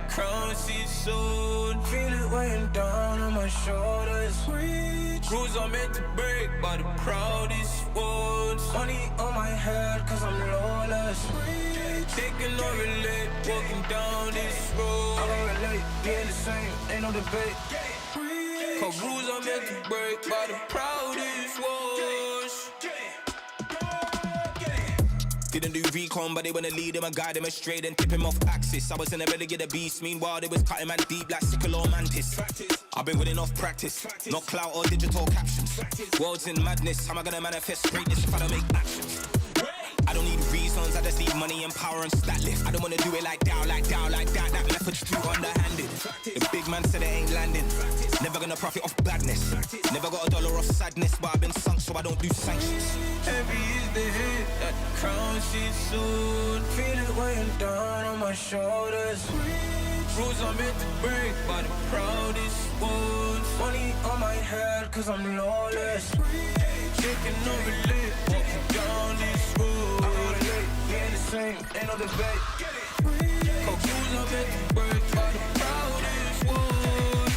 crown seat soon. Feel it weighing down on my shoulders. Rules are meant to break by the proudest ones. Money on my head cause I'm lawless. Taking no relate, walking down this road. I don't relate, being the same, ain't no debate. Cause rules are meant to break by the proudest ones. Didn't do recon, but they wanna lead him and guide him straight and tip him off axis. I was in the belly of the beast, meanwhile they was cutting man deep like sickle or mantis. I've been winning off practice, not clout or digital captions. World's in madness, how am I gonna manifest greatness if I don't make actions? I don't need reasons, I just need money and power and stat lift. I don't wanna do it like that, that method's too underhanded. The big man said it ain't landing, never gonna profit off badness. Never got a dollar off sadness, but I've been sunk so I don't do sanctions. Heavy is the hit, that the crown she's soon. Feel it weighing down on my shoulders. Rules are meant to break by the proudest ones. Money on my head cause I'm lawless. Taking no relate, walking down this road. I don't relate, being the same, ain't no debate. Cause rules are meant to break by the proudest ones.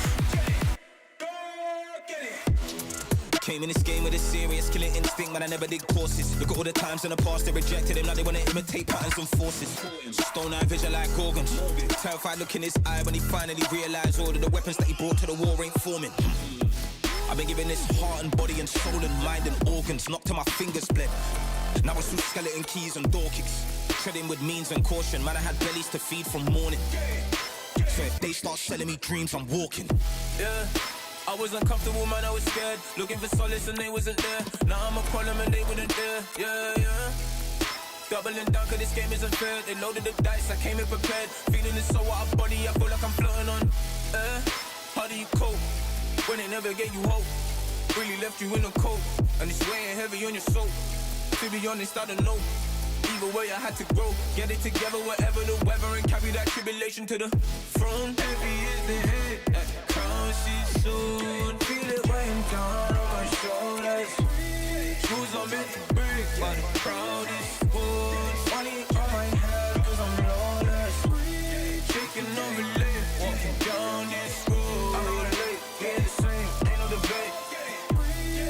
Came in this game with a serious killing instinct, man, I never did courses. Look at all the times in the past they rejected him, now they wanna imitate patterns and forces. Stone eye vision like organs. Terrified look in his eye when he finally realised all of the weapons that he brought to the war ain't forming. I've been giving this heart and body and soul and mind and organs, knocked till my fingers bled. Now it's through skeleton keys and door kicks, treading with means and caution. Man, I had bellies to feed from morning. So if they start selling me dreams, I'm walking. Yeah, I was uncomfortable, man, I was scared. Looking for solace and they wasn't there. Now I'm a problem and they wouldn't dare. Yeah. Doubling down cause this game isn't fair. They loaded the dice, I came in prepared. Feeling it so out of body, I feel like I'm floating on air. How do you cope when they never gave you hope? Really left you in a cold, and it's weighing heavy on your soul. To be honest, I don't know. Either way, I had to grow. Get it together, whatever the weather, and carry that tribulation to the throne. Heavy is the head, that crown she's soon. Feel it weighing down on my shoulders. Rules are meant to break by the proudest ones. Money on my head cause I'm lawless. Shaking on relate, walking down this road. I don't relate, being the same, ain't no debate.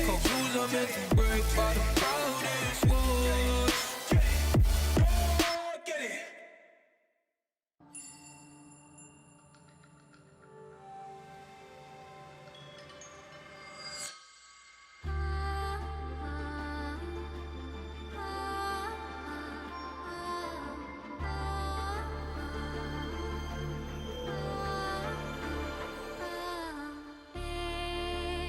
Cause rules are meant to break by the proudest ones. Get it.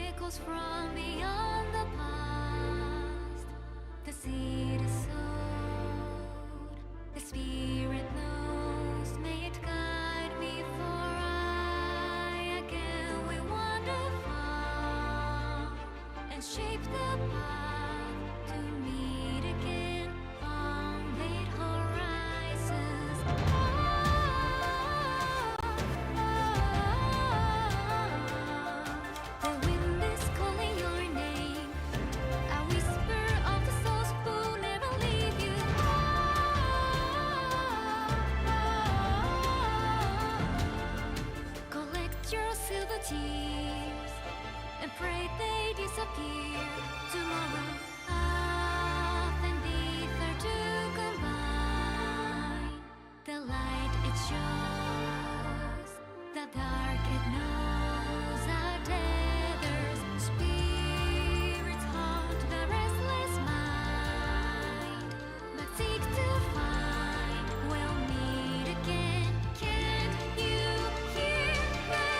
Echoes from beyond the past, the seed is sowed, the spirit knows, may it guide me for I again will wander far and shape the path to meet again on late horizons. The wind is calling your name, a whisper of the souls who never leave you. Collect your silver tears and pray they disappear tomorrow. Earth and ether to combine. The light it shows, the dark it knows. Our tethers, spirits haunt the restless mind, but seek to find. We'll meet again. Can't you hear them?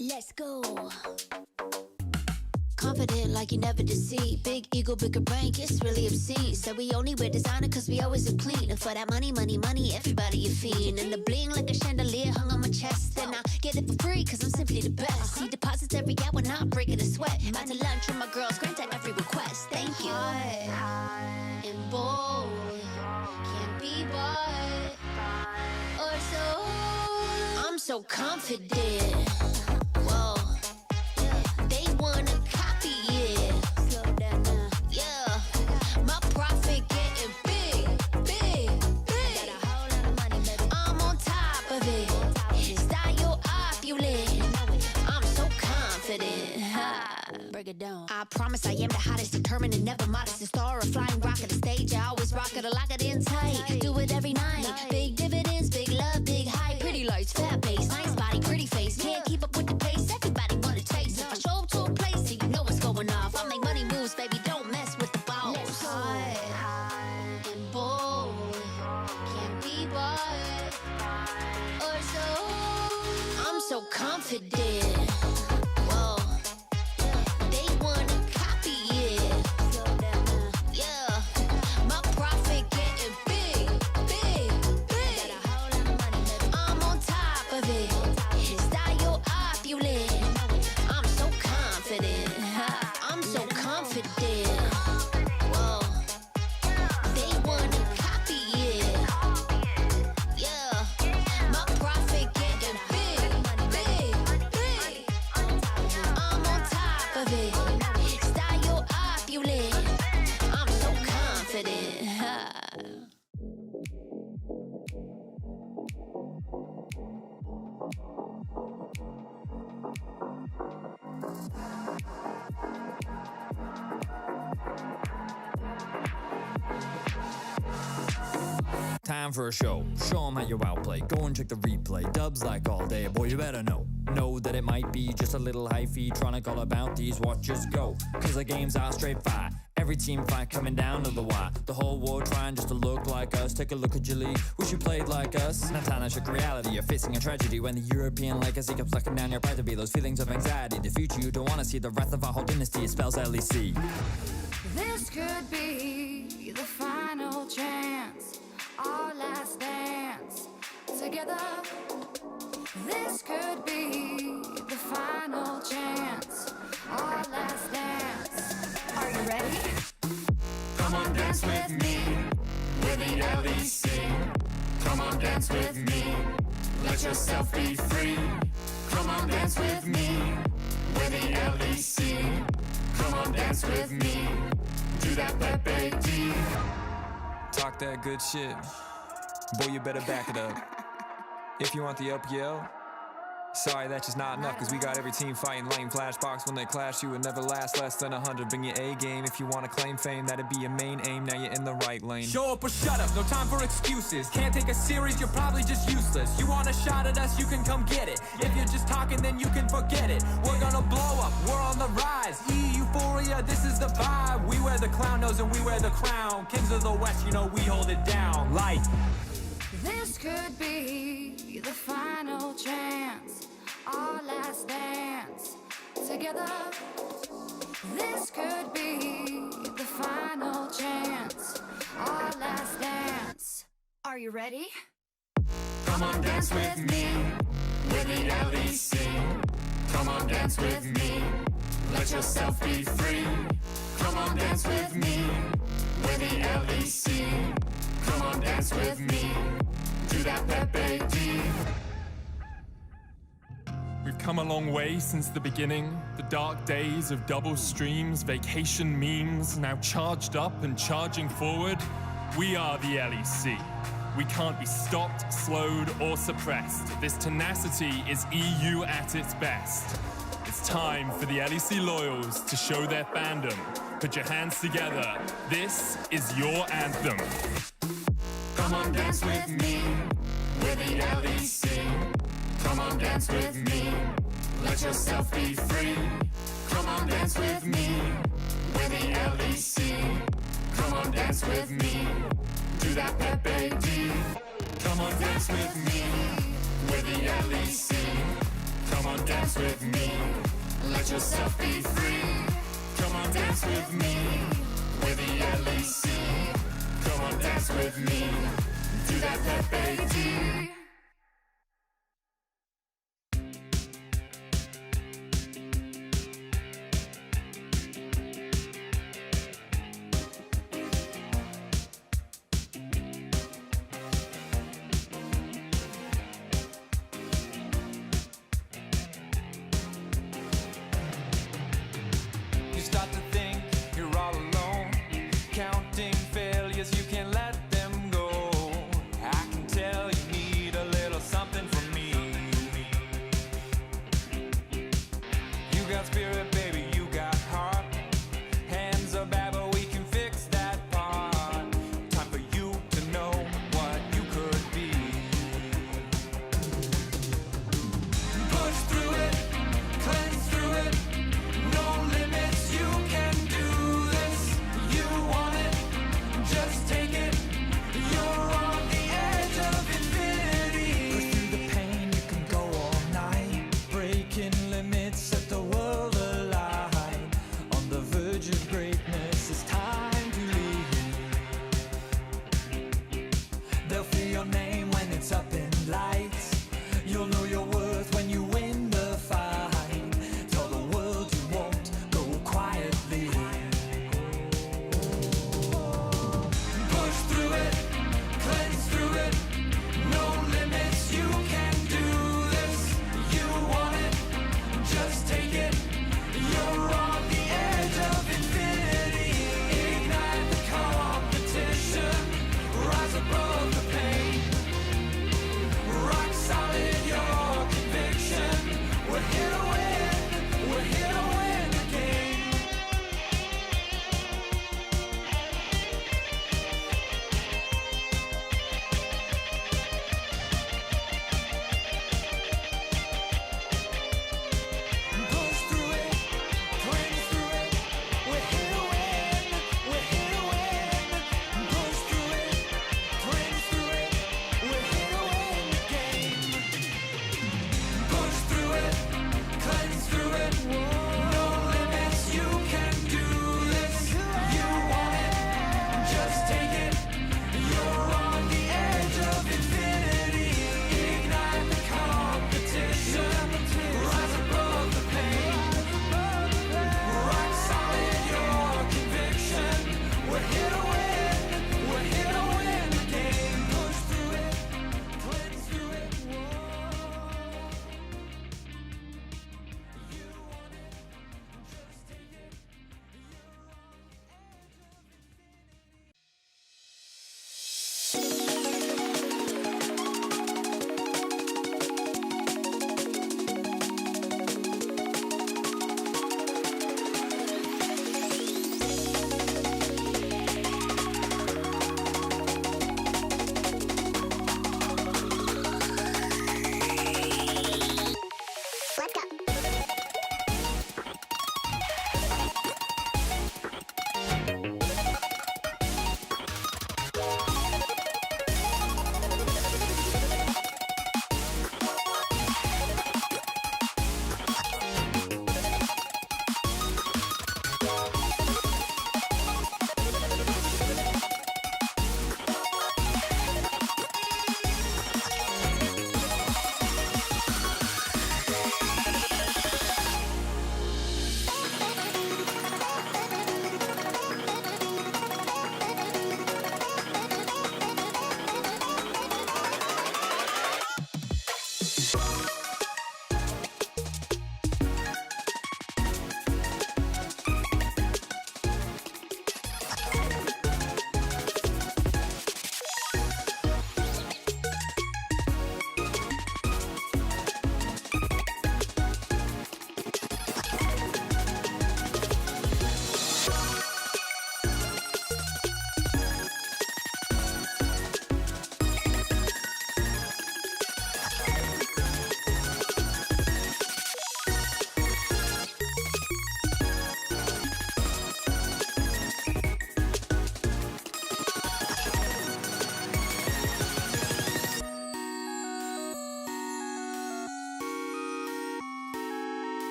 Let's go. Confident like you never deceive. Big ego, bigger brain, it's really obscene. So we only wear designer cause we always look clean. And for that money, money, money, everybody a fiend. And the bling like a chandelier hung on my chest. And I get it for free cause I'm simply the best. See deposits every hour, not breaking a sweat. Out to lunch with my girls, grant at every request. Thank you. High and bold, can't be bought or sold. I'm so confident. Whoa, they wanna copy it. Slow down now. Yeah, my profit getting big, big, big. Got a whole lot of money, baby. I'm on top of it. Style opulent. I'm so confident. Ha. Break it down. I promise I am the hottest, determined and never modest. The star, a flying rocket, the stage. I always rock it, I lock it in tight. Do it every night. Big dividends, big love, big hype. Pretty lights, fat base, nice body, pretty face. Can't keep up with the pace. Everybody wanna taste. If I show up to a place, you know what's going off. I make money moves, baby. Don't mess with the balls. High and bold, can't be bought or sold. I'm so confident. Whoa, they wanna copy it. Slow down now. Yeah, my profit getting big, big, big. Got a whole lot of money, baby. I'm on top of it. Style opulent. I'm so confident. I'm so confident. Whoa, they wanna copy it. Yeah, my profit getting big, big, big. I'm on top of it. Style opulent. I'm so confident. Time for a show. Show 'em how you outplay. Go and check the replay. Dubs like all day. Boy, you better know. Know that it might be just a little hyphy. Trying to all about these watches go. Cause the games are straight fire. Every team fight coming down to the wire. The whole world trying just to look like us. Take a look at your league. Wish you played like us. Now time to check reality. You're facing a tragedy when the European legacy comes sucking down your pride to be. Those feelings of anxiety. The future you don't wanna see. The wrath of our whole dynasty. It spells LEC. This could be the final chance, our last dance together. This could be the final chance, our last dance. Are you ready? Come on, dance with me, with the LEC. Come on, dance with me, let yourself be free. Come on, dance with me, with the LEC. Come on, dance with me, do that Pepe D. Talk that good shit. Boy, you better back it up. If you want the up yell, sorry, that's just not enough. Cause we got every team fighting lame flashbox. When they clash, you would never last less than 100. Bring your A game if you wanna claim fame. That'd be your main aim, now you're in the right lane. Show up or shut up, no time for excuses. Can't take us serious, you're probably just useless. You want a shot at us, you can come get it. If you're just talking, then you can forget it. We're gonna blow up, we're on the rise. Euphoria, this is the vibe. We wear the clown nose and we wear the crown. Kings of the West, you know we hold it down. Like This This could be the final chance, our last dance together. This could be the final chance, our last dance. Are you ready? Come on, dance with me, with the LEC. Come on, dance with me, let yourself be free. Come on, dance with me, with the LEC. Come on, dance with me, do that Pepe D. We've come a long way since the beginning. The dark days of double streams, vacation memes, now charged up and charging forward. We are the LEC. We can't be stopped, slowed, or suppressed. This tenacity is EU at its best. It's time for the LEC loyals to show their fandom. Put your hands together. This is your anthem. Come on, dance with me, with the LEC. Come on, dance with me, let yourself be free. Come on, dance with me, with the LEC. Come on, dance with me, do that Pepe D. Come on, dance with me, with the LEC. Come on, dance with me, let yourself be free. Come on, dance with me, with the LEC. Come on, dance with me, do that Pepe D. You start to think you're all alone, counting failures, you can't let them go. I can tell you need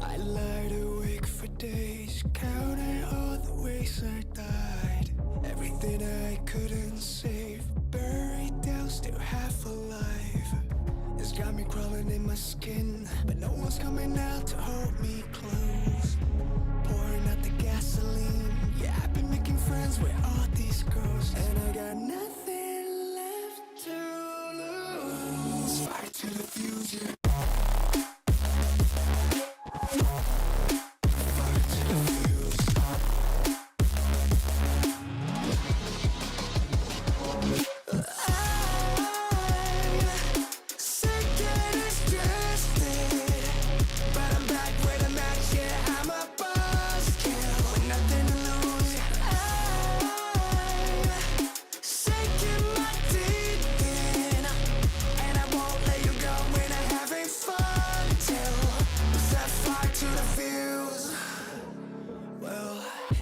I lied awake for days, counting all the ways I died. Everything I couldn't save, buried down, still half alive. It's got me crawling in my skin, but no one's coming out to hold me close. Pouring out the gasoline, yeah, I've been making friends with all these ghosts, and I got nothing left to lose. Fight to the future.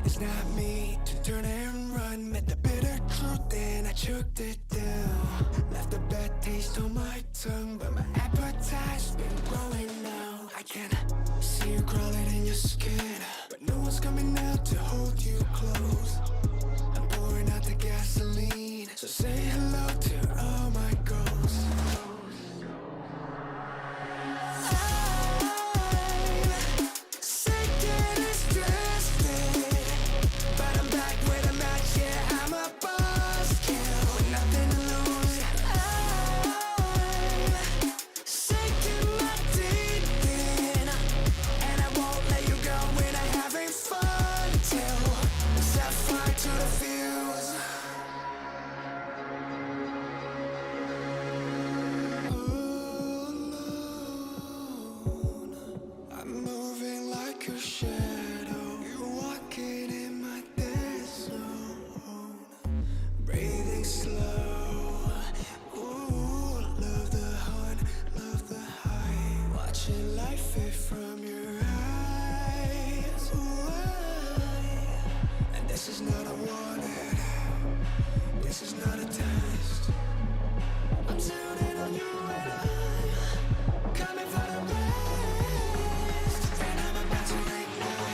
It's not me to turn and run. Met the bitter truth and I choked it down. Left a bad taste on my tongue, but my appetite's been growing now. I can see you crawling in your skin, but no one's coming out to hold you close. I'm pouring out the gasoline, so say hello to all my ghosts. Coming for the rest, and I'm about to ignite.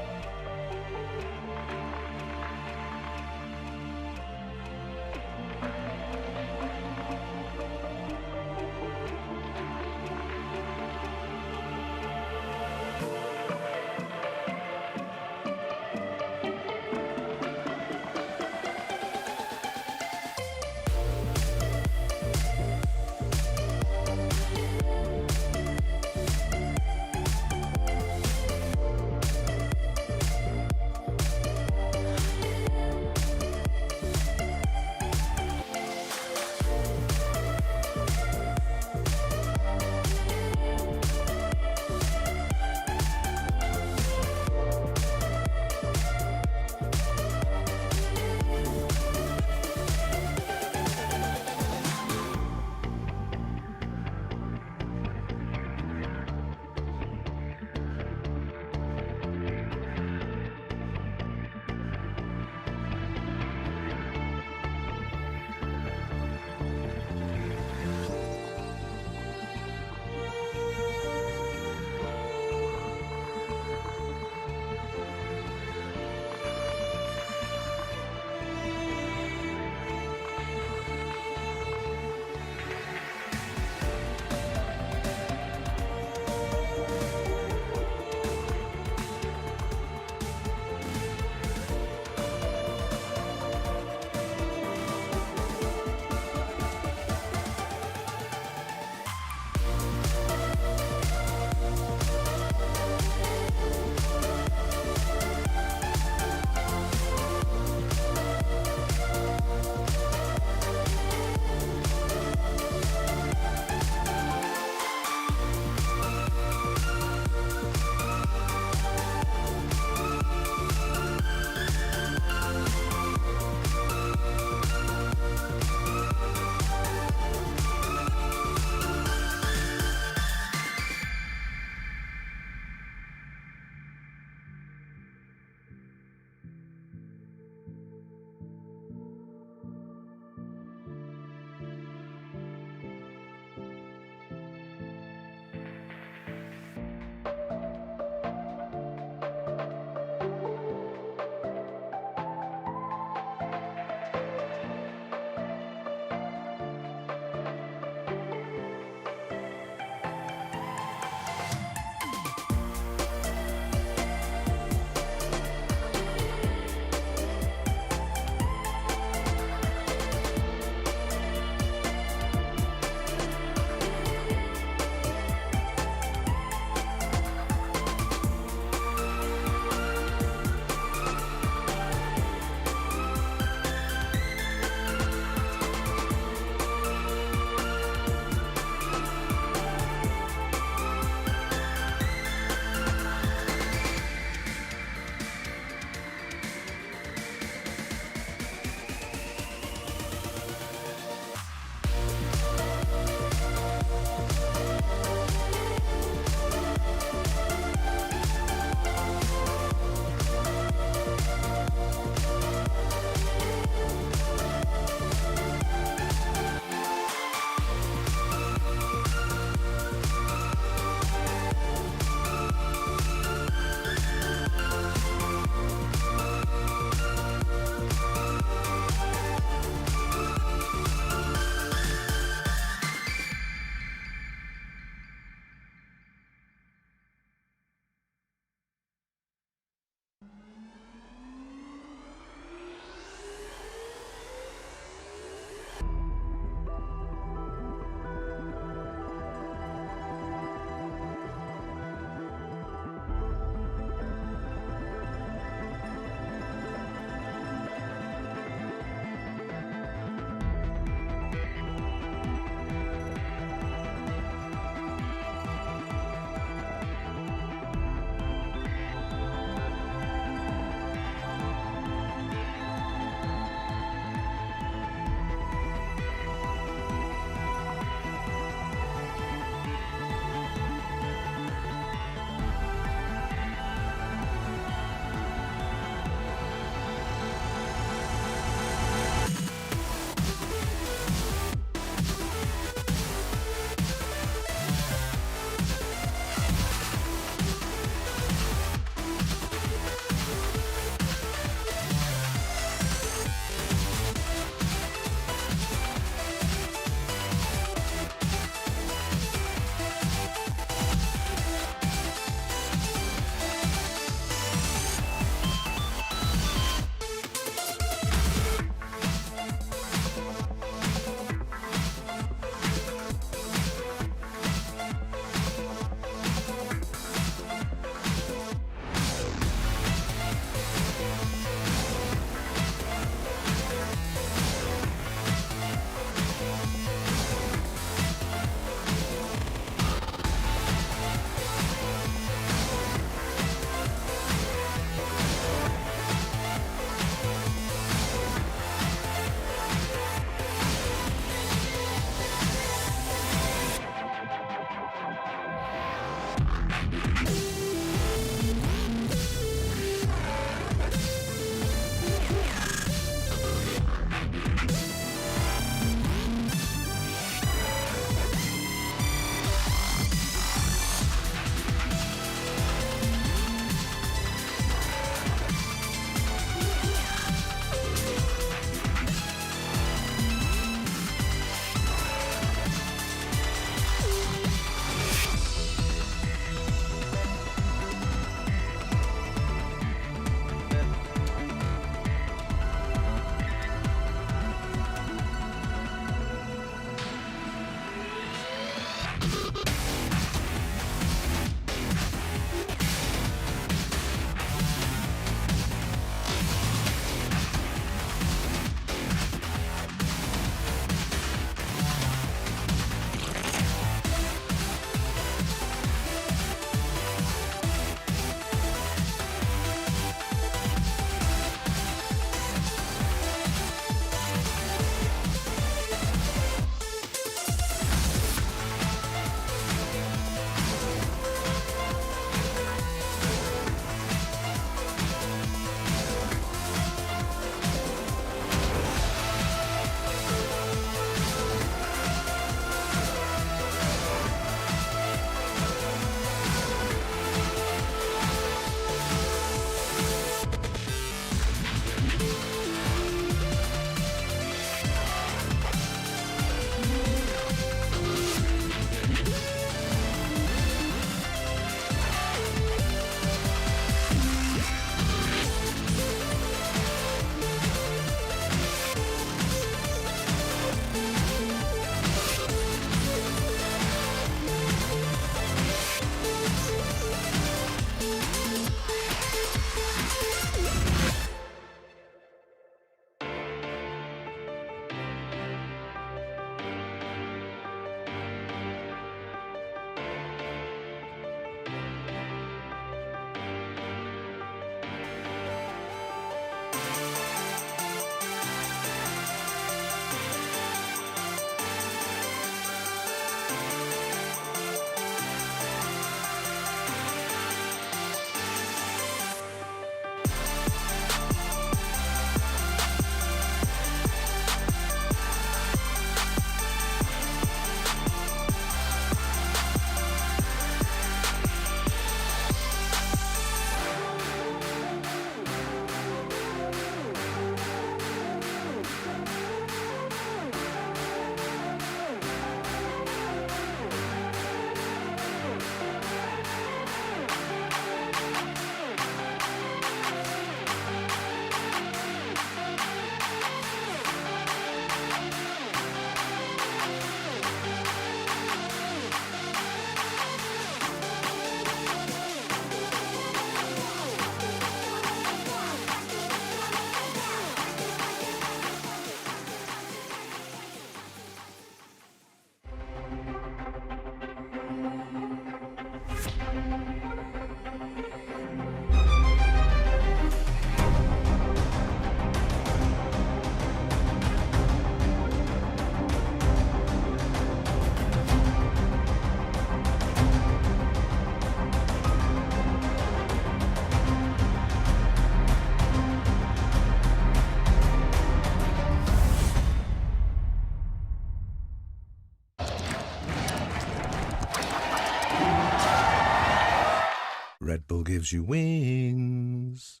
Red Bull gives you wings.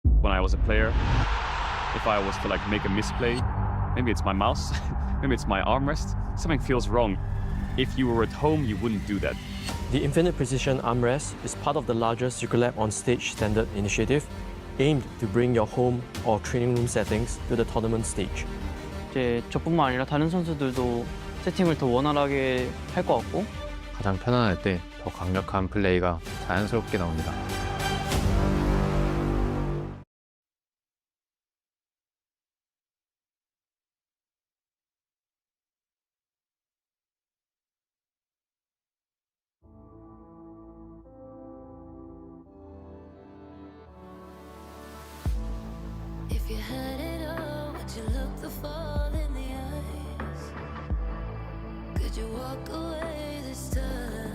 When I was a player, if I was to like make a misplay, maybe it's my mouse, maybe it's my armrest, something feels wrong. If you were at home, you wouldn't do that. The Infinite Precision Armrest is part of the larger Circulab on Stage standard initiative, aimed to bring your home or training room settings to the tournament stage. 이제 저뿐만 아니라 다른 선수들도 세팅을 더 원활하게 할 것 같고 가장 편안할 때 더 강력한 플레이가 자연스럽게 나옵니다. If you had it all, would you look the fall in the eyes? Could you walk away this time?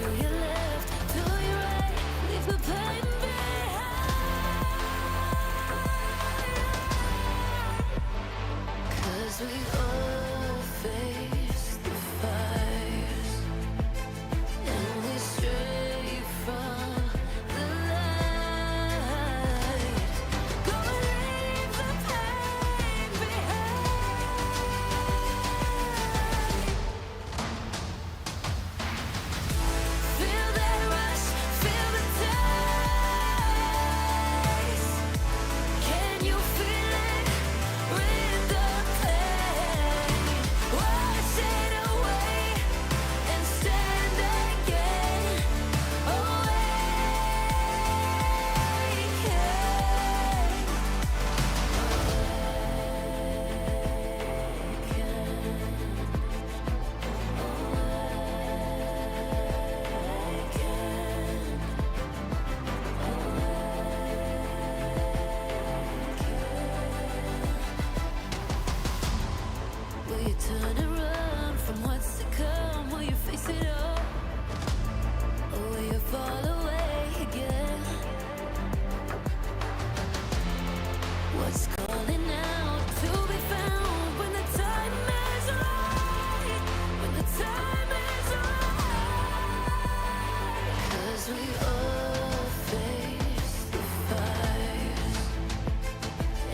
your left, to your right, leave the pain behind. 'Cause we all face the fires, and we stray from the light. Go leave the pain behind. Feel that rush, feel the taste. Can you feel it? With the pain, wash it away and stand again. Will you turn and run from what's to come? Will you face it all? Or will you fall away again? What's calling out to be found when the time is right? When the time is right. 'Cause we all face the fires,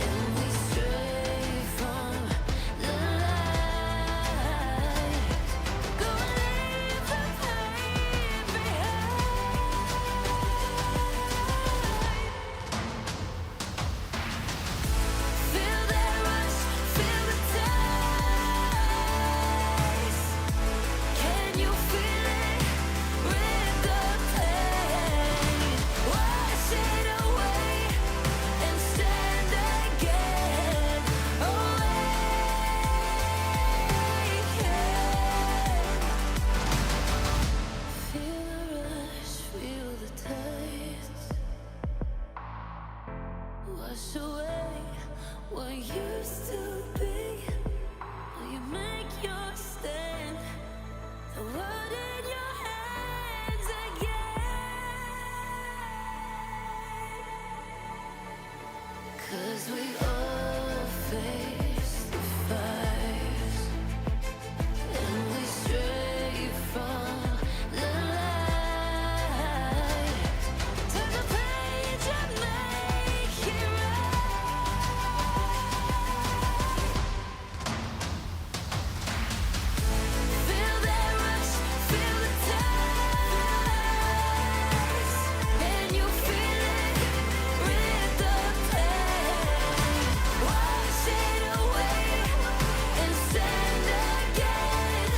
and we stray from the light. Go leave the pain behind. Feel that rush, feel the taste. Can you feel it? With the pain, wash it away and stand again. Feel the rush, feel the taste. Wash away what used to be. Will you make your stand? The world in your hands again. 'Cause we all face the fires, and we stray from the light. Turn the page and make it right. Feel that rush, feel the taste. Can you feel it? With the pain, wash it away and stand again.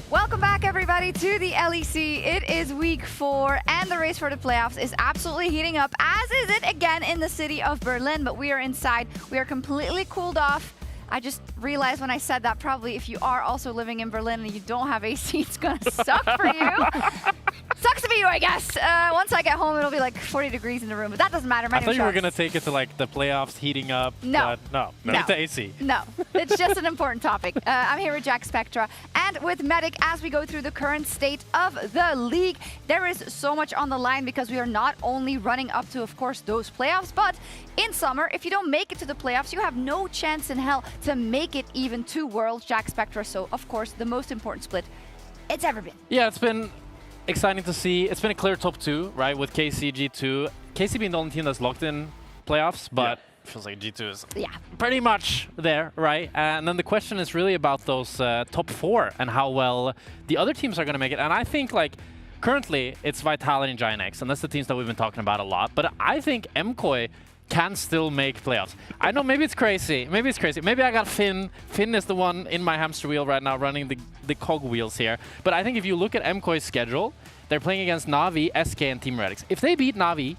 Welcome back, everybody, to the LEC. It is week 4, and the race for the playoffs is absolutely heating up, as is it again in the city of Berlin. But we are inside. We are completely cooled off. I just realized when I said that probably if you are also living in Berlin and you don't have AC, it's gonna suck for you. Sucks for you, I guess. Once I get home, it'll be like 40 degrees in the room, but that doesn't matter. I thought you were gonna take it to like the playoffs heating up. No. No. It's the AC. No, it's just an important topic. I'm here with Jack Spectra and with Medic as we go through the current state of the league. There is so much on the line because we are not only running up to, of course, those playoffs, but in summer, if you don't make it to the playoffs, you have no chance in hell to make it even to Worlds, Jack Spectra. So, of course, the most important split it's ever been. Yeah, it's been exciting to see. It's been a clear top 2, right, with KC, G2. KC being the only team that's locked in playoffs, but it feels like G2 is pretty much there, right? And then the question is really about those top 4 and how well the other teams are going to make it. And I think, like, currently it's Vitality and Giant X, and that's the teams that we've been talking about a lot. But I think MKOI can still make playoffs. I know maybe it's crazy. Maybe it's crazy. Maybe I got Finn. Finn is the one in my hamster wheel right now running the cog wheels here. But I think if you look at MKOI's schedule, they're playing against Na'Vi, SK, and Team Redix. If they beat Na'Vi,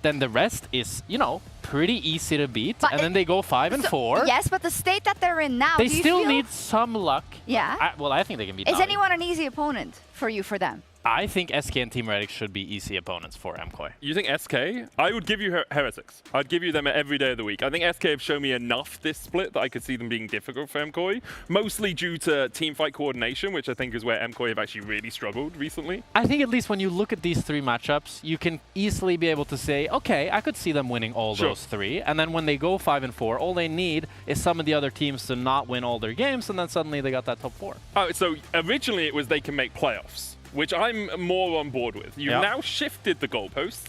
then the rest is, you know, pretty easy to beat. But and then they go 5 and 4. Yes, but the state that they're in now, they still need some luck. Yeah. Well, I think they can beat Is Na'Vi. anyone an easy opponent for them? I think SK and Team Redix should be easy opponents for MKOI. You think SK? I would give you Heretics. I'd give you them every day of the week. I think SK have shown me enough this split that I could see them being difficult for MKOI, mostly due to teamfight coordination, which I think is where MKOI have actually really struggled recently. I think at least when you look at these 3 matchups, you can easily be able to say, okay, I could see them winning all those 3. And then when they go 5 and 4, all they need is some of the other teams to not win all their games, and then suddenly they got that top 4. Oh, so originally it was they can make playoffs, which I'm more on board with. You've now shifted the goalposts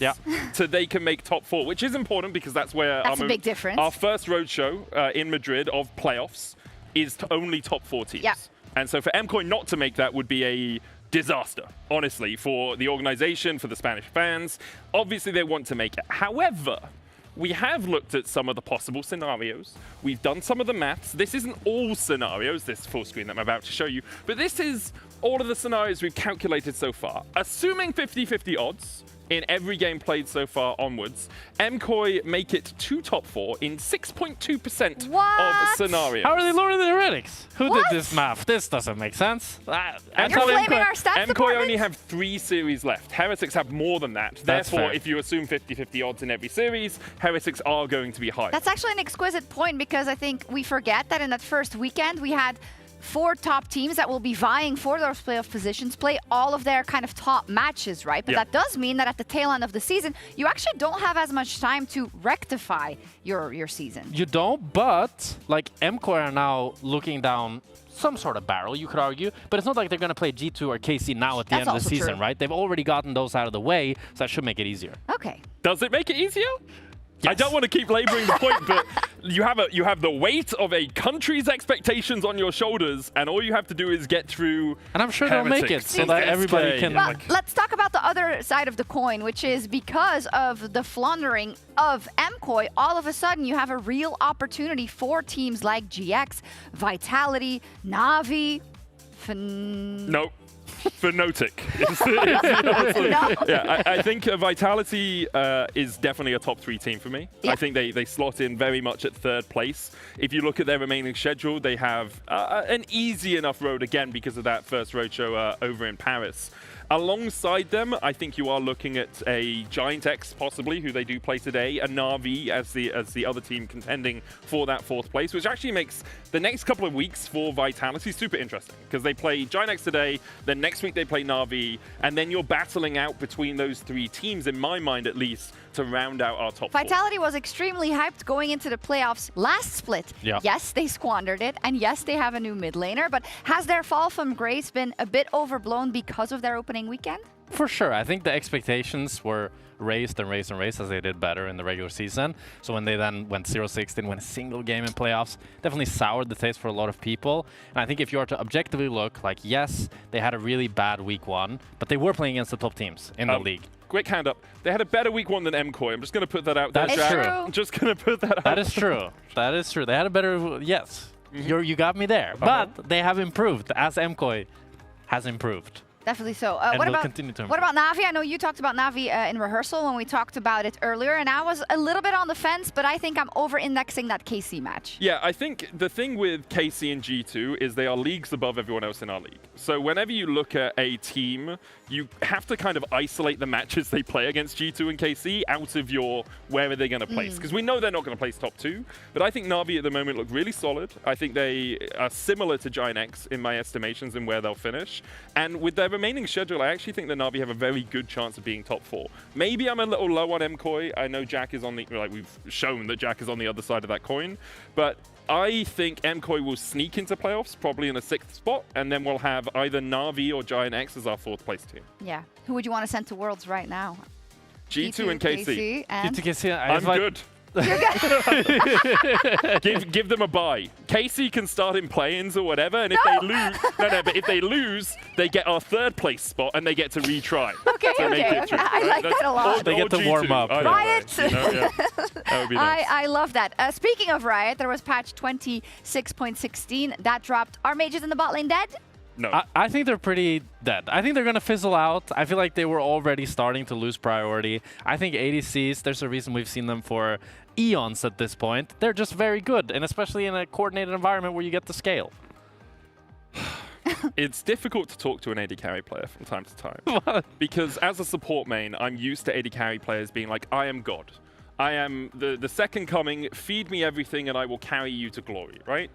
to they can make top 4, which is important because that's where a big difference. Our first roadshow in Madrid of playoffs is only top 4 teams. Yeah. And so for MKOI not to make that would be a disaster, honestly, for the organization, for the Spanish fans. Obviously, they want to make it. However, we have looked at some of the possible scenarios. We've done some of the maths. This isn't all scenarios, this full screen that I'm about to show you, but this is all of the scenarios we've calculated so far. Assuming 50-50 odds in every game played so far onwards, MKOI make it to top 4 in 6.2% of scenarios. How are they lower than the Heretics? Who did this math? This doesn't make sense. You're flaming our stats MKOI only have 3 series left. Heretics have more than that. That's Therefore, fair. if you assume 50-50 odds in every series, Heretics are going to be higher. That's actually an exquisite point because I think we forget that in that first weekend we had 4 top teams that will be vying for those playoff positions play all of their kind of top matches, right? But that does mean that at the tail end of the season, you actually don't have as much time to rectify your season. You don't, but like MKOI are now looking down some sort of barrel, you could argue, but it's not like they're going to play G2 or KC now at the end of the season, right? They've already gotten those out of the way, so that should make it easier. Okay. Does it make it easier? I don't want to keep laboring the point, but you have the weight of a country's expectations on your shoulders, and all you have to do is get through. And I'm sure they'll make it so that everybody can. Well, let's talk about the other side of the coin, which is because of the floundering of MKOI, all of a sudden you have a real opportunity for teams like GX, Vitality, Na'Vi, Nope. Phonetic. I think Vitality is definitely a top 3 team for me. I think they slot in very much at 3rd place. If you look at their remaining schedule, they have an easy enough road again because of that first roadshow over in Paris. Alongside them, I think you are looking at a Giant X possibly, who they do play today, a Na'Vi as the other team contending for that 4th place, which actually makes the next couple of weeks for Vitality super interesting because they play Giant X today, then next week they play Na'Vi, and then you're battling out between those 3 teams, in my mind at least, to round out our top 4. Vitality was extremely hyped going into the playoffs last split. Yeah. Yes, they squandered it, and yes, they have a new mid laner, but has their fall from grace been a bit overblown because of their opening weekend? For sure. I think the expectations were raised and raised and raised as they did better in the regular season. So when they then went 0-6, didn't win a single game in playoffs, definitely soured the taste for a lot of people. And I think if you are to objectively look, like, yes, they had a really bad week 1, but they were playing against the top teams in the league. Quick hand up. They had a better week 1 than MKOI. I'm just going to put that out there. That's true. I'm just going to put that out. That is true. That is true. They had a better, yes. You got me there. But they have improved as MKOI has improved. Definitely so. And What we'll about continue to what about Navi? I know you talked about Navi in rehearsal when we talked about it earlier, and I was a little bit on the fence, but I think I'm over-indexing that KC match. Yeah, I think the thing with KC and G2 is they are leagues above everyone else in our league. So whenever you look at a team, you have to kind of isolate the matches they play against G2 and KC out of your where are they going to place. Because we know they're not going to place top 2, but I think Navi at the moment look really solid. I think they are similar to Giant X in my estimations in where they'll finish. And with their remaining schedule, I actually think the Navi have a very good chance of being top 4. Maybe I'm a little low on MKOI. I know Jack is on the, like we've shown that Jack is on the other side of that coin, but I think MKOI will sneak into playoffs, probably in a 6th spot, and then we'll have either Navi or Giant X as our 4th place team. Yeah. Who would you want to send to Worlds right now? G2 and KC. And KC, I'm good. give them a bye. KC can start in play-ins or whatever, and if they lose, but if they lose, they get our 3rd place spot and they get to retry. Okay, I like that a lot. They get to warm up. Riot. That would be nice. I love that. Speaking of Riot, there was patch 26.16 that dropped. Are mages in the bot lane dead? No. I think they're pretty dead. I think they're going to fizzle out. I feel like they were already starting to lose priority. I think ADCs, there's a reason we've seen them for eons at this point. They're just very good, and especially in a coordinated environment where you get the scale. It's difficult to talk to an AD carry player from time to time. Because as a support main, I'm used to AD carry players being like, I am God. I am the second coming, feed me everything and I will carry you to glory, right?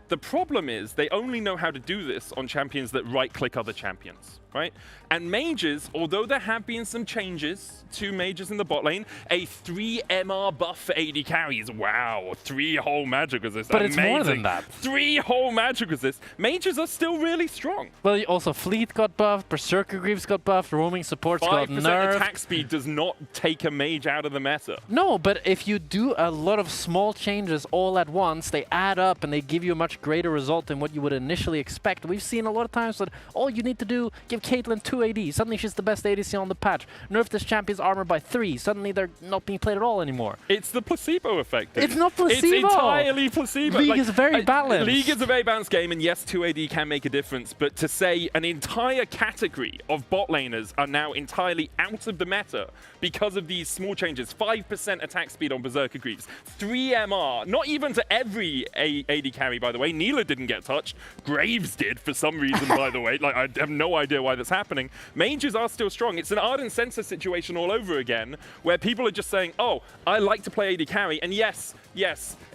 The problem is they only know how to do this on champions that right-click other champions, right? And mages, although there have been some changes to mages in the bot lane, a 3 MR buff for AD carries. Wow, 3 whole magic resist. But amazing. it's more than that. 3 whole magic resist. Mages are still really strong. Well, also Fleet got buffed, Berserker Greaves got buffed, roaming supports got 5% nerfed. attack speed does not take a mage out of the meta. No, but if you do a lot of small changes all at once, they add up and they give you a much greater result than what you would initially expect. We've seen a lot of times that all you need to do, give Caitlyn 2 AD. Suddenly she's the best ADC on the patch. Nerf this champion's armor by 3. Suddenly they're not being played at all anymore. It's the placebo effect. It's not placebo. It's entirely placebo. League is very balanced. League is a very balanced game, and yes, 2 AD can make a difference, but to say an entire category of bot laners are now entirely out of the meta because of these small changes, 5% attack speed on Berserker Greaves, 3 MR, not even to every AD carry, by the way. Neela didn't get touched. Graves did for some reason, by the way. Like, I have no idea why that's happening. Mages are still strong. It's an Ardent Sensor situation all over again, where people are just saying, oh, I like to play AD carry, and yes,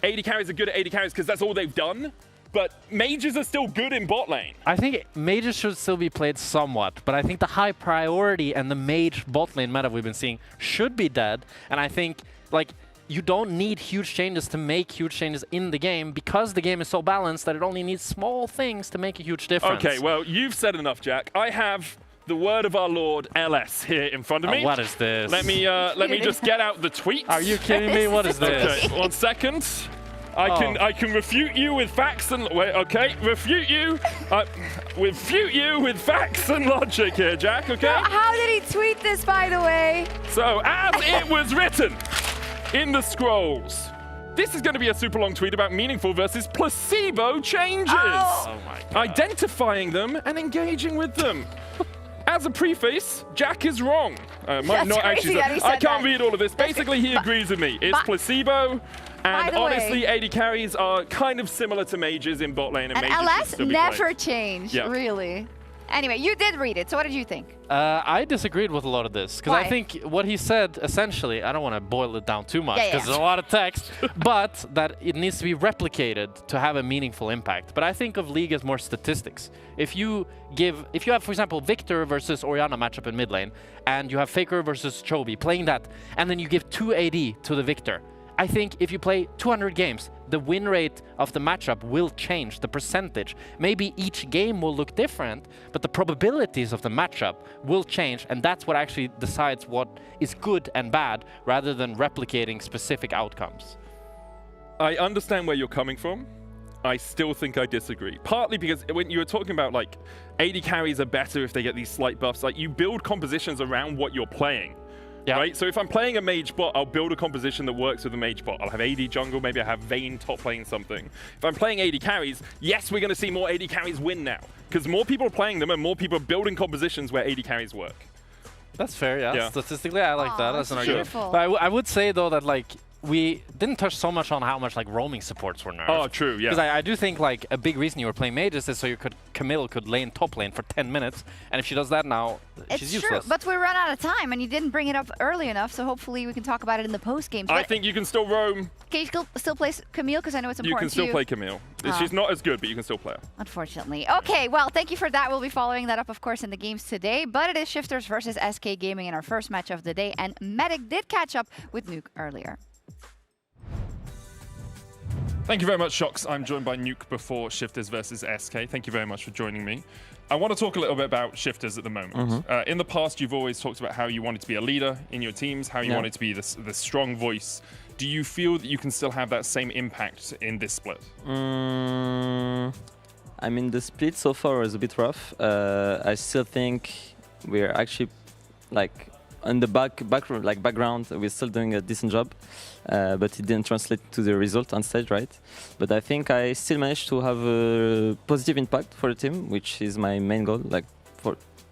AD carries are good at AD carries because that's all they've done, but mages are still good in bot lane. I think mages should still be played somewhat, but I think the high priority and the mage bot lane meta we've been seeing should be dead, and I think, like, you don't need huge changes to make huge changes in the game because the game is so balanced that it only needs small things to make a huge difference. Okay, well, you've said enough, Jack. I have the word of our Lord, LS, here in front of me. What is this? Let me just get out the tweets. Are you kidding me? What is this? Okay, 1 second. I can refute you with facts and refute you with facts and logic here, Jack. Okay. How did he tweet this, by the way? So as it was written in the scrolls, this is going to be a super long tweet about meaningful versus placebo changes. Oh my God. Identifying them and engaging with them. As a preface, Jack is wrong. That's not crazy actually. that he I said can't that. read all of this. Basically, he agrees with me. It's placebo. And honestly, AD carries are kind of similar to mages in bot lane, and mages should LS still be never played. changed, Yeah. really. Anyway, you did read it, so what did you think? I disagreed with a lot of this because Why? I think what he said essentially, I don't want to boil it down too much Yeah, because there's a lot of text, but that it needs to be replicated to have a meaningful impact. But I think of League as more statistics. If you have, for example, Victor versus Orianna matchup in mid lane, and you have Faker versus Chovy playing that, and then you give 2 AD to the Victor, I think if you play 200 games, the win rate of the matchup will change, the percentage. Maybe each game will look different, but the probabilities of the matchup will change, and that's what actually decides what is good and bad, rather than replicating specific outcomes. I understand where you're coming from. I still think I disagree. Partly because when you were talking about, like, AD carries are better if they get these slight buffs, like, you build compositions around what you're playing. right? So if I'm playing a mage bot, I'll build a composition that works with a mage bot. I'll have AD jungle, maybe I have Vayne top lane something. If I'm playing AD carries, yes, we're going to see more AD carries win now, because more people are playing them and more people are building compositions where AD carries work. That's fair, yeah. Statistically, I like that. That's an argument. Beautiful. But I would say, though, that, like, we didn't touch so much on how much like roaming supports were nerfed. Oh, true, yeah. Because I do think like a big reason you were playing mages is so Camille could lane top lane for 10 minutes, and if she does that now, she's useless. True, but we run out of time, and you didn't bring it up early enough, so hopefully we can talk about it in the post games. I think you can still roam. Can you still play Camille? Because I know it's important to you. You can still play Camille. She's not as good, but you can still play her. Unfortunately. Okay, well, thank you for that. We'll be following that up, of course, in the games today. But it is Shifters versus SK Gaming in our first match of the day, and Medic did catch up with Nuke earlier. Thank you very much, Shocks. I'm joined by Nuke before Shifters versus SK. Thank you very much for joining me. I want to talk a little bit about Shifters at the moment. In the past, you've always talked about how you wanted to be a leader in your teams, how you wanted to be the strong voice. Do you feel that you can still have that same impact in this split? I mean, the split so far was a bit rough. I still think we're actually like on the background, we're still doing a decent job, but it didn't translate to the result on stage, right? But I think I still managed to have a positive impact for the team, which is my main goal. Like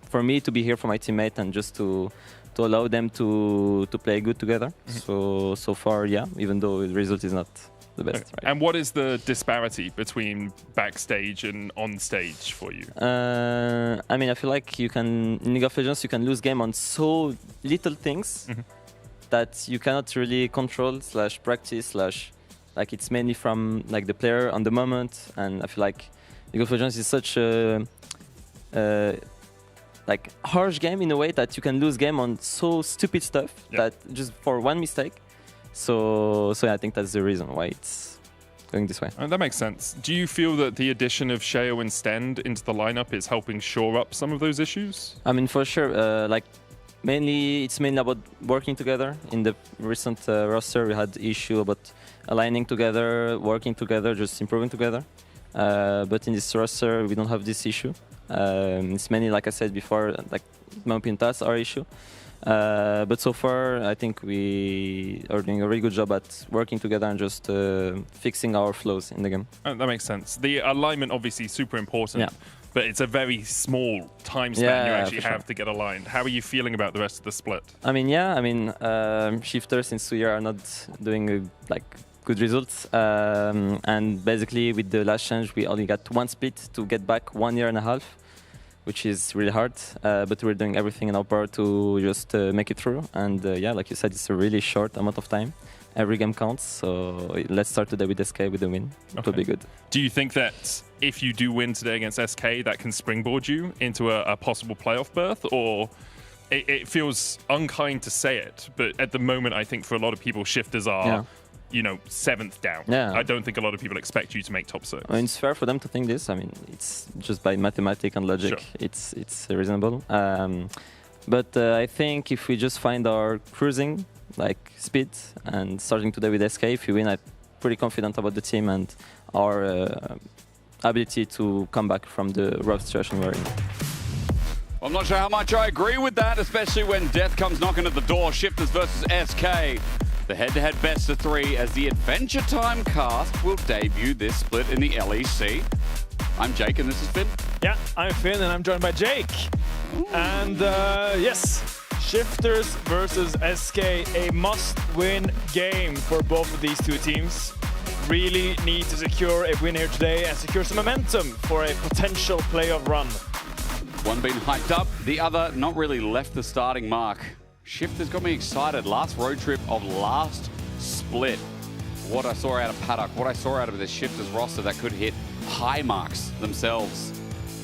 for me to be here for my teammate and just to allow them to play good together. So far, yeah, even though the result is not the best. Okay. Right? And what is the disparity between backstage and on stage for you? I mean, I feel like in League of Legends, you can lose game on so little things that you cannot really control / practice / like it's mainly from like the player on the moment. And I feel like League of Legends is such a like harsh game in a way that you can lose game on so stupid stuff that just for one mistake. So yeah, I think that's the reason why it's going this way. That makes sense. Do you feel that the addition of Sheo and Stend into the lineup is helping shore up some of those issues? I mean, for sure. Like it's mainly about working together. In the recent roster, we had issue about aligning together, working together, just improving together. But in this roster, we don't have this issue. It's mainly, like I said before, like my opinion, that's our issue. But so far, I think we are doing a really good job at working together and just fixing our flows in the game. That makes sense. The alignment obviously super important, but it's a very small time span you actually have to get aligned. How are you feeling about the rest of the split? I mean, Shifters since 2 years are not doing good results. And basically, with the last change, we only got one split to get back 1.5 years. Which is really hard, but we're doing everything in our power to just make it through. And yeah, like you said, it's a really short amount of time. Every game counts, so let's start today with SK with the win. It will be good. Do you think that if you do win today against SK, that can springboard you into a possible playoff berth? Or it feels unkind to say it, but at the moment, I think for a lot of people, Shifters are... you know, 7th down. I don't think a lot of people expect you to make top 6. I mean, it's fair for them to think this. I mean, it's just by mathematics and logic, it's reasonable. But I think if we just find our cruising speed and starting today with SK, if we win, I'm pretty confident about the team and our ability to come back from the rough situation we're in. I'm not sure how much I agree with that, especially when death comes knocking at the door. Shifters versus SK. The head-to-head best of 3 as the Adventure Time cast will debut this split in the LEC. I'm Jake and this is Finn. Yeah, I'm Finn and I'm joined by Jake. And yes, Shifters versus SK, a must-win game for both of these two teams. Really need to secure a win here today and secure some momentum for a potential playoff run. One being hyped up, the other not really left the starting mark. Shifters got me excited. Last road trip of last split. What I saw out of Paddock, what I saw out of this Shifters roster that could hit high marks themselves.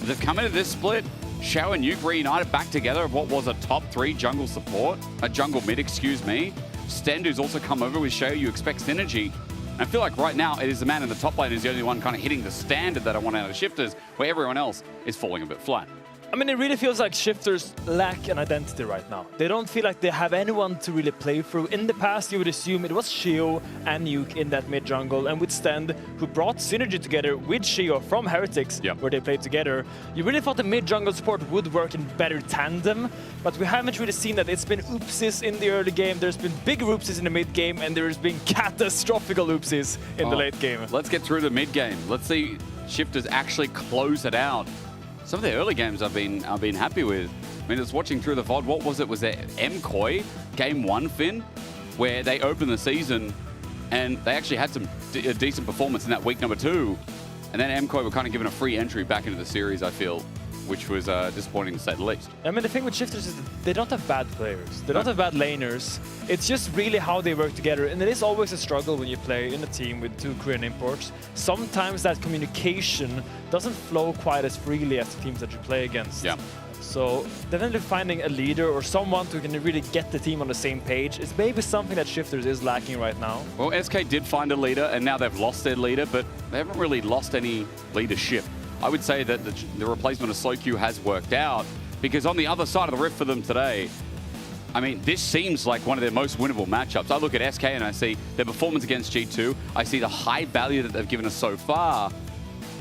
They've come into this split, Shao and Nuke reunited back together of what was a top 3 jungle support, a jungle mid, excuse me. Stend, who's also come over with Shao, you expect synergy. And I feel like right now it is the man in the top lane who's the only one kind of hitting the standard that I want out of Shifters, where everyone else is falling a bit flat. I mean, it really feels like Shifters lack an identity right now. They don't feel like they have anyone to really play through. In the past, you would assume it was Shio and Nuke in that mid jungle, and with Stend, who brought synergy together with Shio from Heretics, where they played together. You really thought the mid jungle support would work in better tandem, but we haven't really seen that. It's been oopsies in the early game, there's been bigger oopsies in the mid game, and there's been catastrophical oopsies in the late game. Let's get through the mid game. Let's see Shifters actually close it out. Some of the early games I've been happy with. I mean, just watching through the VOD, what was it? Was it MKOI, game 1, Finn, where they opened the season and they actually had some decent performance in that week number 2. And then MKOI were kind of given a free entry back into the series, I feel, which was disappointing to say the least. I mean, the thing with Shifters is that they don't have bad players. They don't have bad laners. It's just really how they work together. And it is always a struggle when you play in a team with 2 Korean imports. Sometimes that communication doesn't flow quite as freely as the teams that you play against. Yeah. So definitely finding a leader or someone who can really get the team on the same page is maybe something that Shifters is lacking right now. Well, SK did find a leader, and now they've lost their leader, but they haven't really lost any leadership. I would say that the replacement of SoQ has worked out, because on the other side of the rift for them today, I mean, this seems like one of their most winnable matchups. I look at SK and I see their performance against G2. I see the high value that they've given us so far.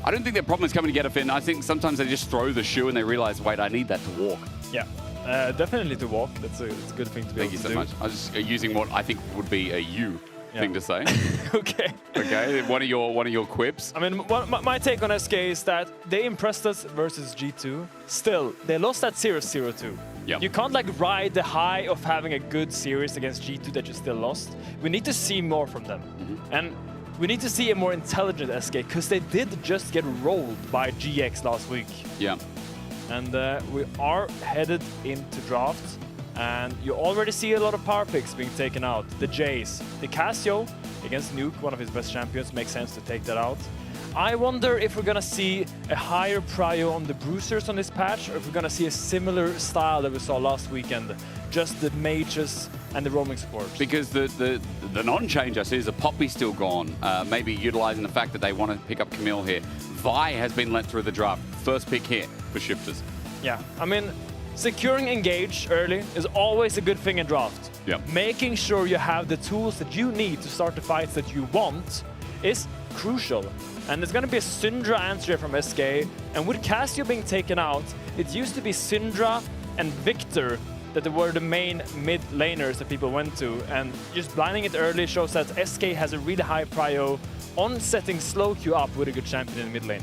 I don't think their problem is coming together, Finn. I think sometimes they just throw the shoe and they realize, wait, I need that to walk. Yeah, definitely to walk. That's a good thing to be able to do. Thank you so much. I was just using what I think would be a you thing to say. Okay. Okay, one of your quips. I mean, my take on SK is that they impressed us versus G2. Still, they lost that series 0-2. Yep. You can't like ride the high of having a good series against G2 that you still lost. We need to see more from them. And we need to see a more intelligent SK, because they did just get rolled by GX last week. Yeah. And we are headed into draft. And you already see a lot of power picks being taken out. The Jays, the Casio against Nuke, one of his best champions, makes sense to take that out. I wonder if we're gonna see a higher prio on the Bruisers on this patch, or if we're gonna see a similar style that we saw last weekend, just the mages and the roaming supports. Because the non-change I see is a Poppy still gone, maybe utilizing the fact that they want to pick up Camille here. Vi has been let through the draft, first pick here for Shifters. Yeah, I mean, securing engage early is always a good thing in draft. Yep. Making sure you have the tools that you need to start the fights that you want is crucial. And there's going to be a Syndra answer from SK. And with Casio being taken out, it used to be Syndra and Victor that were the main mid laners that people went to. And just blinding it early shows that SK has a really high prio on setting slow queue up with a good champion in the mid lane.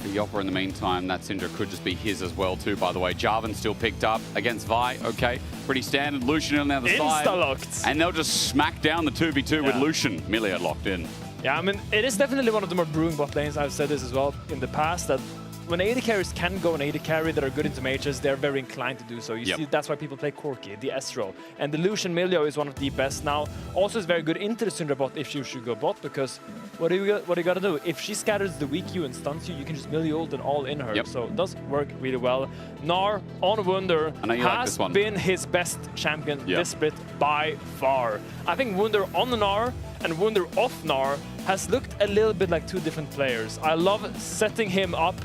For Yopper in the meantime, that Syndra could just be his as well too, by the way. Jarvan still picked up against Vi, okay. Pretty standard. Lucian on the other side. Insta-locked. And they'll just smack down the 2v2 with Lucian. Melia locked in. Yeah, I mean, it is definitely one of the more brewing bot lanes. I've said this as well in the past, that when AD carries can go an AD carry that are good into mages, they're very inclined to do so. You see, that's why people play Corki, the S-roll. And the Lucian Milio is one of the best now. Also is very good into the Syndra bot if she should go bot, because what do you gotta do? If she scatters the weak you and stuns you can just Milio ult and all in her. So it does work really well. Gnar on Wunder has been his best champion this split by far. I think Wunder on Gnar and Wunder off Gnar has looked a little bit like 2 different players. I love setting him up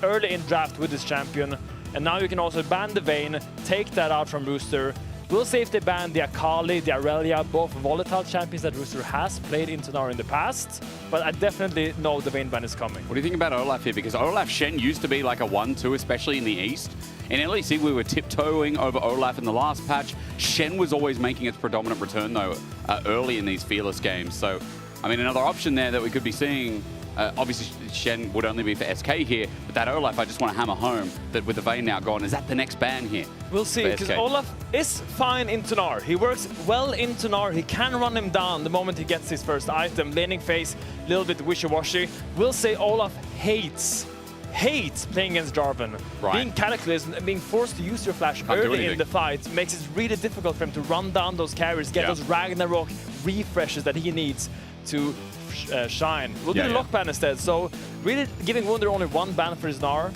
early in draft with this champion. And now you can also ban the Vayne, take that out from Rooster. We'll see if they ban the Akali, the Aurelia, both volatile champions that Rooster has played into Gnar in the past. But I definitely know the Vayne ban is coming. What do you think about Olaf here? Because Olaf Shen used to be like a 1-2, especially in the East. In LEC, we were tiptoeing over Olaf in the last patch. Shen was always making its predominant return, though, early in these Fearless games. So, I mean, another option there that we could be seeing, obviously Shen would only be for SK here, but that Olaf, I just want to hammer home that with the Vayne now gone, is that the next ban here? We'll see, because Olaf is fine into Gnar. He works well into Gnar. He can run him down the moment he gets his first item. Laning phase, a little bit wishy-washy. We'll say Olaf hates playing against Jarvan. Being Cataclysm and being forced to use your flash early in the fight makes it really difficult for him to run down those carries, get those Ragnarok refreshes that he needs to shine. We'll do the lock ban instead. So really giving Wunder only 1 ban for his Gnar.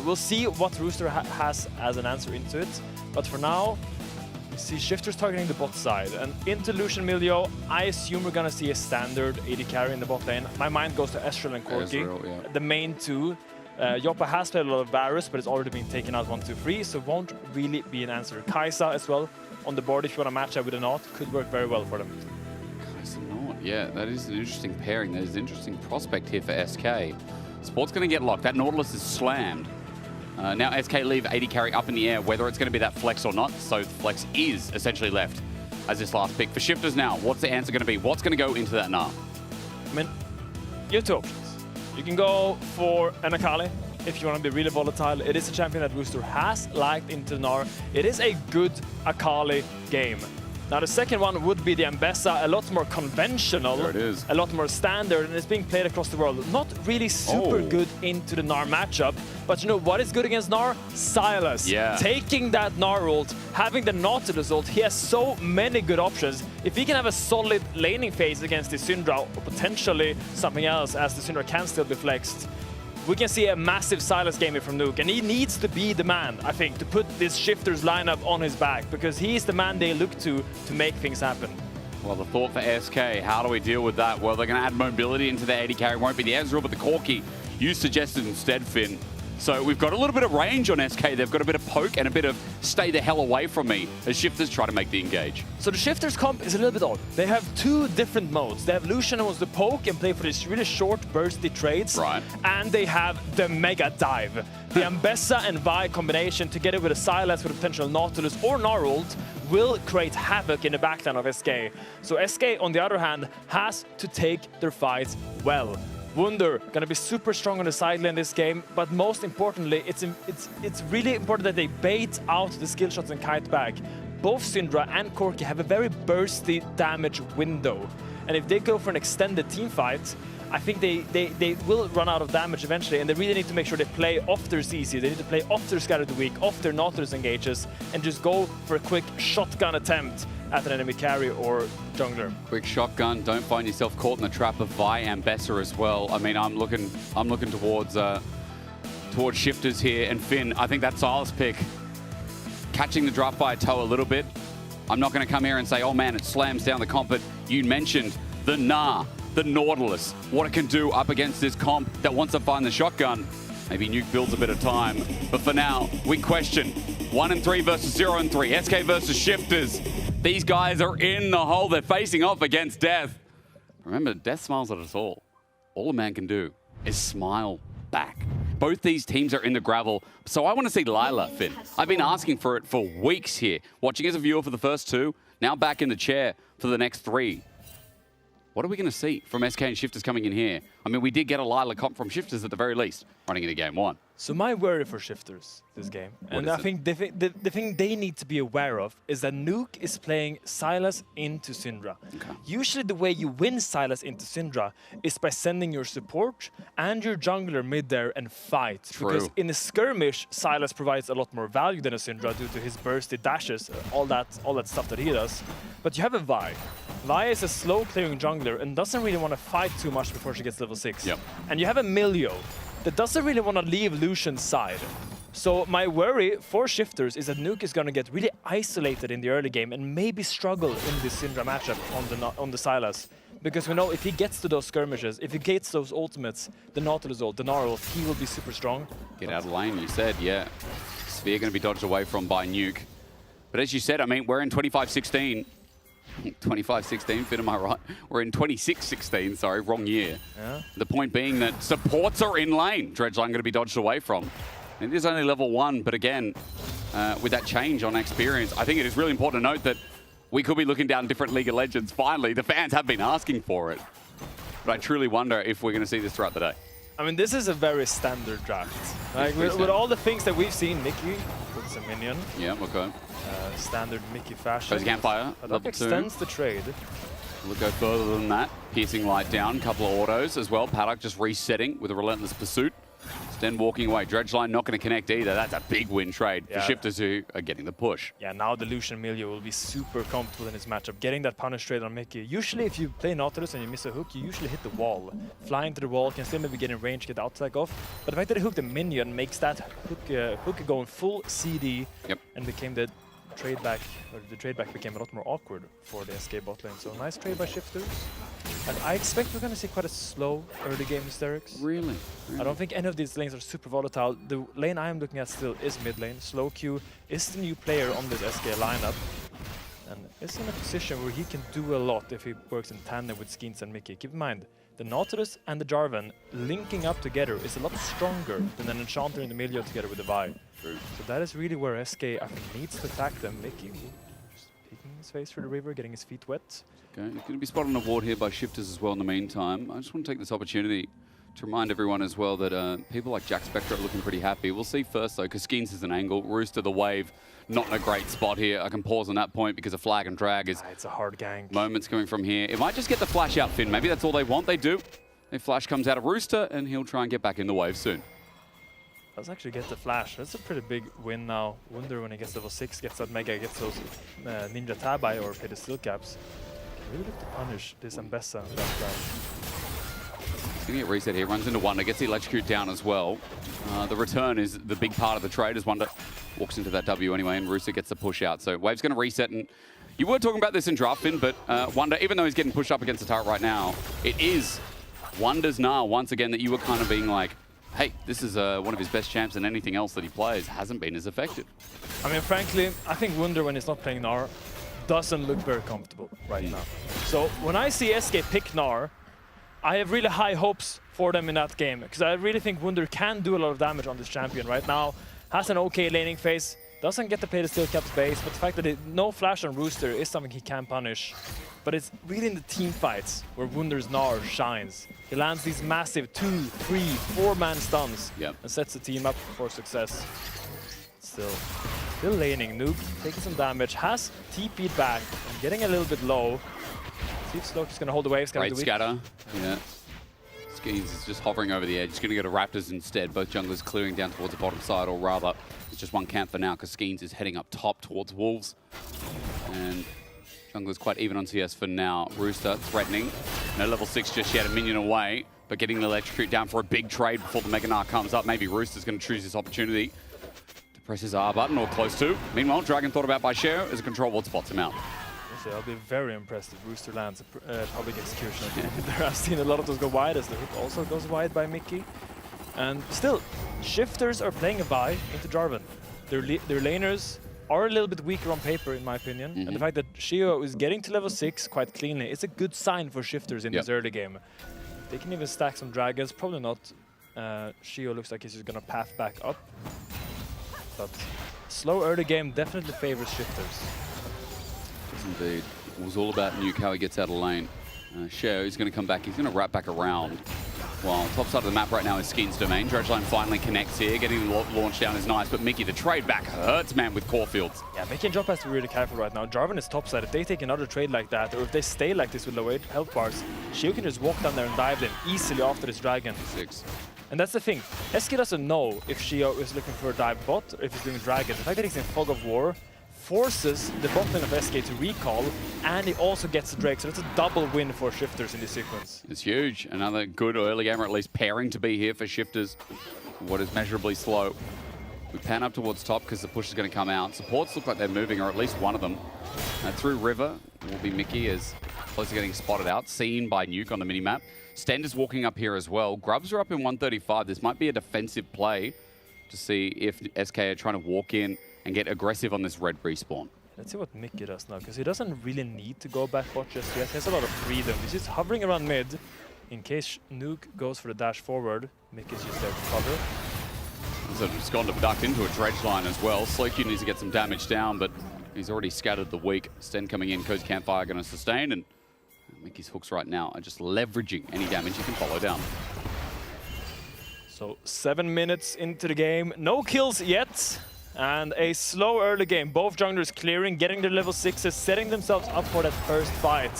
We'll see what Rooster has as an answer into it. But for now, we see Shifters targeting the bot side. And into Lucian Milio, I assume we're gonna see a standard AD carry in the bot lane. My mind goes to Ezreal and Corki, the main 2. Joppa has played a lot of Varus, but it's already been taken out 1-2-3, so won't really be an answer. Kaisa as well on the board if you want to match that with a Naut, could work very well for them. Kaisa Naut, yeah, that is an interesting pairing. That is an interesting prospect here for SK. Sport's going to get locked. That Nautilus is slammed. Now SK leave 80 carry up in the air, whether it's going to be that flex or not. So flex is essentially left as this last pick. For Shifters now, what's the answer going to be? What's going to go into that Gnar? I mean, you have two options. You can go for an Akali if you want to be really volatile. It is a champion that Rooster has liked into Gnar. It is a good Akali game. Now the second one would be the Ambessa, a lot more conventional, there it is. A lot more standard, and it's being played across the world. Not really super good into the Gnar matchup, but you know what is good against Gnar? Sylas. Yeah. Taking that Gnar ult, having the Nautilus ult, he has so many good options. If he can have a solid laning phase against the Syndra, or potentially something else, as the Syndra can still be flexed, we can see a massive Sylas game here from Nuke, and he needs to be the man, I think, to put this Shifters lineup on his back, because he's the man they look to make things happen. Well, the thought for SK, how do we deal with that? Well, they're going to add mobility into their 80 carry. Won't be the Ezreal, but the Corki. You suggested instead, Finn. So we've got a little bit of range on SK. They've got a bit of poke and a bit of stay the hell away from me as Shifters try to make the engage. So the Shifters comp is a little bit odd. They have two different modes. They have Lucian who wants to poke and play for these really short, bursty trades. Right. And they have the Mega Dive. The Ambessa and Vi combination, together with a Sylas with a potential Nautilus or Gnar ult, will create havoc in the backline of SK. So SK, on the other hand, has to take their fights well. Wunder gonna be super strong on the side lane this game, but most importantly, it's really important that they bait out the skill shots and kite back. Both Syndra and Corki have a very bursty damage window, and if they go for an extended team fight, I think they will run out of damage eventually, and they really need to make sure they play off their CC. They need to play off their Scatter the Weak, off their Nautilus engages, and just go for a quick shotgun attempt at an enemy carry or jungler. Quick shotgun, don't find yourself caught in the trap of Vi and Bessa as well. I mean, I'm looking towards Shifters here, and Finn, I think that Sylas pick, catching the drop by a toe a little bit. I'm not going to come here and say, oh man, it slams down the comp, but you mentioned the Gnar, the Nautilus, what it can do up against this comp that wants to find the shotgun. Maybe Nuke builds a bit of time, but for now, we question 1-3 versus 0-3, SK versus Shifters. These guys are in the hole. They're facing off against Death. Remember, Death smiles at us all. All a man can do is smile back. Both these teams are in the gravel, so I want to see Lila, Finn. I've been asking for it for weeks here. Watching as a viewer for the first two, now back in the chair for the next three. What are we going to see from SK and Shifters coming in here? I mean, we did get a Lila comp from Shifters at the very least, running into game one. So my worry for Shifters this game, and I think the thing they need to be aware of is that Nuke is playing Sylas into Syndra. Okay. Usually the way you win Sylas into Syndra is by sending your support and your jungler mid there and fight. True. Because in a skirmish, Sylas provides a lot more value than a Syndra due to his bursty dashes, all that stuff that he does. But you have a Vi. Vi is a slow clearing jungler and doesn't really want to fight too much before she gets level 6. Yep. And you have a Milio that doesn't really want to leave Lucian's side. So my worry for Shifters is that Nuke is going to get really isolated in the early game and maybe struggle in this Syndra matchup on the Sylas. Because we know if he gets to those skirmishes, if he gets those ultimates, the Nautilus ult, the Gnar ult, he will be super strong. Get out of lane, you said, yeah. Sphere going to be dodged away from by Nuke. But as you said, I mean, we're in 25-16. 25-16, Finn, am I right? We're in 26-16, sorry, wrong year. Yeah. The point being that supports are in lane. Dredgeline going to be dodged away from. It is only level 1, but again, with that change on experience, I think it is really important to note that we could be looking down different League of Legends. Finally, the fans have been asking for it. But I truly wonder if we're going to see this throughout the day. I mean, this is a very standard draft. Like, with all the things that we've seen, Mickey puts a minion. Yeah, okay. Standard Mickey fashion. Goes Campfire, That extends the trade. We'll go further than that. Piercing light down, couple of autos as well. Paddock just resetting with a relentless pursuit. Sten walking away. Dredgeline not going to connect either. That's a big win trade for Shifters who are getting the push. Yeah, now the Lucian Milio will be super comfortable in his matchup. Getting that punish trade on Mickey. Usually if you play Nautilus and you miss a hook, you usually hit the wall. Flying to the wall, can still maybe get in range, get the outside off. But the fact that he hooked the minion makes that hook going full CD and became the trade back, or the trade back became a lot more awkward for the SK bot lane. So nice trade by Shifters. And I expect we're going to see quite a slow early game hysterics. Really? I don't think any of these lanes are super volatile. The lane I am looking at still is mid lane. Slow Q is the new player on this SK lineup. And is in a position where he can do a lot if he works in tandem with Skeens and Mickey. Keep in mind, the Nautilus and the Jarvan linking up together is a lot stronger than an Enchanter and the Emilio together with the Vi. So that is really where SK, I think, needs to attack them. Mickey just peeking his face through the river, getting his feet wet. Okay, he's going to be spotted on a ward here by Shifters as well in the meantime. I just want to take this opportunity to remind everyone as well that people like Jack Spectre are looking pretty happy. We'll see first though, because Skeens is an angle. Rooster the wave, not in a great spot here. I can pause on that point because a flag and drag is... It's a hard gank. Moments coming from here. It might just get the flash out, Finn. Maybe that's all they want. They do. A flash comes out of Rooster and he'll try and get back in the wave soon. Does actually get the flash. That's a pretty big win now. Wunder when he gets level 6, gets that Mega, gets those Ninja Tabai or pay the steel caps. Can really look to punish this Ambessa that He's going to get reset here. Runs into Wonder, gets the electrocute down as well. The return is the big part of the trade as Wonder walks into that W anyway and Rooster gets the push out. So Wave's going to reset, and you were talking about this in draft, Finn, but Wonder, even though he's getting pushed up against the turret right now, it is Wonder's Gnar once again that you were kind of being like, hey, this is one of his best champs, and anything else that he plays hasn't been as effective. I mean, frankly, I think Wunder, when he's not playing Gnar, doesn't look very comfortable right now. So when I see SK pick Gnar, I have really high hopes for them in that game, because I really think Wunder can do a lot of damage on this champion right now. Has an okay laning phase, doesn't get to play the steel caps base, but the fact that no flash on Rooster is something he can punish. But it's really in the team fights where Wunder's Gnar shines. He lands these massive 2, 3, 4-man stuns and sets the team up for success. Still laning. Nuke taking some damage, has TP'd back and getting a little bit low. See if Sloke's going to hold the waves. Great scatter. Yeah. Skeens is just hovering over the edge. He's going to go to Raptors instead. Both junglers clearing down towards the bottom side, or rather, it's just one camp for now because Skeens is heading up top towards Wolves. And jungler's quite even on CS for now. Rooster threatening. No level 6 just yet, a minion away, but getting the electrocute down for a big trade before the Mega Gnar comes up. Maybe Rooster's going to choose this opportunity to press his R button, or close to. Meanwhile, Dragon thought about by Share as a control ward spots him out. I'll be very impressed if Rooster lands a public execution. There I've seen a lot of those go wide, as the hook also goes wide by Mickey. And still, Shifters are playing a buy into Jarvan. Their laners are a little bit weaker on paper, in my opinion. And the fact that Shio is getting to level 6 quite cleanly is a good sign for Shifters in this early game. They can even stack some dragons, probably not. Shio looks like he's just gonna path back up. But slow early game definitely favors Shifters. Indeed. It was all about Nuke, how he gets out of lane. Sheo is going to come back. He's going to wrap back around. While top side of the map right now is Skeens' domain. Dredgeline finally connects here. Getting the launch down is nice, but Mickey, the trade back hurts, man, with Caulfields. Yeah, Mickey and Jop has to be really careful right now. Jarvan is topside. If they take another trade like that, or if they stay like this with low health bars, Sheo can just walk down there and dive them easily after this dragon. 6. And that's the thing. SK doesn't know if Sheo is looking for a dive bot or if he's doing dragon. The fact that he's in Fog of War forces the bot lane of SK to recall, and he also gets the Drake, so that's a double win for Shifters in this sequence. It's huge. Another good early game, or at least pairing to be here for Shifters. What is measurably slow. We pan up towards top because the push is going to come out. Supports look like they're moving, or at least one of them. Through River will be Mickey, as close to getting spotted out, seen by Nuke on the minimap. Stend is walking up here as well. Grubs are up in 135. This might be a defensive play to see if SK are trying to walk in and get aggressive on this red respawn. Let's see what Mickey does now, because he doesn't really need to go back bot just yet. He has a lot of freedom. He's just hovering around mid. In case Nuke goes for the dash forward, Mickey's just there to cover. So just gone to duck into a dredge line as well. Slowkey needs to get some damage down, but he's already scattered the weak. Sten coming in, Cozy Campfire going to sustain, and Mickey's hooks right now are just leveraging any damage he can follow down. So 7 minutes into the game, no kills yet. And a slow early game. Both junglers clearing, getting their level 6s, setting themselves up for that first fight.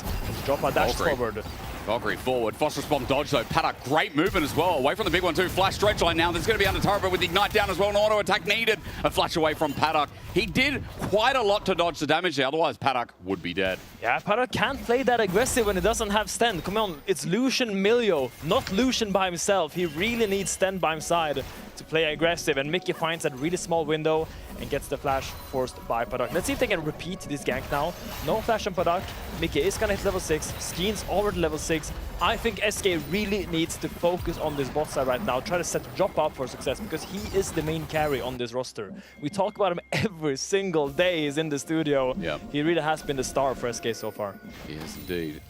Drop a dash forward. Valkyrie forward. Phosphorus Bomb dodge though. Paddock, great movement as well. Away from the big one too. Flash stretch line now. There's going to be under turret, but with the Ignite down as well. An auto attack needed. A flash away from Paddock. He did quite a lot to dodge the damage there. Otherwise, Paddock would be dead. Yeah, Paddock can't play that aggressive when he doesn't have Sten. Come on, it's Lucian Milio, not Lucian by himself. He really needs Sten by his side to play aggressive. And Mickey finds that really small window and gets the flash forced by Paddock. Let's see if they can repeat this gank now. No flash on Paddock. Mickey is going to hit level 6. Skeens already level 6. weeks. I think SK really needs to focus on this bot side right now, try to set Jop up for success, because he is the main carry on this roster. We talk about him every single day he's in the studio. Yep. He really has been the star for SK so far. Yes, indeed.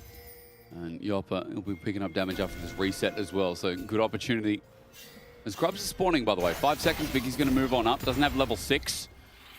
And Yoppa will be picking up damage after this reset as well, so good opportunity. As Grubs is spawning, by the way, 5 seconds, Mickey's going to move on up, doesn't have level 6.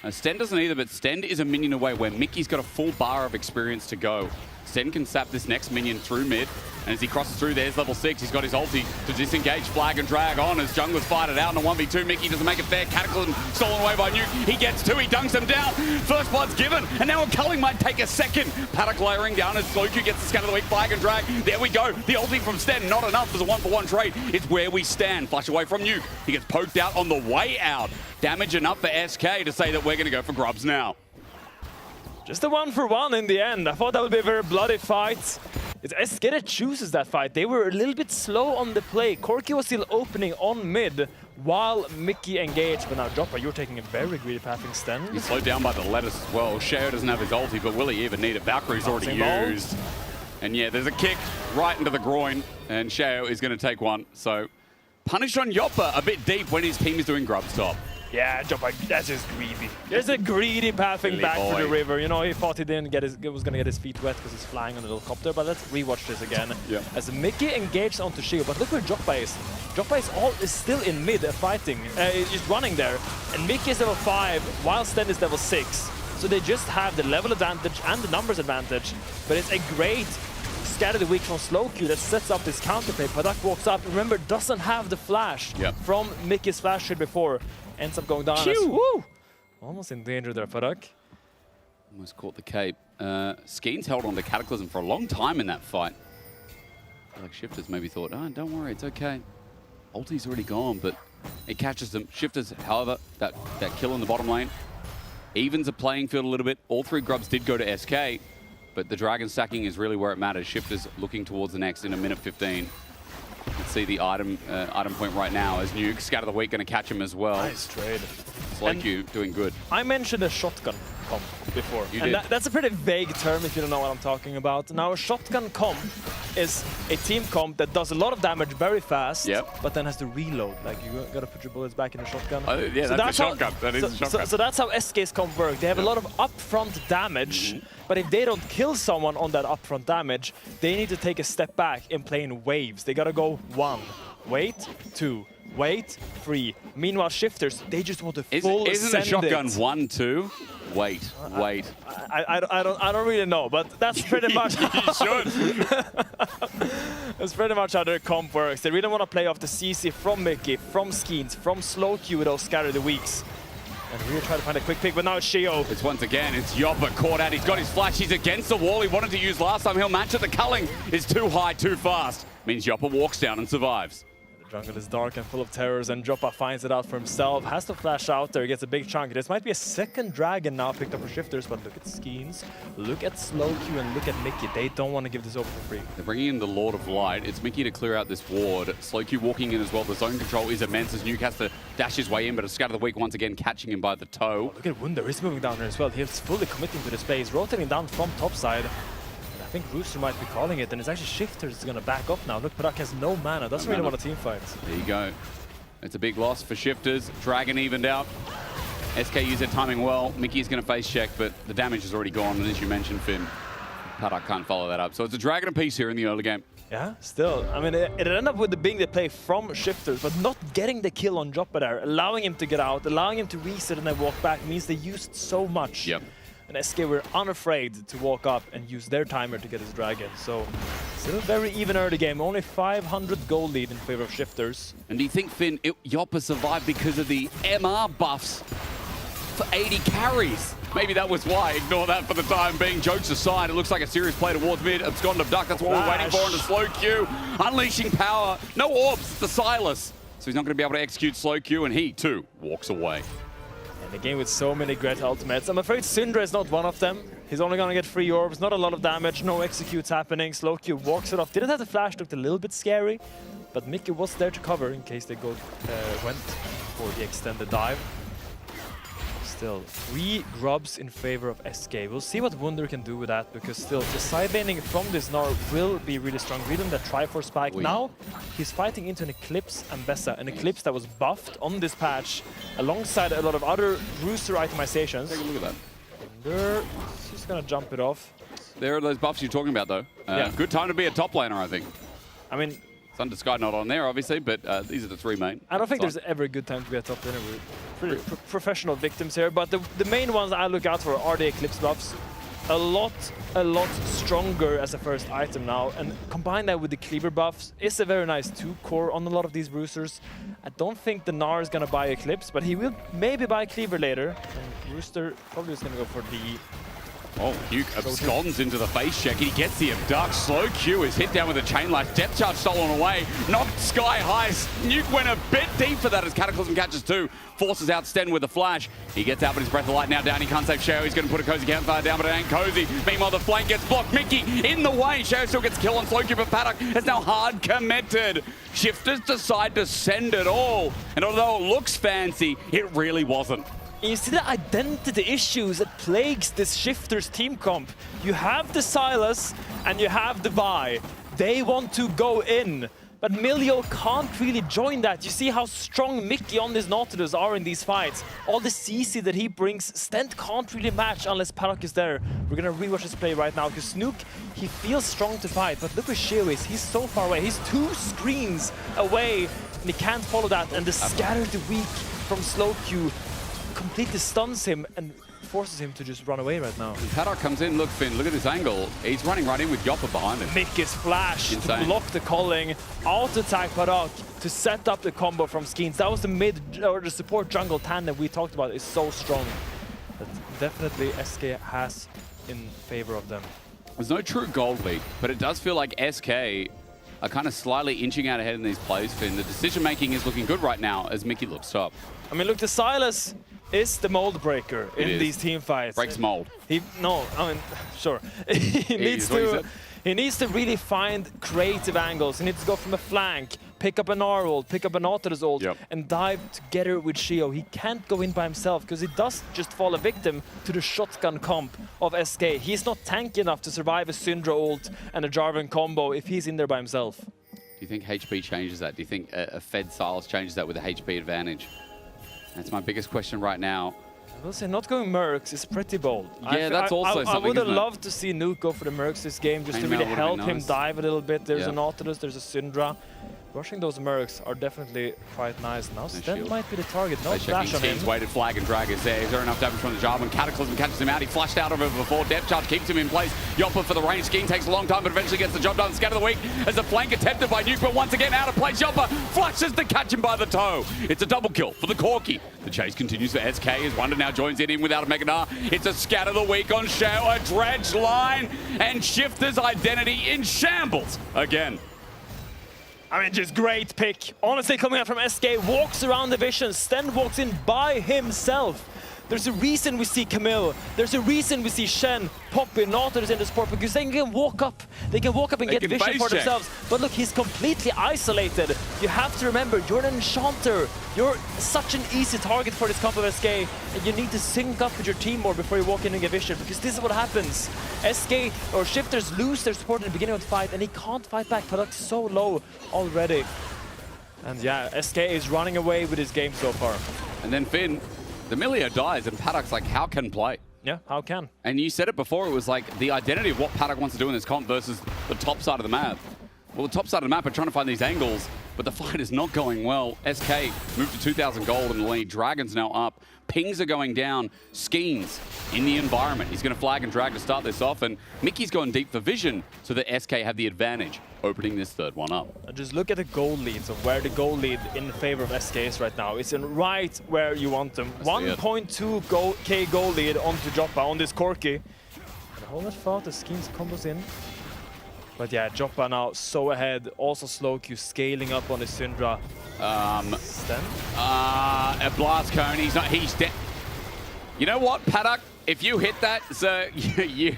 Sten doesn't either, but Sten is a minion away where Mickey's got a full bar of experience to go. Sten can sap this next minion through mid, and as he crosses through, there's level 6. He's got his ulti to disengage, flag and drag on as junglers fight it out in a 1v2. Mickey doesn't make it fair. Cataclysm stolen away by Nuke. He gets 2, he dunks him down. First blood's given, and now a culling might take a second. Paddock layering down as Slowq gets the scatter of the week, flag and drag. There we go. The ulti from Sten, not enough as a 1-for-1 trade. It's where we stand. Flash away from Nuke. He gets poked out on the way out. Damage enough for SK to say that we're going to go for Grubs now. Just a 1-for-1 in the end. I thought that would be a very bloody fight. It's SK that chooses that fight. They were a little bit slow on the play. Corki was still opening on mid while Mickey engaged. But now Joppa, you're taking a very greedy pathing Sten. He's slowed down by the lettuce as well. Shao doesn't have his ulti, but will he even need it? Valkyrie's already used. And yeah, there's a kick right into the groin, and Shao is going to take one. So punish on Yoppa a bit deep when his team is doing Grubs top. Yeah, Joppa, that's just greedy. There's a greedy pathing back for the river. You know, he thought he didn't get was going to get his feet wet because he's flying on the helicopter, but let's rewatch this again. Yeah. As Mickey engaged onto Shio, but look where Joppa is. Joppa is still in mid fighting. He's running there, and Mickey is level 5, while Sten is level 6. So they just have the level advantage and the numbers advantage, but it's a great scatter the weak from Slowq that sets up this counterplay. Paddock walks up, remember, doesn't have the flash from Mickey's flash shot before. Ends up going down as, woo! Almost in danger there, Paddock. Almost caught the cape. Skeen's held on to Cataclysm for a long time in that fight. I feel like Shifters maybe thought, oh, don't worry, it's okay. Ulti's already gone, but it catches them. Shifters, however, that kill in the bottom lane evens the playing field a little bit. All 3 Grubs did go to SK, but the Dragon stacking is really where it matters. Shifters looking towards the next in a minute 15. You can see the item point right now as Nuke, Scatter the Weak, going to catch him as well. Nice trade. Slowq doing good. I mentioned a shotgun comp before. You did. That's a pretty vague term if you don't know what I'm talking about. Now, a shotgun comp is a team comp that does a lot of damage very fast, but then has to reload. Like, you gotta put your bullets back in the shotgun. Oh, yeah, so that's a shotgun. That is a shotgun. So that's how SK's comp work. They have a lot of upfront damage, but if they don't kill someone on that upfront damage, they need to take a step back and play in waves. They gotta go 1, wait, 2, wait, 3. Meanwhile, Shifters, they just want to full Isn't a shotgun 1, 2? Wait. I don't really know, but that's pretty much You should. That's pretty much how their comp works. They really want to play off the CC from Mickey, from Skeens, from Slowq with those Scatter the Weaks. And really try to find a quick pick, but now it's Shio. It's once again, it's Yoppa caught out. He's got his flash. He's against the wall he wanted to use last time. He'll match it. The culling is too high, too fast. Means Yoppa walks down and survives. The jungle is dark and full of terrors, and Joppa finds it out for himself. Has to flash out there, gets a big chunk. This might be a second dragon now picked up for Shifters, but look at Skeens, look at Slowq, and look at Mickey. They don't want to give this over for free. They're bringing in the Lord of Light. It's Mickey to clear out this ward. Slowq walking in as well. The zone control is immense as Nuke has to dash his way in, but a Scatter the Weak once again catching him by the toe. Oh, look at Wunder, he's moving down there as well. He's fully committing to this play. He's rotating down from top side. I think Rooster might be calling it, and it's actually Shifters going to back up now. Look, Paddock has no mana, doesn't really want a team fight. There you go. It's a big loss for Shifters. Dragon evened out. SK used their timing well. Mickey's going to face check, but the damage is already gone, and as you mentioned, Finn, Paddock can't follow that up. So it's a Dragon apiece here in the early game. Yeah, still. I mean, it ended up with being the play from Shifters, but not getting the kill on Joppa there, allowing him to get out, allowing him to reset and then walk back means they used so much. Yep. And SK were unafraid to walk up and use their timer to get his dragon. So, still a very even early game. Only 500 gold lead in favor of Shifters. And do you think, Finn, Yoppa survived because of the MR buffs for 80 carries? Maybe that was why. Ignore that for the time being. Jokes aside, it looks like a serious play towards mid. Abscond Abduct, that's what we're waiting for into Slowq. Unleashing power. No orbs, it's the Silas. So he's not going to be able to execute Slowq, and he, too, walks away. A game with so many great ultimates. I'm afraid Syndra is not one of them. He's only gonna get 3 orbs, not a lot of damage, no executes happening. Slowq walks it off. Didn't have the flash, looked a little bit scary, but Mickey was there to cover in case they went for the extended dive. Still, 3 grubs in favor of SK. We'll see what Wunder can do with that, because still, the sidelaning from this Gnar will be really strong. Read on the Triforce spike. Now, he's fighting into an Eclipse Ambessa, an Eclipse that was buffed on this patch, alongside a lot of other Rooster itemizations. Take a look at that. Wunder, he's gonna jump it off. There are those buffs you're talking about, though. Good time to be a top laner, I think. I mean, Thunder Sky not on there, obviously, but these are the 3 main. I don't think there's ever a good time to be a top laner. We're pretty professional victims here, but the main ones I look out for are the Eclipse buffs. A lot stronger as a first item now, and combine that with the Cleaver buffs is a very nice 2-core on a lot of these Roosters. I don't think the Gnar is gonna buy Eclipse, but he will maybe buy Cleaver later. And Rooster probably is gonna go for the... Oh, Nuke absconds into the face check. He gets the abduct. Slow Q is hit down with a chain lash. Depth charge stolen away. Knocked sky high. Nuke went a bit deep for that as Cataclysm catches 2. Forces out Sten with a flash. He gets out, but his Breath of Light now down. He can't save Shao. He's going to put a Cozy campfire down, but it ain't Cozy. Meanwhile, the flank gets blocked. Mickey in the way. Shao still gets kill on Slow Q, but Paddock is now hard committed. Shifters decide to send it all. And although it looks fancy, it really wasn't. You see the identity issues that plagues this Shifters team comp. You have the Silas and you have the Vi. They want to go in, but Milio can't really join that. You see how strong Mickey on this Nautilus are in these fights. All the CC that he brings, Stent can't really match unless Paddock is there. We're gonna rewatch this play right now, because Snook, he feels strong to fight, but look where Shio is. He's so far away. He's 2 screens away, and he can't follow that. And the Scatter the Weak from Slow Q completely stuns him and forces him to just run away right now. Paddock comes in, look Finn, look at this angle. He's running right in with Yoppa behind him. Mickey's flash to block the calling, out-attack Paddock to set up the combo from Skeens. That was the mid or the support jungle tandem we talked about is so strong. That definitely SK has in favor of them. There's no true gold lead, but it does feel like SK are kind of slightly inching out ahead in these plays, Finn. The decision making is looking good right now as Mickey looks top. I mean, look, the Silas is the mold breaker in these team fights. Breaks mold. Sure. he needs to really find creative angles. He needs to go from a flank, pick up an Gnar ult, pick up an Nautilus ult, and dive together with Shio. He can't go in by himself because he does just fall a victim to the shotgun comp of SK. He's not tanky enough to survive a Syndra ult and a Jarvan combo if he's in there by himself. Do you think HP changes that? Do you think a Fed Silas changes that with a HP advantage? That's my biggest question right now. I will say not going Mercs is pretty bold. Yeah, that's also something. I would have loved to see Nuke go for the Mercs this game just to really help him dive a little bit. There's a Nautilus, there's a Syndra. Rushing those Mercs are definitely quite nice. Now Sten might be the target. No flash on him. Waited flag and drag is there. Is there enough damage from the Jarvan? Cataclysm catches him out. He flashed out of it before. Depth charge keeps him in place. Yoppa for the range. Scheme takes a long time, but eventually gets the job done. Scatter the Weak as a flank attempted by Nuke, but once again out of place. Yoppa flashes to catch him by the toe. It's a double kill for the Corki. The chase continues for SK as Wunder now joins in without a Mega Gnar. It's a Scatter the Weak on Shao, a dredge line, and Shifter's identity in shambles again. I mean, just great pick. Honestly, coming out from SK, walks around the vision. Sten walks in by himself. There's a reason we see Camille. There's a reason we see Shen, Poppy, Nautilus in the sport, because they can walk up. They can walk up and get vision for themselves. But look, he's completely isolated. You have to remember, you're an enchanter. You're such an easy target for this comp of SK, and you need to sync up with your team more before you walk in and get vision, because this is what happens. SK or Shifters lose their support in the beginning of the fight, and he can't fight back. Paddock's so low already. And yeah, SK is running away with his game so far. And then Finn, the Milio dies, and Paddock's like, how can play? Yeah, how can? And you said it before, it was like the identity of what Paddock wants to do in this comp versus the top side of the map. Well, the top side of the map are trying to find these angles, but the fight is not going well. SK moved to 2,000 gold in the lead. Dragon's now up. Pings are going down. Skeens in the environment. He's going to flag and drag to start this off, and Mickey's going deep for vision so that SK have the advantage, opening this third one up. And just look at the goal leads of where the goal lead in favor of SK is right now. It's in right where you want them. 1.2k goal lead onto Joppa on this Corki. And hold that thought, the Skeens combos in. But yeah, Joppa now so ahead. Also Slow Q scaling up on the Syndra. Sten? A blast cone. He's dead. You know what, Paddock? If you hit that, sir, you're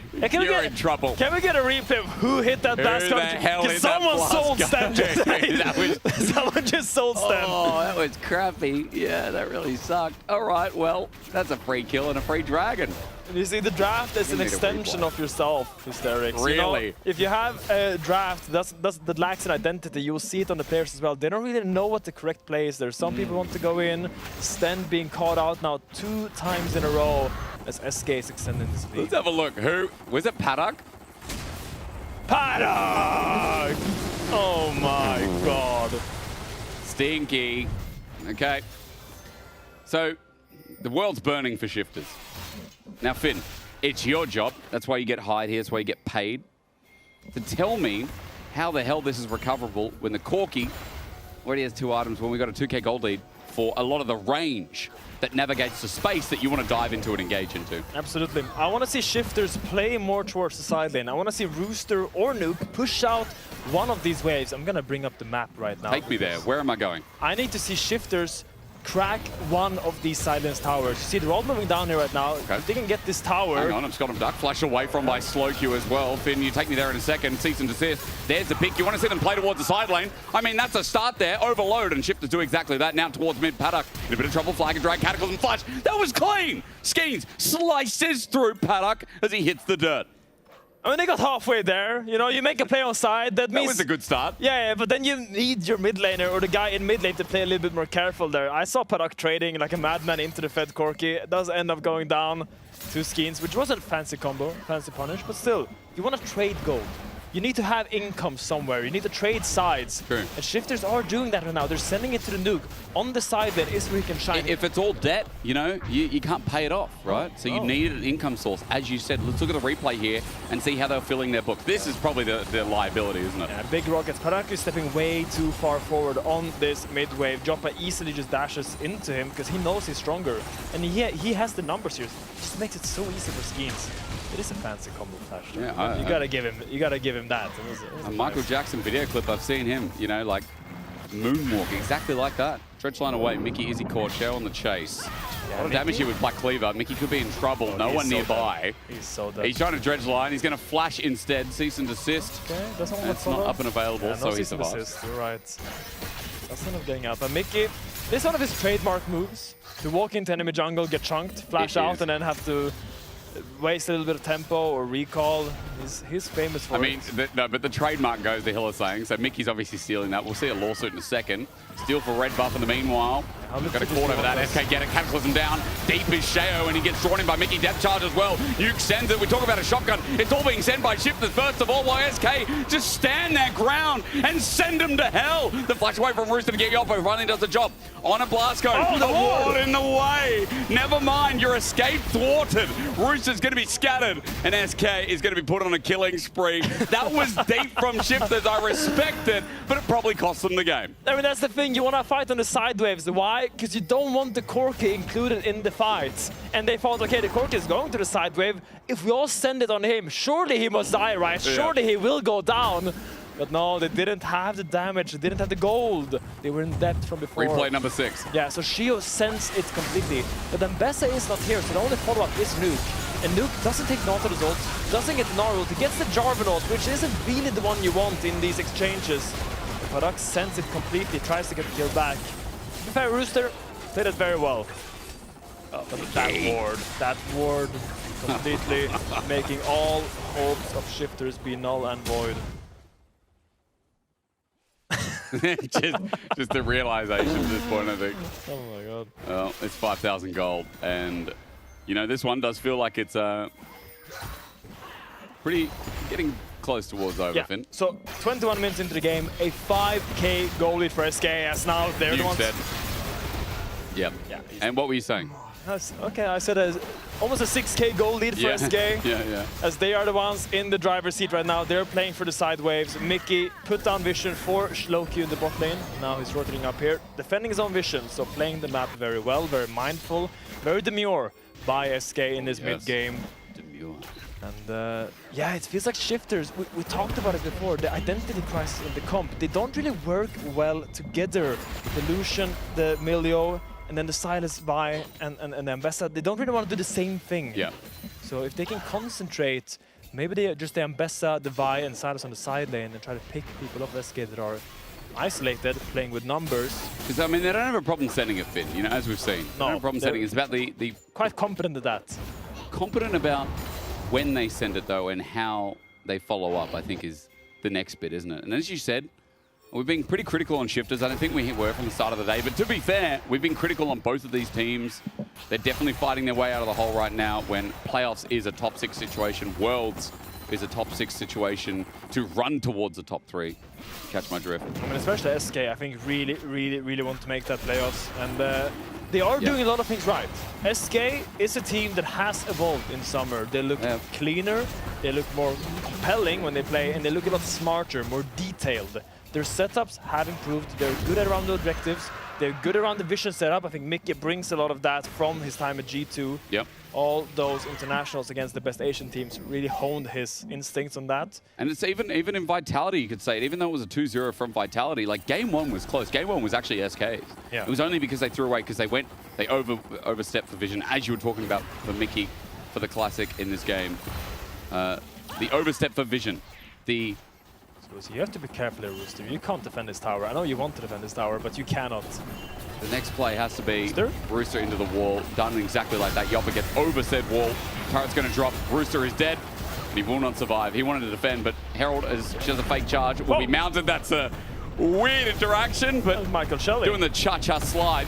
in trouble. Can we get a replay of who hit that blast Who the hell hit that someone blast sold Stan just someone just sold Stan. Oh, that was crappy. Yeah, that really sucked. All right, well, that's a free kill and a free dragon. And you see, the draft is an extension of yourself, Hysterics. Really? You know, if you have a draft that lacks an identity, you'll see it on the players as well. They don't really know what the correct play is. There's some people want to go in. Sten being caught out now 2 times in a row as SK is extending this lead. Let's have a look. Who? Was it Paddock? Paddock! Oh my god. Stinky. Okay. So, the world's burning for shifters. Now, Finn, it's your job. That's why you get hired here. That's why you get paid. To tell me how the hell this is recoverable when the Corki already has 2 items, when we got a 2k gold lead for a lot of the range that navigates the space that you want to dive into and engage into. Absolutely. I want to see shifters play more towards the side lane. I want to see Rooster or Nuke push out one of these waves. I'm going to bring up the map right now. Take me there. Where am I going? I need to see shifters crack one of these silence towers. You see, they're all moving down here right now. Okay. If they can get this tower... Hang on, I've just got him duck. Flash away from by slow Q as well. Finn, you take me there in a second. Cease and desist. There's the pick. You want to see them play towards the side lane? I mean, that's a start there. Overload, and Shifters do exactly that. Now towards mid. Paddock in a bit of trouble. Flag and drag, Cataclysm flash. That was clean! Skeens slices through Paddock as he hits the dirt. I mean, they got halfway there. You know, you make a play on side. That means was a good start. Yeah, but then you need your mid laner or the guy in mid lane to play a little bit more careful there. I saw Paddock trading like a madman into the Fed Corki. It does end up going down 2 Skeens, which wasn't a fancy combo, fancy punish, but still, you want to trade gold. You need to have income somewhere. You need to trade sides. True. And shifters are doing that right now. They're sending it to the Nuke. On the side lane is where he can shine. If it's all debt, you know, you can't pay it off, right? So you need an income source. As you said, let's look at the replay here and see how they're filling their book. This is probably the liability, isn't it? Yeah, big rockets. Paddock is stepping way too far forward on this mid wave. Joppa easily just dashes into him because he knows he's stronger. And he has the numbers here. It just makes it so easy for Skeens. It is a fancy combo flash. Yeah, you gotta give him that. It was a Michael Jackson video clip, I've seen him, you know, like moonwalk exactly like that. Stretch line away, Mickey Izzy caught, Shell on the chase. A lot of damage here with Black Cleaver. Mickey could be in trouble, no one nearby. He's so dead. He's trying to dredge line, he's going to flash instead, cease and desist. Okay, doesn't want That's not up and available, yeah, so no he cease and survives. desist, you're right. That's not getting out. But Mickey, this is one of his trademark moves. To walk into enemy jungle, get chunked, flash out, and then have to waste a little bit of tempo or recall. He's famous for it. I mean, but the trademark goes, the Hill is saying, so Mickey's obviously stealing that. We'll see a lawsuit in a second. Steal for red buff in the meanwhile. Got a caught over that. SK get it, Cataclysm down. Deep is Sheo, and he gets drawn in by Mickey. Depth charge as well. Nuke sends it. We talk about a shotgun. It's all being sent by Shifters first of all, while SK just stand their ground and send him to hell. The flash away from Rooster to get Yoppo finally does the job. On a blast code. Oh, the wall in the way. Never mind, your escape thwarted. Rooster's going to be scattered, and SK is going to be put on a killing spree. That was deep from Shifters. I respect it, but it probably cost them the game. I mean, that's the thing. You want to fight on the side waves. Why? Because you don't want the Corki included in the fights. And they thought, okay, the Corki is going to the side wave. If we all send it on him, surely he must die, right? Surely he will go down. But no, they didn't have the damage. They didn't have the gold. They were in debt from before. Replay number 6. Yeah, so Shio sends it completely. But then Bessa is not here, so the only follow-up is Nuke. And Nuke doesn't take Nautilus ult, doesn't get the Gnar ult. He gets the Jarvan ult, which isn't really the one you want in these exchanges. Paddock sends it completely, tries to get the kill back. To be fair, Rooster played it very well. But that ward completely making all hopes of Shifters be null and void. just the realization at this point, I think. Oh my god. Well, it's 5,000 gold, and you know this one does feel like it's pretty getting close towards over, Yeah. Finn. So 21 minutes into the game, a 5k goal lead for SK as now they're the ones. Dead. Yep. Yeah. And what were you saying? Okay, I said almost a 6k goal lead for SK. Yeah. As they are the ones in the driver's seat right now. They're playing for the side waves. Mickey put down vision for Shloki in the bot lane. Now he's rotating up here, defending his own vision. So playing the map very well, very mindful, very demure by SK in this mid game. Demure. And yeah, it feels like Shifters, we talked about it before, the identity crisis in the comp, they don't really work well together. The Lucian, the Milio, and then the Silas Vi and the Ambessa, they don't really want to do the same thing. Yeah. So if they can concentrate, maybe they just the Ambessa, the Vi, and Silas on the side lane and try to pick people off SK that are isolated, playing with numbers. Because, I mean, they don't have a problem sending a Finn, you know, as we've seen. They don't have a problem sending. It's about the quite confident at that. Confident about when they send it, though, and how they follow up, I think, is the next bit, isn't it? And as you said, we've been pretty critical on Shifters. I don't think we were from the start of the day. But to be fair, we've been critical on both of these teams. They're definitely fighting their way out of the hole right now when playoffs is a top 6 situation. Worlds is a top 6 situation to run towards the top 3. Catch my drift. I mean, especially SK, I think really want to make that playoffs. And they are doing a lot of things right. SK is a team that has evolved in summer. They look cleaner, they look more compelling when they play, and they look a lot smarter, more detailed. Their setups have improved. They're good around the objectives. They're good around the vision setup. I think Mickey brings a lot of that from his time at G2. Yep. All those internationals against the best Asian teams really honed his instincts on that. And it's even in Vitality, you could say it. Even though it was a 2-0 from Vitality, like game 1 was close. Game 1 was actually SK's. Yeah. It was only because they threw away, because they overstepped for vision, as you were talking about for Mickey, for the Classic in this game. The overstep for vision. So you have to be careful here, Rooster. You can't defend this tower. I know you want to defend this tower, but you cannot. The next play has to be Rooster into the wall, done exactly like that. Yoppa gets over said wall. Turret's going to drop. Rooster is dead. He will not survive. He wanted to defend, but Herald, she has a fake charge, will be mounted. That's a weird interaction, but Michael Shelley doing the cha-cha slide.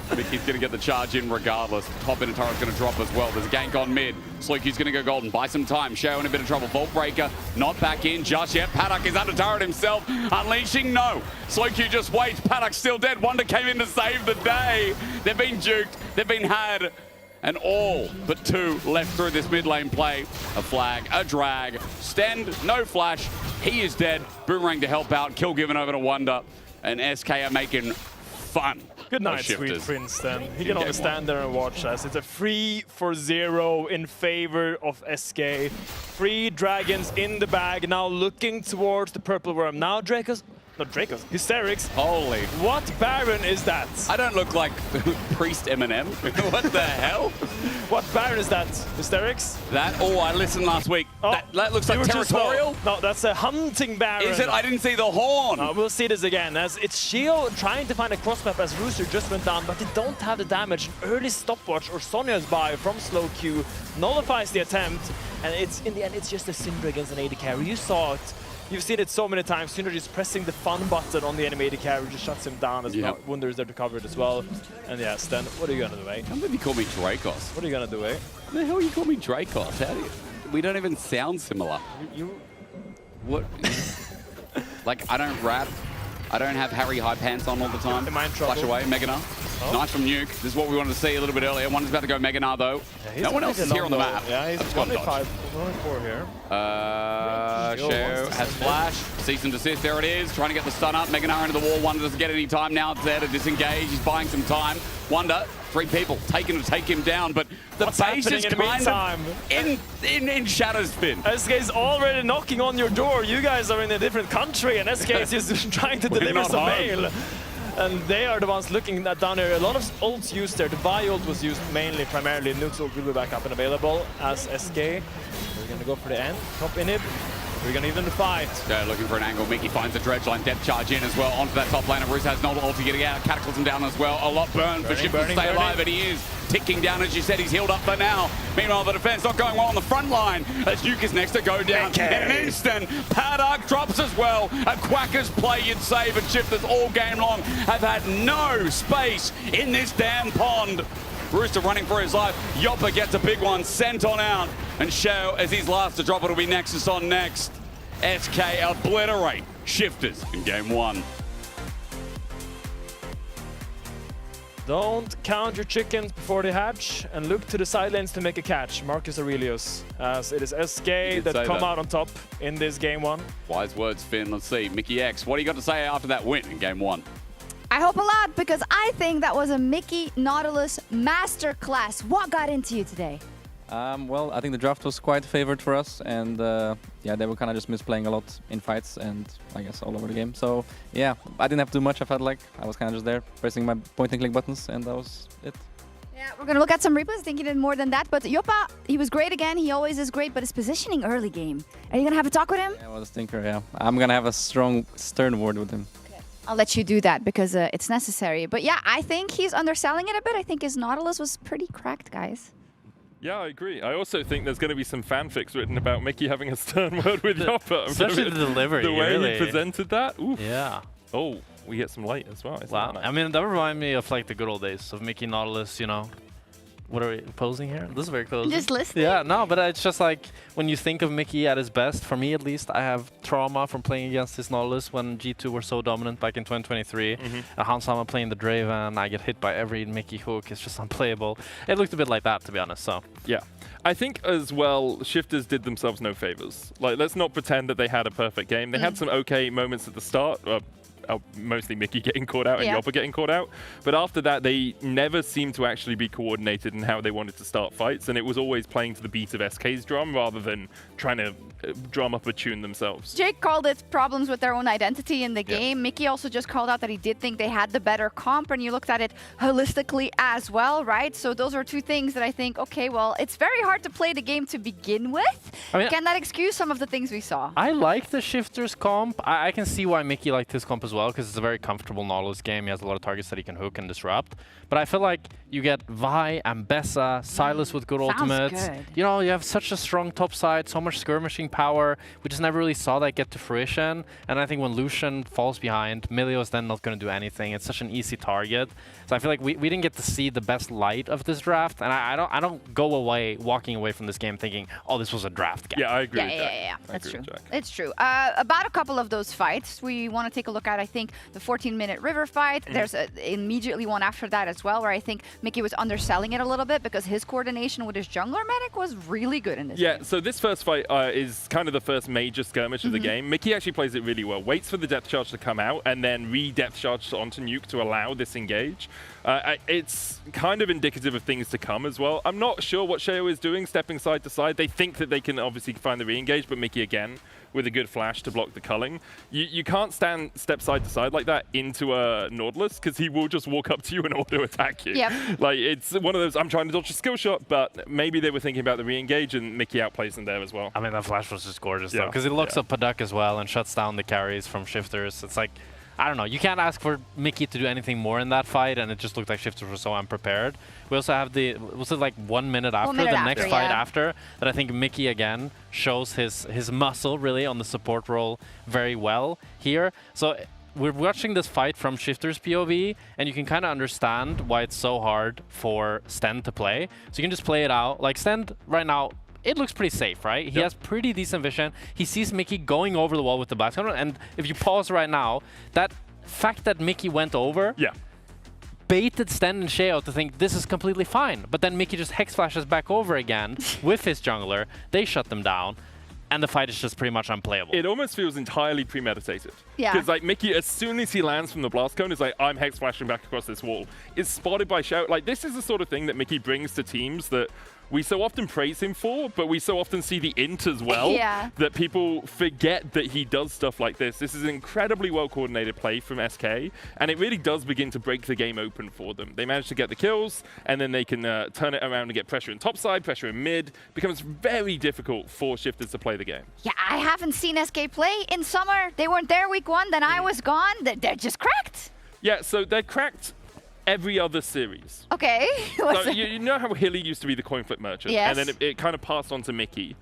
Mickey's going to get the charge in regardless. Top inner turret's going to drop as well. There's a gank on mid. Sluky's going to go golden. Buy some time. Shao in a bit of trouble. Vault Breaker not back in just yet. Paddock is under turret himself. Unleashing, no. Sluky just waits. Paddock's still dead. Wonder came in to save the day. They've been juked. They've been had. And all but 2 left through this mid lane play. A flag, a drag. Stend, no flash. He is dead. Boomerang to help out. Kill given over to Wonder. And SK are making fun. Good night, Sweet Prince, then. He can only stand there and watch us. It's a 3-0 in favor of SK. 3 dragons in the bag, now looking towards the purple worm. Now Hysterics. Holy. What Baron is that? I don't look like Priest Eminem. What the hell? What Baron is that? Hysterics? I listened last week. Oh, that looks like Territorial. No, that's a hunting Baron. Is it? I didn't see the horn. We'll see this again, as it's Shio trying to find a cross map as Rooster just went down, but they don't have the damage. Early stopwatch or Sonya's buy from slow Q nullifies the attempt, and it's in the end, it's just a Syndra against an AD carry. You saw it. You've seen it so many times. Syndra just pressing the fun button on the enemy AD carry just shuts him down as well. Wunder is there to cover it as well. And yeah, Sten, what are you gonna do, eh? I can't believe you call me Dracos. What are you gonna do, eh? What the hell you call me Dracos? How do you? We don't even sound similar. What? Like, I don't rap. I don't have Harry high pants on all the time. Am I in trouble? Flash away, Meganar. Oh. Nice from Nuke. This is what we wanted to see a little bit earlier. One's about to go Meganar, though. Yeah, no one else is here on the map. Yeah, he's only 4 here. Show has flash. Cease and desist. There it is. Trying to get the stun up. Meganar into the wall. Wonder doesn't get any time now. It's there to disengage. He's buying some time. Wonder, 3 people taking to take him down, but the base is kind of in Shadow's spin. SK is already knocking on your door. You guys are in a different country, and SK is just trying to deliver some mail. And they are the ones looking down here. A lot of ults used there. The Vi ult was used primarily. Nuke's ult will be back up and available as SK. We're going to go for the end. Top inhib. We're going to even the fight. They're looking for an angle. Mickey finds a dredge line depth charge in as well. Onto that top lane. Roos has no ulti getting out. Cataclysm down as well. A lot burned for Shift to stay alive, but he is ticking down. As you said, he's healed up for now. Meanwhile, the defense not going well on the front line as Nuke is next to go down. In an instant, Paddock drops as well. A Quacker's play you'd say, but Shifters all game long have had no space in this damn pond. Rooster running for his life. Yoppa gets a big one sent on out. And Shao, as he's last to drop, it'll be Nexus on next. SK obliterate Shifters in game 1. Don't count your chickens before they hatch, and look to the side lanes to make a catch. Marcus Aurelius, as it is SK that come out on top in this game 1. Wise words, Finn. Let's see. Mickey X, what do you got to say after that win in game 1? I hope a lot, because I think that was a Mickey Nautilus masterclass. What got into you today? Well, I think the draft was quite favored for us, and yeah, they were kind of just misplaying a lot in fights and I guess all over the game. So yeah, I didn't have to do much. I felt like I was kind of just there pressing my point and click buttons, and that was it. Yeah, we're going to look at some replays. I think he did more than that. But Yopa, he was great again. He always is great. But his positioning early game. Are you going to have a talk with him? Yeah, well, Stinker, yeah. I'm going to have a strong, stern word with him. I'll let you do that because it's necessary. But yeah, I think he's underselling it a bit. I think his Nautilus was pretty cracked, guys. Yeah, I agree. I also think there's going to be some fanfics written about Mickey having a stern word with Yopa. Especially the delivery. The way really. he presented that. Oof. Yeah. Oh, we get some light as well. Wow. I mean, that reminded me of like the good old days of Mickey Nautilus, you know. What are we posing here? This is very close. Just listening? Yeah, no, but it's just like when you think of Mickey at his best, for me at least, I have trauma from playing against his Nautilus when G2 were so dominant back in 2023. Hansama playing the Draven, I get hit by every Mickey hook, it's just unplayable. It looked a bit like that, to be honest, so. Yeah. I think as well, Shifters did themselves no favors. Like, let's not pretend that they had a perfect game. They had some okay moments at the start. Mostly Mickey getting caught out and Yopa getting caught out. But after that, they never seemed to actually be coordinated in how they wanted to start fights. And it was always playing to the beat of SK's drum rather than trying to drum up a tune themselves. Jake called it problems with their own identity in the game. Mickey also just called out that he did think they had the better comp, and you looked at it holistically as well, right? So those are two things that I think, okay, well, it's very hard to play the game to begin with. I mean, can that excuse some of the things we saw? I like the Shifters comp. I can see why Mickey liked his comp as well, because it's a very comfortable Nautilus game. He has a lot of targets that he can hook and disrupt. But I feel like you get Vi, Ambessa, Silas with good ultimates. Good. You know, you have such a strong top side, so much skirmishing power. We just never really saw that get to fruition. And I think when Lucian falls behind, Milio is then not going to do anything. It's such an easy target. So I feel like we didn't get to see the best light of this draft. And I don't go away, walking away from this game thinking, oh, this was a draft game. Yeah, I agree with Jack. Yeah. That's true. It's true. About a couple of those fights, we want to take a look at, I think, the 14-minute river fight. There's immediately one after that as well, where I think Mickey was underselling it a little bit because his coordination with his jungler medic was really good in this game. So this first fight is kind of the first major skirmish of the game. Mickey actually plays it really well. Waits for the depth charge to come out and then re-depth charge onto Nuke to allow this engage. It's kind of indicative of things to come as well. I'm not sure what Sheo is doing, stepping side to side. They think that they can obviously find the re-engage, but Mickey again with a good flash to block the culling. You can't step side to side like that into a Nautilus because he will just walk up to you and auto attack you. Like, it's one of those, I'm trying to dodge a skill shot, but maybe they were thinking about the re-engage and Mickey outplays them there as well. I mean, that flash was just gorgeous though, because it looks up Paduk as well and shuts down the carries from Shifters. It's like, I don't know, you can't ask for Mickey to do anything more in that fight, and it just looked like Shifters were so unprepared. We also have was it like 1 minute after, next fight after, that I think Mickey again shows his muscle really on the support role very well here. So we're watching this fight from Shifters POV, and you can kind of understand why it's so hard for Sten to play. So you can just play it out. Like Sten right now, it looks pretty safe, right? He has pretty decent vision. He sees Mickey going over the wall with the blast cannon, and if you pause right now, that fact that Mickey went over baited Sten and Sheo to think this is completely fine. But then Mickey just hex flashes back over again with his jungler. They shut them down, and the fight is just pretty much unplayable. It almost feels entirely premeditated. Yeah. Because like Mickey, as soon as he lands from the blast cone, is like, I'm hex flashing back across this wall. Is spotted by Sheo. Like, this is the sort of thing that Mickey brings to teams that we so often praise him for, but we so often see the int as well, that people forget that he does stuff like this. This is an incredibly well-coordinated play from SK, and it really does begin to break the game open for them. They manage to get the kills, and then they can turn it around and get pressure in topside, pressure in mid. It becomes very difficult for Shifters to play the game. Yeah, I haven't seen SK play in summer. They weren't there week 1, then I was gone. They're just cracked. Yeah, so they're cracked every other series. Okay. So you know how Hilly used to be the coin flip merchant, and then it kind of passed on to Mickey.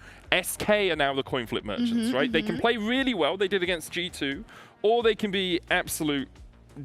SK are now the coin flip merchants, right? They can play really well. They did against G2, or they can be absolute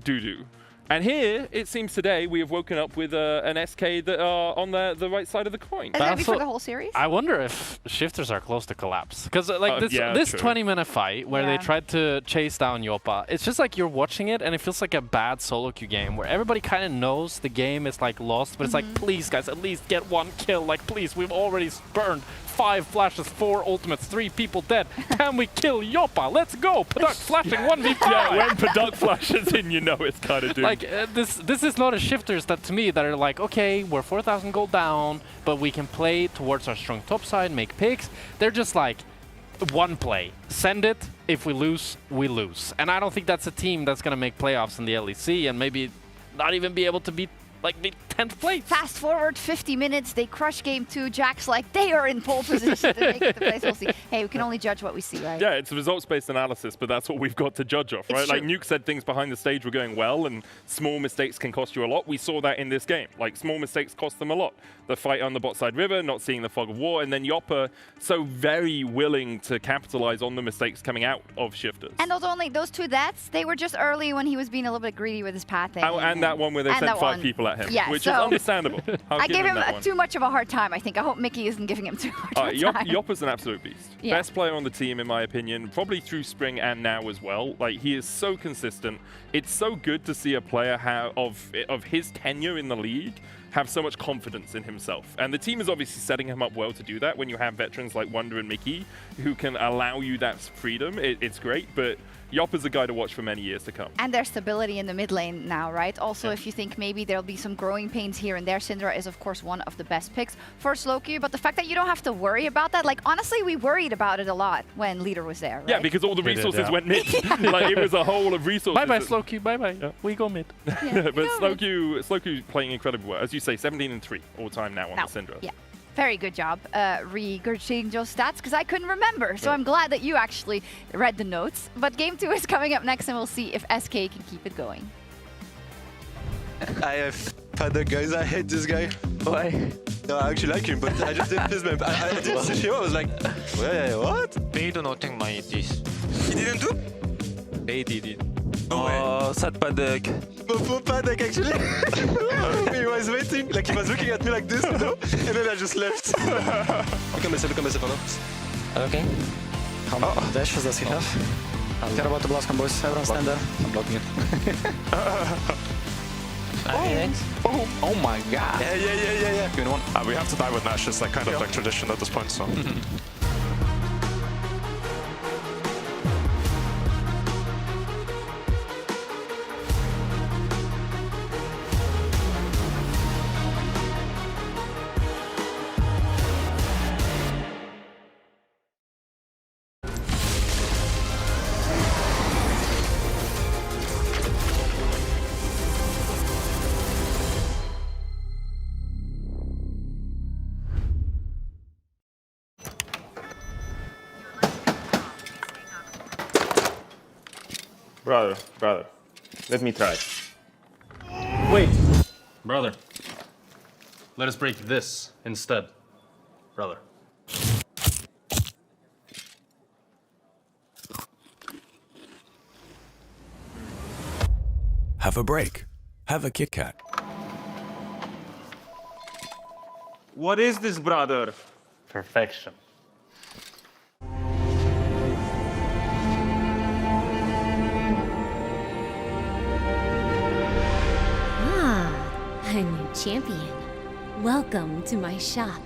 doo-doo. And here, it seems today, we have woken up with an SK that are on the right side of the coin. Is that for the whole series? I wonder if Shifters are close to collapse. Because like this 20-minute fight where they tried to chase down Yopa, it's just like you're watching it and it feels like a bad solo queue game where everybody kind of knows the game is like lost, but it's like, please guys, at least get 1 kill. Like, please, we've already burned 5 flashes, 4 ultimates, 3 people dead. Can we kill Yopa? Let's go! Paduk flashing 1v5! Yeah, when Paduk flashes in, you know it's kind of doomed. Like, this is not a Shifters that to me that are like, okay, we're 4,000 gold down, but we can play towards our strong top side, make picks. They're just like, one play, send it, if we lose, we lose. And I don't think that's a team that's going to make playoffs in the LEC and maybe not even be able to beat like 10th place. Fast forward 50 minutes, they crush game 2. Jack's like, they are in pole position to make it to place. We'll see. Hey, we can only judge what we see, right? Yeah, it's a results-based analysis, but that's what we've got to judge off, right? It's Like true. Nuke said, things behind the stage were going well, and small mistakes can cost you a lot. We saw that in this game. Like, small mistakes cost them a lot. The fight on the bot side river, not seeing the fog of war, and then Yopper so very willing to capitalize on the mistakes coming out of Shifters. And those 2 deaths, they were just early when he was being a little bit greedy with his pathing. Oh, and that one where they sent 5 people at him, Yeah, which so is understandable. I gave him too much of a hard time, I think. I hope Mickey isn't giving him too hard of a time. Yopper's an absolute beast. Yeah. Best player on the team, in my opinion, probably through spring and now as well. Like, he is so consistent. It's so good to see a player of his tenure in the league have so much confidence in himself. And the team is obviously setting him up well to do that when you have veterans like Wonder and Mickey who can allow you that freedom. It's great, but Yopper's a guy to watch for many years to come. And their stability in the mid lane now, right? Also, if you think maybe there'll be some growing pains here and there, Syndra is, of course, one of the best picks for SlowQ. But the fact that you don't have to worry about that, like, honestly, we worried about it a lot when Leader was there, right? Yeah, because all the resources went mid. Like, it was a hole of resources. Bye-bye, SlowQ, bye-bye. Yeah. We go mid. But SlowQ playing incredibly well. As you say, 17-3 all-time now on the Syndra. Yeah. Very good job regurgitating Joe's stats, because I couldn't remember. So I'm glad that you actually read the notes. But game 2 is coming up next, and we'll see if SK can keep it going. I have Paddock, guys. I hate this guy. Why? No, I actually like him, but I just didn't piss him. I didn't see him. I was like, wait, what? They do not take my this. He didn't do? They did it. Oh, sad Paddock. My poor Paddock, actually. He was waiting, like he was looking at me like this, you know? And then I just left. Look at myself, Okay. Dash was that enough? Care about the blast come, boys. Everyone stand there. I'm blocking it. Oh my god. Yeah. Give me one. We have to die with Nash. It's like kind of like tradition at this point, so. Brother, let me try. Wait, brother. Let us break this instead, brother. Have a break. Have a Kit Kat. What is this, brother? Perfection. A new champion. Welcome to my shop.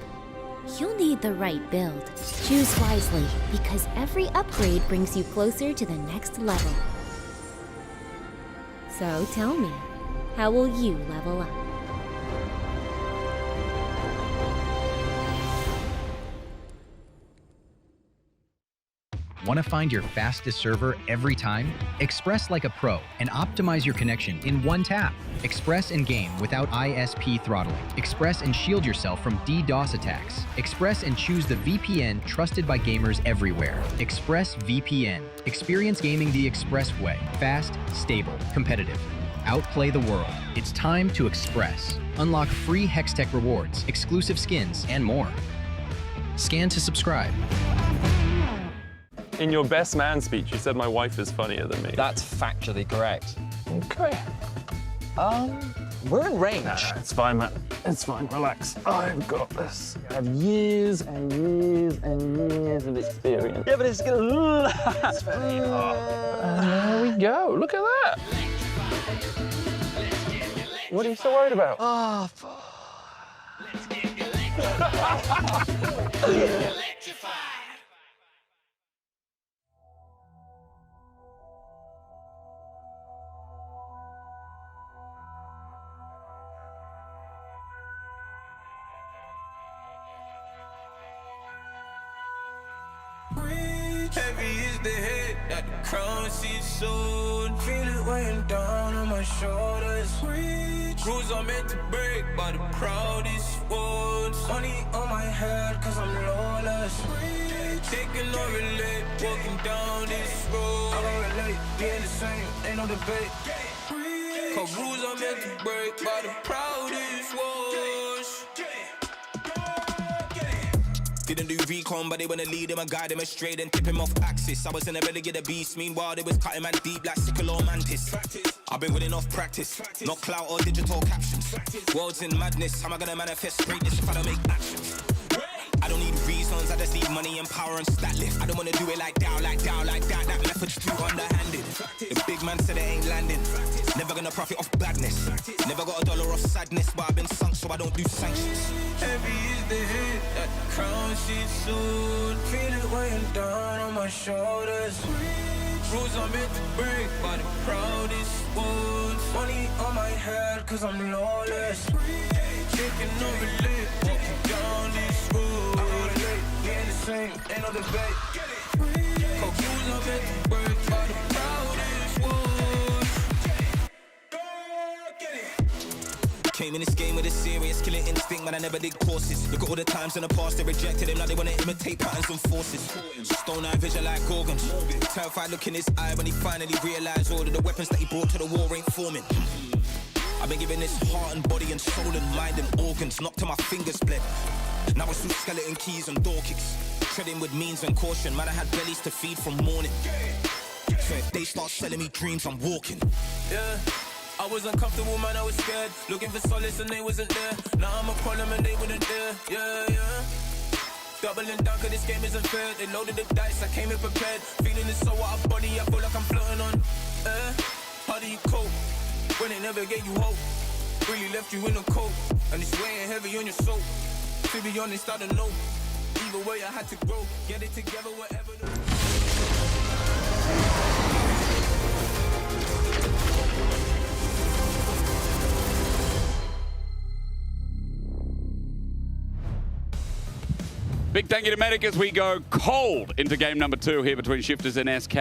You'll need the right build. Choose wisely, because every upgrade brings you closer to the next level. So tell me, how will you level up? Want to find your fastest server every time? Express like a pro and optimize your connection in one tap. Express and game without ISP throttling. Express and shield yourself from DDoS attacks. Express and choose the VPN trusted by gamers everywhere. Express VPN. Experience gaming the Express way. Fast, stable, competitive. Outplay the world. It's time to Express. Unlock free Hextech rewards, exclusive skins, and more. Scan to subscribe. In your best man speech, you said my wife is funnier than me. That's factually correct. Okay. We're in range. It's fine, man. It's fine. Relax. I've got this. I have years and years and years of experience. Yeah, but it's gonna last. And there we go. Look at that. What are you so worried about? Oh, Heavy is the head, Crown seat soon, feel it weighing down on my shoulders. Rules are meant to break by the proudest ones. Money on my head cause I'm lawless. Taking no relate, walking down this road. I don't relate, being the same, ain't no debate. Cause rules are meant to break by the proudest ones. Didn't do recon, but they wanna lead him and guide him straight and tip him off axis. I was in a belly of the beast, meanwhile they was cutting man deep like sickle or mantis. I've been winning off practice, not clout or digital captions. World's in madness, how am I gonna manifest greatness if I don't make actions? I don't need reasons, I just need money and power and stat lift. I don't wanna do it like that, like that, like that. That method's too underhanded. The big man said it ain't landing. Never gonna profit off badness. Never got a dollar off sadness, but I've been sunk so I don't do sanctions. Heavy is the hit, that crown sheet soon. Feel it weighing down on my shoulders. Rules are meant to break by the proudest ones. Money on my head cause I'm lawless. Taking no relate, walking down this road. I don't relate, being the same, ain't no debate. Cause rules are meant to break by the proudest ones. Came in this game with a serious killing instinct, man, I never did courses. Look at all the times in the past they rejected him, now they wanna imitate patterns and forces. Stone eye vision like organs. Terrified look in his eye when he finally realized all of the weapons that he brought to the war ain't forming. I've been giving this heart and body and soul and mind and organs, knocked to my fingers bled. Now it's through skeleton keys and door kicks. Treading with means and caution, man, I had bellies to feed from morning. So if they start selling me dreams, I'm walking. Yeah. I was uncomfortable, man, I was scared. Looking for solace and they wasn't there. Now I'm a problem and they wouldn't dare. Yeah, yeah. Doubling down cause this game isn't fair. They loaded the dice, I came in prepared. Feeling it so out of body, I feel like I'm floating on air. How do you cope when they never gave you hope? Really left you in the cold, and it's weighing heavy on your soul. To be honest, I don't know. Either way I had to grow. Get it together, whatever. Big thank you to Medic as we go cold into game number 2 here between Shifters and SK.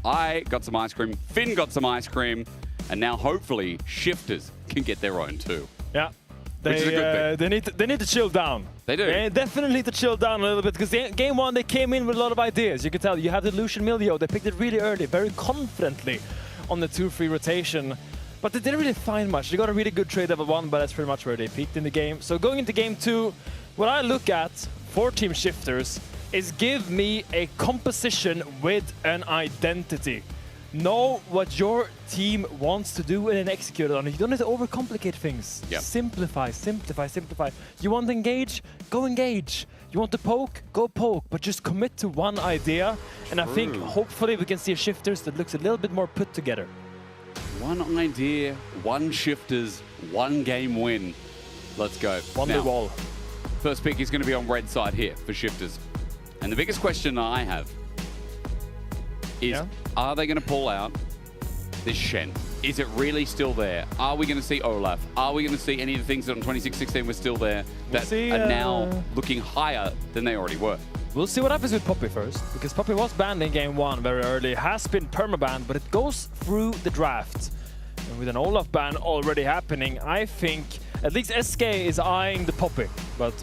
I got some ice cream, Finn got some ice cream, and now hopefully Shifters can get their own too. Yeah. Which is a good bit. They need to chill down. They do. They definitely need to chill down a little bit because game 1 they came in with a lot of ideas. You can tell you have the Lucian Milio. They picked it really early, very confidently on the 2-3 rotation. But they didn't really find much. They got a really good trade level 1, but that's pretty much where they peaked in the game. So going into game 2, what I look at for Team Shifters is give me a composition with an identity. Know what your team wants to do and then execute it on it. You don't need to overcomplicate things. Yep. Simplify, simplify, simplify. You want to engage? Go engage. You want to poke? Go poke. But just commit to one idea. And I think hopefully we can see a Shifters that looks a little bit more put together. One idea, one Shifters, one game win. Let's go. Wonder Wall. First pick is going to be on red side here for Shifters. And the biggest question I have is, are they going to pull out this Shen? Is it really still there? Are we going to see Olaf? Are we going to see any of the things that on 26-16 were still there that are now looking higher than they already were? We'll see what happens with Poppy first, because Poppy was banned in game 1 very early, has been permabanned, but it goes through the draft. And with an Olaf ban already happening, I think at least SK is eyeing the Poppy. But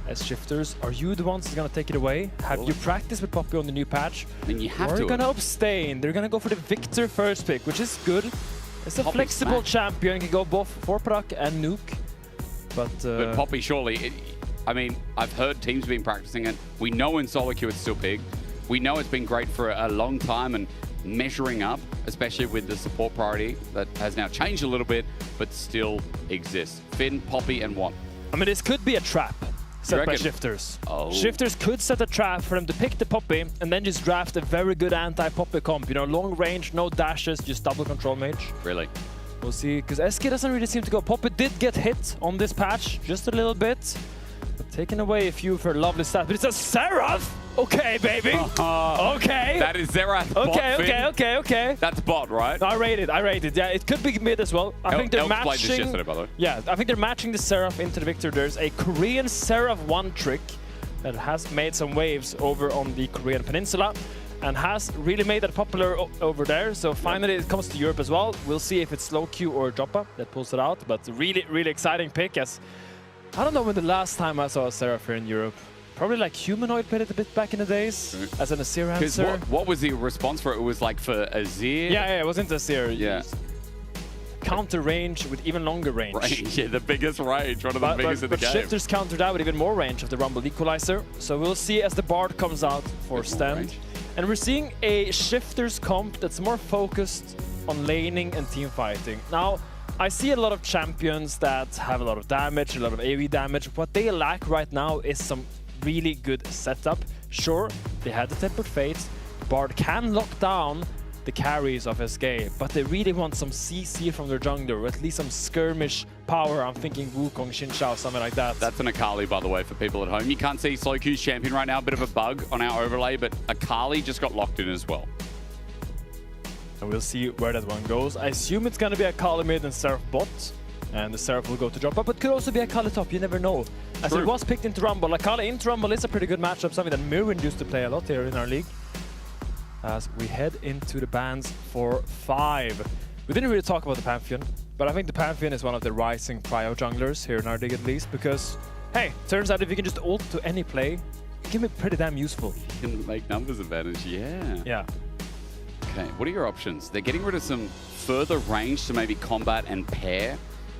as Shifters, are you the ones that's going to take it away? Have you practiced with Poppy on the new patch? I mean, you have to. They're going to abstain. They're going to go for the Victor first pick, which is good. It's a flexible champion. Can go both for Prak and Nuke. But Poppy, surely... I mean, I've heard teams been practicing it. We know in solo queue it's still big. We know it's been great for a long time and measuring up, especially with the support priority that has now changed a little bit, but still exists. Finn, Poppy, and what? I mean, this could be a trap set by Shifters. Shifters could set a trap for them to pick the Poppy and then just draft a very good anti-Poppy comp. You know, long range, no dashes, just double control mage. Really? We'll see, because SK doesn't really seem to go. Poppy did get hit on this patch, just a little bit. But taking away a few of her lovely stats. But it's a Seraph! Okay, baby. Okay. That is Seraph. Okay. That's bot, right? I rate it. Yeah, it could be mid as well. I think they're matching. Played this yesterday, by the way. Yeah, I think they're matching the Seraph into the Victor. There's a Korean Seraph 1 trick that has made some waves over on the Korean peninsula. and has really made that popular over there. So finally it comes to Europe as well. We'll see if it's low Q or Droppa that pulls it out, but really, really exciting pick. As I don't know when the last time I saw a Seraph here in Europe. Probably like Humanoid played it a bit back in the days as an Azir answer. What was the response for it? It was like for Azir? Yeah, it wasn't Azir. Yeah. Counter range with even longer range. Yeah, the biggest range, one of the biggest in the game. But Shifters countered out with even more range of the Rumble Equalizer. So we'll see as the Bard comes out for stand. And we're seeing a Shifters comp that's more focused on laning and team fighting. Now, I see a lot of champions that have a lot of damage, a lot of AoE damage. What they lack right now is some really good setup. Sure, they had the Tempered Fate. Bard can lock down the carries of SK, but they really want some CC from their jungler, or at least some skirmish power. I'm thinking Wukong, Xin Zhao, something like that. That's an Akali, by the way, for people at home. You can't see Slow Q's champion right now, a bit of a bug on our overlay, but Akali just got locked in as well. And we'll see where that one goes. I assume it's gonna be Akali mid and Seraph bot, and the Seraph will go to drop up, but could also be Akali top, you never know. As it was picked into Rumble, Akali into Rumble is a pretty good matchup, something that Mirren used to play a lot here in our league. As we head into the bans for 5. We didn't really talk about the Pantheon, but I think the Pantheon is one of the rising prio junglers here in our league at least, because, hey, turns out if you can just ult to any play, it can be pretty damn useful. You can make numbers advantage, yeah. Yeah. Okay, what are your options? They're getting rid of some further range to maybe combat and pair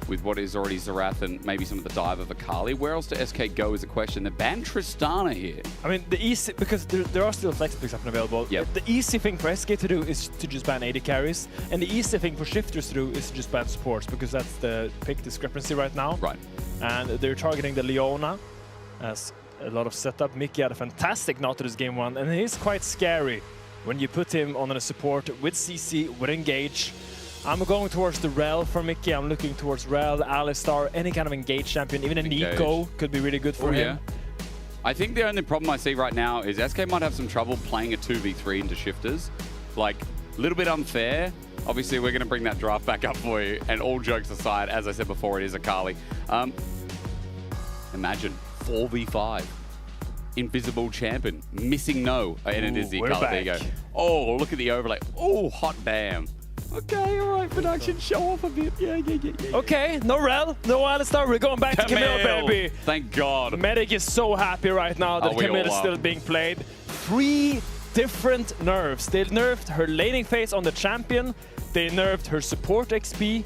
with what is already Xerath and maybe some of the dive of Akali. Where else do SK go is a question. They banned Tristana here. I mean, the easy, because there are still flex picks up and available. Yep. The easy thing for SK to do is to just ban AD carries, and the easy thing for Shifters to do is to just ban supports, because that's the pick discrepancy right now. Right. And they're targeting the Leona as a lot of setup. Mickey had a fantastic Nautilus game 1, and it is quite scary when you put him on a support with CC, with Engage. I'm going towards the Rel for Mickey. I'm looking towards Rel, Alistar, any kind of Engage champion. Even a Nico could be really good for him. Yeah. I think the only problem I see right now is SK might have some trouble playing a 2v3 into Shifters. Like, a little bit unfair. Obviously, we're going to bring that draft back up for you. And all jokes aside, as I said before, it is Akali. Imagine 4v5. Invisible champion, missing no, and it is the Akali. There you go. Oh, look at the overlay. Oh, hot damn. Okay, all right, production, show off a bit. Yeah. Okay, no Rel, no Alistar. We're going back to Camille, baby. Thank God. Medic is so happy right now that Camille is still being played. 3 different nerfs. They nerfed her laning phase on the champion. They nerfed her support XP.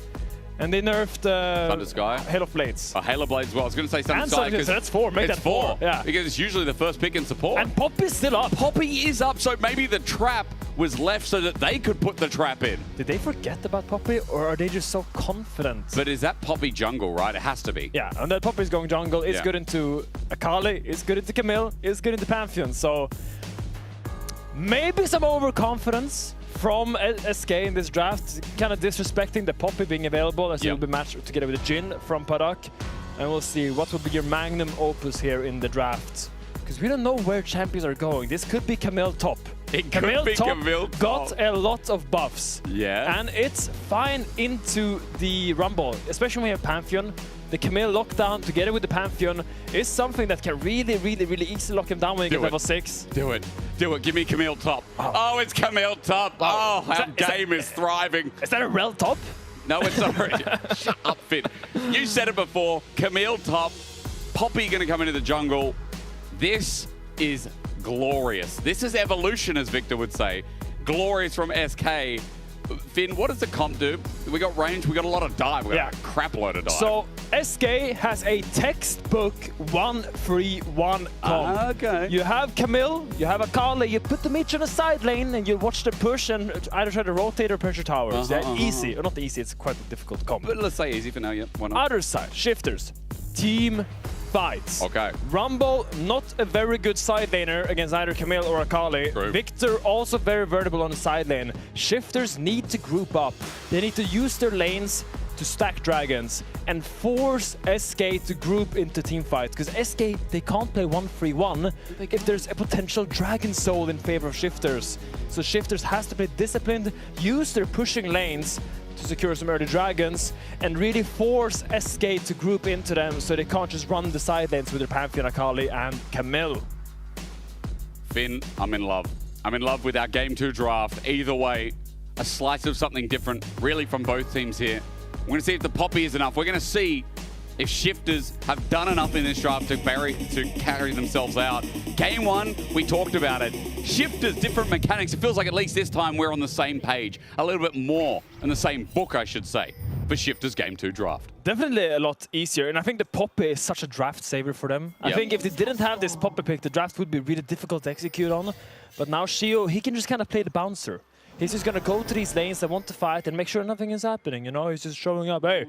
And they nerfed Thunder Sky. Halo Blades. Halo Blades as well. I was going to say Thunder Sky. So that's 4. Make that 4. Yeah. Because it's usually the first pick in support. And Poppy's still up. Poppy is up, so maybe the trap was left so that they could put the trap in. Did they forget about Poppy, or are they just so confident? But is that Poppy jungle, right? It has to be. Yeah, and that Poppy's going jungle. It's good into Akali. It's good into Camille. It's good into Pantheon. So maybe some overconfidence from SK in this draft, kind of disrespecting the Poppy being available, as it will be matched together with the Jhin from Paddock. And we'll see what will be your magnum opus here in the draft. Because we don't know where champions are going. This could be Camille top. Camille top got a lot of buffs. Yeah. And it's fine into the Rumble, especially when you have Pantheon. The Camille lockdown together with the Pantheon is something that can really easily lock him down when you get level 6. Do it. Give me Camille top. Oh, it's Camille top. Oh, our game is thriving. Is that a Rel top? No, it's not. Shut up, Finn. You said it before. Camille top. Poppy going to come into the jungle. This is glorious. This is evolution, as Victor would say. Glorious from SK. Finn, what does the comp do? We got range, we got a lot of dive. We got a crap load of dive. So SK has a textbook 1-3-1 comp. Okay. You have Camille, you have Akali, you put them each on a side lane and you watch the push and either try to rotate or pressure towers. Easy. Or not easy, it's quite a difficult comp. But let's say easy for now, why not? Other side, Shifters. Team fights. Okay. Rumble, not a very good side laner against either Camille or Akali. True. Victor, also very vulnerable on the side lane. Shifters need to group up. They need to use their lanes to stack dragons and force SK to group into team fights. Because SK, they can't play 1-3-1 if there's a potential dragon soul in favor of Shifters. So Shifters has to play disciplined, use their pushing lanes to secure some early dragons, and really force SK to group into them so they can't just run the side lanes with their Pantheon, Akali, and Camille. Finn, I'm in love. I'm in love with our Game 2 draft. Either way, a slice of something different, really, from both teams here. We're going to see if the Poppy is enough. We're going to see if Shifters have done enough in this draft to carry themselves out. Game 1, we talked about it. Shifters, different mechanics. It feels like at least this time we're on the same page. A little bit more in the same book, I should say, for Shifters Game 2 draft. Definitely a lot easier, and I think the Poppy is such a draft saver for them. I think if they didn't have this Poppy pick, the draft would be really difficult to execute on. But now Shio, he can just kind of play the bouncer. He's just going to go to these lanes that want to fight and make sure nothing is happening, you know? He's just showing up, hey,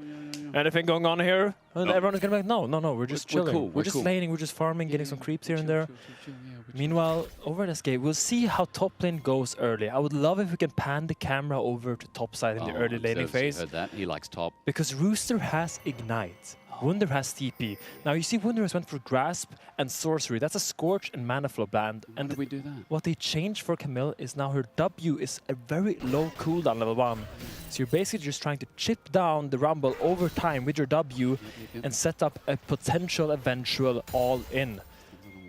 anything going on here? And everyone is going to be like, no, we're just chilling. Cool. We're just laning, we're just farming, getting some creeps here and there. Meanwhile, over at SK, we'll see how top lane goes early. I would love if we can pan the camera over to top side in the early laning phase. Heard that. He likes top. Because Rooster has Ignite. Wunder has TP. Now you see Wunder has went for Grasp and Sorcery. That's a Scorch and Mana Flow band. And did we do that? What they changed for Camille is now her W is a very low cooldown, level 1. So you're basically just trying to chip down the Rumble over time with your W and set up a potential eventual all-in.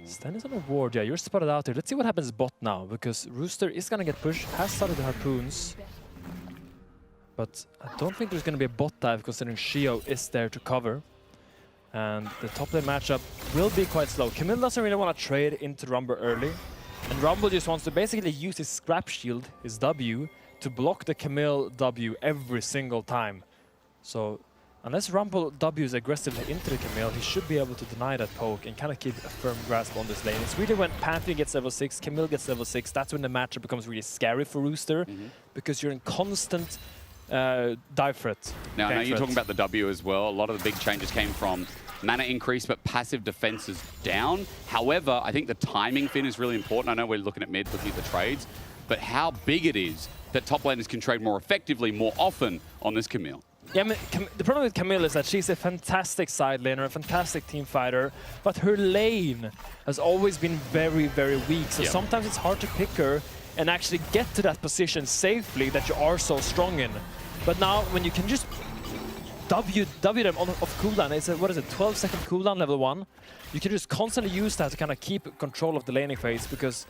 Sten is on a ward, yeah, you're spotted out there. Let's see what happens bot now, because Rooster is gonna get pushed, has started the Harpoons. But I don't think there's gonna be a bot dive considering Shio is there to cover. And the top lane matchup will be quite slow. Camille doesn't really want to trade into Rumble early. And Rumble just wants to basically use his Scrap Shield, his W, to block the Camille W every single time. So unless Rumble W is aggressively into the Camille, he should be able to deny that poke and kind of keep a firm grasp on this lane. It's really when Pantheon gets level 6, Camille gets level 6, that's when the matchup becomes really scary for Rooster, because you're in constant dive threat. Now, I know you're talking about the W as well. A lot of the big changes came from mana increase, but passive defense is down. However, I think the timing, Finn, is really important. I know we're looking at mid, looking at the trades, but how big it is that top laners can trade more effectively, more often on this Camille. Yeah, I mean, the problem with Camille is that she's a fantastic side laner, a fantastic team fighter, but her lane has always been very, very weak. So sometimes it's hard to pick her and actually get to that position safely that you are so strong in. But now, when you can just W them off cooldown, it's a, 12-second cooldown level 1. You can just constantly use that to kind of keep control of the laning phase, because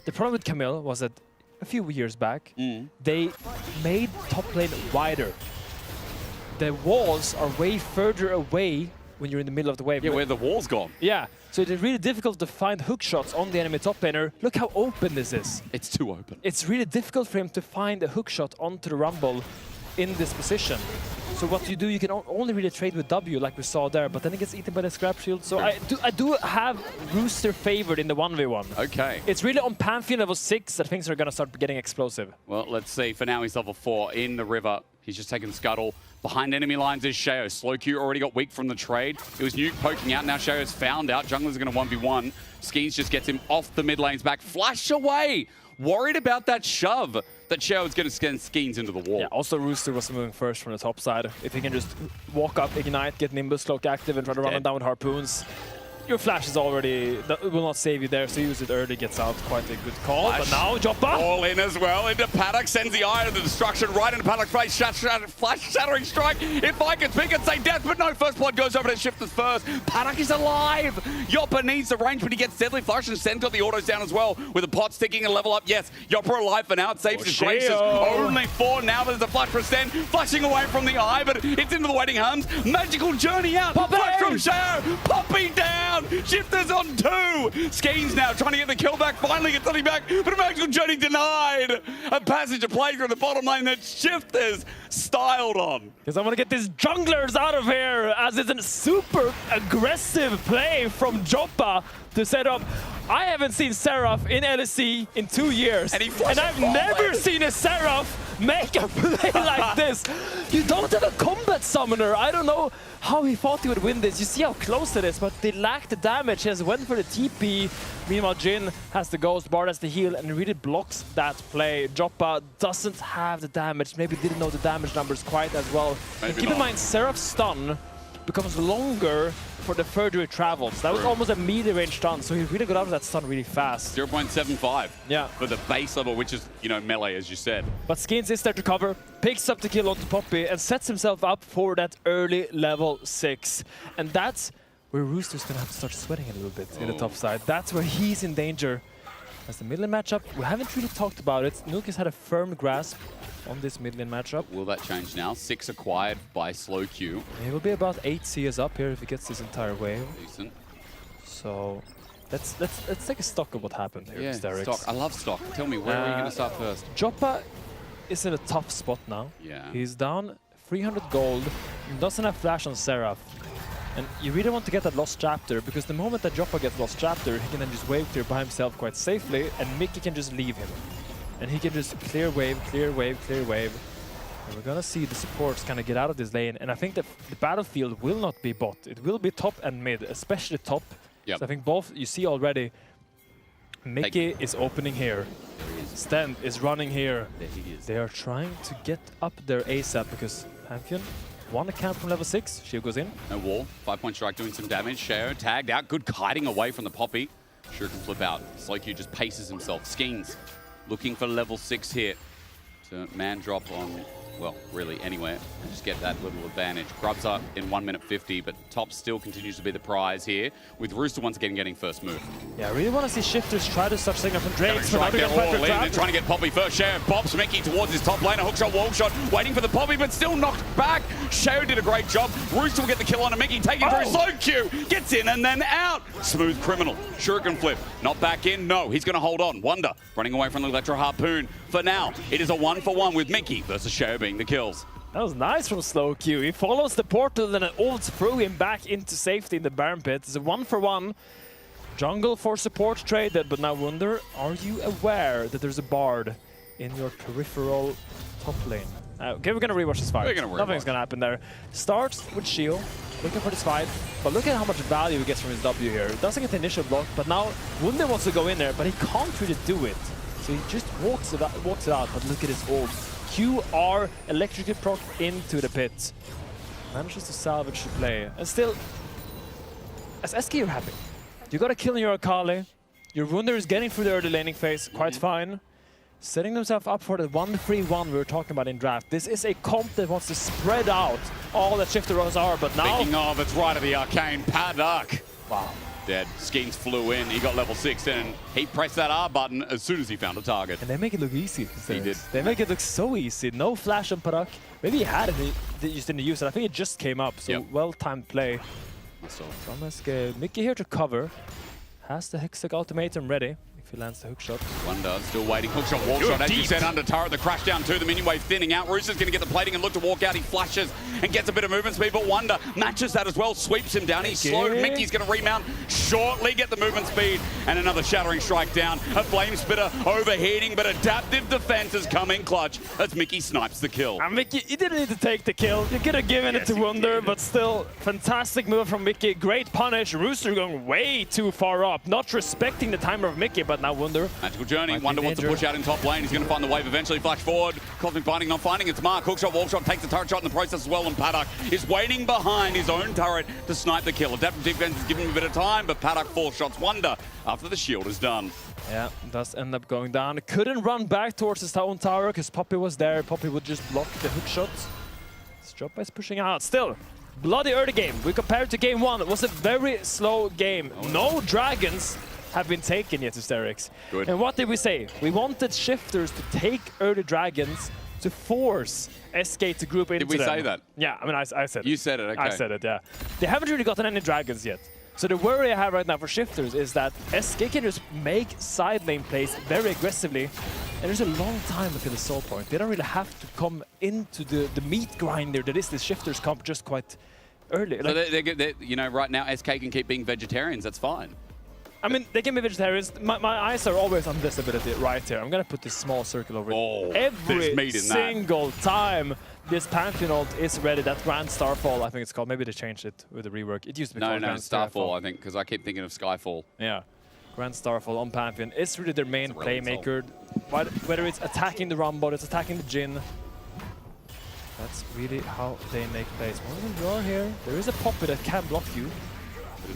the problem with Camille was that a few years back, they made top lane wider. The walls are way further away when you're in the middle of the wave. Yeah, where the wall's gone. Yeah, so it's really difficult to find hook shots on the enemy top laner. Look how open this is. It's too open. It's really difficult for him to find a hook shot onto the Rumble in this position. So what you do, you can only really trade with W like we saw there, but then it gets eaten by the Scrap Shield. So I do have Rooster favored in the 1v1. Okay. It's really on Pantheon level 6 that things are going to start getting explosive. Well, let's see. For now, he's level 4 in the river. He's just taken Scuttle. Behind enemy lines is Sheo. Slow Q already got weak from the trade. It was Nuke poking out. Now Sheo's found out. Jungler's going to 1v1. Skeens just gets him off the mid lane's back. Flash away. Worried about that shove that Sheo is going to send Skeens into the wall. Yeah, also Rooster was moving first from the top side. If he can just walk up, Ignite, get Nimbus Cloak active and try to run him down with Harpoons, your flash is already, that will not save you there, so use it early, gets out, quite a good call. But now Joppa! All in as well, into Paddock, sends the Eye of the Destruction right into Paddock's face, flash Shattering Strike. If I could speak and say death, but no, first blood goes over to Shifters first. Paddock is alive! Yoppa needs the range, but he gets Deadly Flush, and Sen got the autos down as well, with the pot sticking a level up. Yes, Yoppa alive for now, it saves his graces. Only 4, now there's a flash for Sen, flashing away from the Eye, but it's into the waiting arms. Magical Journey out, flash from Sheo, Poppy down! Shifters on 2! Skeens now trying to get the kill back, finally gets something back, but a Magical Journey denied! A passage of play through the bottom lane that Shifters styled on. Because I want to get these junglers out of here, as it's a super aggressive play from Joppa to set up. I haven't seen Seraph in LEC in 2 years, and I've never seen a Seraph make a play like this. You don't have a combat summoner. I don't know how he thought he would win this. You see how close it is, but they lack the damage. He has went for the TP. Meanwhile, Jin has the Ghost, Bard has the heal, and really blocks that play. Joppa doesn't have the damage. Maybe didn't know the damage numbers quite as well. And keep in mind, Seraph's stun becomes longer for the further it travels. That was almost a melee range stun, so he really got out of that stun really fast. 0.75 yeah. for the base level, which is, you know, melee, as you said. But Skeens is there to cover, picks up the kill onto Poppy, and sets himself up for that early level 6. And that's where Rooster's gonna have to start sweating a little bit in the top side. That's where he's in danger. As the mid lane matchup, we haven't really talked about it. Nuke has had a firm grasp on this mid lane matchup. Will that change now? 6 acquired by Slow Q. He will be about 8 CS up here if he gets this entire wave. Decent. So let's take a stock of what happened here, Yeah, Mysterix. stock. I love stock. Tell me, where are you going to start first? Joppa is in a tough spot now. Yeah. He's down 300 gold. He doesn't have flash on Seraph. And you really want to get that lost chapter, because the moment that Joppa gets lost chapter, he can then just wave clear by himself quite safely, and Mickey can just leave him. And he can just clear wave, clear wave, clear wave. And we're gonna see the supports kind of get out of this lane. And I think that the battlefield will not be bot. It will be top and mid, especially top. Yep. So I think both, you see already, Mickey is opening here. Stent is running here. There he is. They are trying to get up their ASAP because Pantheon won a camp from level 6. Shield goes in. No wall. 5-point strike doing some damage. Share tagged out. Good kiting away from the Poppy. Sure can flip out. Slowq just paces himself. Skeens looking for level 6 here to man drop on, well, really anywhere, and just get that little advantage. Grubs up in 1 minute 50, but top still continues to be the prize here, with Rooster once again getting first move. Yeah, I really want to see Shifters try to start setting up from Drakes. Right, they're all in. They're trying to get Poppy first. Share bops Mickey towards his top laner. Hookshot, wall shot, waiting for the Poppy, but still knocked back. Share did a great job. Rooster will get the kill on a Mickey, taking through Slowq. Gets in and then out. Smooth criminal. Shuriken flip. Not back in. No, he's going to hold on. Wonder running away from the Electro Harpoon. For now, it is a 1-for-1 with Mickey versus Share being the kills. That was nice from Slowq. He follows the portal and it ults through him back into safety in the Baron Pit. It's a 1-for-1. Jungle for support traded, but now Wonder, are you aware that there's a Bard in your peripheral top lane? Okay, we're gonna rewatch this fight. Nothing's gonna happen there. Starts with Shield, looking for this fight, but look at how much value he gets from his W here. He doesn't get the initial block, but now Wonder wants to go in there, but he can't really do it. So he just walks it out, but look at his ult. QR electricate proc into the pit. Manages to salvage the play. And still, as SK, you're happy. You got a kill in your Akali. Your Wunder is getting through the early laning phase quite fine. Setting themselves up for the 1-3-1 we were talking about in draft. This is a comp that wants to spread out all that Shifter rows are, but now... Speaking of, it's right of the arcane paddock. Wow. Dead. Skeens flew in. He got level 6 in, and he pressed that R button as soon as he found a target. And they make it look easy. He did. They make it look so easy. No flash on Paddock. Maybe he had it, he just didn't use it. I think it just came up, so well-timed play. From SK. Mickey here to cover. Has the Hextech ultimatum ready. If he lands the hookshot. Wonder still waiting. Hookshot, wall shot. As you said, under turret, the crash down to the minion wave thinning out. Rooster's going to get the plating and look to walk out. He flashes and gets a bit of movement speed, but Wonder matches that as well. Sweeps him down. He's slowed. Mickey's going to remount shortly, get the movement speed, and another shattering strike down. A flame spitter overheating, but adaptive defense is coming clutch as Mickey snipes the kill. And Mickey, he didn't need to take the kill. You could have given it to Wonder, but still, fantastic move from Mickey. Great punish. Rooster going way too far up, not respecting the timer of Mickey, but now Wonder. Magical journey. Wonder wants to push out in top lane. He's going to find the wave eventually. Flash forward. Cosmic Binding not finding its mark. Hookshot, wall shot, takes the turret shot in the process as well. And Paddock is waiting behind his own turret to snipe the kill. Adaptive defense is giving him a bit of time, but Paddock 4 shots Wonder after the shield is done. Yeah, does end up going down. Couldn't run back towards his own tower because Poppy was there. Poppy would just block the hook shots. Joppa is pushing out. Still, bloody early game. We compared to game 1. It was a very slow game. No dragons have been taken yet, Mysterix. Good. And what did we say? We wanted Shifters to take early dragons to force SK to group into them. Did we say that? Yeah, I mean, I said it. You said it, okay. I said it, yeah. They haven't really gotten any dragons yet. So the worry I have right now for Shifters is that SK can just make side lane plays very aggressively, and there's a long time until the soul point. They don't really have to come into the meat grinder that is this Shifters comp just quite early. So they're, you know, right now SK can keep being vegetarians, that's fine. I mean, they can be vegetarians. My eyes are always on this ability right here. I'm going to put this small circle over it. Every single time this Pantheon ult is ready, that Grand Starfall, I think it's called. Maybe they changed it with the rework. It used to be called Grand Starfall, I think, because I keep thinking of Skyfall. Yeah. Grand Starfall on Pantheon is really their main playmaker. Whether it's attacking the Rumble, it's attacking the Jhin. That's really how they make plays. One of them draw here. There is a Poppy that can block you.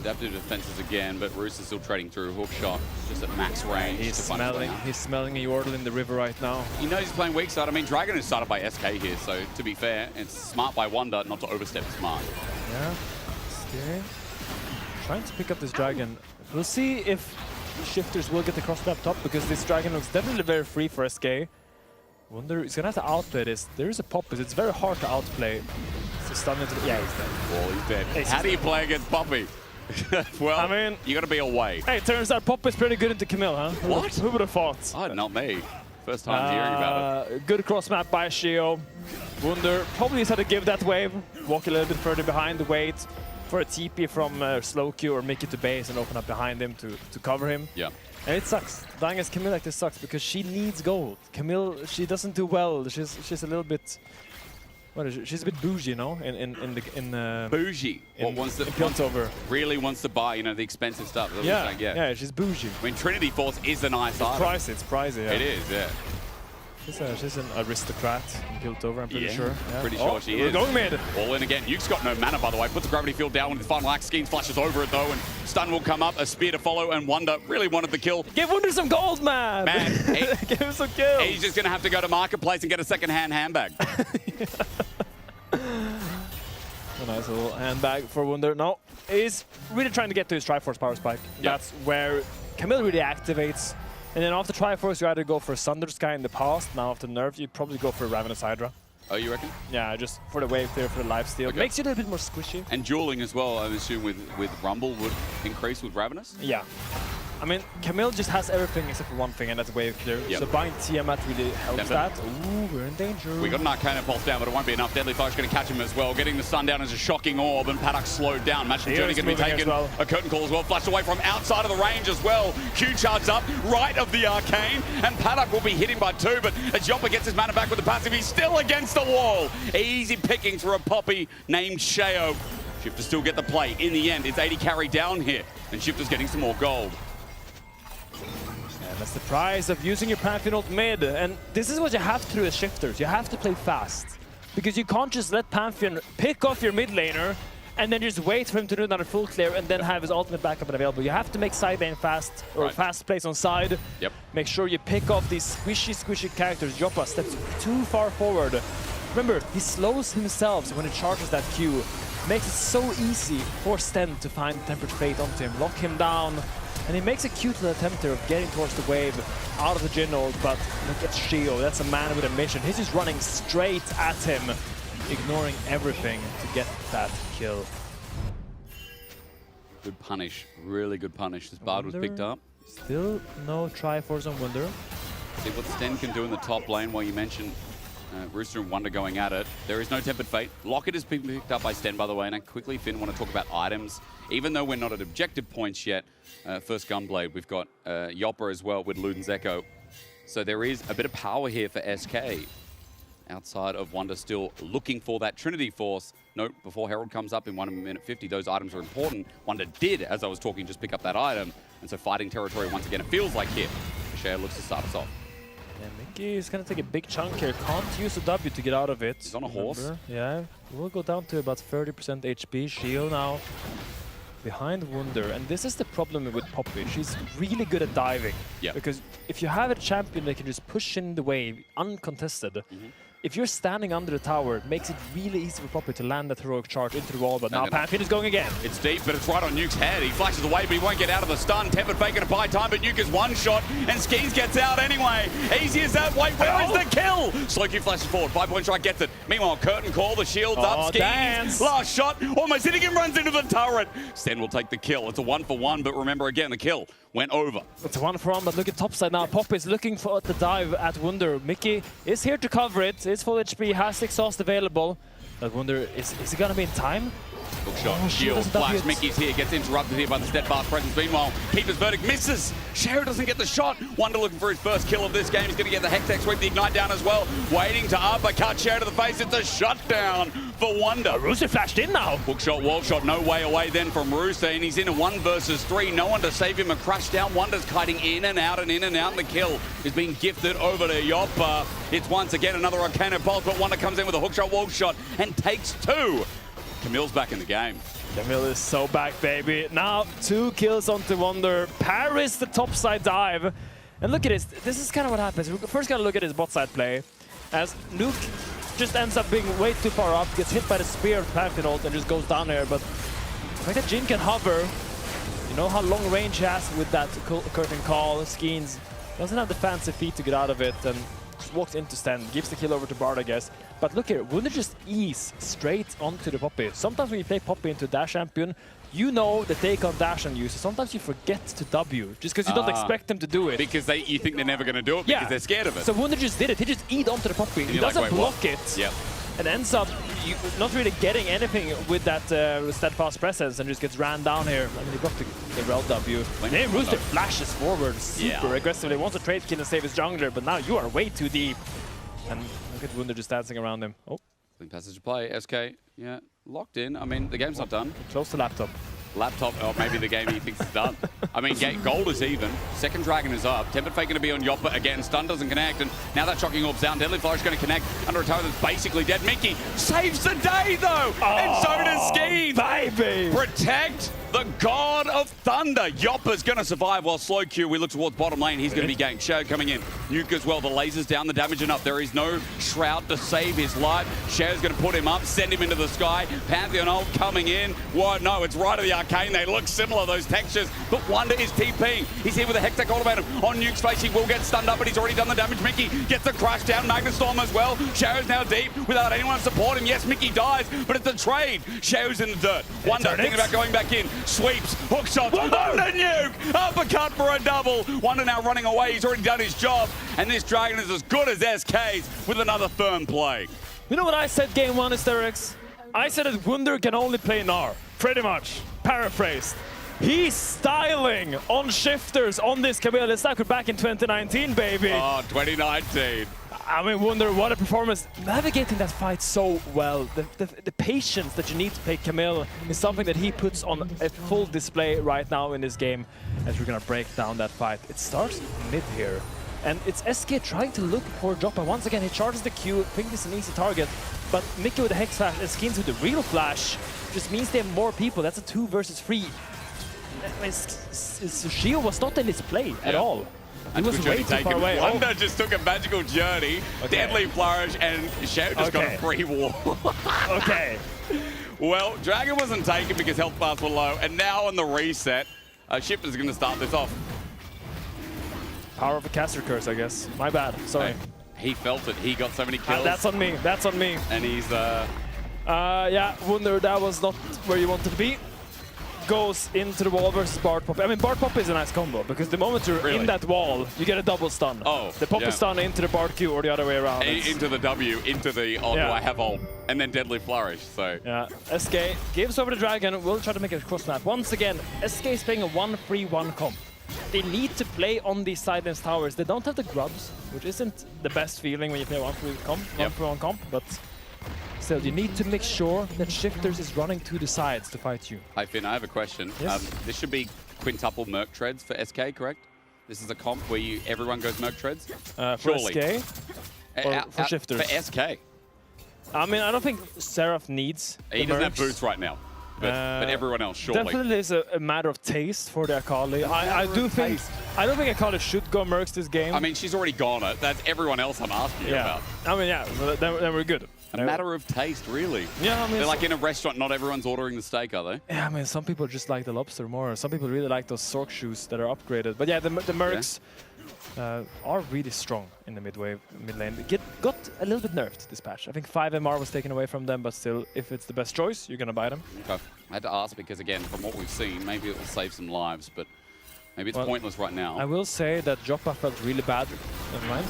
Adaptive defenses again, but Rooster's still trading through. Hook shot, just at max range. He's smelling a Yordle in the river right now. He knows he's playing weak side. I mean, Dragon is started by SK here, so to be fair, it's smart by Wonder not to overstep his mark. Yeah, steering. Trying to pick up this Dragon. We'll see if Shifters will get the cross up top because this dragon looks definitely very free for SK. Wonder he's gonna have to outplay this. There is a Poppy, it's very hard to outplay. So stun into the, yeah, he's dead. Well, he's dead. How do you play against Poppy? Well, I mean, you got to be away. Hey, turns out Poppy's pretty good into Camille, huh? What? Who would have thought? Oh, not me. First time hearing about it. Good cross map by Shio. Wunder probably just had to give that wave, walk a little bit further behind, wait for a TP from Slow Q or Mickey to base and open up behind him to cover him. Yeah. And it sucks. Dying as Camille like this sucks because she needs gold. Camille, she doesn't do well. She's a little bit. What is it? She's a bit bougie, you know, bougie. Really wants to buy, you know, the expensive stuff. Yeah, she's bougie. I mean, Trinity Force is a nice item. It's pricey. Yeah. It is, yeah. She's an aristocrat in Piltover, I'm pretty sure. Yeah. Pretty sure she is. Going mid. All in again. Yuke's got no mana, by the way. Puts the gravity field down with the final axe. Skeens flashes over it, though, and stun will come up. A spear to follow, and Wonder really wanted the kill. Give Wonder some gold, man! Give him some kills. He's just going to have to go to Marketplace and get a second-hand handbag. A nice little handbag for Wunder. No, he's really trying to get to his Triforce Power Spike. Yep. That's where Camille really activates. And then after Triforce, you either go for Sunder Sky in the past. Now after Nerf, you probably go for Ravenous Hydra. Oh, you reckon? Yeah, just for the wave clear, for the lifesteal. Okay. Makes you a little bit more squishy. And dueling as well, I assume, with Rumble would increase with Ravenous? Yeah. I mean, Camille just has everything except for one thing, and that's wave clear. Yep. So buying Tiamat really helps that. Ooh, we're in danger. We got an Arcana Pulse down, but it won't be enough. Deadly Fox going to catch him as well. Getting the stun down is a shocking orb, and Paddock slowed down. Match Journey going to be taken. Well. A curtain call as well. Flashed away from outside of the range as well. Q charges up right of the Arcane, and Paddock will be hitting by 2, but as Yopper gets his mana back with the passive, he's still against the wall. Easy pickings for a Poppy named Sheo. Shifters still get the play. In the end, it's 80 carry down here, and Shifters getting some more gold. And that's the price of using your Pantheon ult mid. And this is what you have to do as Shifters. You have to play fast. Because you can't just let Pantheon pick off your mid laner and then just wait for him to do another full clear and then have his ultimate backup and available. You have to make side lane fast, or fast plays on side. Yep. Make sure you pick off these squishy characters. Joppa steps too far forward. Remember, he slows himself when he charges that Q. Makes it so easy for Sten to find Tempered Fate onto him, lock him down. And he makes a cute little attempt there of getting towards the wave out of the Jin ult, but look at Shio, that's a man with a mission. He's just running straight at him, ignoring everything to get that kill. Good punish, really good punish. This Bard was picked up. Still no Triforce on Wunder. See what Sten can do in the top lane while you mentioned Rooster and Wonder going at it. There is no Tempered Fate. Locket has been picked up by Sten, by the way. And I quickly, Finn, want to talk about items. Even though we're not at objective points yet, first Gunblade, we've got Yopper as well with Luden's Echo. So there is a bit of power here for SK. Outside of Wonder still looking for that Trinity Force. Note, before Herald comes up in 1 minute 50, those items are important. Wonder did, as I was talking, just pick up that item. And so fighting territory once again, it feels like here. Shea looks to start us off. Yeah, Mickey is going to take a big chunk here. Can't use a W to get out of it. He's on a horse. Yeah, we'll go down to about 30% HP. Shio now behind Wunder. And this is the problem with Poppy. She's really good at diving. Yeah. Because if you have a champion that can just push in the wave uncontested, if you're standing under the tower, it makes it really easy for Poppy to land that heroic charge into the wall, but now Pantheon is going again. It's deep, but it's right on Nuke's head. He flashes away, but he won't get out of the stun. Tempered Fate gonna buy time, but Nuke is one shot, and Skeens gets out anyway. Easy as that. Wait, where is the kill? Slowkey flashes forward, 5-point strike gets it. Meanwhile, curtain call, the shield's up. Skeens, last shot, almost hitting him, runs into the turret. Sten will take the kill. It's a 1-for-1, but remember again, the kill went over. It's a 1-for-1, but look at topside now. Poppy is looking for the dive at Wunder. Mickey is here to cover it. It's full HP, has exhaust available. But Wunder, is he gonna be in time? Hook shot, shield, flash, Mickey's here, gets interrupted here by the steadfast presence. Meanwhile, Keeper's verdict misses. Shara doesn't get the shot. Wonder looking for his first kill of this game. He's going to get the Hextech sweep, the Ignite down as well. Waiting to uppercut Shara to the face. It's a shutdown for Wonder. Rooster flashed in now. Hook shot, wall shot, no way away then from Rooster, and he's in a 1 versus 3. No one to save him. A crash down. Wonder's kiting in and out and in and out, and the kill is being gifted over to Yoppa. It's once again another Arcana Pulse, but Wonder comes in with a hook shot, wall shot, and takes 2. Camille's back in the game. Camille is so back, baby. Now 2 kills onto Wonder. Paris the topside dive. And look at this. This is kind of what happens. We're first going to look at his bot side play. As Nuke just ends up being way too far up, gets hit by the spear of Pantheon ult and just goes down there. But the fact that Jin can hover, You know how long range he has with that curtain call, Skeens. Doesn't have the fancy feet to get out of it, and just walks into stand, gives the kill over to Bard, I guess. But look here, Wunder just ease straight onto the Poppy. Sometimes when you play Poppy into Dash Champion, you know the take on Dash on you, so sometimes you forget to W, just because you don't expect them to do it. Because you think they're never going to do it because they're scared of it. So Wunder just did it, he just eat onto the Poppy. He doesn't block it. Yep. And ends up not really getting anything with that steadfast presence and just gets ran down here. I mean, he got the Rel W. Hey, Rooster flashes forward super aggressively, wants to trade kill and save his jungler, but now you are way too deep. And look at Wunder just dancing around him. Oh. Clean passage to play. SK, locked in. I mean, the game's not done. Close to laptop. Laptop, or maybe the game he thinks is done. I mean, gold is even. Second dragon is up. Tempered Fate going to be on Yoppa again. Stun doesn't connect, and now that shocking orb's down. Deadly Flourish going to connect under a tower that's basically dead. Mickey saves the day, though! And so does Skeens! Baby! Protect the God of Thunder. Yoppa's going to survive while slow Q, we look towards bottom lane. He's going to be ganked. Shadow coming in. Nuke as well. The laser's down, the damage enough. There is no Shroud to save his life. Shadow's going to put him up, send him into the sky. Pantheon ult coming in. What? No, it's right of the Arcane. They look similar, those textures. But Wonder is TPing. He's here with a Hextech ultimatum on Nuke's face. He will get stunned up, but he's already done the damage. Mickey gets the crush down. Magnastorm as well. Shadow's now deep without anyone to support him. Yes, Mickey dies, but it's a trade. Shadow's in the dirt. Wonder thinking about going back in. Sweeps. Hook shots. Wonder nuke. Uppercut for a double. Wonder now running away. He's already done his job. And this Dragon is as good as SK's with another firm play. You know what I said game one, Asterix? I said that Wunder can only play Gnar. Pretty much. Paraphrased. He's styling on shifters on this Camille. It's like we're back in 2019, baby. Oh, 2019. I mean, Wunder, what a performance. Navigating that fight so well. The patience that you need to play Camille is something that he puts on a full display right now in this game as we're going to break down that fight. It starts mid here. And it's SK trying to look for Joppa. Once again, he charges the Q, think this is an easy target. But Mickey with the Hex Flash and Skeens with the real flash just means they have more people. That's a 2 versus 3. Shio was not in his play at all. He was way too far away. Wonder just took a magical journey, Deadly Flourish, and Shadow just got a free wall. Okay. Well, Dragon wasn't taken because health bars were low, and now on the reset, Shifter's going to start this off. Power of a caster curse, I guess. My bad. Sorry. He felt it. He got so many kills. That's on me. That's on me. And he's yeah, Wunder, that was not where you wanted to be. Goes into the wall versus Bard Pop. I mean, Bard Pop is a nice combo because the moment you're in that wall, you get a double stun. Oh, the Pop is stun into the Bard Q or the other way around. Into the W, into the do I have ult, and then Deadly Flourish. So yeah, SK gives over the Dragon. We'll try to make a cross map. Once again, SK is playing a 1-3-1 comp. They need to play on these silence towers. They don't have the grubs, which isn't the best feeling when you play 1-3-1 comp, but still, you need to make sure that Shifters is running to the sides to fight you. Hi Finn, I have a question. Yes? This should be quintuple Merc Treads for SK, correct? This is a comp where everyone goes Merc Treads? For Surely. SK? Or for Shifters? For SK. I mean, I don't think Seraph needs He doesn't have boots right now. But everyone else, surely. Definitely is a matter of taste for the Akali. I don't think Akali should go Mercs this game. I mean, she's already gone it. That's everyone else I'm asking you about. I mean, yeah, then we're good. A matter of taste, really. Yeah, I mean, they're like in a restaurant, not everyone's ordering the steak, are they? Yeah, I mean, some people just like the lobster more. Some people really like those Sork shoes that are upgraded. But yeah, the Mercs are really strong in the mid lane. Got a little bit nerfed this patch. I think 5 MR was taken away from them, but still, if it's the best choice, you're going to buy them. Okay. I had to ask because, again, from what we've seen, maybe it will save some lives, but maybe it's pointless right now. I will say that Joppa felt really bad. Never mind.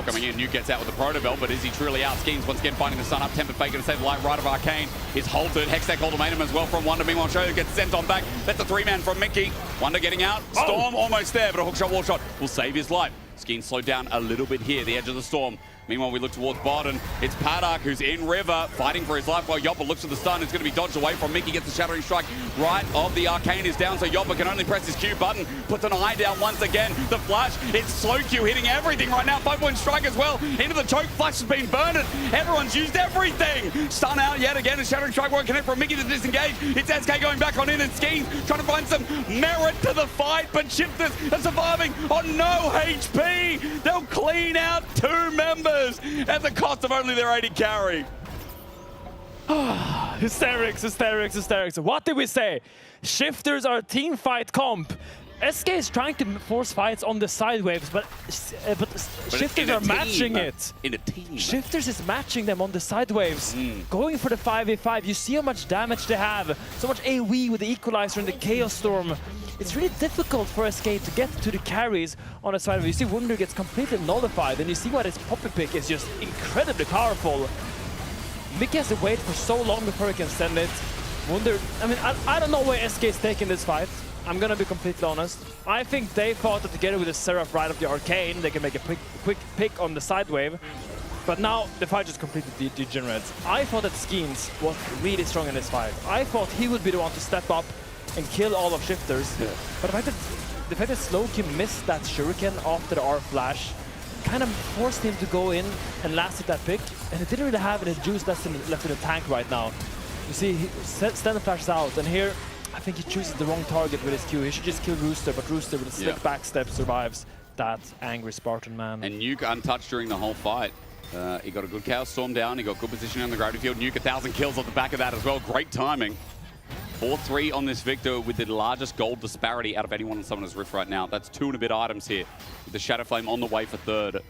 Coming in, Nuke gets out with the Proto Belt, but is he truly out? Skeens once again finding the sun up. Tempered Fate going to save the light right of Arcane. Is halted. Hextech ultimatum as well from Wonder. Meanwhile, Show gets sent on back. That's a 3-man from Mickey. Wonder getting out. Storm almost there, but a hookshot, wall shot will save his life. Skeens slowed down a little bit here, the edge of the storm. Meanwhile, we look towards bot, and it's Paddock who's in river, fighting for his life while Yoppa looks at the stun. It's going to be dodged away from Mickey, gets the Shattering Strike right of the Arcane is down, so Yoppa can only press his Q button, puts an eye down once again. The flash, it's slow Q hitting everything right now. 5-point strike as well, into the choke, flash has been burned. Everyone's used everything. Stun out yet again, and Shattering Strike won't connect from Mickey to disengage. It's SK going back on in, and Skeens trying to find some merit to the fight, but Shifters are surviving on no HP. They'll clean out 2 members at the cost of only their 80 carry. Hysterics, hysterics, hysterics. What did we say? Shifters are a team fight comp. SK is trying to force fights on the side waves, but Shifters are matching it. In a team. Shifters is matching them on the side waves. Going for the 5v5. You see how much damage they have. So much AoE with the Equalizer and the Chaos Storm. It's really difficult for SK to get to the carries on the side wave. You see Wunder gets completely nullified, and you see why this Poppy Pick is just incredibly powerful. Mickey has to wait for so long before he can send it. Wunder, I mean, I don't know where SK is taking this fight. I'm gonna be completely honest. I think they thought that together with the Seraph right of the Arcane, they can make a quick pick on the side wave. But now the fight just completely degenerates. I thought that Skeens was really strong in this fight. I thought he would be the one to step up and kill all of Shifters. Yeah. But the fact that Slowkey missed that Shuriken after the R-Flash kind of forced him to go in and lasted that pick, and he didn't really have any juice left in the tank right now. You see, Sten flashes out, and here I think he chooses the wrong target with his Q. He should just kill Rooster, but Rooster with a slick backstep survives that angry Spartan man. And Nuke untouched during the whole fight. He got a good Chaos Storm down, he got good positioning on the gravity field. Nuke 1,000 kills off the back of that as well. Great timing. 4-3 on this Victor with the largest gold disparity out of anyone on Summoner's Rift right now. That's 2 and a bit items here. With the Shadow Flame on the way for third.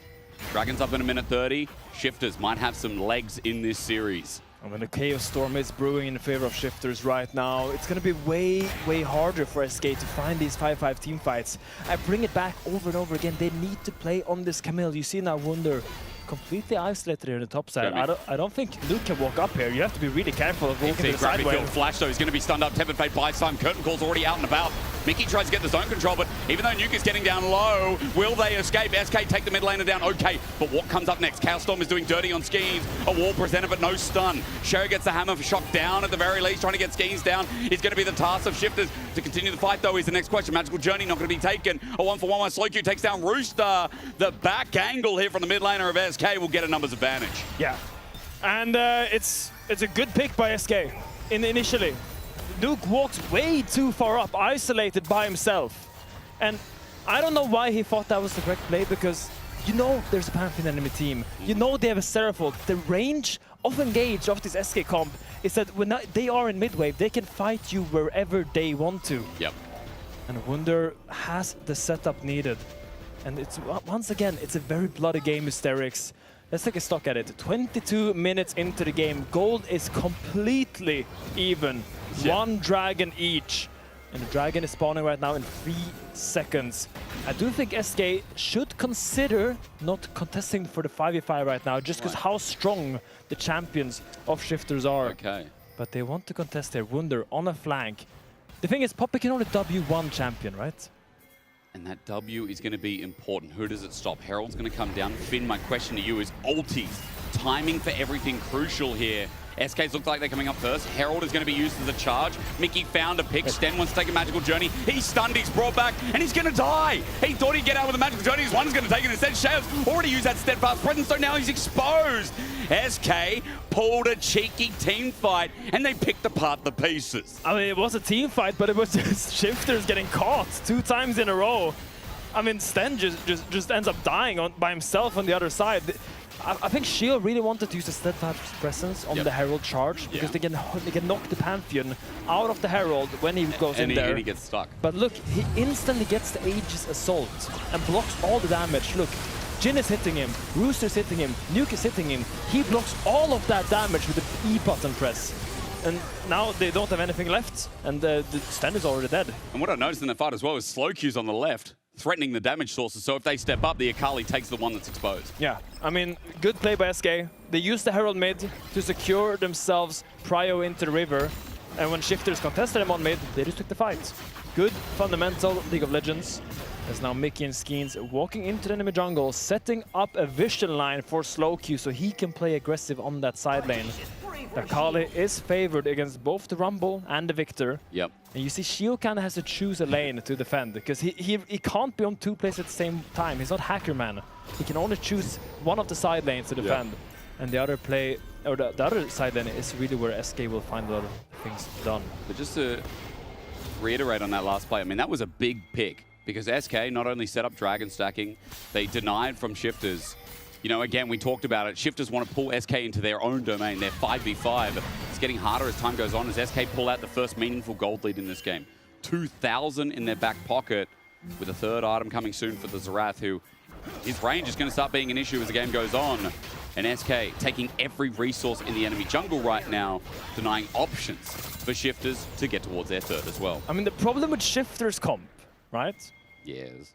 Dragons up in a minute 30. Shifters might have some legs in this series. And when the Chaos Storm is brewing in favor of Shifters right now, it's going to be way harder for SK to find these 5-5 team fights. I bring it back over and over again. They need to play on this Camille. You see now Wunder completely isolated here in the top side. I don't think Luke can walk up here. You have to be really careful of walking to the side wave. Flash though, he's going to be stunned up. Tepid Fate buys time. Curtain Call's already out and about. Mickey tries to get the zone control, but even though Nuke is getting down low, will they escape? SK take the mid laner down. Okay, but what comes up next? Chaos Storm is doing dirty on Skeens. A wall presented, but no stun. Sherry gets the hammer for shock down at the very least, trying to get Skeens down. Is going to be the task of Shifters to continue the fight, though, is the next question. Magical Journey not going to be taken. A 1-for-1 while Slowkey takes down Rooster. The back angle here from the mid laner of SK will get a numbers advantage. Yeah, and it's a good pick by SK initially. Nuke walks way too far up, isolated by himself. And I don't know why he thought that was the correct play, because you know there's a Pantheon enemy team. You know they have a Seraphol. The range of engage of this SK comp is that when they are in mid-wave, they can fight you wherever they want to. Yep. And Wunder has the setup needed. And it's once again, it's a very bloody game, Hysterics. Let's take a stock at it. 22 minutes into the game. Gold is completely even. Yeah. 1 dragon each. And the dragon is spawning right now in 3 seconds. I do think SK should consider not contesting for the 5v5 right now, just because how strong the champions of Shifters are. Okay. But they want to contest their Wunder on a flank. The thing is, Poppy can only W1 champion, right? And that W is going to be important. Who does it stop? Herald's going to come down. Finn, my question to you is ultis. Timing for everything crucial here. SKs look like they're coming up first. Herald is going to be used as a charge. Mickey found a pick. Sten wants to take a Magical Journey. He's stunned, he's brought back, and he's going to die. He thought he'd get out with a Magical Journey. His one's going to take it instead. Shadows already used that steadfast presence, so now he's exposed. SK pulled a cheeky team fight, and they picked apart the pieces. I mean, it was a team fight, but it was just Shifters getting caught 2 times in a row. I mean, Sten just ends up dying by himself on the other side. I think Shield really wanted to use the steadfast presence on the Herald charge, because they can knock the Pantheon out of the Herald when he goes in there. And he gets stuck. But look, he instantly gets the Aegis Assault and blocks all the damage. Look, Jin is hitting him, Rooster's hitting him, Nuke is hitting him. He blocks all of that damage with the E button press. And now they don't have anything left, and the Sten is already dead. And what I noticed in the fight as well is Slowkey's on the left, threatening the damage sources, so if they step up, the Akali takes the one that's exposed. Yeah, I mean, good play by SK. They used the Herald mid to secure themselves prio into the river, and when Shifters contested them on mid, they just took the fight. Good fundamental League of Legends. There's now Mickey and Skeens walking into the enemy jungle, setting up a vision line for Slowkey so he can play aggressive on that side lane. The Akali is favored against both the Rumble and the Victor. Yep. And you see Shio kind of has to choose a lane to defend, because he can't be on 2 places at the same time. He's not Hacker Man. He can only choose one of the side lanes to defend. Yep. And the other play, or the other side lane is really where SK will find a lot of things done. But just to reiterate on that last play, I mean, that was a big pick, because SK not only set up dragon stacking, they denied from Shifters You know, again, we talked about it. Shifters want to pull SK into their own domain. They're 5v5. It's getting harder as time goes on as SK pull out the first meaningful gold lead in this game. 2,000 in their back pocket with a third item coming soon for the Zerath, who his range is going to start being an issue as the game goes on. And SK taking every resource in the enemy jungle right now, denying options for Shifters to get towards their third as well. I mean, the problem with Shifters comp, right? Yes.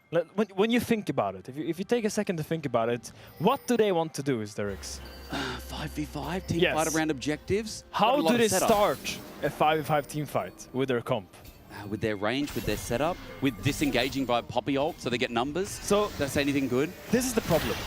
When you think about it, if you take a second to think about it, what do they want to do, Hysterix? 5v5, team fight around objectives. How do they start a 5v5 team fight with their comp? With their range, with their setup, with disengaging by Poppy ult so they get numbers. So, does that say anything good? This is the problem.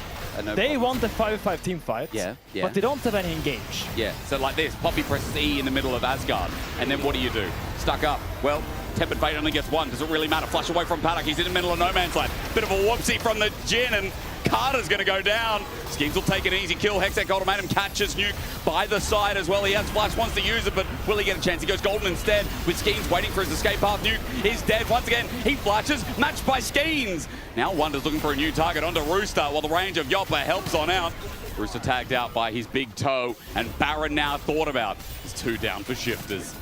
They want a 5v5 team fight, but they don't have any engage. Yeah, so like this, Poppy presses E in the middle of Asgard, and then what do you do? Stuck up. Well, Tempered Fate only gets one. Does it really matter? Flush away from Paddock. He's in the middle of no man's land. Bit of a whoopsie from the Jhin, and Carter's going to go down. Schemes will take an easy kill. Hextech Ultimatum catches Nuke by the side as well. He has Flash, wants to use it, but will he get a chance? He goes Golden instead with Schemes waiting for his escape path. Nuke is dead. Once again, he flashes, matched by Schemes. Now Wonder's looking for a new target onto Rooster while the range of Yopper helps on out. Rooster tagged out by his big toe, and Baron now thought about. It's 2 down for Shifters.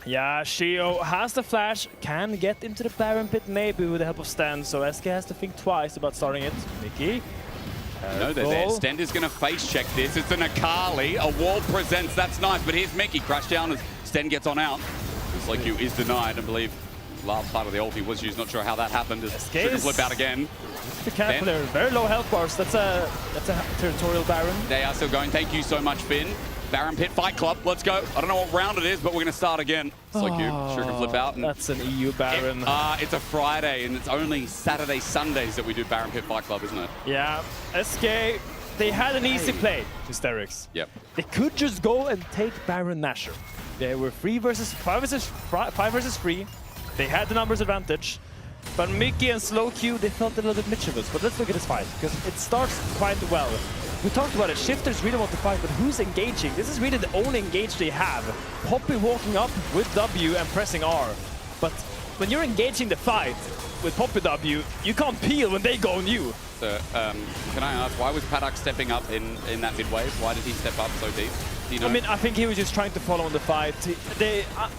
Yeah, Shio has the flash, can get into the Baron pit maybe with the help of Sten, so SK has to think twice about starting it. Mickey. No, they're there. Stender's going to face check this. It's an Akali. A wall presents. That's nice, but here's Mickey. Crash down as Sten gets on out. Looks like you is denied. I believe last part of the ulti was used. Not sure how that happened. Sugar flip out again. The camp player, very low health bars. That's a territorial Baron. They are still going. Thank you so much, Finn. Baron Pit Fight Club, let's go. I don't know what round it is, but we're going to start again. It's like you, Sugar flip out. And that's an EU Baron. It's a Friday, and it's only Saturday, Sundays that we do Baron Pit Fight Club, isn't it? Yeah, SK, they had an easy play, Hysterix. Yep. They could just go and take Baron Nashor. They were 5 versus 3. They had the numbers advantage. But Mickey and Slow Q, they felt a little bit mischievous. But let's look at this fight, because it starts quite well. We talked about it, Shifters really want to fight, but who's engaging? This is really the only engage they have. Poppy walking up with W and pressing R. But when you're engaging the fight with Poppy W, you can't peel when they go on you. So, can I ask, why was Paddock stepping up in that mid wave? Why did he step up so deep? Do you know? I mean, I think he was just trying to follow on the fight.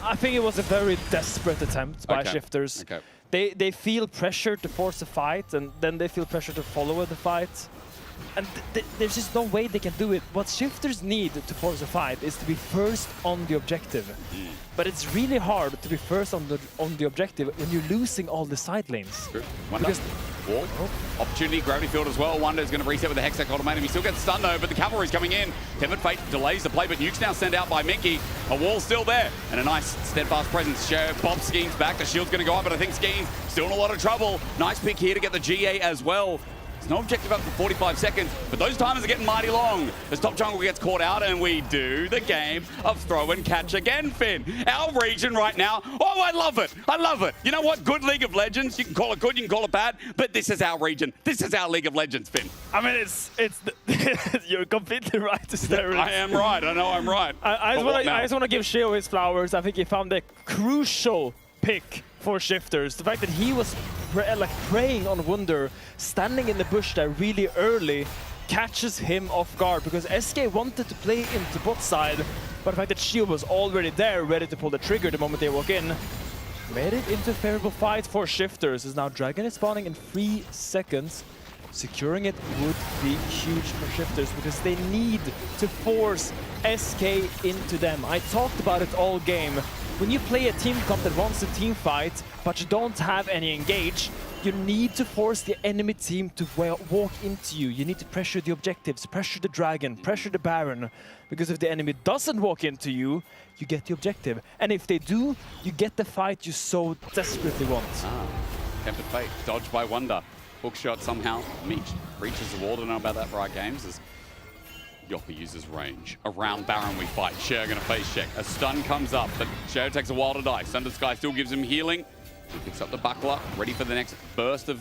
I think it was a very desperate attempt by Shifters. Okay. They feel pressure to force a fight, and then they feel pressure to follow the fight. And there's just no way they can do it. What Shifters need to force a fight is to be first on the objective. But it's really hard to be first on the objective when you're losing all the side lanes. Wonder. Wall. Opportunity, gravity field as well. Wonder is going to reset with the Hextech Ultimatum. He still gets stunned though, but the cavalry's coming in. Tempered Fate delays the play, but Nuke's now sent out by Mickey. A wall's still there, and a nice steadfast presence. Bob Schemes back. The shield's going to go up, but I think Schemes still in a lot of trouble. Nice pick here to get the GA as well. There's no objective up for 45 seconds, but those timers are getting mighty long. As top jungle gets caught out, and we do the game of throw and catch again, Finn. Our region right now, oh, I love it. I love it. You know what? Good League of Legends. You can call it good, you can call it bad, but this is our region. This is our League of Legends, Finn. I mean, you're completely right, Hysterix. I am right. I know I'm right. I just want to give Shio his flowers. I think he found a crucial pick for Shifters. The fact that he was preying on Wunder, standing in the bush there really early, catches him off guard, because SK wanted to play into bot side, but the fact that Shio was already there, ready to pull the trigger the moment they walk in, made it into a favorable fight for Shifters. As now Dragon is spawning in 3 seconds. Securing it would be huge for Shifters, because they need to force SK into them. I talked about it all game. When you play a team comp that wants a team fight, but you don't have any engage, you need to force the enemy team to walk into you. You need to pressure the objectives, pressure the Dragon, pressure the Baron. Because if the enemy doesn't walk into you, you get the objective. And if they do, you get the fight you so desperately want. Tempered Fate, dodged by Wonder. Hook shot somehow, reaches the wall. Don't know about that for our games. As Yopper uses range. Around Baron we fight. Cher gonna face check. A stun comes up, but Cher takes a while to die. Thunder Sky still gives him healing. He picks up the buckler, ready for the next burst of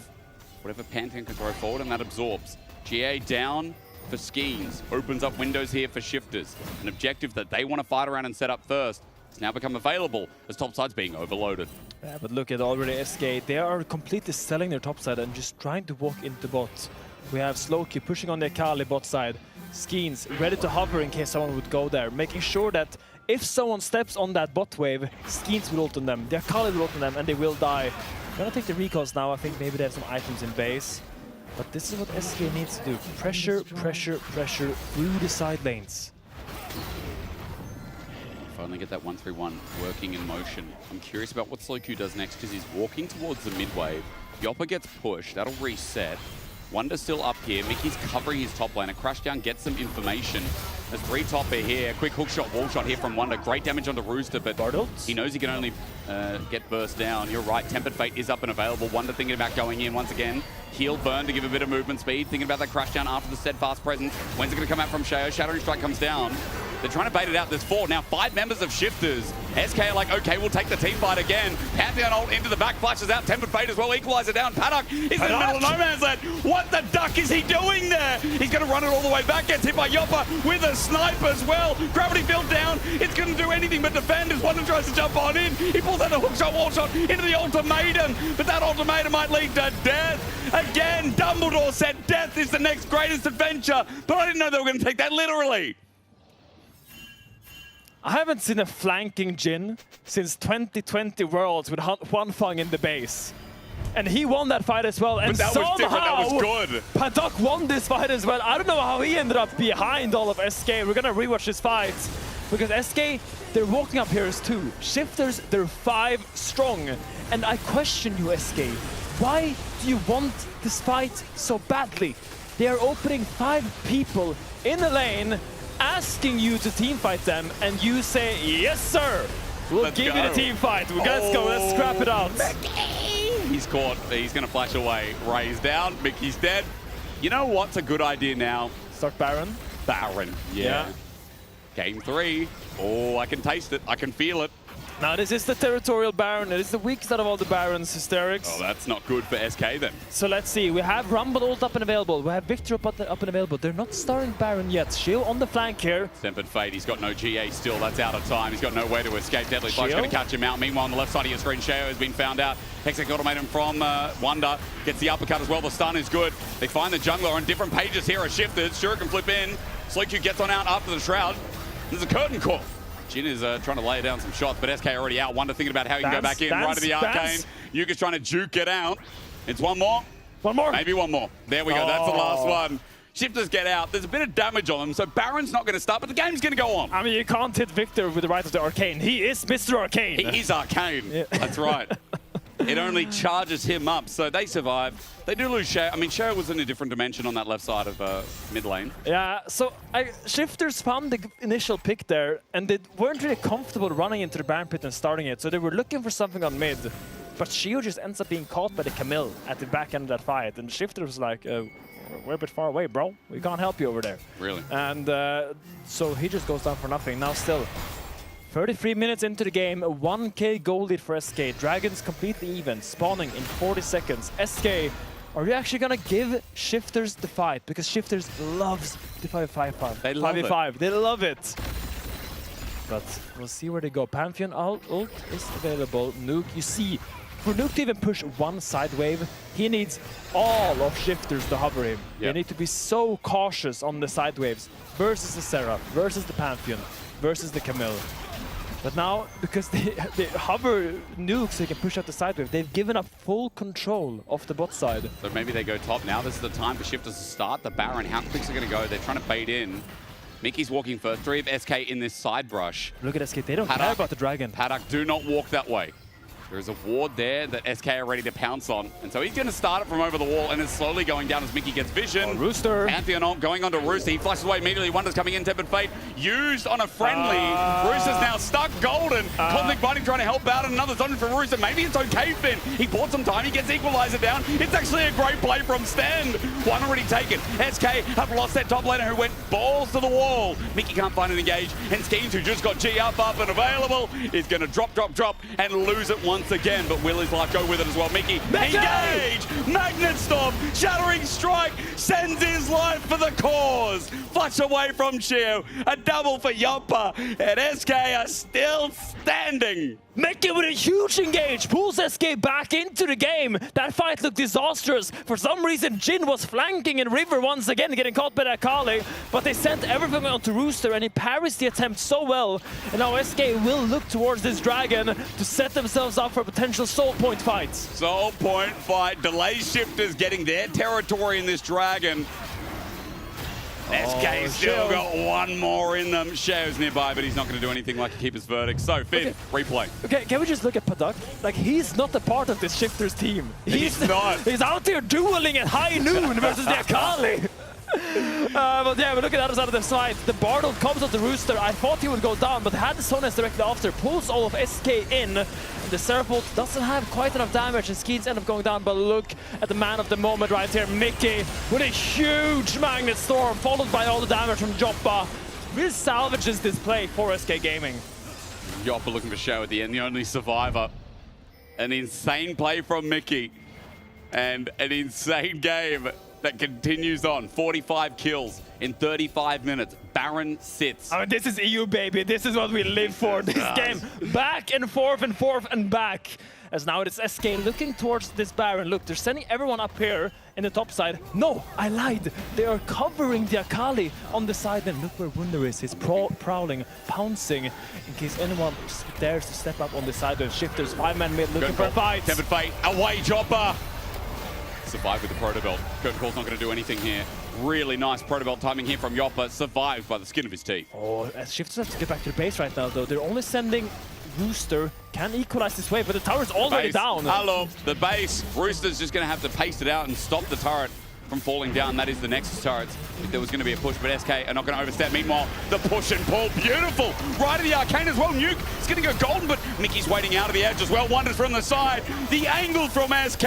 whatever Pantheon can throw forward, and that absorbs. GA down for Schemes. Opens up windows here for Shifters. An objective that they want to fight around and set up first. It's now become available as topside's being overloaded. Yeah, but look at already SK. They are completely selling their topside and just trying to walk into bot. We have Slowkey pushing on the Akali bot side. Skeens ready to hover in case someone would go there, making sure that if someone steps on that bot wave, Skeens will ult on them, the Akali will ult on them, and they will die. Gonna take the recalls now. I think maybe they have some items in base. But this is what SK needs to do. Pressure, pressure, pressure through the side lanes. Finally get that 1-3-1 working in motion. I'm curious about what Slowkey does next because he's walking towards the mid wave. Yoppa gets pushed. That'll reset. Wonder's still up here. Mickey's covering his top lane. A Crashdown gets some information. There's 3 topper here. Quick hook shot, wall shot here from Wonder. Great damage onto Rooster, but he knows he can only get burst down. You're right, Tempered Fate is up and available. Wonder thinking about going in once again. Heal burn to give a bit of movement speed. Thinking about that Crashdown after the Steadfast presence. When's it going to come out from Shayo? Shattering Strike comes down. They're trying to bait it out. There's 4. Now 5 members of Shifters. SK are like, okay, we'll take the team fight again. Pantheon ult into the back, flashes out. Tempered Fate as well, equalizer down. Paddock is in the middle of no man's land. What the duck is he doing there? He's going to run it all the way back. Gets hit by Yoppa with a snipe as well. Gravity field down. It's going to do anything but defend as Wonder tries to jump on in. He pulls out a hook shot, wall shot into the ultimatum. But that ultimatum might lead to death. Again, Dumbledore said death is the next greatest adventure. But I didn't know they were going to take that literally. I haven't seen a flanking Jhin since 2020 Worlds with Huanfeng in the base. And he won that fight as well. And that was different, that was good. Paddock won this fight as well. I don't know how he ended up behind all of SK. We're gonna rewatch this fight. Because SK, they're walking up here as 2. Shifters, they're 5 strong. And I question you, SK. Why do you want this fight so badly? They are opening 5 people in the lane, asking you to team fight them, and you say, yes, sir. We'll give you the team fight. Let's go. Let's scrap it out. He's caught. He's going to flash away. Ray's down. Mickey's dead. You know what's a good idea now? Start Baron. Baron. Yeah. Game 3. Oh, I can taste it. I can feel it. Now, this is the territorial Baron. It is the weakest out of all the Barons, Hysterics. Oh, that's not good for SK then. So let's see. We have Rumble ult up and available. We have Victor up and available. They're not starting Baron yet. Shield on the flank here. Tempered Fate. He's got no GA still. That's out of time. He's got no way to escape. Deadly Flash going to catch him out. Meanwhile, on the left side of your screen, Shayo has been found out. Hextech automated from Wonder. Gets the uppercut as well. The stun is good. They find the jungler on different pages here are Shifters. Sure can flip in. Slowkey gets on out after the Shroud. There's a curtain call. Jhin is trying to lay down some shots, but SK already out. Wonder thinking about how he can go back in, right to the Arcane. Yuka's trying to juke it out. It's one more. One more. Maybe one more. There we go. That's the last one. Shifters get out. There's a bit of damage on them, so Baron's not going to start, but the game's going to go on. I mean, you can't hit Victor with the right of the Arcane. He is Mr. Arcane. He is Arcane. Yeah. That's right. It only charges him up, so they survive. They do lose Shayo. I mean, Shayo was in a different dimension on that left side of mid lane. Yeah, so Shifters found the initial pick there, and they weren't really comfortable running into the Baron pit and starting it, so they were looking for something on mid. But Shio just ends up being caught by the Camille at the back end of that fight, and Shifter was like, we're a bit far away, bro. We can't help you over there. Really? And so he just goes down for nothing. Now still, 33 minutes into the game, a 1k goal lead for SK. Dragons completely even, spawning in 40 seconds. SK, are you actually gonna give Shifters the fight? Because Shifters loves the 5v5. They love 5v5. They love it. But we'll see where they go. Pantheon ult is available. Nuke, you see, for Nuke to even push one side wave, he needs all of Shifters to hover him. Yep. They need to be so cautious on the side waves versus the Seraph, versus the Pantheon, versus the Camille. But now, because they hover Nuke so they can push out the side wave, they've given up full control of the bot side. So maybe they go top now. This is the time for Shifters to start. The Baron, how quick are going to go? They're trying to bait in. Mickey's walking first. 3 of SK in this side brush. Look at SK. They don't care about the dragon. Paddock, do not walk that way. There is a ward there that SK are ready to pounce on. And so he's going to start it from over the wall, and it's slowly going down as Mickey gets vision. Oh, Rooster. Pantheon ult going onto Rooster. He flashes away immediately. Wonder's coming in. Tempered Fate used on a friendly. Rooster's now stuck. Golden. Cosmic Biting trying to help out. Another zone for Rooster. Maybe it's okay, Finn. He bought some time. He gets equalizer down. It's actually a great play from Stand. One already taken. SK have lost that top laner who went balls to the wall. Mickey can't find an engage. And Skeens, who just got G up and available, is going to drop, and lose it once again. But will his life go with it as well? Mickey, engage! Magnet Storm, Shattering Strike, sends his life for the cause. flush away from Shio. A double for Yoppa. And SK are still standing. Mickey with a huge engage, pulls SK back into the game. That fight looked disastrous. For some reason, Jin was flanking in River once again, getting caught by Akali. But they sent everything onto Rooster, and he parries the attempt so well. And now SK will look towards this dragon to set themselves up for a potential soul point fight. Soul point fight. Delay Shifters getting their territory in this dragon. SK still got one more in them. Shao's nearby, but he's not going to do anything like a keeper's verdict. So, Finn, replay. Okay, can we just look at Padak? Like, he's not a part of this Shifters team. He's not. He's out there dueling at high noon versus the Akali. But yeah, we look at the other side of the side. The Bartle comes on the Rooster. I thought he would go down, but had the Sonas directly after. Pulls all of SK in. The Serapult doesn't have quite enough damage, and Skeets end up going down. But look at the man of the moment right here, Mickey, with a huge Magnet Storm, followed by all the damage from Joppa. Really salvages this play for SK Gaming. Joppa looking for Shao at the end, the only survivor. An insane play from Mickey. And an insane game that continues on. 45 kills in 35 minutes. Baron sits. I mean, this is EU, baby. This is what we live for. This game, back and forth and back. As now it is SK looking towards this Baron. Look, they're sending everyone up here in the top side. No, I lied. They are covering the Akali on the side. And look where Wunder is. He's prowling, pouncing, in case anyone dares to step up on the side. And Shifters, 5-man mid, looking for a fight. Tempered Fate, away Joppa. Survived with the Proto Belt. Curtain Call's not going to do anything here. Really nice Proto Belt timing here from Joppa. Survived by the skin of his teeth. Oh, Shifters have to get back to the base right now, though. They're only sending Rooster. Can equalize this wave, but the tower's already down. Hello, the base. Rooster's just going to have to paste it out and stop the turret from falling down. That is the Nexus turrets. If there was going to be a push, but SK are not going to overstep. Meanwhile, the push and pull, beautiful. Right of the Arcane as well. Nuke is going to go golden, but Mickey's waiting out of the edge as well. Wonders from the side. The angle from SK.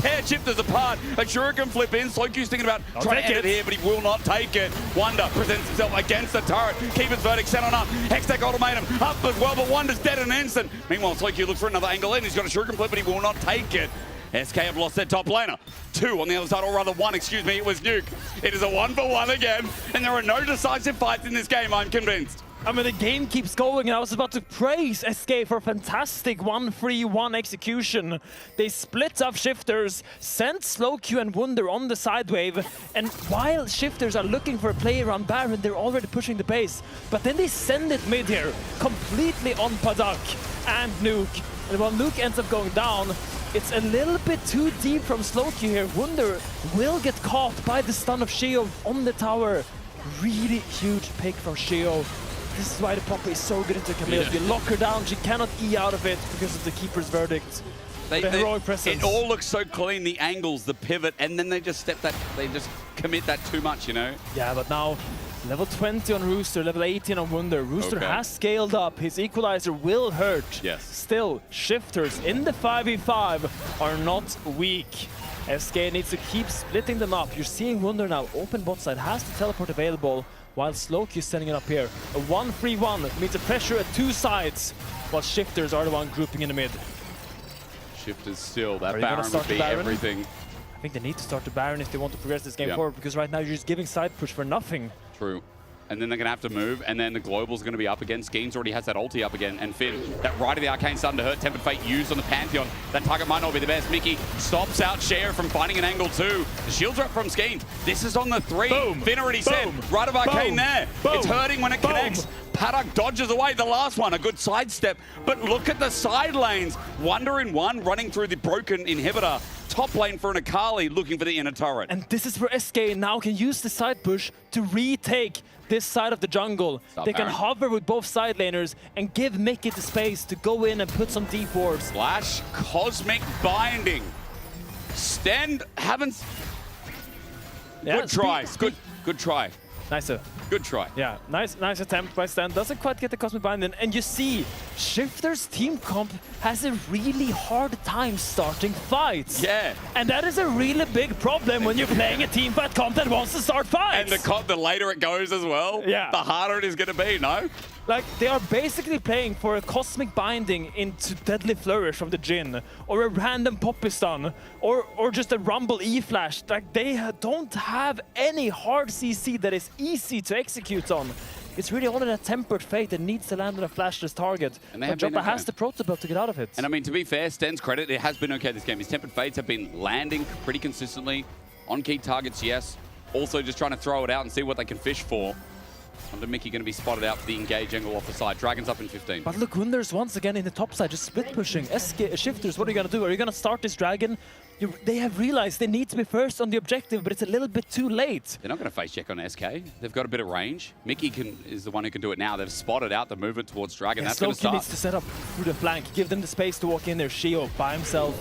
Pair Shifters apart. A Shuriken flip in. Slowq's thinking about trying to end it here, but he will not take it. Wonder presents himself against the turret. Keep his verdict set on up. Hextech ultimatum up as well, but Wonder's dead in an instant. Meanwhile, Slowq looks for another angle in. He's got a Shuriken flip, but he will not take it. SK have lost their top laner. 2 on the other side, or rather 1, excuse me, it was Nuke. It is a 1-for-1 again, and there are no decisive fights in this game, I'm convinced. I mean, the game keeps going, and I was about to praise SK for a fantastic 1-3-1 execution. They split up Shifters, sent Slowq and Wunder on the side wave, and while Shifters are looking for a play around Baron, they're already pushing the base. But then they send it mid here, completely on Padak and Nuke. And while Nuke ends up going down, it's a little bit too deep from Slowq here. Wunder will get caught by the stun of Shio on the tower. Really huge pick from Shio. This is why the Poppy is so good into Camille. If you lock her down, she cannot E out of it because of the keeper's verdict. The heroic presence. It all looks so clean, the angles, the pivot, and then they just step that, they just commit that too much, you know? Yeah, but now level 20 on Rooster, level 18 on Wunder. Rooster has scaled up. His equalizer will hurt. Yes. Still, Shifters in the 5v5 are not weak. SK needs to keep splitting them up. You're seeing Wunder now open bot side, has the teleport available, while Slowq is sending it up here. A 1-3-1 means a pressure at 2 sides, while Shifters are the one grouping in the mid. Shifters still, that Baron would be everything. I think they need to start the Baron if they want to progress this game forward, because right now you're just giving side push for nothing. True. And then they're going to have to move, and then the Global's going to be up again. Skeens already has that ulti up again, and Finn, that right of the Arcane starting to hurt. Tempered Fate used on the Pantheon. That target might not be the best. Mickey stops out Cher from finding an angle too. The shields are up from Skeens. This is on the 3. Boom. Finn already said, right of Arcane there. It's hurting when it connects. Paddock dodges away the last one, a good sidestep. But look at the side lanes. Wonder in 1 running through the broken inhibitor. Top lane for an Akali looking for the inner turret. And this is where SK now can use the side push to retake this side of the jungle. They can hover with both side laners and give Mickey the space to go in and put some deep wards. Flash, Cosmic Binding. Sten haven't... Yeah, good try, good try. Nice. Good try. Yeah, nice attempt by Stan. Doesn't quite get the Cosmic Binding. And you see Shifter's team comp has a really hard time starting fights. Yeah. And that is a really big problem when you're playing a team fight comp that wants to start fights. And the later it goes as well, yeah, the harder it is going to be, no? Like, they are basically playing for a Cosmic Binding into Deadly Flourish from the Jhin, or a random Poppy Stun, or just a Rumble E-Flash. Like, they don't have any hard CC that is easy to execute on. It's really only a Tempered Fate that needs to land on a flashless target. And but Joppa has the protocol to get out of it. And I mean, to be fair, Sten's credit, it has been okay this game. His Tempered Fates have been landing pretty consistently. On key targets, yes. Also just trying to throw it out and see what they can fish for. Under Mickey going to be spotted out for the engage angle off the side. Dragon's up in 15. But look, Wunder's once again in the top side, just split pushing. SK Shifters, what are you going to do? Are you going to start this Dragon? They have realized they need to be first on the objective, but it's a little bit too late. They're not going to face check on SK. They've got a bit of range. Mickey is the one who can do it now. They've spotted out the movement towards Dragon. That's going to start. needs to set up through the flank, give them the space to walk in there. Shio by himself.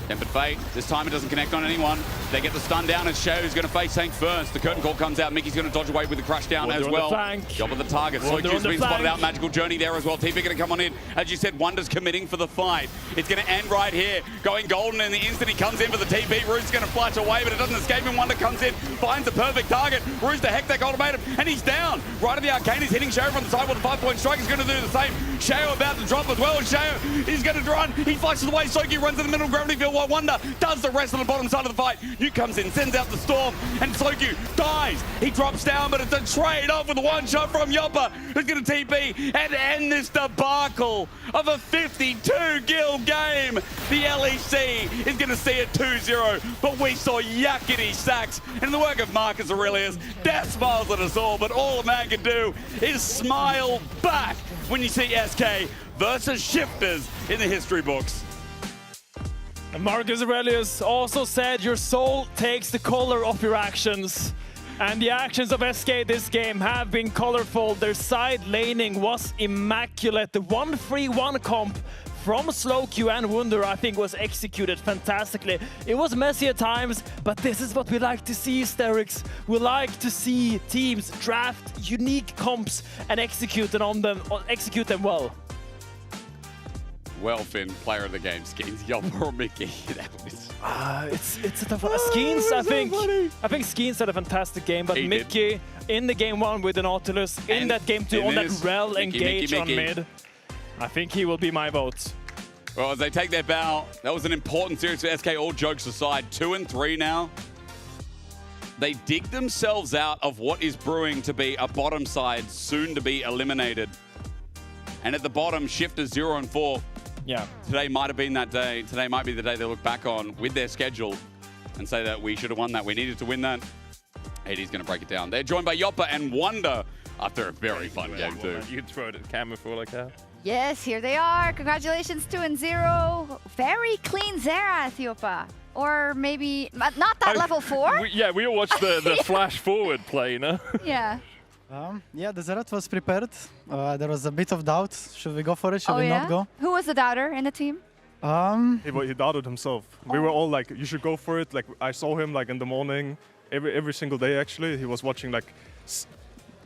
Tempered Fate. This time it doesn't connect on anyone. They get the stun down, and Shao is going to face Tank first. The curtain call comes out. Mickey's going to dodge away with the crash down as well. Job of the target. Soikyu's been spotted out. Magical Journey there as well. TP going to come on in. As you said, Wonder's committing for the fight. It's going to end right here. Going golden in the instant he comes in for the TP. Rooster's going to flash away, but it doesn't escape him. Wonder comes in, finds the perfect target. Rooster Hectic ultimatum, and he's down. Right at the arcane, he's hitting Shao from the side with a 5-point strike. He's going to do the same. Shao about to drop as well. Shao is going to run. He flashes away. Soikyu runs in the middle of gravity field while Wonder does the rest on the bottom side of the fight. Yu comes in, sends out the storm, and Soikyu dies. He drops down, but it's a trade off with a one-shot from Yoppa, who's going to TP and end this debacle of a 52-kill game. The LEC is going to see it 2-0, but we saw yuckity sacks. And the work of Marcus Aurelius, death smiles at us all, but all a man can do is smile back when you see SK versus Shifters in the history books. And Marcus Aurelius also said your soul takes the color of your actions. And the actions of SK this game have been colorful. Their side laning was immaculate. The 1-3-1 comp from Slowq and Wunder, I think, was executed fantastically. It was messy at times, but this is what we like to see, Sterix. We like to see teams draft unique comps and execute them well. Well, Finn, player of the game, Skeens, Yoppa or Mickey? It's a tough one. Skeens, I think Skeens had a fantastic game, but Mickey in the game 1 with the Nautilus, in that game 2 on that Rel engage on mid, I think he will be my vote. Well, as they take their bow, that was an important series for SK, all jokes aside. 2-3 now. They dig themselves out of what is brewing to be a bottom side, soon to be eliminated. And at the bottom, Shifters 0-4. Yeah. Today might have been that day. Today might be the day they look back on with their schedule and say that we should have won that. We needed to win that. AD's going to break it down. They're joined by Yoppa and Wonder after a very fun game too. You can throw it at the camera for all I care. Yes, here they are. Congratulations, 2-0. Very clean Zerath, Yoppa. Or maybe not that level 4. We all watched the flash forward play, no? Yeah. Yeah, the Zerath was prepared. There was a bit of doubt. Should we go for it? Should we not go? Who was the doubter in the team? He doubted himself. We were all like, you should go for it. Like, I saw him like in the morning, every single day actually. He was watching like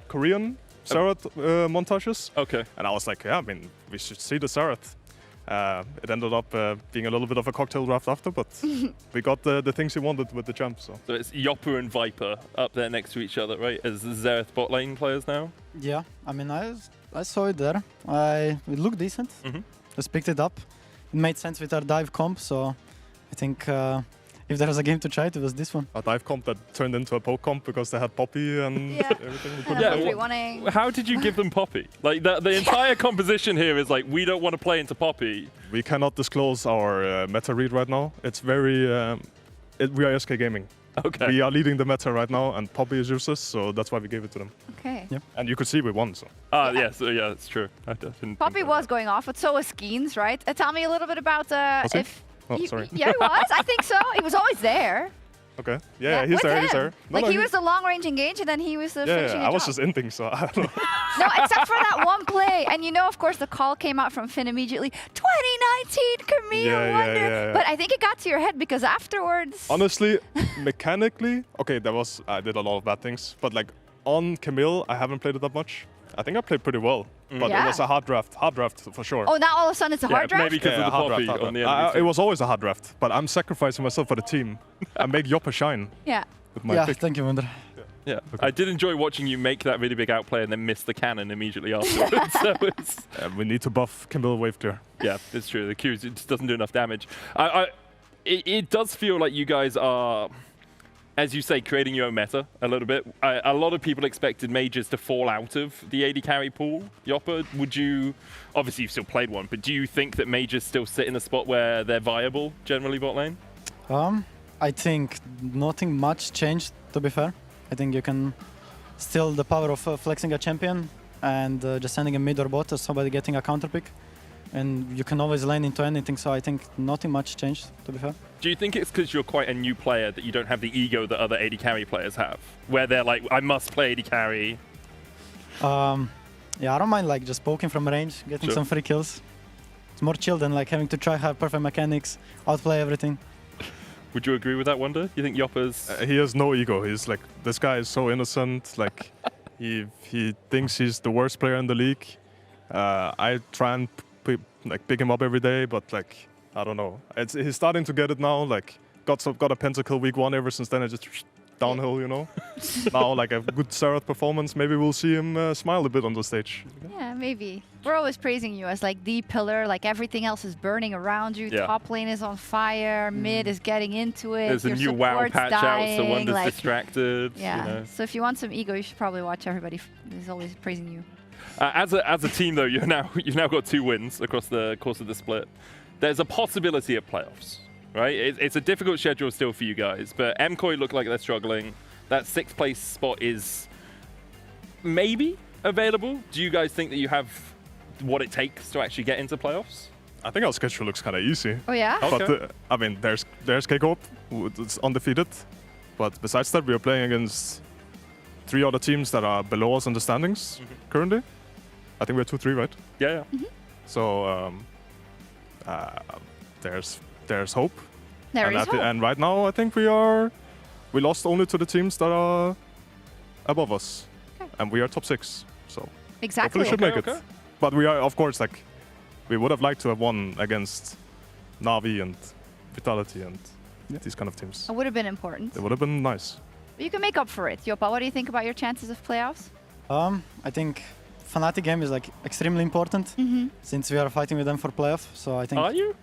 Korean Zerath montages. Okay. And I was like, yeah, I mean, we should see the Zerath. It ended up being a little bit of a cocktail draft after, but we got the things we wanted with the champ. So it's Yoppa and Viper up there next to each other, right? As the Zerath bot lane players now? Yeah, I mean, I saw it there. It looked decent. Just picked it up. It made sense with our dive comp, so I think if there was a game to try it was this one. A dive comp that turned into a poke comp because they had Poppy and everything. How did you give them Poppy? Like the entire composition here is like, we don't want to play into Poppy. We cannot disclose our meta read right now. It's very, we are SK Gaming. Okay. We are leading the meta right now, and Poppy is useless, so that's why we gave it to them. Okay. Yep. And you could see we won, so. Yes, yeah, that's true. Poppy was going off, but so was Skeens, right? Tell me a little bit about if... Oh, sorry. Yeah, he was. I think so. He was always there. Okay. Yeah, he's there. He's there. Like, he was the long-range engage, and then he was the finishing I was just inting, so I don't know. No, except for that one play. And you know, of course, the call came out from Finn immediately. 2019 Camille Wonder. Yeah. But I think it got to your head because afterwards... Honestly, mechanically, okay, I did a lot of bad things. But like, on Camille, I haven't played it that much. I think I played pretty well, but Yeah. it was a hard draft for sure. Oh, now all of a sudden it's a hard draft? Maybe because of the poppy on the enemy It was always a hard draft, but I'm sacrificing myself for the team. I make Joppa shine. Yeah. With my pick. Thank you, Wunder. Yeah, I did enjoy watching you make that really big outplay and then miss the cannon immediately afterwards. So it's we need to buff Kimble Wave Clear. Yeah, it's true. The Q just doesn't do enough damage. It does feel like you guys are, as you say, creating your own meta a little bit. A lot of people expected mages to fall out of the AD carry pool. Joppa, would you, obviously you've still played one, but do you think that mages still sit in a spot where they're viable generally bot lane? I think nothing much changed, to be fair. I think you can still the power of flexing a champion and just sending a mid or bot or somebody getting a counter pick. And you can always lane into anything, so I think nothing much changed, to be fair. Do you think it's because you're quite a new player that you don't have the ego that other AD carry players have? Where they're like, I must play AD carry? Yeah, I don't mind like just poking from range, getting some free kills. It's more chill than like having to try hard perfect mechanics, outplay everything. Would you agree with that, Wonder? You think Joppa's... He has no ego. He's like, this guy is so innocent. Like, he thinks he's the worst player in the league. I try and pick him up every day, but like, I don't know. He's starting to get it now. Like, got a pentakill week 1. Ever since then, it just downhill, you know. Now, like a good Serath performance. Maybe we'll see him smile a bit on the stage. Yeah, maybe. We're always praising you as like the pillar, like everything else is burning around you. Yeah. Top lane is on fire, mid is getting into it. There's a your new WoW support's patch dying, out, so Wonder's like, distracted. Yeah, You know. so if you want some ego, you should probably watch everybody is always praising you. As a team, though, you've now got 2 wins across the course of the split. There's a possibility of playoffs, right? It's a difficult schedule still for you guys, but MKOI look like they're struggling. That 6th place spot is maybe available. Do you guys think that you have what it takes to actually get into playoffs? I think our schedule looks kind of easy. Oh yeah? Okay. But I mean, there's K-Corp, it's undefeated. But besides that, we are playing against 3 other teams that are below us in the standings currently. I think we're 2-3, right? Yeah. So there's hope. There is hope. And right now, I think we lost only to the teams that are above us, and we are top 6. So exactly. hopefully we should make it. But we are, of course, like we would have liked to have won against Na'Vi and Vitality and these kind of teams. It would have been important. It would have been nice. But you can make up for it. Joppa, what do you think about your chances of playoffs? I think Fnatic game is like extremely important since we are fighting with them for playoff. So I think. Are you?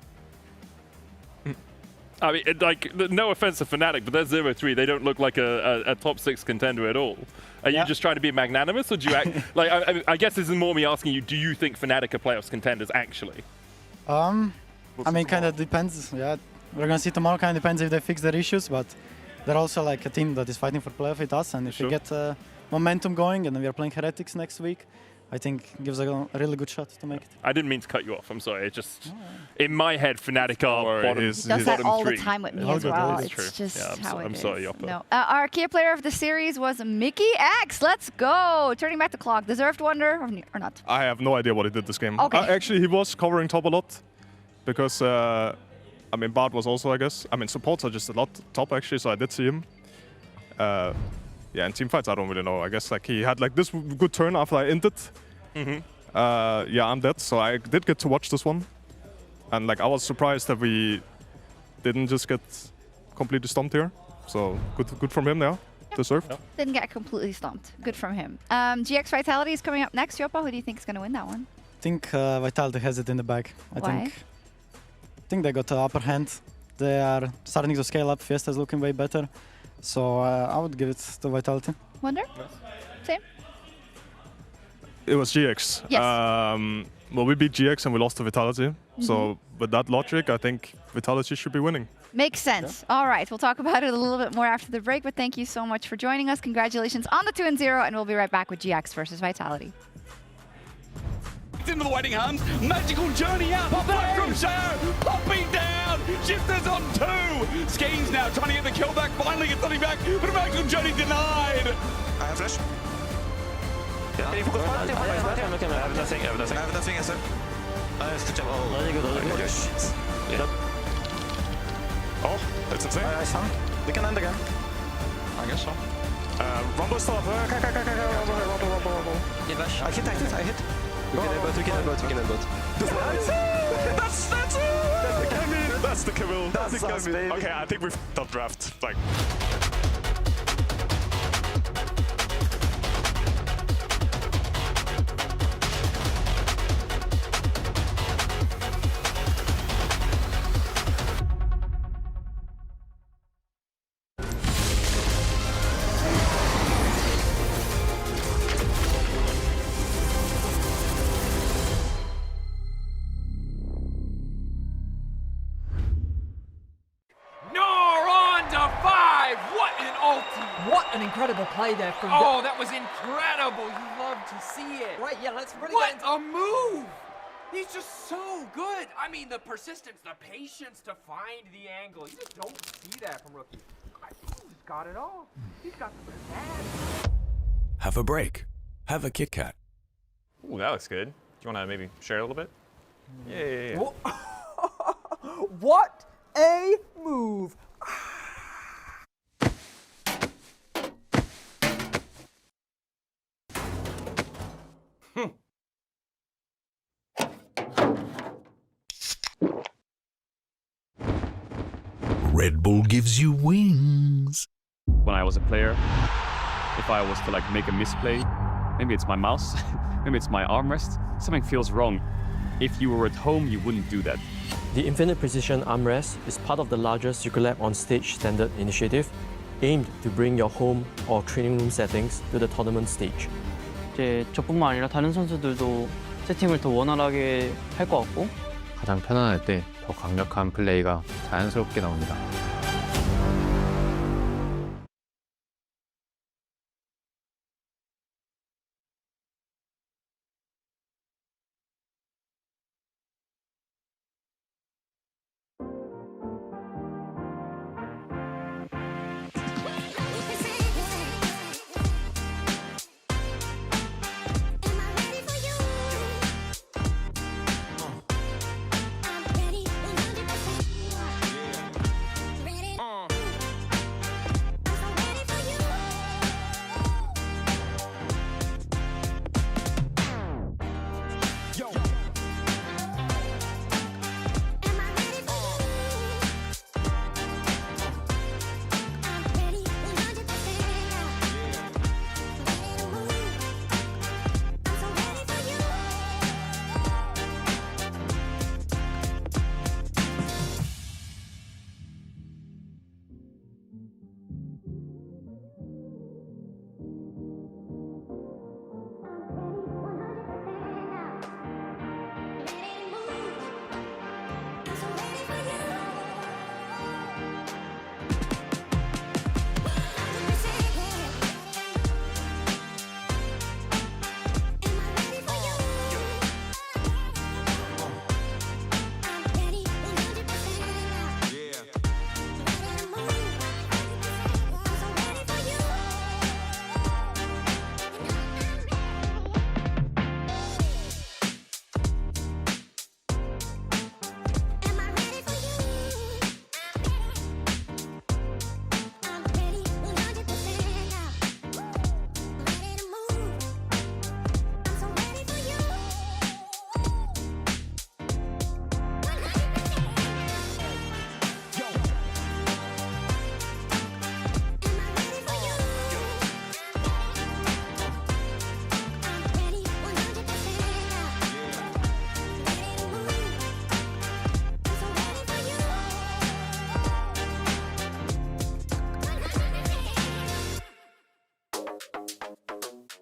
I mean, like, no offense to Fnatic, but they're 0-3. They don't look like a top 6 contender at all. Are you just trying to be magnanimous, or do you act like? I guess this is more me asking you: do you think Fnatic are playoffs contenders actually? I mean, kind of depends. Yeah, we're gonna see tomorrow. Kind of depends if they fix their issues, but they're also like a team that is fighting for playoff with us. And if we get momentum going, and then we are playing Heretics next week, I think gives a really good shot to make it. I didn't mean to cut you off. I'm sorry. It just in my head, Fnatic are bottom. He does that all the time with me as well. It's true. just how it is. I'm sorry, Joppa. No. Our key player of the series was Mickey X. Let's go. Turning back the clock. Deserved Wonder or not? I have no idea what he did this game. Okay. Actually, he was covering top a lot because I mean, Bard was also, I guess. I mean, supports are just a lot top actually, so I did see him. Yeah, in team fights, I don't really know. I guess like he had like this good turn after I inted. Yeah, I'm dead, so I did get to watch this one. And like I was surprised that we didn't just get completely stumped here. So good from him there. Deserved. Didn't get completely stumped. Good from him. GX Vitality is coming up next. Joppa, who do you think is going to win that one? I think Vitality has it in the bag. I think they got the upper hand. They are starting to scale up. Fiesta is looking way better. So I would give it to Vitality. Wonder? Same? It was GX. Yes. Well, we beat GX and we lost to Vitality. So with that logic, I think Vitality should be winning. Makes sense. All right, we'll talk about it a little bit more after the break, but thank you so much for joining us. Congratulations on the 2-0, and we'll be right back with GX versus Vitality. Into the waiting arms, magical journey up, back from Shadow, popping down, Shifters on 2, Schemes now trying to get the kill back, finally gets something back, but a magical journey denied. I have flash. Yeah. Can you focus party? I have nothing, I have nothing, sir. I have to jump. Oh, shit. Yeah. Oh, that's insane. We can end again. I guess so. Rumble stop. Rumble. I hit. We can headbutt. That's it! That's the Camille. That's the Camille. Okay, I think we've f***ed up draft. Like. What an incredible play there from Oh, that was incredible. You love to see it. Right, yeah, let's really What get into a move! He's just so good. I mean, the persistence, the patience to find the angle. You just don't see that from rookies. I think he's got it all. He's got the pizzazz. Have a break. Have a Kit Kat. Ooh, that looks good. Do you want to maybe share a little bit? Yeah. What a move! Red Bull gives you wings. When I was a player, if I was to like make a misplay, maybe it's my mouse, maybe it's my armrest, something feels wrong. If you were at home, you wouldn't do that. The Infinite Precision Armrest is part of the larger Circulab on Stage standard initiative, aimed to bring your home or training room settings to the tournament stage. 이제 저뿐만 아니라 다른 선수들도 세팅을 더 원활하게 할 것 같고 가장 편안할 때 더 강력한 플레이가 자연스럽게 나옵니다.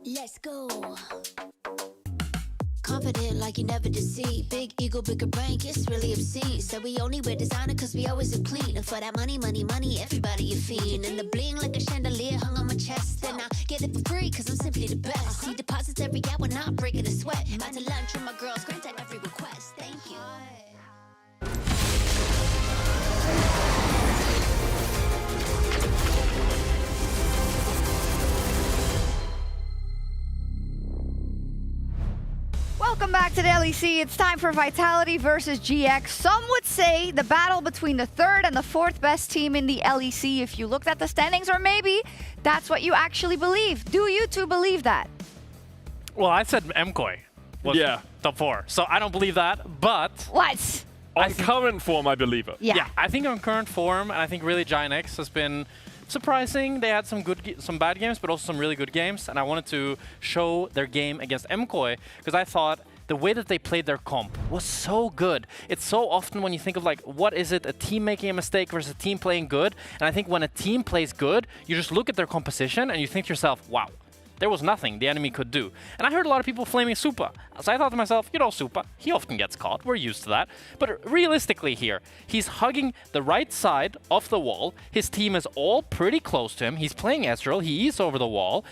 Let's go. Confident like you never deceive. Big ego, bigger brain, it's really obscene. So we only wear designer cause we always look clean. And for that money, everybody a fiend. And the bling like a chandelier hung on my chest. And I get it for free cause I'm simply the best. See deposits every hour, not breaking a sweat. Out to lunch with my girls, grant at every request. Thank you. Welcome back to the LEC. It's time for Vitality versus GX. Some would say the battle between the third and the fourth best team in the LEC if you looked at the standings, or maybe that's what you actually believe. Do you two believe that? Well, I said MKOI was top 4, so I don't believe that, but... What? On current form, I believe it. Yeah. I think on current form, and I think really Giant X has been surprising. They had some bad games, but also some really good games, and I wanted to show their game against MKOI because I thought the way that they played their comp was so good. It's so often when you think of like, what is it, a team making a mistake versus a team playing good? And I think when a team plays good, you just look at their composition and you think to yourself, wow, there was nothing the enemy could do. And I heard a lot of people flaming Supa. So I thought to myself, you know, Supa, he often gets caught. We're used to that. But realistically here, he's hugging the right side of the wall. His team is all pretty close to him. He's playing Ezreal. He is over the wall.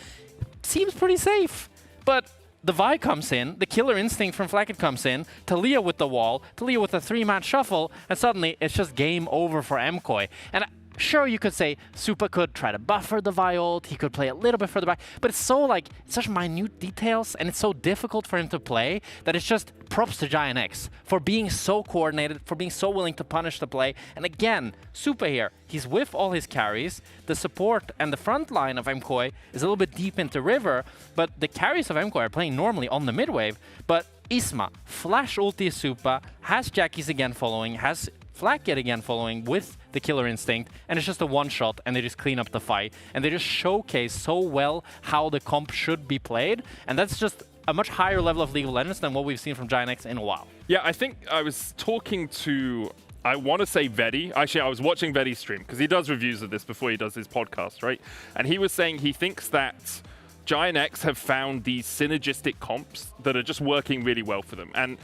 Seems pretty safe. But the Vi comes in, the killer instinct from Flacket comes in, Talia with the wall, Talia with a 3-man shuffle, and suddenly it's just game over for MKOI. And sure, you could say Supa could try to buffer the Vi ult, he could play a little bit further back, but it's so like, such minute details, and it's so difficult for him to play that it's just props to Giant X for being so coordinated, for being so willing to punish the play. And again, Supa here, he's with all his carries, the support and the front line of MKOI is a little bit deep into River, but the carries of MKOI are playing normally on the mid wave, but Isma, flash ulti Supa, has Jackie's again following, has Flak yet again following with the killer instinct, and it's just a one-shot, and they just clean up the fight, and they just showcase so well how the comp should be played, and that's just a much higher level of League of Legends than what we've seen from Giant X in a while. Yeah, I think I was talking to, I want to say Vedi. Actually, I was watching Vedi's stream, because he does reviews of this before he does his podcast, right? And he was saying he thinks that Giant X have found these synergistic comps that are just working really well for them. And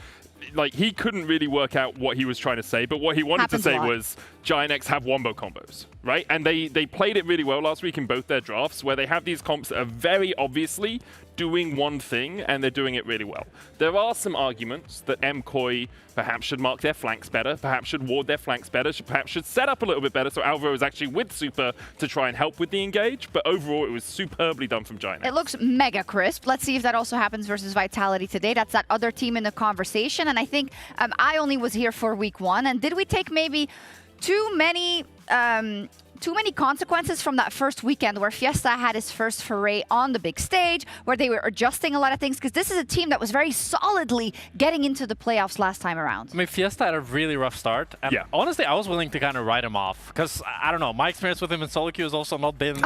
like, he couldn't really work out what he was trying to say, but what he wanted to say was Giant X have wombo combos, right? And they played it really well last week in both their drafts, where they have these comps that are very obviously doing one thing, and they're doing it really well. There are some arguments that MKOI perhaps should mark their flanks better, perhaps should ward their flanks better, perhaps should set up a little bit better, so Alvaro is actually with Supa to try and help with the engage, but overall it was superbly done from Giant X. It looks mega crisp. Let's see if that also happens versus Vitality today. That's that other team in the conversation, and I think I only was here for week 1, and did we take maybe too many consequences from that first weekend where Fiesta had his first foray on the big stage, where they were adjusting a lot of things, because this is a team that was very solidly getting into the playoffs last time around. I mean, Fiesta had a really rough start, and honestly, I was willing to kind of write him off, because, I don't know, my experience with him in solo queue has also not been...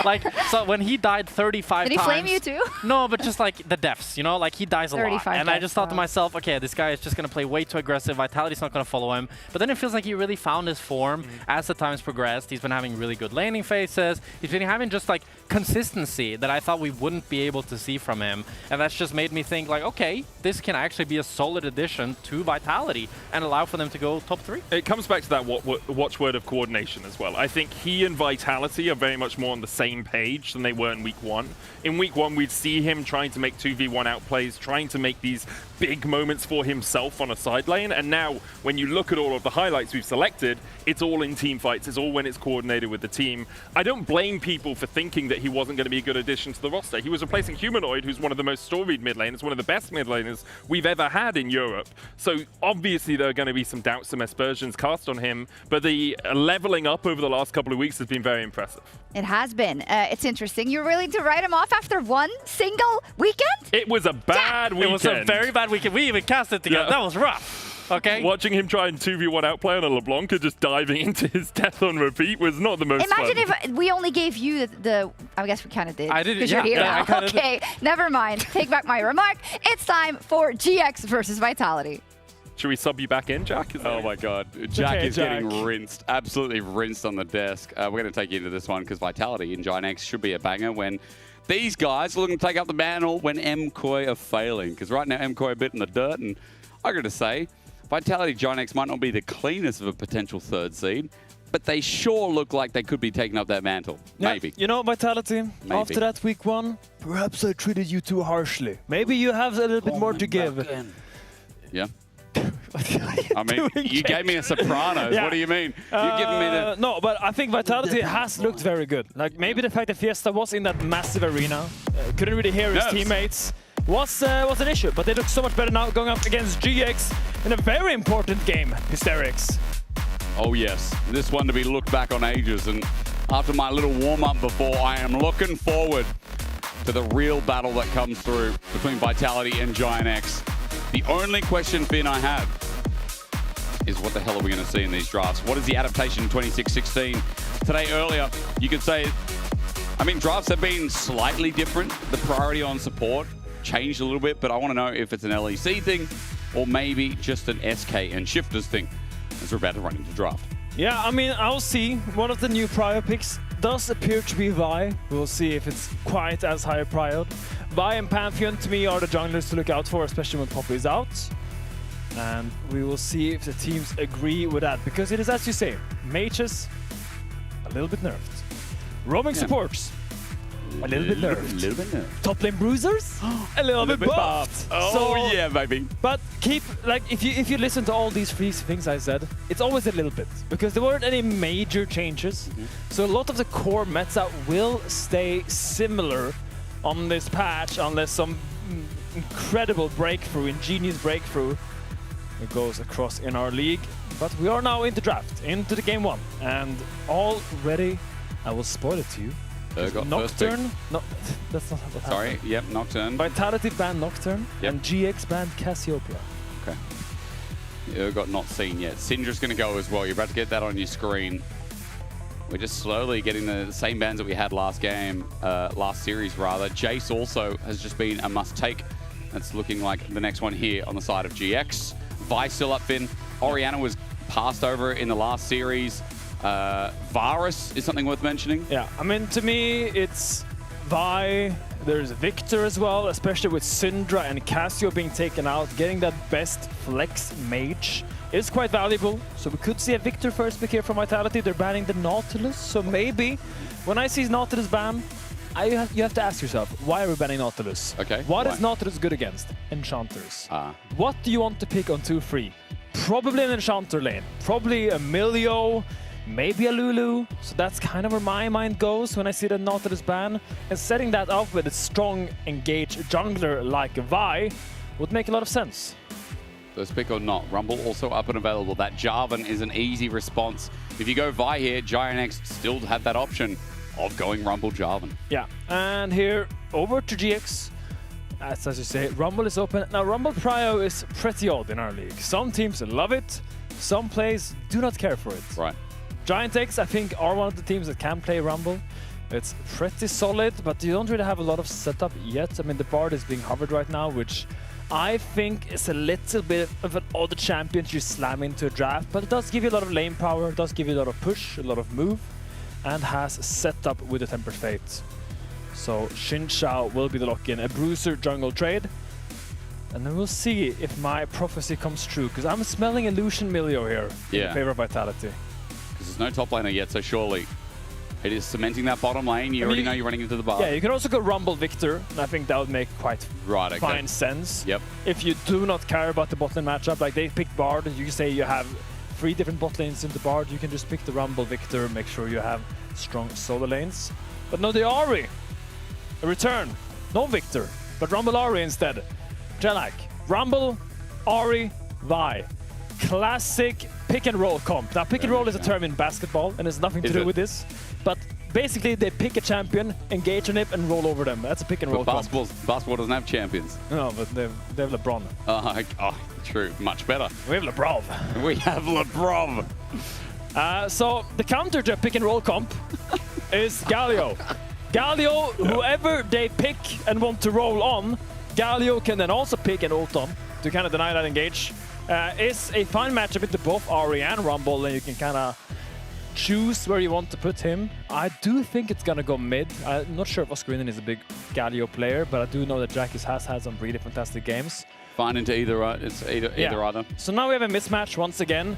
like, so when he died 35 times... Did he flame you too? No, but just like the deaths, you know, like he dies a lot. And I just thought to myself, okay, this guy is just going to play way too aggressive, Vitality's not going to follow him. But then it feels like he really found his form as the times progressed. He's been having really good laning phases. He's been having just like consistency that I thought we wouldn't be able to see from him. And that's just made me think like, okay, this can actually be a solid addition to Vitality and allow for them to go top 3. It comes back to that watchword of coordination as well. I think he and Vitality are very much more on the same page than they were in week 1. In week 1, we'd see him trying to make 2v1 outplays, trying to make these big moments for himself on a side lane. And now, when you look at all of the highlights we've selected, it's all in team fights. It's all when it's coordinated with the team. I don't blame people for thinking that he wasn't going to be a good addition to the roster. He was replacing Humanoid, who's one of the most storied mid laners, one of the best mid laners we've ever had in Europe. So obviously there are going to be some doubts, some aspersions cast on him, but the leveling up over the last couple of weeks has been very impressive. It has been. It's interesting. You're willing to write him off after one single weekend? It was a bad weekend. It was a very bad weekend. We even cast it together. Yeah. That was rough. Okay. Watching him try and 2v1 outplay on a LeBlanc and just diving into his death on repeat was not the most Imagine fun. if we only gave you the I guess we kind of did. I did, because yeah. you're here Yeah, now. Okay, never mind. Take back my remark. It's time for GX versus Vitality. Should we sub you back in, Jack? Oh my God. Jack is getting rinsed, absolutely rinsed on the desk. We're going to take you into this one because Vitality in Giant X should be a banger when these guys are looking to take up the mantle when MKOI are failing. Because right now, MKOI are a bit in the dirt, and I got to say, Vitality Giant X might not be the cleanest of a potential 3rd seed, but they sure look like they could be taking up that mantle. Yeah, Maybe. You know, Vitality, Maybe. after that week 1, perhaps I treated you too harshly. Maybe you have a little bit more to give. Yeah. I mean, you gave me a Sopranos. Yeah. What do you mean? You're giving me the... No, but I think Vitality has looked very good. Like, maybe the fact that Fiesta was in that massive arena, couldn't really hear his teammates. was an issue, but they look so much better now going up against GX in a very important game, Hysterics. Oh yes, this one to be looked back on ages, and after my little warm-up before, I am looking forward to the real battle that comes through between Vitality and Giant X. The only question, Finn, I have is what the hell are we going to see in these drafts? What is the adaptation in 26-16? Today, earlier, you could say, I mean, drafts have been slightly different. The priority on support changed a little bit, but I want to know if it's an LEC thing or maybe just an SK and Shifters thing as we're about to run into draft. Yeah, I mean, I'll see. One of the new prior picks does appear to be Vi. We'll see if it's quite as high priored. Vi and Pantheon, to me, are the junglers to look out for, especially when Poppy is out. And we will see if the teams agree with that, because it is, as you say, mages, a little bit nerfed. Roaming supports, a little bit nerfed. Top lane bruisers, a little bit buffed. Oh, so, yeah, baby. But keep, like, if you listen to all these three things I said, it's always a little bit, because there weren't any major changes. So a lot of the core meta will stay similar on this patch, unless some incredible breakthrough, ingenious breakthrough, it goes across in our league. But we are now into draft, into the game one, and already, I will spoil it to you. Nocturne? No, that's not what Sorry, happened. yep, Nocturne. Vitality banned Nocturne, and GX banned Cassiopeia. Okay. Urgot not seen yet. Syndra's going to go as well. You're about to get that on your screen. We're just slowly getting the same bans that we had last game, last series rather. Jace also has just been a must-take. That's looking like the next one here on the side of GX. Vi still up, Finn. Orianna was passed over in the last series. Varus is something worth mentioning. Yeah, I mean, to me, it's Vi. There's Victor as well, especially with Syndra and Cassio being taken out. Getting that best flex mage is quite valuable. So we could see a Victor first pick here from Vitality. They're banning the Nautilus. So maybe when I see Nautilus ban, you have to ask yourself, why are we banning Nautilus? Okay. What is Nautilus good against? Enchanters. What do you want to pick on 2-3? Probably an Enchanter lane. Probably a Milio, maybe a Lulu. So that's kind of where my mind goes when I see the Nautilus ban. And setting that up with a strong, engaged jungler like Vi would make a lot of sense. First pick or not, Rumble also up and available. That Jarvan is an easy response. If you go Vi here, Giant X still have that option of going Rumble Jarvan. Yeah, and here over to GX. As you say, Rumble is open. Now, Rumble Prio is pretty odd in our league. Some teams love it, some players do not care for it. Right. Giant X, I think, are one of the teams that can play Rumble. It's pretty solid, but you don't really have a lot of setup yet. I mean, the Bard is being hovered right now, which I think is a little bit of an odd champion to slam into a draft, but it does give you a lot of lane power, it does give you a lot of push, a lot of move, and has set up with the Tempered Fate. So Xin Shao will be the lock-in, a bruiser jungle trade. And then we'll see if my prophecy comes true, because I'm smelling a Lucian Milio here in favor of Vitality. Because there's no top laner yet, so surely it is cementing that bottom lane. You already know you're running into the bar. Yeah, you can also go Rumble Victor, and I think that would make quite fine sense. Yep. If you do not care about the bot lane matchup, like they picked Bard, and you can say you have 3 different bot lanes in the Bard, you can just pick the Rumble Victor, make sure you have strong solo lanes. But no, the Ahri, a return. No Victor, but Rumble Ahri instead. Jelak, Rumble, Ahri, Vi. Classic pick and roll comp. Now, pick and roll is a term in basketball, and it's nothing to do with this. But basically, they pick a champion, engage on it, and roll over them. That's a pick and roll comp. Basketball doesn't have champions. No, but they have LeBron. True. Much better. We have LeBron. We have LeBron. So the counter to a pick and roll comp is Galio. Galio, whoever they pick and want to roll on, Galio can then also pick and ult on to kind of deny that engage. Is a fine matchup into both Ahri and Rumble, and you can kind of choose where you want to put him. I do think it's gonna go mid. I'm not sure if Oscarinen is a big Galio player, but I do know that Jackis has had some really fantastic games. Fine into either, it's either either. So now we have a mismatch once again.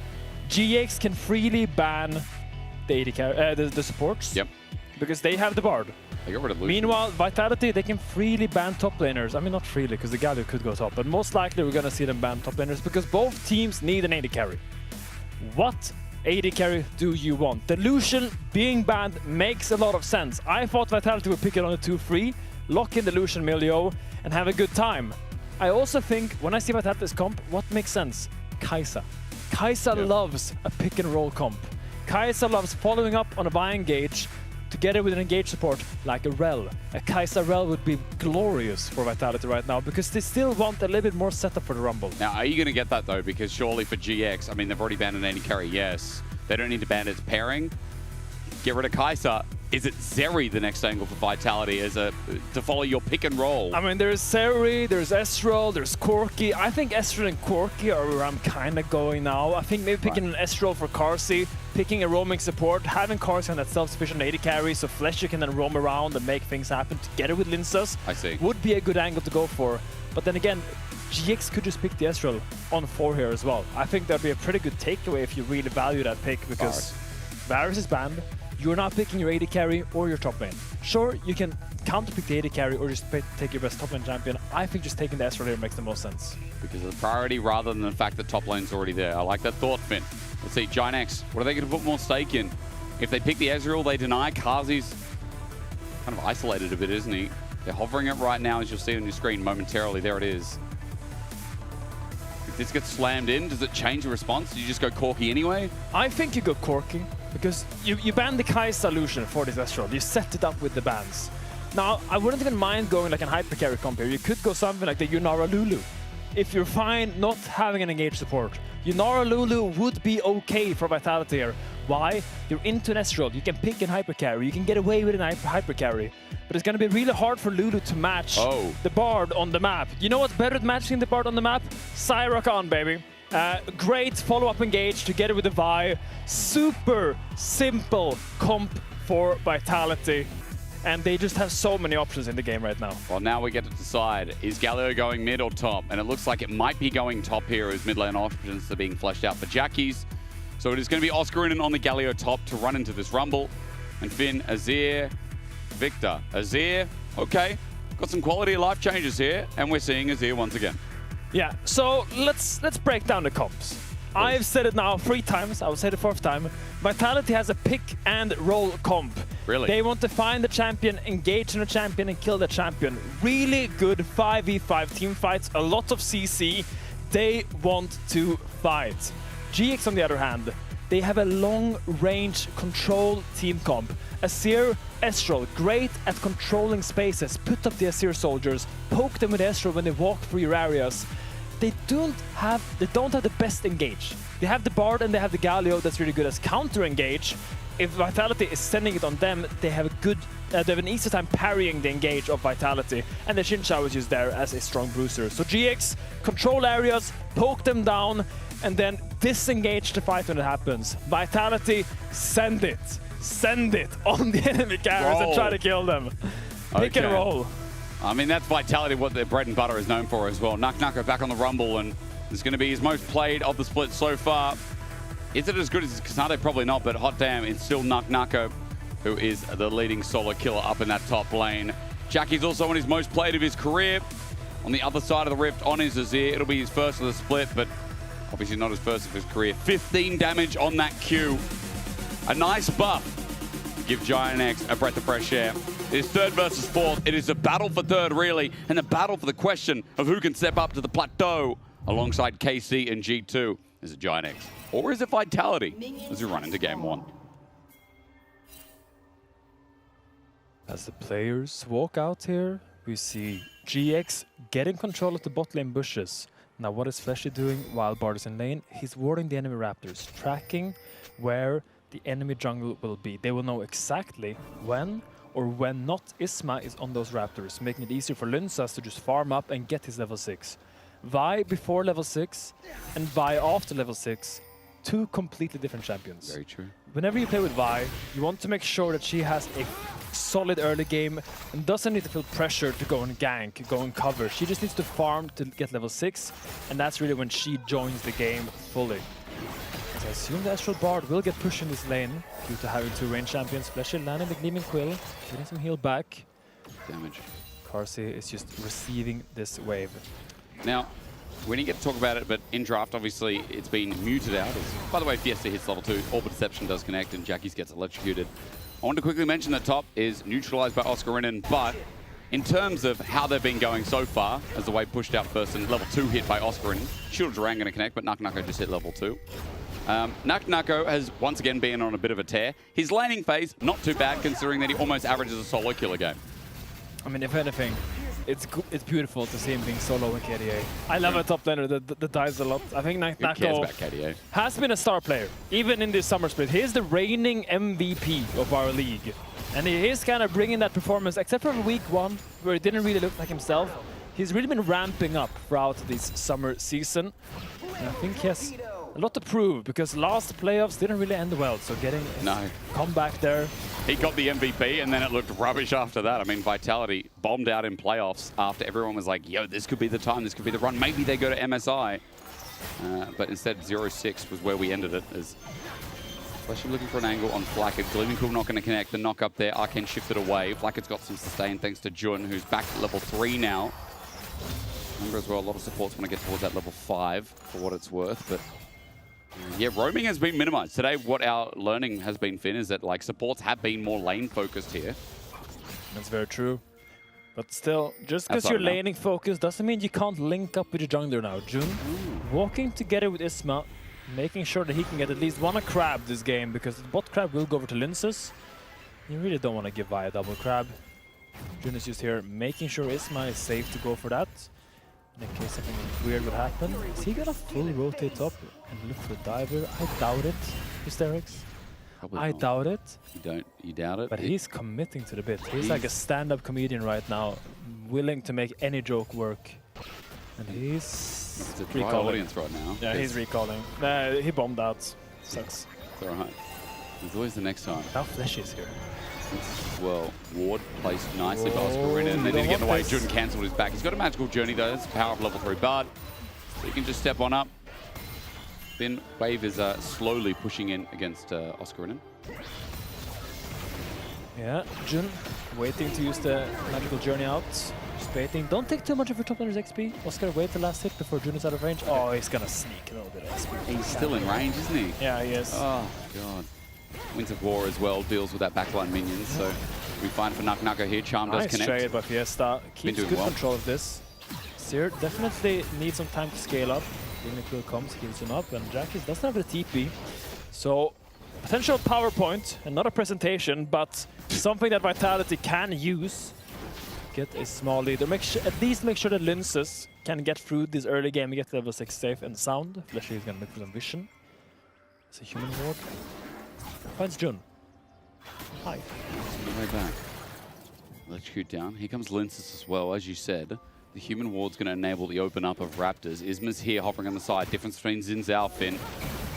GX can freely ban the AD the supports. Yep. Because they have the Bard. They got rid of Lucian. Meanwhile, Vitality, they can freely ban top laners. I mean, not freely, because the Galio could go top, but most likely we're going to see them ban top laners because both teams need an AD carry. What AD carry do you want? The Lucian being banned makes a lot of sense. I thought Vitality would pick it on a 2-3, lock in the Lucian Milio, and have a good time. I also think, when I see Vitality's comp, what makes sense? Kai'Sa. Kai'Sa loves a pick and roll comp. Kai'Sa loves following up on a buy engage together with an engage support like a Rel. A Kai'Sa Rel would be glorious for Vitality right now because they still want a little bit more setup for the Rumble. Now, are you going to get that though? Because surely for GX, I mean, they've already banned an AD carry, yes. They don't need to ban its pairing. Get rid of Kai'Sa. Is it Zeri the next angle for Vitality to follow your pick and roll? I mean, there's Zeri, there's Ezreal, there's Corki. I think Ezreal and Corki are where I'm kind of going now. I think maybe picking an Ezreal for Carsey, picking a roaming support, having Carsey on that self-sufficient AD carry so Fletcher can then roam around and make things happen together with Linsas. I see. Would be a good angle to go for. But then again, GX could just pick the Ezreal on 4 here as well. I think that'd be a pretty good takeaway if you really value that pick because Varus is banned. You're not picking your AD carry or your top lane. Sure, you can counter-pick the AD carry or just take your best top lane champion. I think just taking the Ezreal here makes the most sense. Because of the priority rather than the fact that top lane's already there. I like that thought, Finn. Let's see, GiantX, what are they going to put more stake in? If they pick the Ezreal, they deny. Kazi's kind of isolated a bit, isn't he? They're hovering it right now, as you'll see on your screen momentarily. There it is. If this gets slammed in, does it change the response? Do you just go Corki anyway? I think you go Corki. Because you ban the Kai'Sa Lucian for this Ezreal. You set it up with the bans. Now, I wouldn't even mind going like an hyper carry comp here. You could go something like the Yunara Lulu. If you're fine not having an engage support, Yunara Lulu would be okay for Vitality here. Why? You're into an Ezreal. You can pick an hyper carry. You can get away with an hyper carry. But it's going to be really hard for Lulu to match the Bard on the map. You know what's better at matching the Bard on the map? Cyrock on, baby. Great follow-up engage together with the Vi. Super simple comp for Vitality. And they just have so many options in the game right now. Well, now we get to decide, is Galio going mid or top? And it looks like it might be going top here as mid lane options are being fleshed out for Jackies. So it is going to be Oscarinen on the Galio top to run into this Rumble. And Finn, Azir, Victor. Azir, okay. Got some quality of life changes here. And we're seeing Azir once again. Yeah, so let's break down the comps. I've said it now 3 times, I will say the 4th time. Vitality has a pick and roll comp. Really? They want to find the champion, engage in the champion, and kill the champion. Really good 5v5 team fights, a lot of CC. They want to fight. GX, on the other hand, they have a long-range control team comp. Azir, Ezreal, great at controlling spaces. Put up the Azir soldiers, poke them with Ezreal when they walk through your areas. They don't have the best engage. They have the Bard and they have the Galio that's really good as counter engage. If Vitality is sending it on them, they have an easy time parrying the engage of Vitality, and the Xinqiao is used there as a strong bruiser. So GX, control areas, poke them down, and then disengage the fight when it happens. Vitality, send it on the enemy carriers and try to kill them. Pick and roll. I mean, that's Vitality, what their bread and butter is known for as well. Nuck back on the Rumble, and it's going to be his most played of the split so far. Is it as good as Kasane? Probably not, but hot damn, it's still Nuck, who is the leading solo killer up in that top lane. Jackie's also on his most played of his career. On the other side of the rift, on his Azir, it'll be his first of the split, but obviously not his first of his career. 15 damage on that Q. A nice buff. Give GiantX a breath of fresh air. It is 3rd versus 4th. It is a battle for 3rd, really, and a battle for the question of who can step up to the plateau alongside KC and G2. Is it GiantX or is it Vitality as we run into game 1? As the players walk out here, we see GX getting control of the bot lane bushes. Now what is Fleshy doing while Bard is in lane? He's warding the enemy Raptors, tracking where the enemy jungle will be. They will know exactly when or when not Isma is on those Raptors, making it easier for Linsas to just farm up and get his level 6. Vi before level 6 and Vi after level 6, 2 completely different champions. Very true. Whenever you play with Vi, you want to make sure that she has a solid early game and doesn't need to feel pressure to go and gank, go and cover. She just needs to farm to get level 6, and that's really when she joins the game fully. So I assume the Astral Bard will get pushed in this lane due to having 2 range champions. Fleshy landing the Gleaming Quill, getting some heal back. Damage. Carsey is just receiving this wave. Now, we didn't get to talk about it, but in draft, obviously, it's been muted out. By the way, Fiesta hits level 2, Orb of Deception does connect, and Jackies gets electrocuted. I want to quickly mention that top is neutralized by Oscarinen, but in terms of how they've been going so far, as the wave pushed out first and level 2 hit by Oscar and Shield Durang going to connect, but Nuko just hit level 2. Nuko has once again been on a bit of a tear. His laning phase, not too bad considering that he almost averages a solo kill a game. I mean, if anything, it's beautiful to see him being solo in KDA. I love a top laner that dies a lot. I think Who cares about KDA? has been a star player, even in this summer split. He is the reigning MVP of our league. And he is kind of bringing that performance, except for week 1, where he didn't really look like himself. He's really been ramping up throughout this summer season. And I think he has a lot to prove, because last playoffs didn't really end well, so getting a comeback there. He got the MVP, and then it looked rubbish after that. I mean, Vitality bombed out in playoffs after everyone was like, yo, this could be the time, this could be the run. Maybe they go to MSI. But instead, 0-6 was where we ended it. As Flashy looking for an angle on Flackett. Gleaming Cool not going to connect. The knock up there. Arcane shifted away. Flackett's got some sustain thanks to Jun, who's back at level 3 now. Remember as well, a lot of supports want to get towards that level 5 for what it's worth, but yeah, roaming has been minimized. Today, what our learning has been, Finn, is that like supports have been more lane focused here. That's very true. But still, just because you're laning focused doesn't mean you can't link up with your jungler now. Jun walking together with Isma, making sure that he can get at least one crab this game, because the bot crab will go over to Linces. You really don't want to give Vi a double crab. Jun is just here making sure Isma is safe to go for that. In case something weird would happen. Is he gonna full rotate up and look for a diver? I doubt it, Hysterics. I doubt it. You doubt it? But he's committing to the bit. He's like a stand-up comedian right now, willing to make any joke work. And he's a dry audience right now. Yeah, he's recalling. He bombed out. Sucks. It's alright. There's always the next time. Now Flesh is here. Well, Ward placed nicely by Oscar and they didn't get in the way. Jun cancelled his back. He's got a magical journey though. It's power of level 3 Bard. So he can just step on up. Then Wave is slowly pushing in against Oscar and him. Yeah, Jun waiting to use the magical journey out. Just waiting. Don't take too much of your top laner's XP. Oscar, wait the last hit before Jun is out of range. Oh, he's gonna sneak a little bit of XP. He's still in range, isn't he? Yeah, he is. Oh, God. Winds of War as well deals with that backline minions, so we find for Nuko here. Charm does connect. Nice trade by Fiesta. Keeps good control of this. Seer definitely needs some time to scale up. Gleaming Cool comes, heals him up, and Jackies doesn't have the TP. So, potential PowerPoint, and not a presentation, but something that Vitality can use. Get a small lead, or at least make sure that Linces can get through this early game and get level 6 safe and sound. Fleshy is going to look for some vision. It's a human ward. Finds Jun. Hi. Way back. Electrocute down. Here comes Linces as well, as you said. The human ward's going to enable the open up of Raptors. Isma's here, hovering on the side. Difference between Xin Zhao, Finn.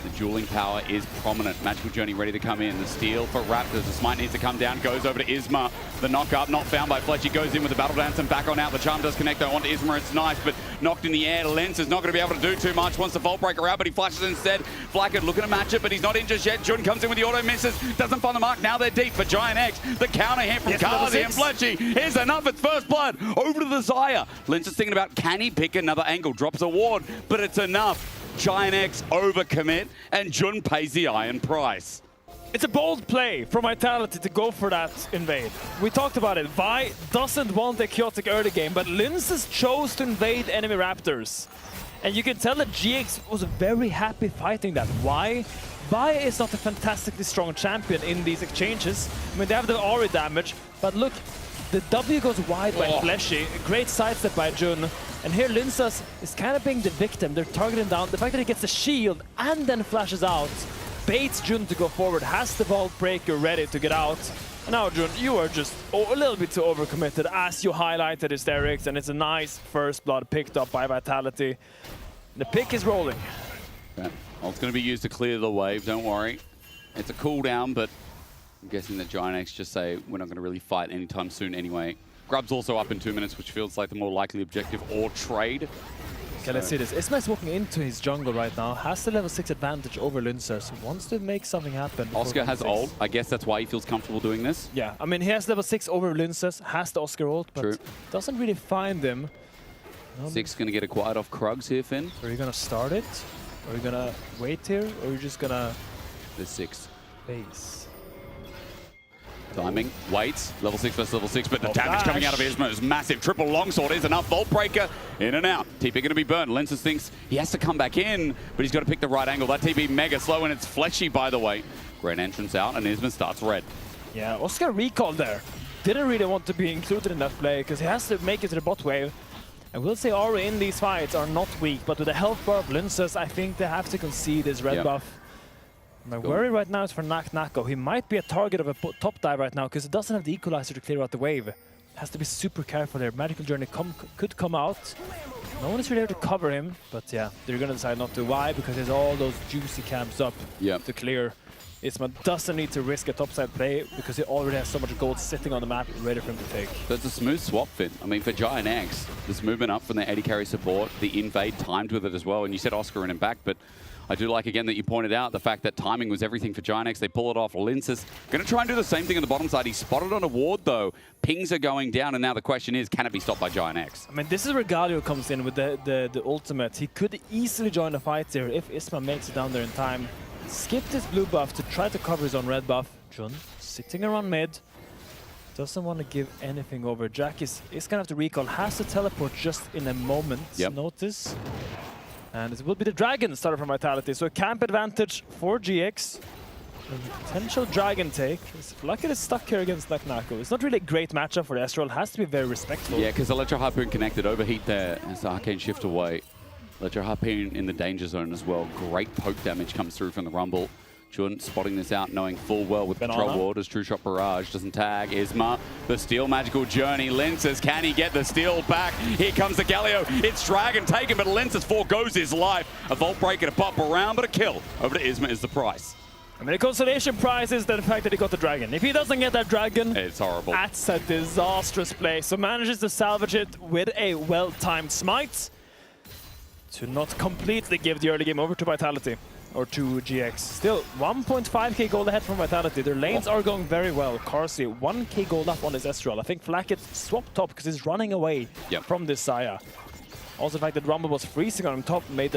The dueling power is prominent. Magical Journey ready to come in. The steal for Raptors. The smite needs to come down. Goes over to Isma. The knock up, not found by Fletchy. Goes in with the battle dance and back on out. The charm does connect though onto Isma. It's nice, but knocked in the air. Lens is not going to be able to do too much. Wants the Vault Breaker out, but he flashes instead. Flackett looking to match it, but he's not in just yet. Jun comes in with the auto, misses. Doesn't find the mark. Now they're deep for Giant X. The counter hit from Kazi and Fletchy. Here's enough. It's first blood. Over to the Zaya. Lens is thinking about, can he pick another angle? Drops a ward, but it's enough. Giant X overcommit, and Jun pays the iron price. It's a bold play from Vitality to go for that invade. We talked about it. Vi doesn't want a chaotic early game, but Linces chose to invade enemy Raptors. And you can tell that GX was very happy fighting that. Why? Vi is not a fantastically strong champion in these exchanges. I mean, they have the Ori damage, but look, the W goes wide by Fleshy. Great sidestep by Jun. And here Linces is kind of being the victim. They're targeting down. The fact that he gets the shield and then flashes out baits Jun to go forward, has the Vault Breaker ready to get out. And now Jun, you are just a little bit too overcommitted, as you highlighted Hysterics, and it's a nice first blood picked up by Vitality. The pick is rolling. Yeah. Well, it's going to be used to clear the wave, don't worry. It's a cooldown, but I'm guessing that Giant X just say we're not going to really fight anytime soon anyway. Grub's also up in 2 minutes, which feels like the more likely objective, or trade. Okay, let's see this. Isma's walking into his jungle right now, has the level 6 advantage over Linces, wants to make something happen. Oscar has ult. I guess that's why he feels comfortable doing this. Yeah, I mean, he has level 6 over Linces, has the Oscar ult, but doesn't really find him. 6 going to get acquired off Krugs here, Finn. Are you going to start it? Are you going to wait here? Or are you just going to... There's 6. Base. Timing, waits, level 6 versus level 6, but the damage coming out of Isma is massive. Triple longsword is enough. Vault Breaker in and out. TP going to be burned. Lenses thinks he has to come back in, but he's got to pick the right angle. That TP mega slow and it's fleshy, by the way. Great entrance out, and Isma starts red. Yeah, Oscar recalled there. Didn't really want to be included in that play because he has to make it to the bot wave. I will say Ori in these fights are not weak, but with the health bar of Linces, I think they have to concede this red buff. My worry right now is for Nako. He might be a target of a top dive right now because it doesn't have the equalizer to clear out the wave. Has to be super careful there. Magical Journey could come out. No one is really able to cover him, but yeah, they're going to decide not to. Why? Because there's all those juicy camps up to clear. Isma doesn't need to risk a topside play because he already has so much gold sitting on the map ready for him to take. So it's a smooth swap, Finn. I mean, for Giant X, this movement up from the 80 carry support, the invade timed with it as well, and you said Oscar in and back, but I do like, again, that you pointed out the fact that timing was everything for Giant X. They pull it off. Linces going to try and do the same thing on the bottom side. He's spotted on a ward, though. Pings are going down, and now the question is, can it be stopped by Giant X? I mean, this is where Galio comes in with the ultimate. He could easily join the fight here if Isma makes it down there in time. Skipped his blue buff to try to cover his own red buff. Jun sitting around mid. Doesn't want to give anything over. Jack is going to have to recall. Has to teleport just in a moment's notice. And it will be the Dragon starter from Vitality. So a camp advantage for GX. A potential Dragon take. It's lucky it's stuck here against Nako. It's not really a great matchup for Astral. Has to be very respectful. Yeah, because Electro Harpoon connected. Overheat there as the Arcane shift away. Electro Harpoon in the danger zone as well. Great poke damage comes through from the Rumble. Jun spotting this out, knowing full well with Control Ward as True Shot Barrage doesn't tag. Isma, the Steel Magical Journey. Linces, can he get the Steel back? Here comes the Galio. It's Dragon taken, but Linces foregoes his life. A Vault Breaker to pop around, but a kill over to Isma is the price. I mean, the consolation prize is the fact that he got the Dragon. If he doesn't get that Dragon, it's horrible. That's a disastrous play. So manages to salvage it with a well-timed smite to not completely give the early game over to Vitality. Or to GX. Still, 1.5k gold ahead from Vitality. Their lanes are going very well. Carsey, 1k gold up on his Estral. I think Flacket swapped top because he's running away from this Saya. Also, the fact that Rumble was freezing on him top made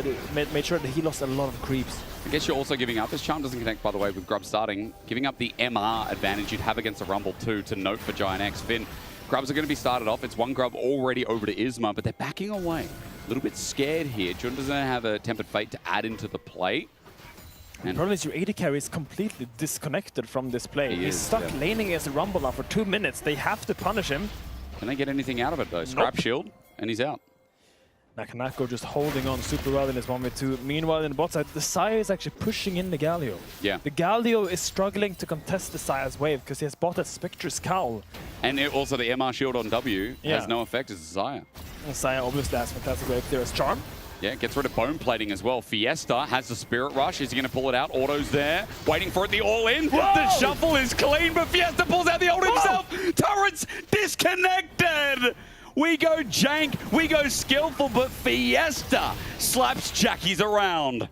sure that he lost a lot of creeps. I guess you're also giving up. This Charm doesn't connect, by the way, with Grub starting. Giving up the MR advantage you'd have against the Rumble too, to note for Giant X. Finn, Grubs are going to be started off. It's one Grub already over to Isma, but they're backing away. A little bit scared here. Jun doesn't have a Tempered Fate to add into the play. The problem is your AD carry is completely disconnected from this play. He's stuck laning against the Rumble now for 2 minutes. They have to punish him. Can they get anything out of it though? Scrap shield, and he's out. Nakanako just holding on super well in this 1v2. Meanwhile, in the bot side, the Saya is actually pushing in the Galio. Yeah. The Galio is struggling to contest the Saya's wave because he has bought that Spectre's Cowl. And also the MR shield on W has no effect as Saya. And Saya obviously has fantastic wave there as Charm. Yeah, gets rid of bone plating as well. Fiesta has the Spirit Rush. Is he going to pull it out? Auto's there, waiting for it. The all-in. The shuffle is clean, but Fiesta pulls out the ult himself. Turret's disconnected. We go jank, we go skillful, but Fiesta slaps Jackies around.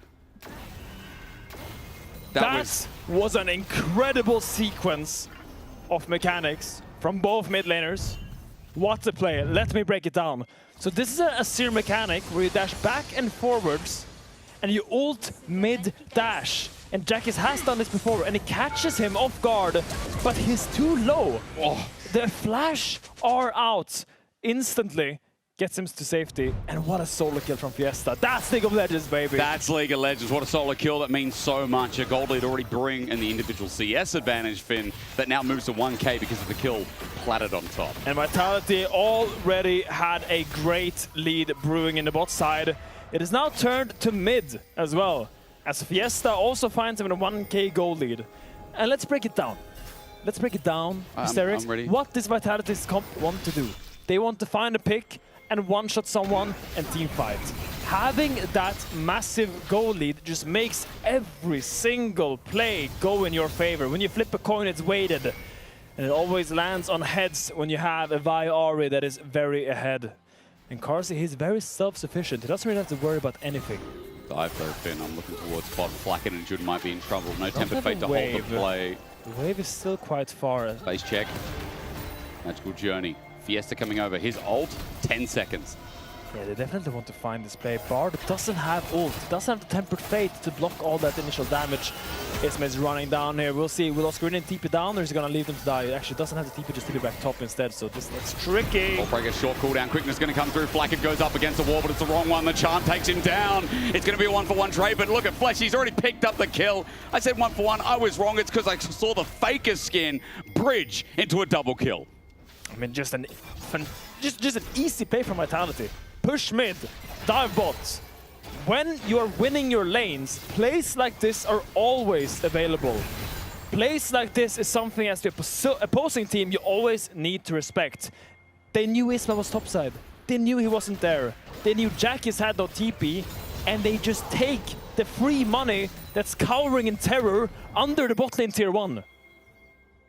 That was an incredible sequence of mechanics from both mid laners. What a play. Let me break it down. So this is a Seer mechanic where you dash back and forwards and you ult mid-dash. And Jackis has done this before and he catches him off guard, but he's too low. The flash are out instantly. Gets him to safety, and what a solo kill from Fiesta. That's League of Legends, baby. That's League of Legends. What a solo kill. That means so much. A gold lead already brewing and the individual CS advantage, Finn, that now moves to 1k because of the kill platted on top. And Vitality already had a great lead brewing in the bot side. It is now turned to mid as well, as Fiesta also finds him in a 1k gold lead. And let's break it down. Let's break it down, Mysterix. I'm ready. What does Vitality's comp want to do? They want to find a pick and one-shot someone and team fight. Having that massive goal lead just makes every single play go in your favor. When you flip a coin, it's weighted. And it always lands on heads when you have a Vi Ahri that is very ahead. And Carsey, he's very self-sufficient. He doesn't really have to worry about anything. Dive though, Finn. I'm looking towards spot. Flacken and Jun might be in trouble. No Tempered Fate to hold the play. The wave is still quite far. Base check. Magical Journey. Fiesta coming over. His ult, 10 seconds. Yeah, they definitely want to find this play. Bard doesn't have ult, doesn't have the Tempered Fate to block all that initial damage. Isma is running down here. We'll see. Will Oscar TP down or is he going to leave them to die? It actually doesn't have the TP, just TP back top instead, so that's tricky. Breaker short cooldown. Quickness going to come through. Flacket goes up against the wall, but it's the wrong one. The Charm takes him down. It's going to be a 1-for-1 trade, but look at Flesh. He's already picked up the kill. I said 1-for-1. I was wrong. It's because I saw the Faker skin bridge into a double kill. I mean, just an easy play from Vitality. Push mid, dive bot. When you're winning your lanes, plays like this are always available. Plays like this is something as the opposing team you always need to respect. They knew Isma was topside. They knew he wasn't there. They knew Jackie's had no TP, and they just take the free money that's cowering in terror under the bot lane tier 1.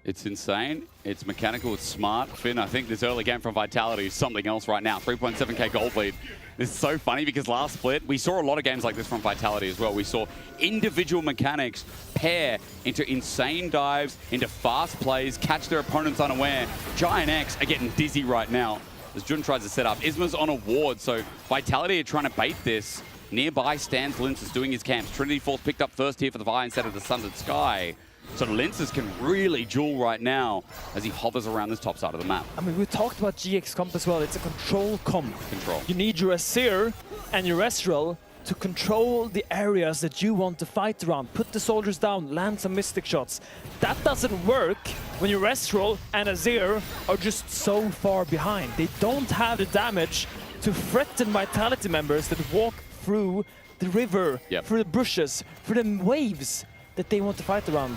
It's insane. It's mechanical. It's smart. Finn, I think this early game from Vitality is something else right now. 3.7k gold lead. This is so funny because last split, we saw a lot of games like this from Vitality as well. We saw individual mechanics pair into insane dives, into fast plays, catch their opponents unaware. Giant X are getting dizzy right now as Jun tries to set up. Isma's on a ward, so Vitality are trying to bait this. Nearby stands Linces doing his camps. Trinity Force picked up first here for the Vi instead of the Sundered Sky. So Linces can really duel right now as he hovers around this top side of the map. I mean, we talked about GX comp as well. It's a control comp. Control. You need your Azir and your Ezreal to control the areas that you want to fight around. Put the soldiers down, land some Mystic shots. That doesn't work when your Ezreal and Azir are just so far behind. They don't have the damage to threaten Vitality members that walk through the river, through the bushes, through the waves that they want to fight around.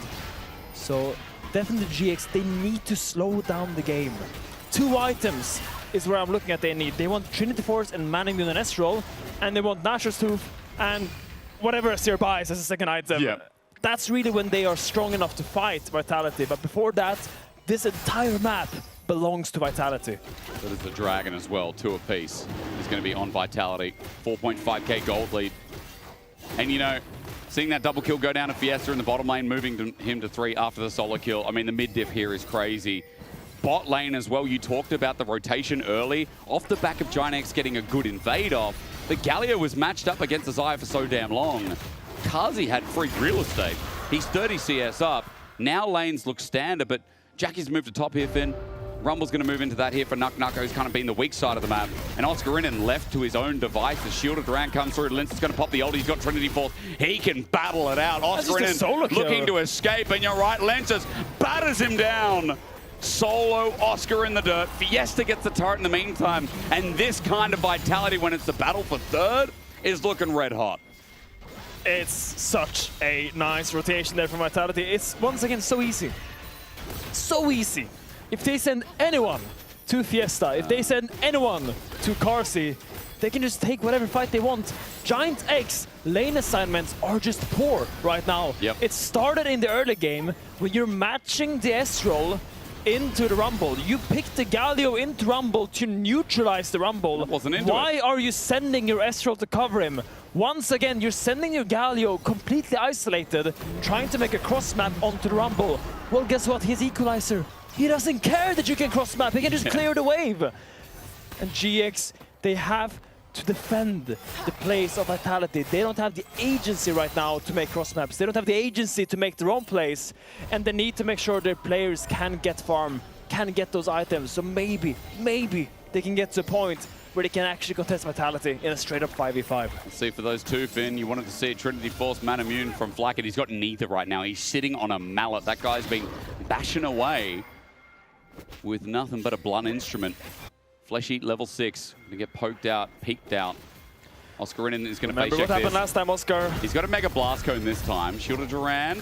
So definitely GX, they need to slow down the game. 2 items is where I'm looking at they need. They want Trinity Force and Manning Moon and Ezreal, and they want Nashor's Tooth and whatever Azir buys as a second item. That's really when they are strong enough to fight Vitality, but before that, this entire map belongs to Vitality. That is the Dragon as well, 2 apiece. Is going to be on Vitality. 4.5k gold lead. And you know, seeing that double kill go down to Fiesta in the bottom lane, moving him to 3 after the solo kill. I mean, the mid diff here is crazy. Bot lane as well, you talked about the rotation early. Off the back of Giant X getting a good invade off, the Galio was matched up against Isaiah for so damn long. Kazi had free real estate. He's 30 CS up. Now lanes look standard, but Jackie's moved to top here, Finn. Rumble's going to move into that here for Nuck, who's kind of been the weak side of the map. And Oscarinin left to his own device. The Shielded Duran comes through. Lince is going to pop the ult. He's got Trinity Force. He can battle it out. Oscarinin looking to escape. And you're right, Lenses batters him down. Solo Oscar in the dirt. Fiesta gets the turret in the meantime. And this kind of Vitality when it's the battle for third is looking red hot. It's such a nice rotation there from Vitality. It's once again so easy. So easy. If they send anyone to Fiesta, if they send anyone to Carsey, they can just take whatever fight they want. Giant X lane assignments are just poor right now. It started in the early game when you're matching the Ezreal into the Rumble. You picked the Galio into Rumble to neutralize the Rumble. Why are you sending your Ezreal to cover him? Once again, you're sending your Galio completely isolated, trying to make a cross map onto the Rumble. Well, guess what? He's Equalizer. He doesn't care that you can cross map. He can just clear the wave. And GX, they have to defend the place of Vitality. They don't have the agency right now to make cross maps. They don't have the agency to make their own plays. And they need to make sure their players can get farm, can get those items. So maybe they can get to a point where they can actually contest Vitality in a straight-up 5v5. Let's see for those two, Finn. You wanted to see Trinity Force, Man Immune from Flacket. He's got neither right now. He's sitting on a mallet. That guy's been bashing away with nothing but a blunt instrument. Flesh Eat level 6. Gonna get poked out, peeked out. Oscarinin is gonna face check this. Remember what happened last time, Oscar? He's got a Mega Blast Cone this time. Shielded Durand,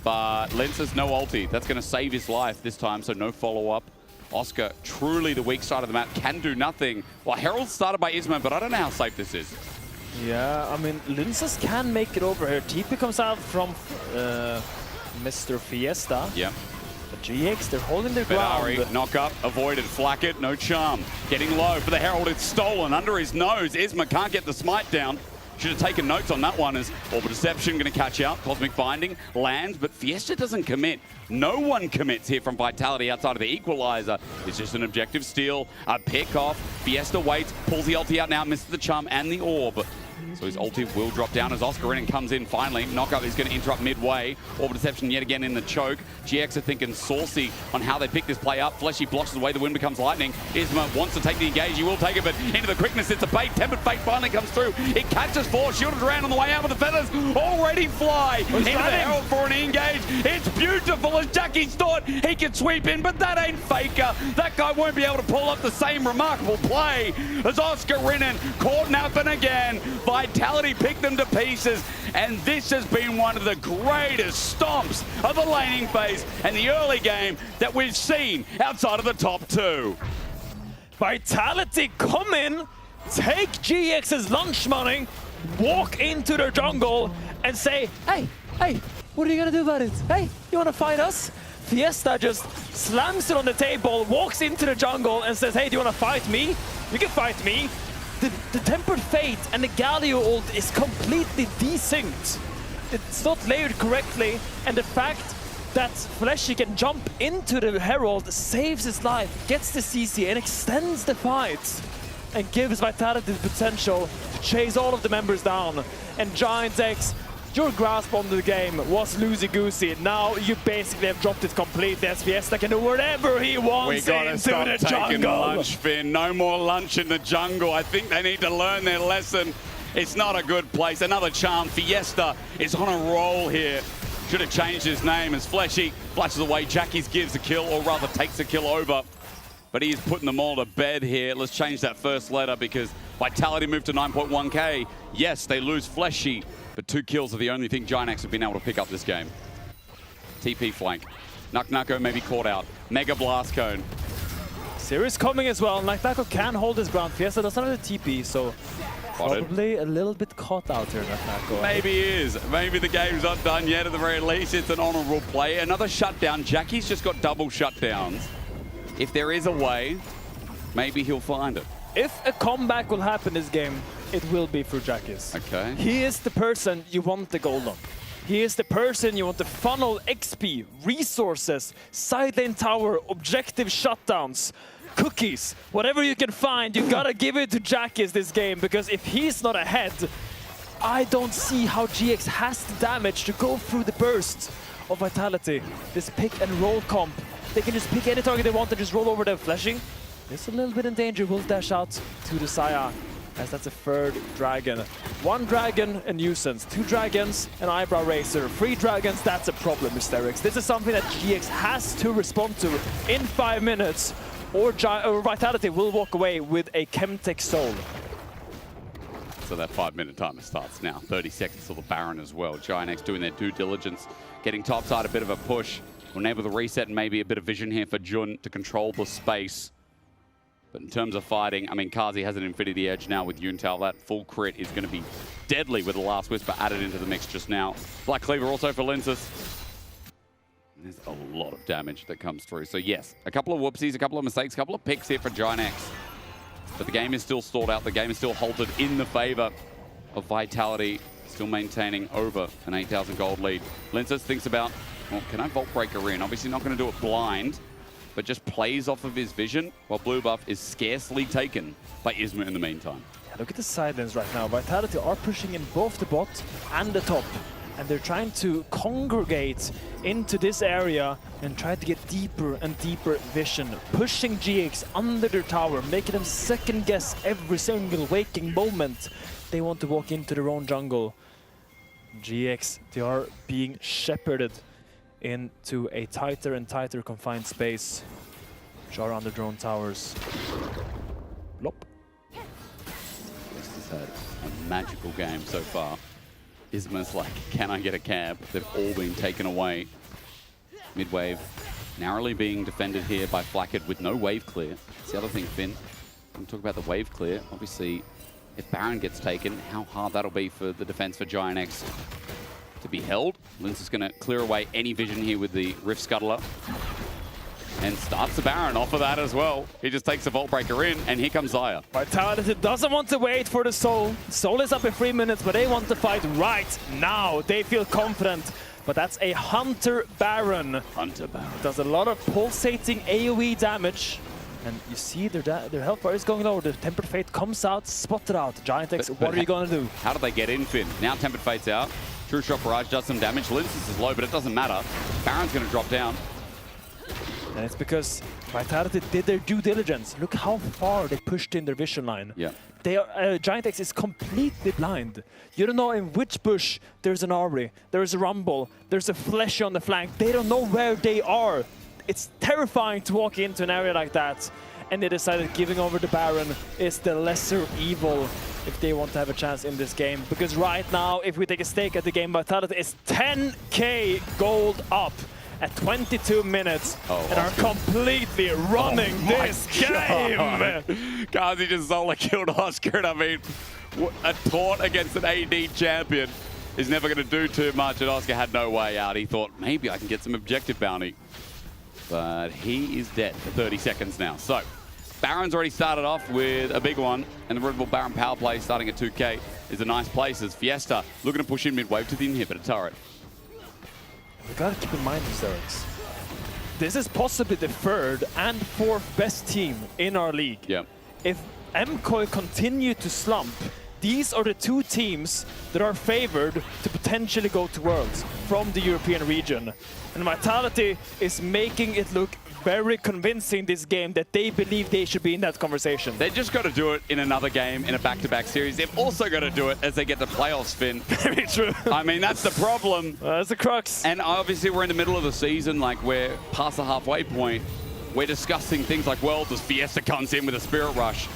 but Lenses no ulti. That's gonna save his life this time, so no follow-up. Oscar, truly the weak side of the map, can do nothing. Well, Herald started by Isma, but I don't know how safe this is. Yeah, I mean, Linces can make it over here. TP comes out from Mr. Fiesta. Yeah. The GX, they're holding their ground. Knock up, avoided, Flacket, no charm. Getting low for the Herald, it's stolen under his nose. Isma can't get the smite down. Should have taken notes on that one as Orbital Deception going to catch out. Cosmic Binding lands, but Fiesta doesn't commit. No one commits here from Vitality outside of the Equalizer. It's just an objective steal, a pick off. Fiesta waits, pulls the ulti out now, misses the Chum and the Orb. So his ulti will drop down as Oscarinen comes in finally. Knockup is going to interrupt midway. Orbital Deception yet again in the choke. GX are thinking saucy on how they pick this play up. Fleshy blocks away, the wind becomes lightning. Isma wants to take the engage, he will take it, but into the quickness, it's a bait. Tempered Fate finally comes through. It catches 4, shielded around on the way out with the feathers. Already fly into the Herald for an engage. It's beautiful as Jackie's thought he could sweep in, but that ain't Faker. That guy won't be able to pull up the same remarkable play as Oscarinen caught napping again. Vitality picked them to pieces, and this has been one of the greatest stomps of the laning phase and the early game that we've seen outside of the top 2. Vitality come in, take GX's lunch money, walk into their jungle and say, hey, what are you gonna do about it? Hey, you wanna fight us? Fiesta just slams it on the table, walks into the jungle and says, hey, do you wanna fight me? You can fight me. The Tempered Fate and the Galio ult is completely desynced. It's not layered correctly, and the fact that Fleshy can jump into the Herald saves his life, gets the CC and extends the fight, and gives Vitality the potential to chase all of the members down. And Giant X, your grasp on the game was loosey-goosey. Now you basically have dropped it completely as Fiesta can do whatever he wants We gotta into stop the taking jungle. lunch, Finn. No more lunch in the jungle. I think they need to learn their lesson. It's not a good place. Another charm. Fiesta is on a roll here. Should have changed his name as Fleshy flashes away. Jackie's gives a kill, or rather takes a kill over. But he's putting them all to bed here. Let's change that first letter because Vitality moved to 9.1k. Yes, they lose Fleshy, but 2 kills are the only thing Giant X have been able to pick up this game. TP flank. Nuko may be caught out. Mega Blast Cone. Series coming as well. Naknako can hold his ground. Fiesta doesn't have the TP, so probably a little bit caught out here, Naknako. Maybe he is. Maybe the game's not done yet. At the very least, it's an honorable play. Another shutdown. Jackie's just got double shutdowns. If there is a way, maybe he'll find it. If a comeback will happen this game, it will be for Jackie's. Okay. He is the person you want the gold on. He is the person you want to funnel XP, resources, side lane tower, objective shutdowns, cookies, whatever you can find, you gotta give it to Jackie's this game, because if he's not ahead, I don't see how GX has the damage to go through the burst of Vitality. This pick and roll comp, they can just pick any target they want and just roll over them. Flashing is a little bit in danger, will dash out to the Saya, as that's a 3rd dragon. 1 dragon, a nuisance. 2 dragons, an eyebrow raiser. 3 dragons, that's a problem, Mysterix. This is something that GX has to respond to in 5 minutes, or Vitality will walk away with a Chemtech soul. So that 5-minute timer starts now. 30 seconds till the Baron as well. Giant X doing their due diligence, getting topside a bit of a push. We'll enable the reset and maybe a bit of vision here for Jun to control the space. But in terms of fighting, I mean, Kazi has an Infinity Edge now with Yuntal. That full crit is going to be deadly with the Last Whisper added into the mix just now. Black Cleaver also for Linsus. There's a lot of damage that comes through. So yes, a couple of whoopsies, a couple of mistakes, a couple of picks here for Giant X. But the game is still stalled out. The game is still halted in the favor of Vitality, still maintaining over an 8,000 gold lead. Linsus thinks about, well, can I Vault Breaker in? Obviously not going to do it blind, but just plays off of his vision, while blue buff is scarcely taken by Isma in the meantime. Yeah, look at the sidelines right now. Vitality are pushing in both the bot and the top, and they're trying to congregate into this area and try to get deeper and deeper vision, pushing GX under their tower, making them second guess every single waking moment they want to walk into their own jungle. GX, they are being shepherded into a tighter and tighter confined space. Jar on the drone towers. Blop. West has had a magical game so far. Isma's like, can I get a cab? They've all been taken away. Mid-wave narrowly being defended here by Flackett with no wave clear. That's the other thing, Finn. When we talk about the wave clear, obviously, if Baron gets taken, how hard that'll be for the defense for Giant X to be held. Linz is going to clear away any vision here with the Rift Scuttler. and starts the Baron off of that as well. He just takes the Vault Breaker in, and here comes Zaya. Vitality doesn't want to wait for the Soul. Soul is up in 3 minutes, but they want to fight right now. They feel confident, but that's a Hunter Baron. Hunter Baron. Does a lot of pulsating AoE damage. And you see their health bar is going low. The Tempered Fate comes out, spotted out. Giant X, what are you going to do? How do they get in, Finn? Now Tempered Fate's out. True Shot Barrage does some damage. Linces is low, but it doesn't matter. Baron's going to drop down. And it's because Vitality did their due diligence. Look how far they pushed in their vision line. Yeah. They are, Giant X is completely blind. You don't know in which bush there's an Aubrey, there's a Rumble, there's a Fleshy on the flank. They don't know where they are. It's terrifying to walk into an area like that, and they decided giving over the Baron is the lesser evil if they want to have a chance in this game. Because right now, if we take a stake at the game, Vitality is 10k gold up at 22 minutes and are completely running this game. Kazi just solo killed Oscar, and I mean, a taunt against an AD champion is never going to do too much, and Oscar had no way out. He thought, maybe I can get some objective bounty. But he is dead for 30 seconds now. So, Baron's already started off with a big one, and the Red Bull Baron power play starting at 2k is a nice place as Fiesta looking to push in mid-wave to the inhibitor turret. We gotta keep in mind, Zerix, this is possibly the third and fourth best team in our league. Yeah. If MKOI continue to slump, these are the two teams that are favored to potentially go to Worlds from the European region. And Vitality is making it look very convincing this game that they believe they should be in that conversation. They're just got to do it in another game in a back-to-back series. They've also got to do it as they get the playoffs, Finn. Very true. I mean, that's the problem. That's the crux. And obviously we're in the middle of the season, like we're past the halfway point. We're discussing things like Worlds as Fiesta comes in with a Spirit Rush.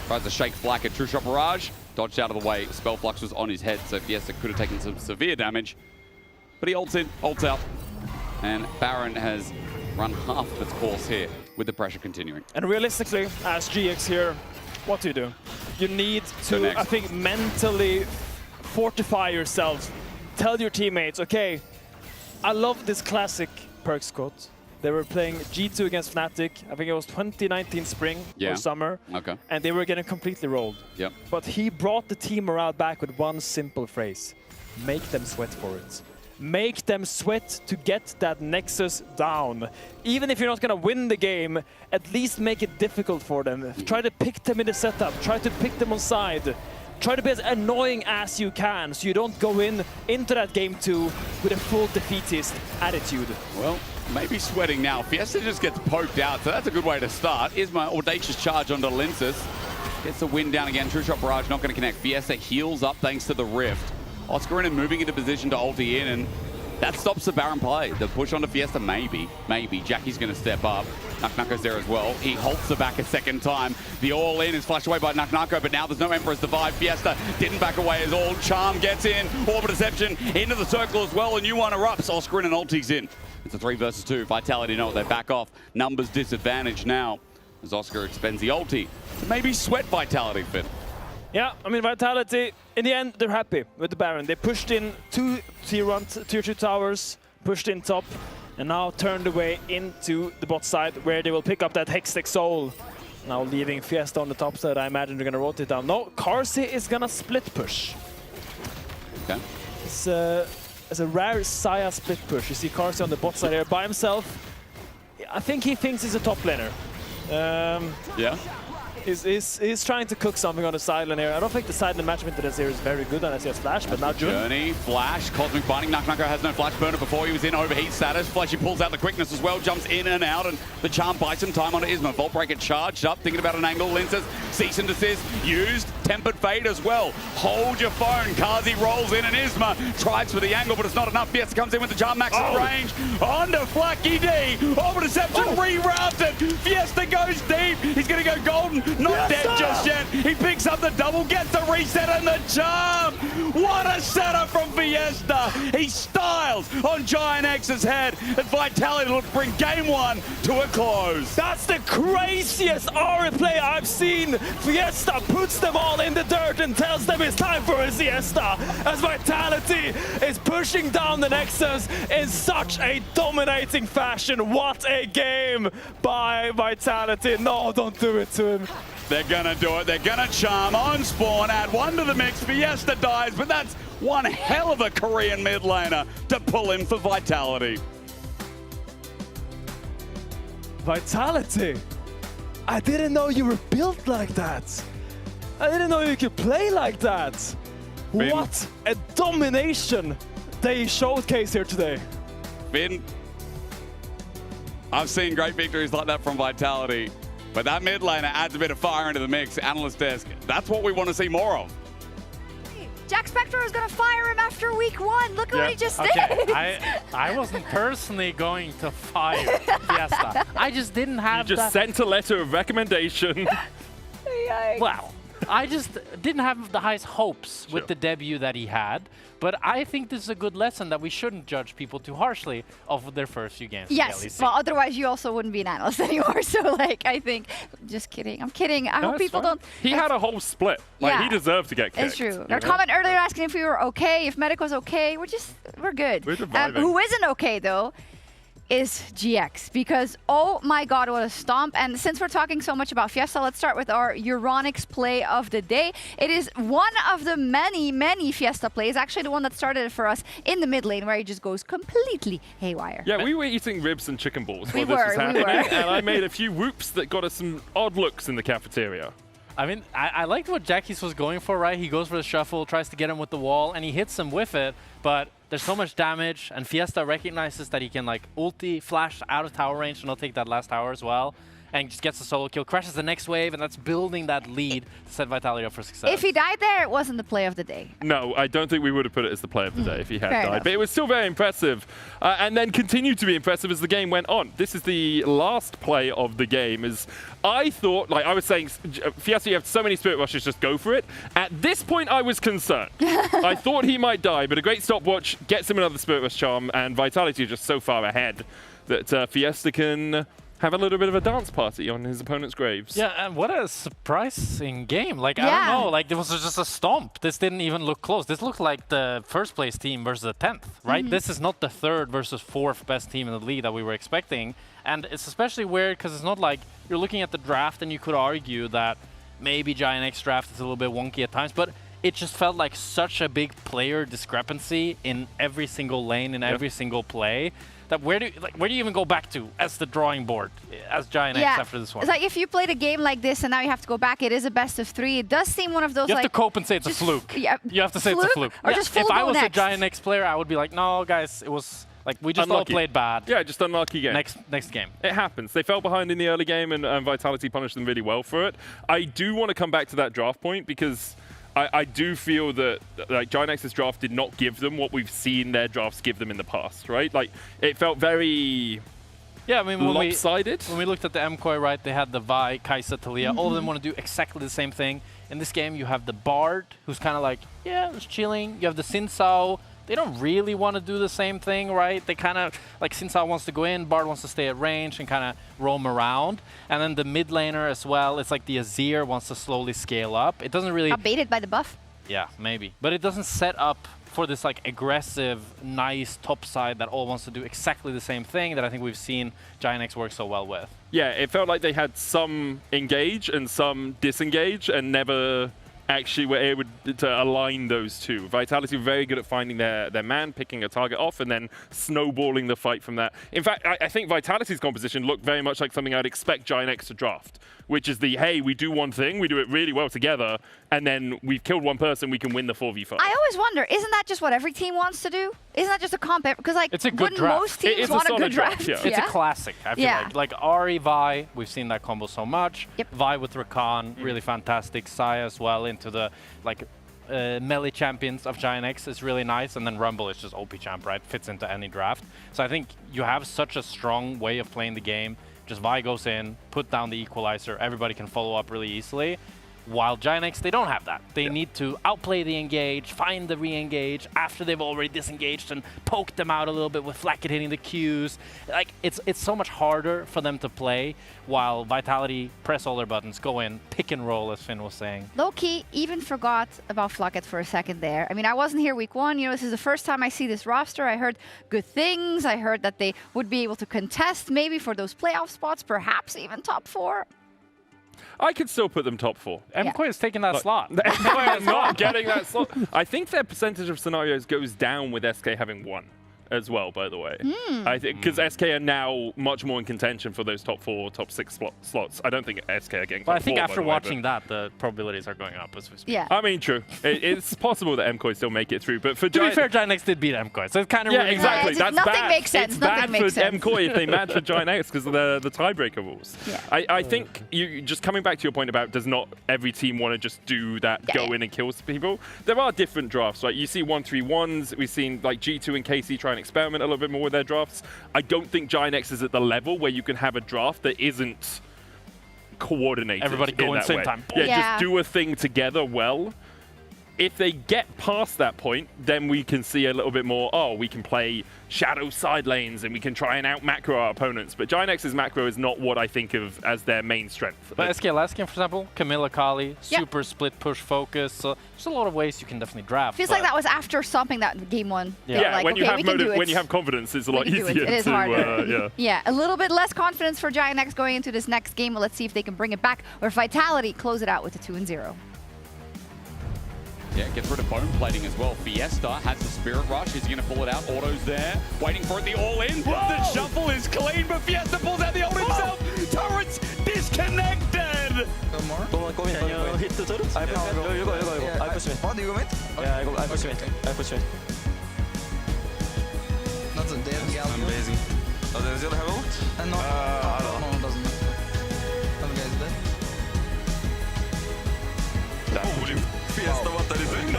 Tries to shake Flak at True Shot Barrage. Dodged out of the way. Spell Flux was on his head, so Fiesta could have taken some severe damage. But he ults in, ults out. And Baron has run half of its course here with the pressure continuing. And realistically, as GX here, what do? You need to, I think, mentally fortify yourself. Tell your teammates, okay, I love this classic Perks quote. They were playing G2 against Fnatic. I think it was 2019 spring or summer. Okay. And they were getting completely rolled. Yep. But he brought the team morale back with one simple phrase. Make them sweat for it. Make them sweat to get that Nexus down. Even if you're not going to win the game, at least make it difficult for them. Try to pick them in the setup. Try to pick them on side. Try to be as annoying as you can so you don't go into that game 2 with a full defeatist attitude. Well, maybe sweating now. Fiesta just gets poked out, so that's a good way to start. Here's my audacious charge onto Linces. Gets the win down again. True Shot Barrage not going to connect. Fiesta heals up thanks to the Rift. Oscar in and moving into position to ulti in, and that stops the Baron play. The push onto Fiesta, maybe. Jackie's going to step up. Naknako's there as well. He halts the back a second time. The all-in is flashed away by Naknako, but now there's no Emperor's Divide. Fiesta didn't back away as all. Charm gets in. Orb of Deception into the circle as well. A new one erupts. Oscar in and ulti's in. It's a 3 versus 2. Vitality know they back off. Numbers disadvantage now as Oscar expends the ulti to maybe sweat Vitality, Finn. Yeah, I mean, Vitality, in the end, they're happy with the Baron. They pushed in 2 tier 2 towers, pushed in top, and now turned away into the bot side where they will pick up that Hextech Soul. Now leaving Fiesta on the top side, I imagine they're going to rotate down. No, Carsey is going to split push. Okay. It's a rare Saya split push. You see Carsey on the bot side here by himself. I think he thinks he's a top laner. Yeah. He's trying to cook something on the sideline here. I don't think the sideline matchment to this here is very good unless he has flash, but now Journey, flash, Cosmic Binding. Naknako has no flash burner before he was in overheat status. Fleshy pulls out the quickness as well, jumps in and out, and the Charm buys some time onto Isma. Vault Breaker charged up, thinking about an angle. Linces, cease and desist, used. Tempered Fate as well. Hold your phone. Kazi rolls in and Isma tries for the angle, but it's not enough. Fiesta comes in with the Charm max range. Onto Flacky D. Over Deception rerouted. Fiesta goes deep. He's going to go golden. Not dead just yet. He picks up the double, gets the reset and the Charm. What a setup from Fiesta. He styles on Giant X's head. And Vitality will bring game 1 to a close. That's the craziest aura play I've seen. Fiesta puts them all ball in the dirt and tells them it's time for a siesta, as Vitality is pushing down the Nexus in such a dominating fashion. What a game by Vitality. No, don't do it to him. They're gonna do it. They're gonna charm on spawn, add one to the mix. Fiesta dies, but that's one hell of a Korean mid laner to pull in for Vitality. Vitality, I didn't know you were built like that. I didn't know you could play like that. What a domination they showcase here today. Finn, I've seen great victories like that from Vitality, but that mid laner adds a bit of fire into the mix. Analyst desk, that's what we want to see more of. Jack Spector is going to fire him after week 1. Look at what he just did. I wasn't personally going to fire Fiesta. I just didn't have. You just sent a letter of recommendation. Wow. I just didn't have the highest hopes with the debut that he had. But I think this is a good lesson that we shouldn't judge people too harshly of their first few games. Yes, well, otherwise you also wouldn't be an analyst anymore. So, like, I think, just kidding. I'm kidding. I hope people don't. He had a whole split. Like, he deserved to get kicked. It's true. Our comment earlier asking if we were okay, if Medic was okay. We're good. We're surviving. Who isn't okay, though, is GX, because oh my god, what a stomp. And since we're talking so much about Fiesta, let's start with our Euronics play of the day. It is one of the many Fiesta plays, actually the one that started it for us in the mid lane, where he just goes completely haywire. Yeah, we were eating ribs and chicken balls We while this was were, happening, we were. and I made a few whoops that got us some odd looks in the cafeteria. I mean, I liked what Jackie's was going for, right? He goes for the shuffle, tries to get him with the wall, and he hits him with it, but there's so much damage, and Fiesta recognizes that he can, like, ulti, flash out of tower range, and he'll take that last tower as well, and just gets the solo kill, crashes the next wave, and that's building that lead to set Vitality up for success. If he died there, it wasn't the play of the day. No, I don't think we would have put it as the play of the day if he had Fair died. enough. But it was still very impressive. And then continued to be impressive as the game went on. This is the last play of the game. As I thought, like I was saying, Fiesta, you have so many Spirit Rushes, just go for it. At this point, I was concerned. I thought he might die, but a great stopwatch gets him another Spirit Rush charm, and Vitality is just so far ahead that Fiesta can have a little bit of a dance party on his opponent's graves. Yeah, and what a surprising game. Like, I don't know, like, it was just a stomp. This didn't even look close. This looked like the first place team versus the 10th, right? This is not the 3rd versus 4th best team in the league that we were expecting. And it's especially weird because it's not like you're looking at the draft and you could argue that maybe Giant X draft is a little bit wonky at times, but it just felt like such a big player discrepancy in every single lane, in every single play. That where do you even go back to as the drawing board as Giant X after this one? It's like if you played a game like this and now you have to go back, it is a best of 3. It does seem one of those. You have to cope and say it's a fluke. Yeah, you have to say it's a fluke. Or just if I was next. a Giant X player, I would be like, no, guys, it was like we just Unlucky. all played bad. Yeah, just unlucky game. Next game. It happens. They fell behind in the early game, and Vitality punished them really well for it. I do want to come back to that draft point because I do feel that like Giant X's draft did not give them what we've seen their drafts give them in the past, right? Like it felt very I mean, lopsided. When we looked at the MCOY, right, they had the Vi, Kai'Sa, Taliyah. All of them want to do exactly the same thing. In this game, you have the Bard, who's kind of like, just chilling. You have the Xin Zhao. They don't really want to do the same thing, right? They kind of, like Xin Zhao wants to go in, Bard wants to stay at range and kind of roam around. And then the mid laner as well, it's like the Azir wants to slowly scale up. It doesn't really... Got baited by the buff. Yeah, maybe. But it doesn't set up for this like aggressive, nice top side that all wants to do exactly the same thing that I think we've seen Giant X work so well with. Yeah, it felt like they had some engage and some disengage and never actually were able to align those two. Vitality were very good at finding their man, picking a target off, and then snowballing the fight from that. In fact, I think Vitality's composition looked very much like something I'd expect Giant X to draft, which is the, hey, we do one thing, we do it really well together, and then we've killed one person, we can win the 4v5. I always wonder, isn't that just what every team wants to do? Isn't that just a comp? Because like, it's a good wouldn't draft. most teams want a good draft? Yeah. It's a classic, I feel like. Like Ahri, Vi, we've seen that combo so much. Vi with Rakan, really fantastic. Saya as well into the like melee champions of Giant X is really nice, and then Rumble is just OP champ, right? Fits into any draft. So I think you have such a strong way of playing the game. Just Vi goes in, put down the equalizer, everybody can follow up really easily. While Giants, they don't have that. They need to outplay the engage, find the re-engage after they've already disengaged and poke them out a little bit with Flacket hitting the Qs. Like, it's so much harder for them to play while Vitality press all their buttons, go in, pick and roll, as Finn was saying. Low-key, even forgot about Flacket for a second there. I mean, I wasn't here week 1. You know, this is the first time I see this roster. I heard good things. I heard that they would be able to contest maybe for those playoff spots, perhaps even top 4. I could still put them top 4. MKOI is taking that slot. MKOI is not getting that slot. I think their percentage of scenarios goes down with SK having 1 as well, by the way. I think because SK are now much more in contention for those top 4, top 6 slots. I don't think SK are getting top 4. I think after watching that, the probabilities are going up as we speak. Yeah. I mean, true. It's possible that MKOI still make it through, but for to be fair, Giants did beat MKOI, so it's kind of exactly. That's nothing bad. makes sense. It's nothing bad makes for sense. MKOI if they match with Giants because of the tiebreaker rules. Yeah. I think you just coming back to your point about does not every team want to just do that, go in and kill people. There are different drafts. Like you see 1-3-1s. We've seen like G2 and KC try and experiment a little bit more with their drafts. I don't think Giants is at the level where you can have a draft that isn't coordinated. Everybody go in same way. time. Yeah, just do a thing together well. If they get past that point, then we can see a little bit more, oh, we can play shadow side lanes and we can try and out-macro our opponents. But Giants' macro is not what I think of as their main strength. But SK last game, for example, Camilla Kali, super split push focus. So there's a lot of ways you can definitely draft. Feels like that was after stomping that game 1. Yeah, like, when, you have when you have confidence, it's a lot easier it is to harder. Yeah, a little bit less confidence for Giants going into this next game. Well, let's see if they can bring it back, or Vitality close it out with a 2-0. Yeah, gets rid of bone plating as well. Fiesta has the Spirit Rush. Is he going to pull it out? Auto's there, waiting for it. The all-in. The shuffle is clean, but Fiesta pulls out the ult himself. Turret's disconnected. Can you hit the turret? I push mid. What do you go mid? Yeah, I push mid. I push mid. Not a dead gal. I'm busy. Oh, does the other have ult? No, no, doesn't. Other guy's dead. Holy Fiesta, what are you doing?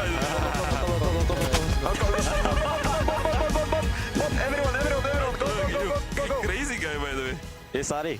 Everyone, go. Crazy guy, by the way. It's Ari.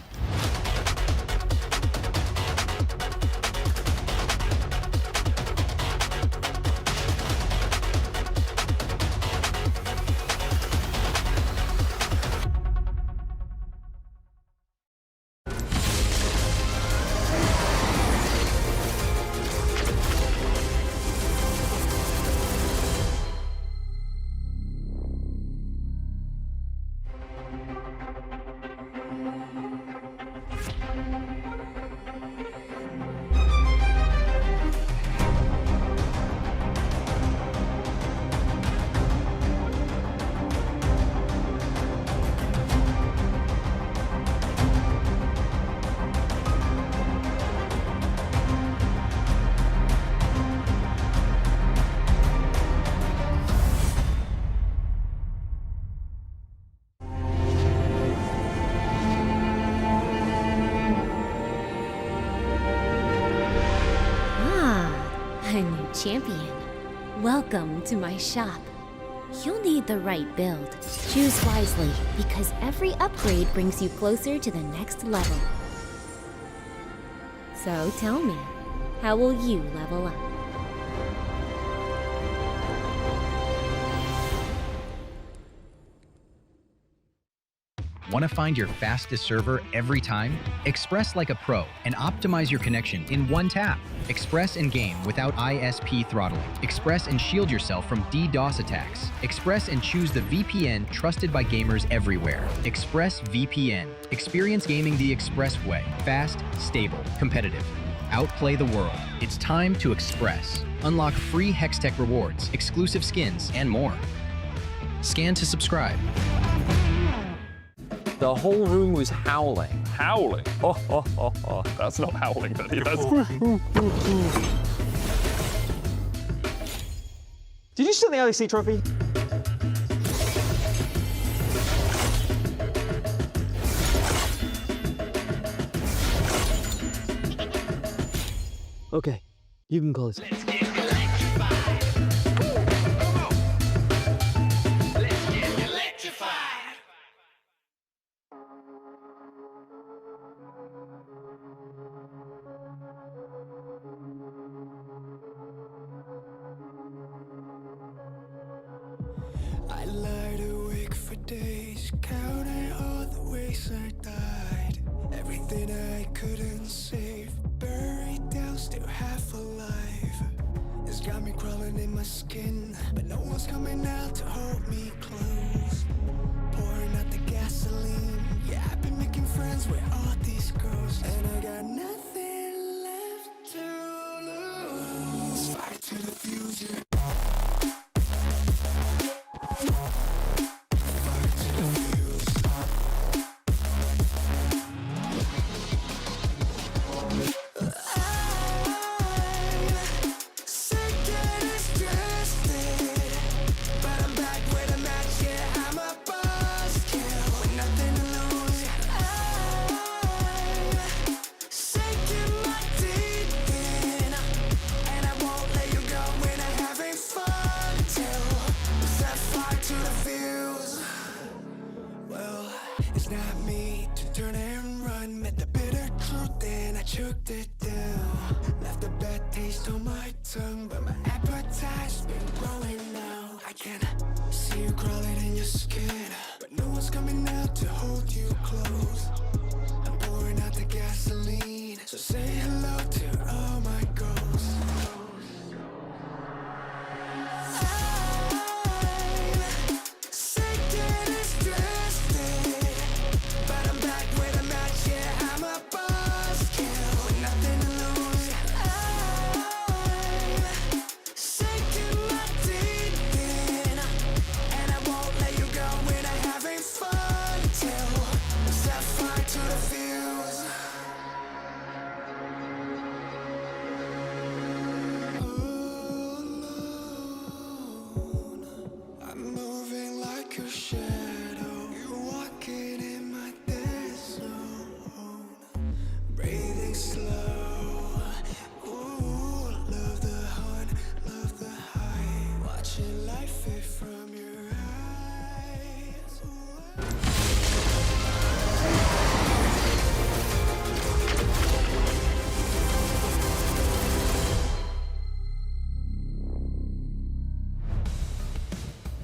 A new champion. Welcome to my shop. You'll need the right build. Choose wisely, because every upgrade brings you closer to the next level. So tell me, how will you level up? Want to find your fastest server every time? Express like a pro and optimize your connection in one tap. Express and game without ISP throttling. Express and shield yourself from DDoS attacks. Express and choose the VPN trusted by gamers everywhere. Express VPN. Experience gaming the Express way. Fast, stable, competitive. Outplay the world. It's time to Express. Unlock free Hextech rewards, exclusive skins, and more. Scan to subscribe. The whole room was howling. Howling? Oh. That's not howling, but he does. Did you steal the LEC trophy? Okay, you can call it. just counting all the ways I died. Everything I couldn't save, buried down, still half alive. It's got me crawling in my skin, but no one's coming out to hold me close. Pouring out the gasoline, yeah, I've been making friends with all these ghosts, and I got nothing left to lose. Fight to the future. It's not me to turn and run. Met the bitter truth and I choked it down. Left a bad taste on my tongue, but my appetite's been growing now. I can see you crawling in your skin, but no one's coming out to hold you close. I'm pouring out the gasoline, so say hello to all my ghosts.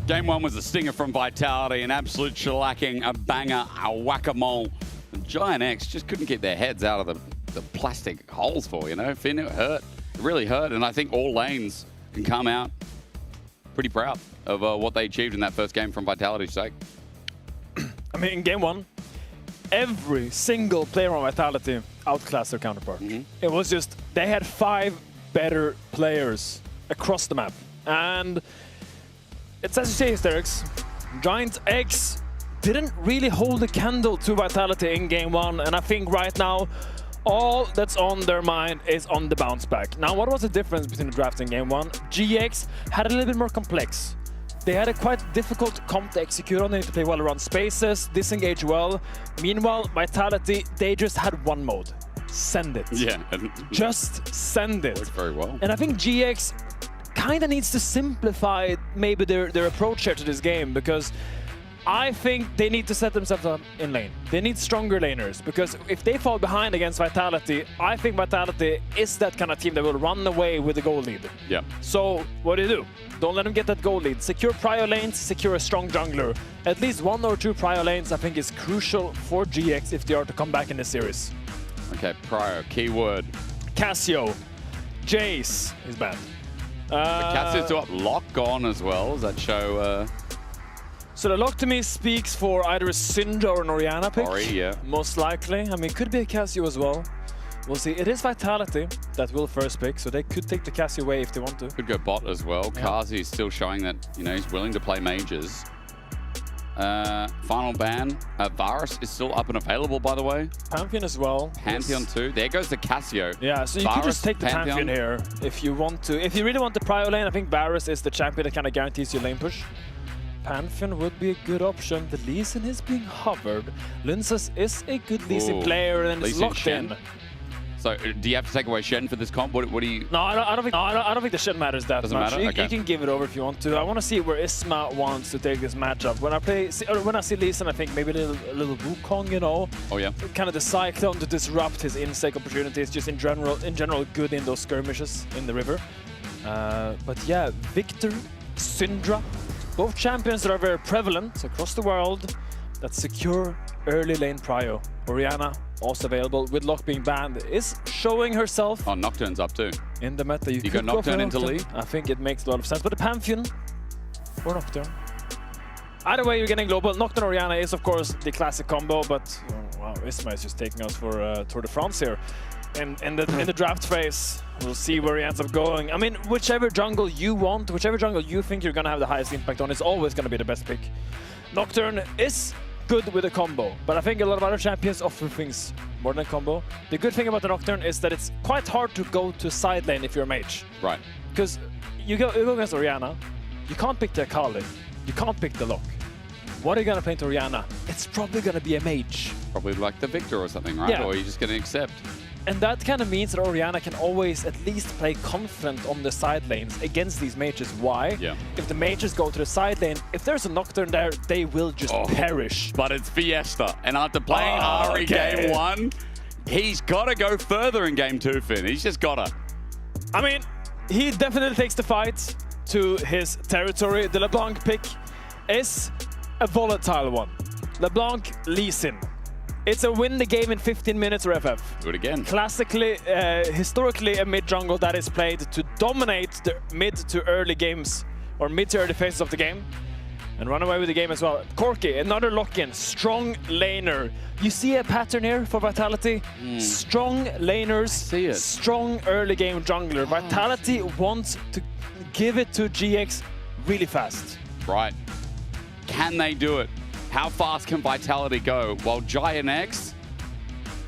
Game one was a stinger from Vitality, an absolute shellacking, a banger, a whack-a-mole. Giant X just couldn't get their heads out of the plastic holes for, you know. Finn, it hurt. It really hurt, and I think all lanes can come out pretty proud of what they achieved in that first game from Vitality's sake. I mean, in game one, every single player on Vitality outclassed their counterpart. It was just, they had 5 better players across the map. And it's as you say, Hysterics, Giant X didn't really hold a candle to Vitality in game one, and I think right now, all that's on their mind is on the bounce back. Now, what was the difference between the drafts in game one? GX had a little bit more complex. They had a quite difficult comp to execute on. They need to play well around spaces, disengage well. Meanwhile, Vitality, they just had one mode. Send it. Yeah. Just send it. Worked very well. And I think GX kind of needs to simplify maybe their approach here to this game, because I think they need to set themselves up in lane. They need stronger laners, because if they fall behind against Vitality, I think Vitality is that kind of team that will run away with the goal lead. Yeah. So what do? Don't let them get that goal lead. Secure prio lanes, secure a strong jungler. At least 1 or 2 prio lanes I think is crucial for GX if they are to come back in this series. Okay, prio, keyword. Cassio, Jace is bad. Cassio's up, lock gone as well. Does that show? So the lock to me speaks for either a Syndra or an Orianna pick. Ori, yeah. Most likely. I mean, could be a Cassio as well. We'll see. It is Vitality that will first pick, so they could take the Cassio away if they want to. Could go bot as well. Yeah. Kazi is still showing that, you know, he's willing to play mages. Final ban. Varus is still up and available, by the way. Pantheon as well. Pantheon yes. Too. There goes the Cassio. Yeah, so you Varus, could just take the Pantheon here if you want to. If you really want the prio lane, I think Varus is the champion that kind of guarantees your lane push. Pantheon would be a good option. The Lee Sin is being hovered. Linces is a good Lee Sin player and it's locked in. So, do you have to take away Shen for this comp? What do you? No, I don't think the Shen matters that Doesn't much. matter? Okay. You can give it over if you want to. I want to see where Isma wants to take this matchup. When I see Lee Sin, I think maybe a little Wukong, you know. Oh yeah. Kind of the Cyclone to disrupt his insect opportunities. Just in general, good in those skirmishes in the river. But yeah, Victor, Syndra, both champions that are very prevalent across the world. that secure early lane prio. Orianna, also available with Lock being banned, is showing herself. Oh, Nocturne's up too. In the meta, you go could go for Nocturne into Nocturne. lead. I think it makes a lot of sense. But the Pantheon or Nocturne. Either way, you're getting global. Nocturne Orianna is, of course, the classic combo, but wow, Isma is just taking us for Tour de France here. In the draft phase, we'll see where he ends up going. I mean, whichever jungle you want, whichever jungle you think you're going to have the highest impact on is always going to be the best pick. Nocturne is good with a combo, but I think a lot of other champions offer things more than combo. The good thing about the Nocturne is that it's quite hard to go to side lane if you're a mage. Right. Because you go against Orianna, you can't pick the Akali, you can't pick the Lock. What are you going to play into Orianna? It's probably going to be a mage. Probably like the Victor or something, right? Yeah. Or you're just going to accept. And that kind of means that Orianna can always at least play confident on the side lanes against these mages. Why? Yeah. If the mages go to the side lane, if there's a Nocturne there, they will just perish. But it's Fiesta, and after playing Ari game 1, he's got to go further in game 2, Finn. He's just got to. I mean, he definitely takes the fight to his territory. The LeBlanc pick is a volatile one. LeBlanc Lee Sin. It's a win the game in 15 minutes or FF. Do it again. Classically, historically a mid jungle that is played to dominate the mid to early games or mid to early phases of the game and run away with the game as well. Corki, another lock-in, strong laner. You see a pattern here for Vitality? Strong laners, strong early game jungler. Vitality wants to give it to GX really fast. Right. Can they do it? How fast can Vitality go? While Giant X,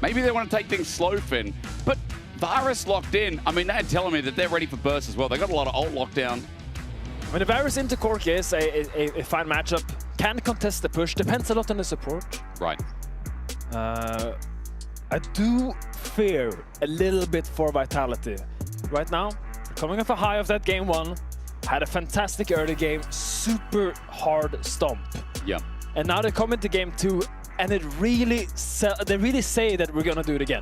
maybe they want to take things slow, Finn. But Varus locked in. I mean, they're telling me that they're ready for burst as well. They got a lot of ult lockdown. I mean, the Varus into Corki is a fine matchup. Can contest the push. Depends a lot on the support. Right. I do fear a little bit for Vitality. Right now, coming off a high of that game 1, had a fantastic early game, super hard stomp. Yeah. And now they come into game 2, and they really say that we're gonna do it again.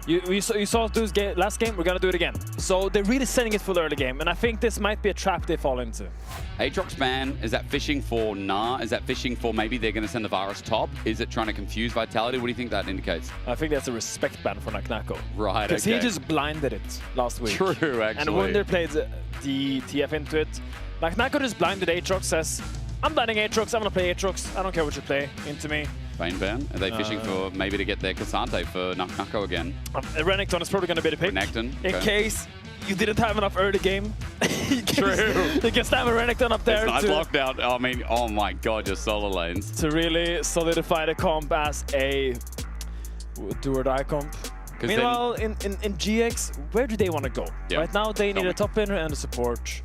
You saw us do this last game, we're gonna do it again. So they're really setting it for the early game, and I think this might be a trap they fall into. Aatrox ban, is that fishing for Nah? Is that fishing for maybe they're going to send the Varus top? Is it trying to confuse Vitality? What do you think that indicates? I think that's a respect ban for Naknako. Right, Because he just blinded it last week. True, actually. And Wunder played the TF into it. Naknako just blinded Aatrox, says, I'm blinding Aatrox, I'm gonna play Aatrox, I don't care what you play into me. Bane ban? Are they fishing for maybe to get their Cassante for Naknako again? Renekton is probably gonna be the pick. Renekton, In case you didn't have enough early game. True. You can stab a Renekton up there. It's nice lockdown. I mean, oh my god, just solo lanes. To really solidify the comp as a do or die comp. Meanwhile, in GX, where do they want to go? Yeah. Right now, they need a top laner and a support.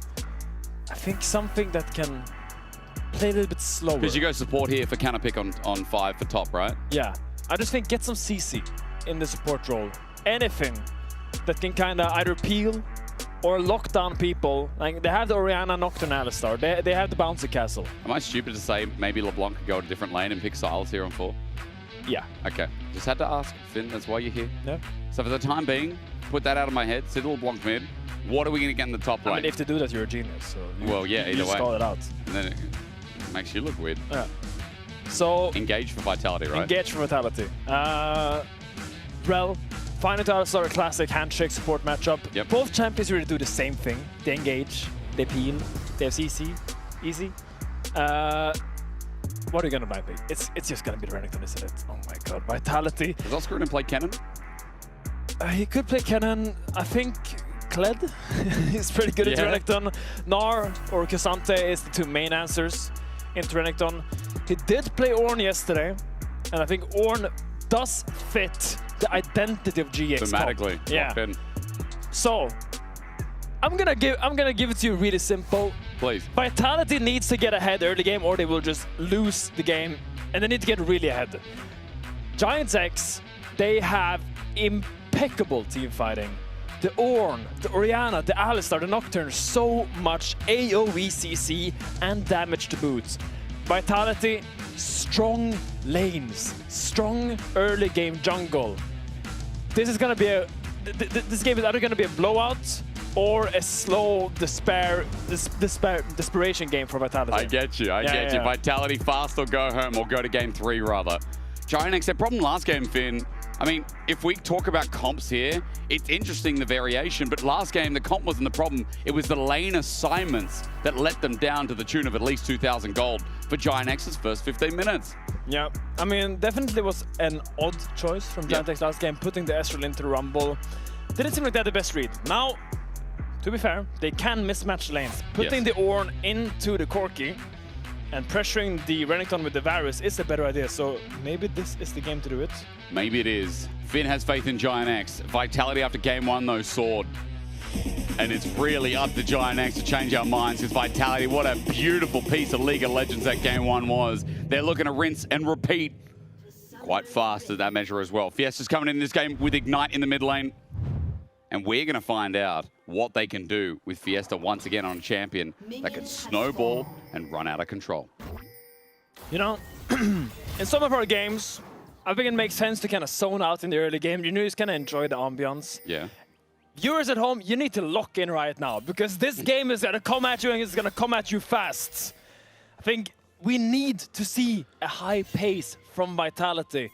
I think something that can play a little bit slower. Because you go support here for counter pick on 5 for top, right? Yeah. I just think get some CC in the support role. Anything that can kind of either peel or lock down people. Like they have the Orianna, Nocturne, Alistar. They have the Bouncy Castle. Am I stupid to say maybe LeBlanc could go to a different lane and pick Silas here on 4? Yeah. Okay. Just had to ask, Finn. That's why you're here. Yeah. So for the time being, put that out of my head. Sit LeBlanc mid. What are we going to get in the top lane? I mean, if to do that, you're a genius. So well, yeah, either you just way. call it out. And then it makes you look weird. Yeah. So engage for Vitality, right? Engage for Vitality. Rel, find it out, start a classic handshake support matchup. Yep. Both champions really do the same thing. They engage, they peel, they have CC, easy. What are you gonna buy? It's just gonna be the Renekton, isn't it? Oh my god, Vitality. Does Oscar play Kennen? He could play Kennen. I think Kled is pretty good into Renekton. Gnar or Cassante is the 2 main answers into Renekton. He did play Ornn yesterday, and I think Ornn does fit the identity of GX. Thematically, yeah. In. So I'm gonna give it to you really simple. Please. Vitality needs to get ahead early game, or they will just lose the game, and they need to get really ahead. Giants X, they have impeccable team fighting. The Ornn, the Orianna, the Alistar, the Nocturne, so much AoE CC and damage to boot. Vitality, strong lanes, strong early game jungle. This is gonna be this game is either gonna be a blowout or a slow desperation game for Vitality. I get you. I get you. Vitality fast or go home, or go to game 3 rather. Giant X, their problem last game, Finn. I mean, if we talk about comps here, it's interesting, the variation, but last game, the comp wasn't the problem. It was the lane assignments that let them down to the tune of at least 2,000 gold for Giant X's first 15 minutes. Yeah, I mean, definitely was an odd choice from Giant X last game, putting the Ezreal into Rumble. Didn't seem like they had the best read. Now, to be fair, they can mismatch lanes. Putting the Ornn into the Corki and pressuring the Renekton with the Varus is a better idea, so maybe this is the game to do it. Maybe it is. Finn has faith in Giant X. Vitality after game 1, though, Sword. And it's really up to Giant X to change our minds, because Vitality, what a beautiful piece of League of Legends that game 1 was. They're looking to rinse and repeat quite fast at that measure as well. Fiesta's coming in this game with Ignite in the mid lane. And we're going to find out what they can do with Fiesta once again on a champion that can snowball and run out of control. You know, in some of our games, I think it makes sense to kind of zone out in the early game. You know, you just kind of enjoy the ambience. Yeah. Viewers at home, you need to lock in right now, because this game is going to come at you, and it's going to come at you fast. I think we need to see a high pace from Vitality.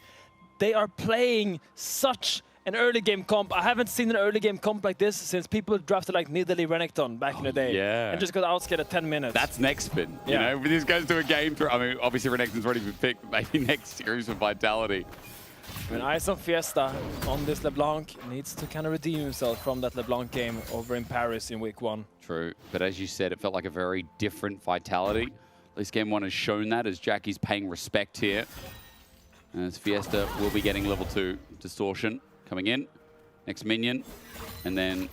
They are playing such an early game comp. I haven't seen an early game comp like this since people drafted like Nidalee Renekton back in the day. Yeah. And just got outscared at 10 minutes. That's next spin. You know, if this goes to a game through, I mean, obviously Renekton's already been picked, maybe next series for Vitality. When Eyes on Fiesta on this LeBlanc needs to kind of redeem himself from that LeBlanc game over in Paris in week 1. True, but as you said, it felt like a very different Vitality. At least game 1 has shown that, as Jackie's paying respect here. As Fiesta will be getting level 2 Distortion coming in. Next minion, and then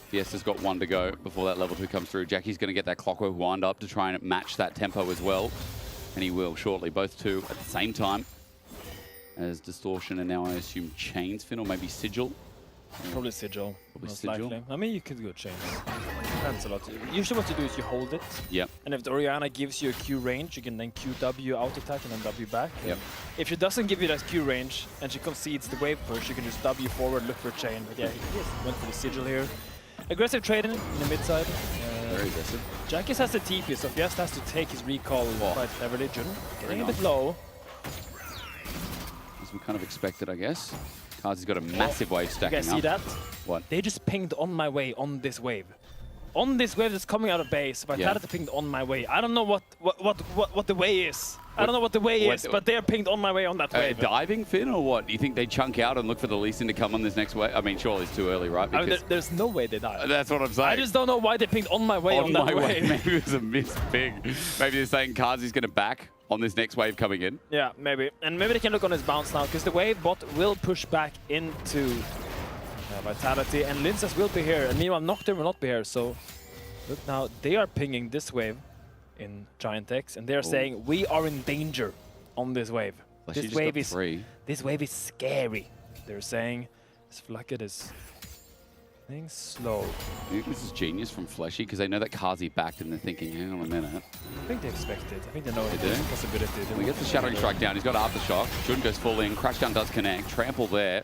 Fiesta's got 1 to go before that level 2 comes through. Jackie's going to get that Clockwork wind up to try and match that tempo as well. And he will shortly, both 2 at the same time. As Distortion and now I assume Chains, Finn, or maybe Sigil. Probably Sigil. Probably most Sigil. likely. I mean, you could go Chains. Depends a lot. Usually what you do is you hold it. Yep. And if the Orianna gives you a Q range, you can then QW out attack and then W back. Yep. If she doesn't give you that Q range and she concedes the wave push, you can just W forward, look for a chain. But yeah, he went for the Sigil here. Aggressive trading in the mid side. Very aggressive. Jackie's has the TP, so Fiesta has to take his recall quite cleverly. Jun getting a bit low. As we kind of expected, I guess. Kazi's got a massive wave stacking up. You guys see that? What? They just pinged on my way on this wave. On this wave that's coming out of base, Vitality pinged on my way. I don't know what the way is. I don't know what the way is, but they're pinged on my way on that wave. Diving, Finn, or what? Do you think they chunk out and look for the Lee Sin to come on this next wave? I mean, surely it's too early, right? I mean, there's no way they dive. That's what I'm saying. I just don't know why they pinged on my way on that wave. Maybe it was a missed ping. Maybe they're saying Kazi's going to back on this next wave coming in. Yeah, maybe. And maybe they can look on his bounce now, because the wave bot will push back into Vitality, and Lincess will be here. And meanwhile, Nocturne will not be here, so look now, they are pinging this wave in Giant X, and they're saying, we are in danger on this wave. This wave is scary. They're saying, this Flacket is playing slow. I think this is genius from Fleshy, because they know that Kazi backed and they're thinking, hang on a minute. I think they expect it. I think they know They it's do? a possibility. He gets the Shattering Strike down. He's got Aftershock. Jun goes full in. Crashdown does connect. Trample there.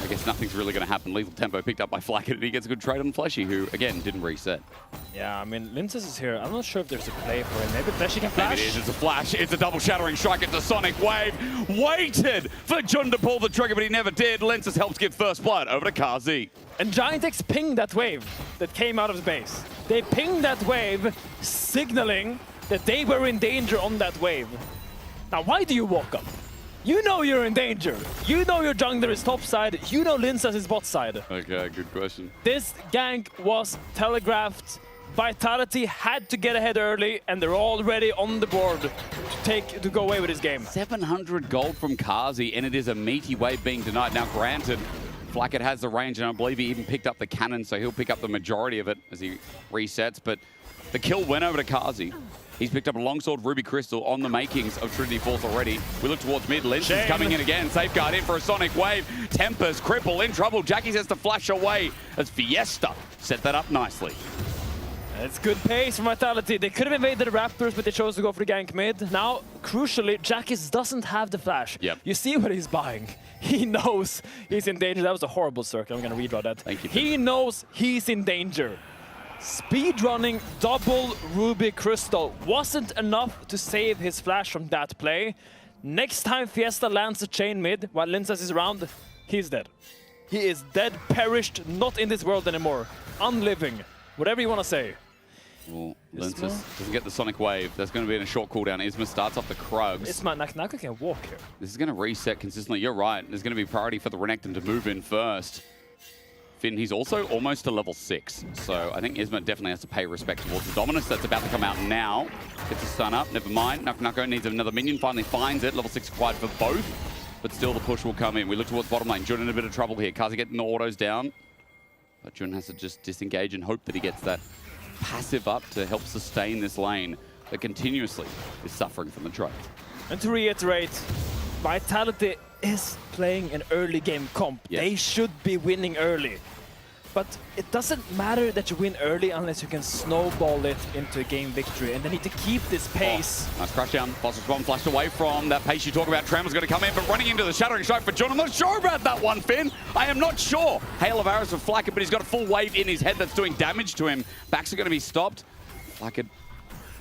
I guess nothing's really going to happen. Lethal Tempo picked up by Flacket, and he gets a good trade on Fleshy, who, again, didn't reset. Yeah, I mean, Lincess is here. I'm not sure if there's a play for him. Maybe Fleshy can flash. Maybe it is. It's a flash. It's a double Shattering Strike. It's a Sonic Wave. Waited for Jun to pull the trigger, but he never did. Lincess helps give first blood over to Kazi. And Giant X pinged that wave that came out of base. They pinged that wave, signaling that they were in danger on that wave. Now, why do you walk up? You know you're in danger. You know your jungler is top side. You know Lincess is bot side. Okay, good question. This gank was telegraphed. Vitality had to get ahead early, and they're already on the board to go away with this game. 700 gold from Kazi, and it is a meaty wave being denied. Now, granted, Flacket has the range, and I believe he even picked up the cannon, so he'll pick up the majority of it as he resets, but the kill went over to Kazi. He's picked up a longsword Ruby Crystal on the makings of Trinity Force already. We look towards mid. Lynch is coming in again. Safeguard in for a Sonic Wave. Tempest, Cripple in trouble. Jackie has to flash away as Fiesta set that up nicely. It's good pace from Vitality. They could have invaded the Raptors, but they chose to go for the gank mid. Now, crucially, Jackis doesn't have the flash. Yep. You see what he's buying. He knows he's in danger. That was a horrible circle. I'm going to redraw that. Thank you. He knows he's in danger. Speedrunning double Ruby Crystal wasn't enough to save his flash from that play. Next time Fiesta lands a chain mid while Lincess is around, he's dead. He is dead, perished, not in this world anymore. Unliving. Whatever you want to say. Well, Lincess doesn't get the Sonic Wave. That's going to be in a short cooldown. Isma starts off the Krugs. Isma, Naka can walk here. This is going to reset consistently. You're right. There's going to be priority for the Renekton to move in first. Finn, he's also almost to level 6. So I think Isma definitely has to pay respect towards the Dominus that's about to come out now. Gets a stun up. Never mind. Nako needs another minion. Finally finds it. Level 6 required for both. But still the push will come in. We look towards bottom lane. Jun in a bit of trouble here. Kazi getting the autos down. But Jun has to just disengage and hope that he gets that passive up to help sustain this lane that continuously is suffering from the trade. And to reiterate, Vitality is playing an early game comp. Yes. They should be winning early. But it doesn't matter that you win early unless you can snowball it into a game victory. And they need to keep this pace. Nice crash down. Boss Bomb flashed away from that pace you talk about. Tremor's going to come in, but running into the Shattering Strike for John. I'm not sure about that one, Finn. I am not sure. Hail of Arrows for Flackett, but he's got a full wave in his head that's doing damage to him. Backs are going to be stopped. Flackett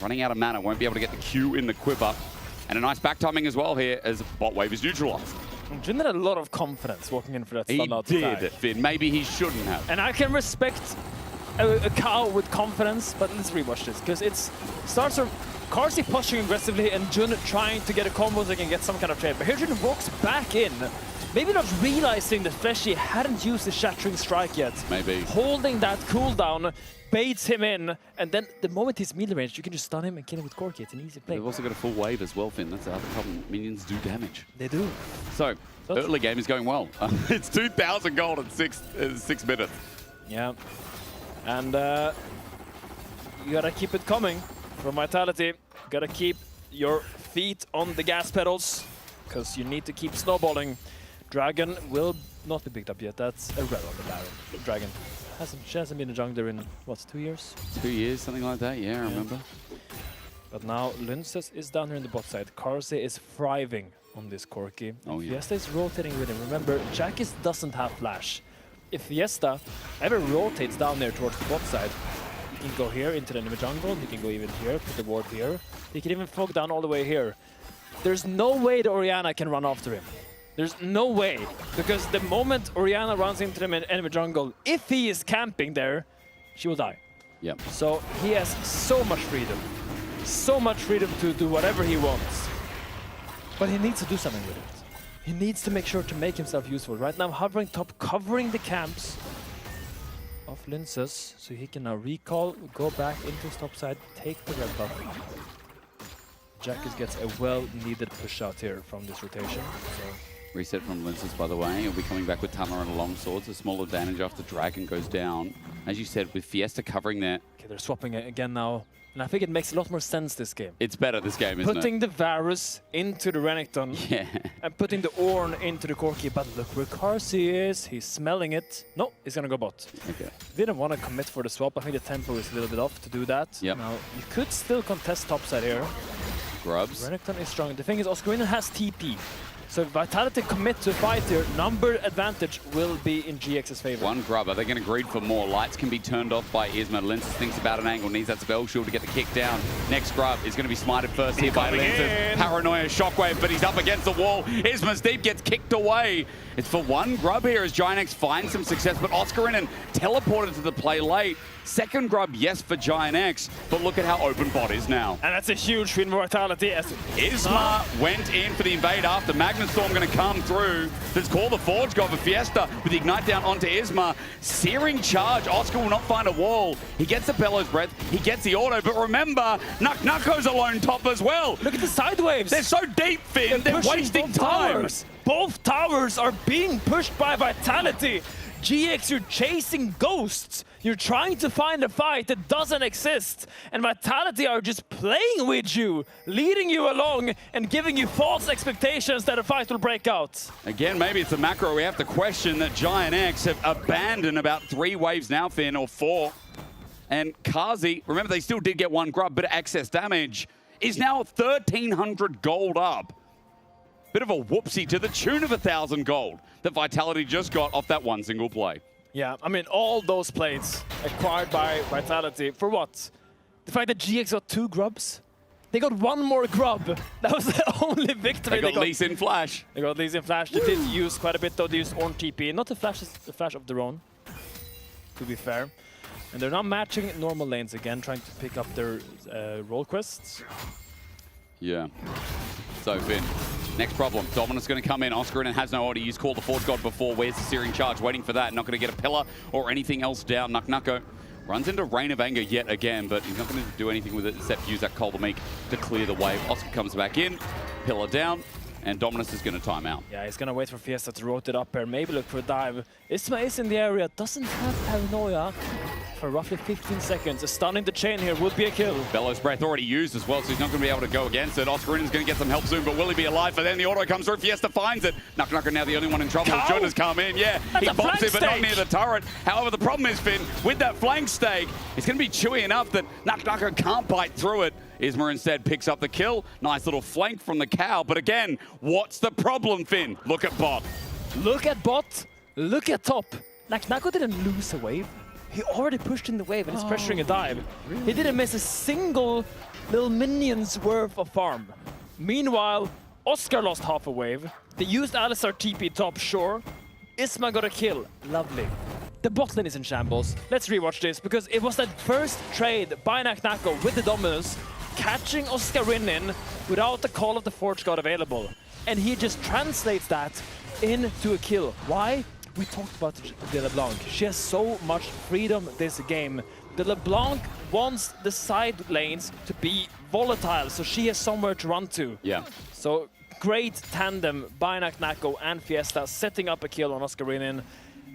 running out of mana. Won't be able to get the Q in the quiver. And a nice back timing as well here as bot wave is neutralized. Jin had a lot of confidence walking in for that He standout did, attack. Finn. Maybe he shouldn't have. And I can respect a cow with confidence, but let's rewatch this, because it starts from Carsey pushing aggressively and Jun trying to get a combo so they can get some kind of trade. But here Jun walks back in, maybe not realizing that Fleshy hadn't used the Shattering Strike yet. Maybe. Holding that cooldown, baits him in, and then the moment he's melee range, you can just stun him and kill him with Corki. It's an easy play. They've also got a full wave as well, Finn. That's the other problem. Minions do damage. They do. So, early game is going well. It's 2,000 gold in 6 minutes. Yeah. And you gotta keep it coming from Vitality. Gotta keep your feet on the gas pedals, because you need to keep snowballing. Dragon will not be picked up yet. That's a red on the Baron. Dragon. She hasn't been a jungler in, what, 2 years? 2 years, something like that, yeah, I remember. But now Lincess is down here in the bot side. Carsey is thriving on this Corki. Oh, yeah. Fiesta is rotating with him. Remember, Jackis doesn't have flash. If Fiesta ever rotates down there towards the bot side, he can go here into the enemy jungle, he can go even here, put the ward here. He can even fog down all the way here. There's no way the Orianna can run after him. There's no way, because the moment Orianna runs into the enemy jungle, if he is camping there, she will die. Yep. So he has so much freedom to do whatever he wants. But he needs to do something with it. He needs to make sure to make himself useful. Right now, hovering top, covering the camps of Lincess, so he can now recall, go back into his top side, take the red buff. Jackis gets a well-needed push out here from this rotation. So. Reset from Lincess, by the way. He'll be coming back with Tamar and a longsword. It's a small advantage after Dragon goes down. As you said, with Fiesta covering there. Okay, they're swapping it again now. And I think it makes a lot more sense this game. It's better this game, isn't putting the Varus into the Renekton. Yeah. And putting the Ornn into the Corki. But look where Carsey is. He's smelling it. No, he's gonna go bot. Okay. Didn't want to commit for the swap. I think the tempo is a little bit off to do that. Yep. Now, you could still contest topside here. Grubs. Renekton is strong. The thing is, Oscarina has TP. So if Vitality commit to fight here, number advantage will be in GX's favor. One grub. Are they going to greed for more? Lights can be turned off by Isma. Lincess thinks about an angle, needs that spell shield to get the kick down. Next grub is going to be smited first here by Lincess. Paranoia shockwave, but he's up against the wall. Isma's deep gets kicked away. It's for one grub here as GIANTX finds some success, but Oscarina teleported to the play late. Second grub, yes, for GIANTX, but look at how open bot is now. And that's a huge win for Vitality. Isma went in for the invade after. Magnetstorm going to come through. Let's call the Forge God for Fiesta with the Ignite down onto Isma. Searing charge. Oscar will not find a wall. He gets the Bellows Breath. He gets the auto, but remember, Nuko's alone top as well. Look at the side waves. They're so deep, Finn. They're wasting time. Towers. Both towers are being pushed by Vitality. GX, you're chasing ghosts. You're trying to find a fight that doesn't exist. And Vitality are just playing with you, leading you along and giving you false expectations that a fight will break out. Again, maybe it's a macro. We have to question that GIANTX have abandoned about 3 waves now, Finn, or 4. And Kazi, remember they still did get one grub, but excess damage, is now 1,300 gold up. Bit of a whoopsie to the tune of 1,000 gold that Vitality just got off that one single play. Yeah, I mean, all those plates acquired by Vitality, for what? The fact that GX got 2 grubs? They got 1 more grub. That was the only victory they got. Lee Sin Flash. They got Lee Sin Flash. They did use quite a bit though. They used Ornn TP. Not the flash of their own, to be fair. And they're now matching normal lanes again, trying to pick up their role quests. Yeah. So, Finn, next problem. Dominus going to come in. Oscar has no order. He's called the Forge God before. Where's the Searing Charge? Waiting for that. Not going to get a pillar or anything else down. Nucko runs into Rain of Anger yet again, but he's not going to do anything with it except use that Cold Meek to clear the wave. Oscar comes back in, pillar down, and Dominus is going to time out. Yeah, he's going to wait for Fiesta to rotate up here, maybe look for a dive. Isma is in the area, doesn't have Paranoia for roughly 15 seconds. Stunning the chain here would be a kill. Bellows Breath already used as well, so he's not going to be able to go against it. Oscar is going to get some help soon, but will he be alive? But then the auto comes through, Fiesta finds it. Nucko now the only one in trouble. Jun has come in, yeah. He bops it, but not near the turret. However, the problem is, Finn, with that flank stake, it's going to be chewy enough that Nucko can't bite through it. Isma instead picks up the kill. Nice little flank from the cow. But again, what's the problem, Finn? Look at bot. Look at bot. Look at top. Nucko didn't lose a wave. He already pushed in the wave and is pressuring a dive. He didn't miss a single little minion's worth of farm. Meanwhile, Oscar lost half a wave. They used Alistar TP top, sure. Isma got a kill. Lovely. The bot lane is in shambles. Let's rewatch this, because it was that first trade by Nucko with the Dominus, catching Oscar in without the call of the Forge God available. And he just translates that into a kill. Why? We talked about the LeBlanc. She has so much freedom this game. The LeBlanc wants the side lanes to be volatile, so she has somewhere to run to. Yeah. So great tandem by Nucko and Fiesta, setting up a kill on Oscar Rinin.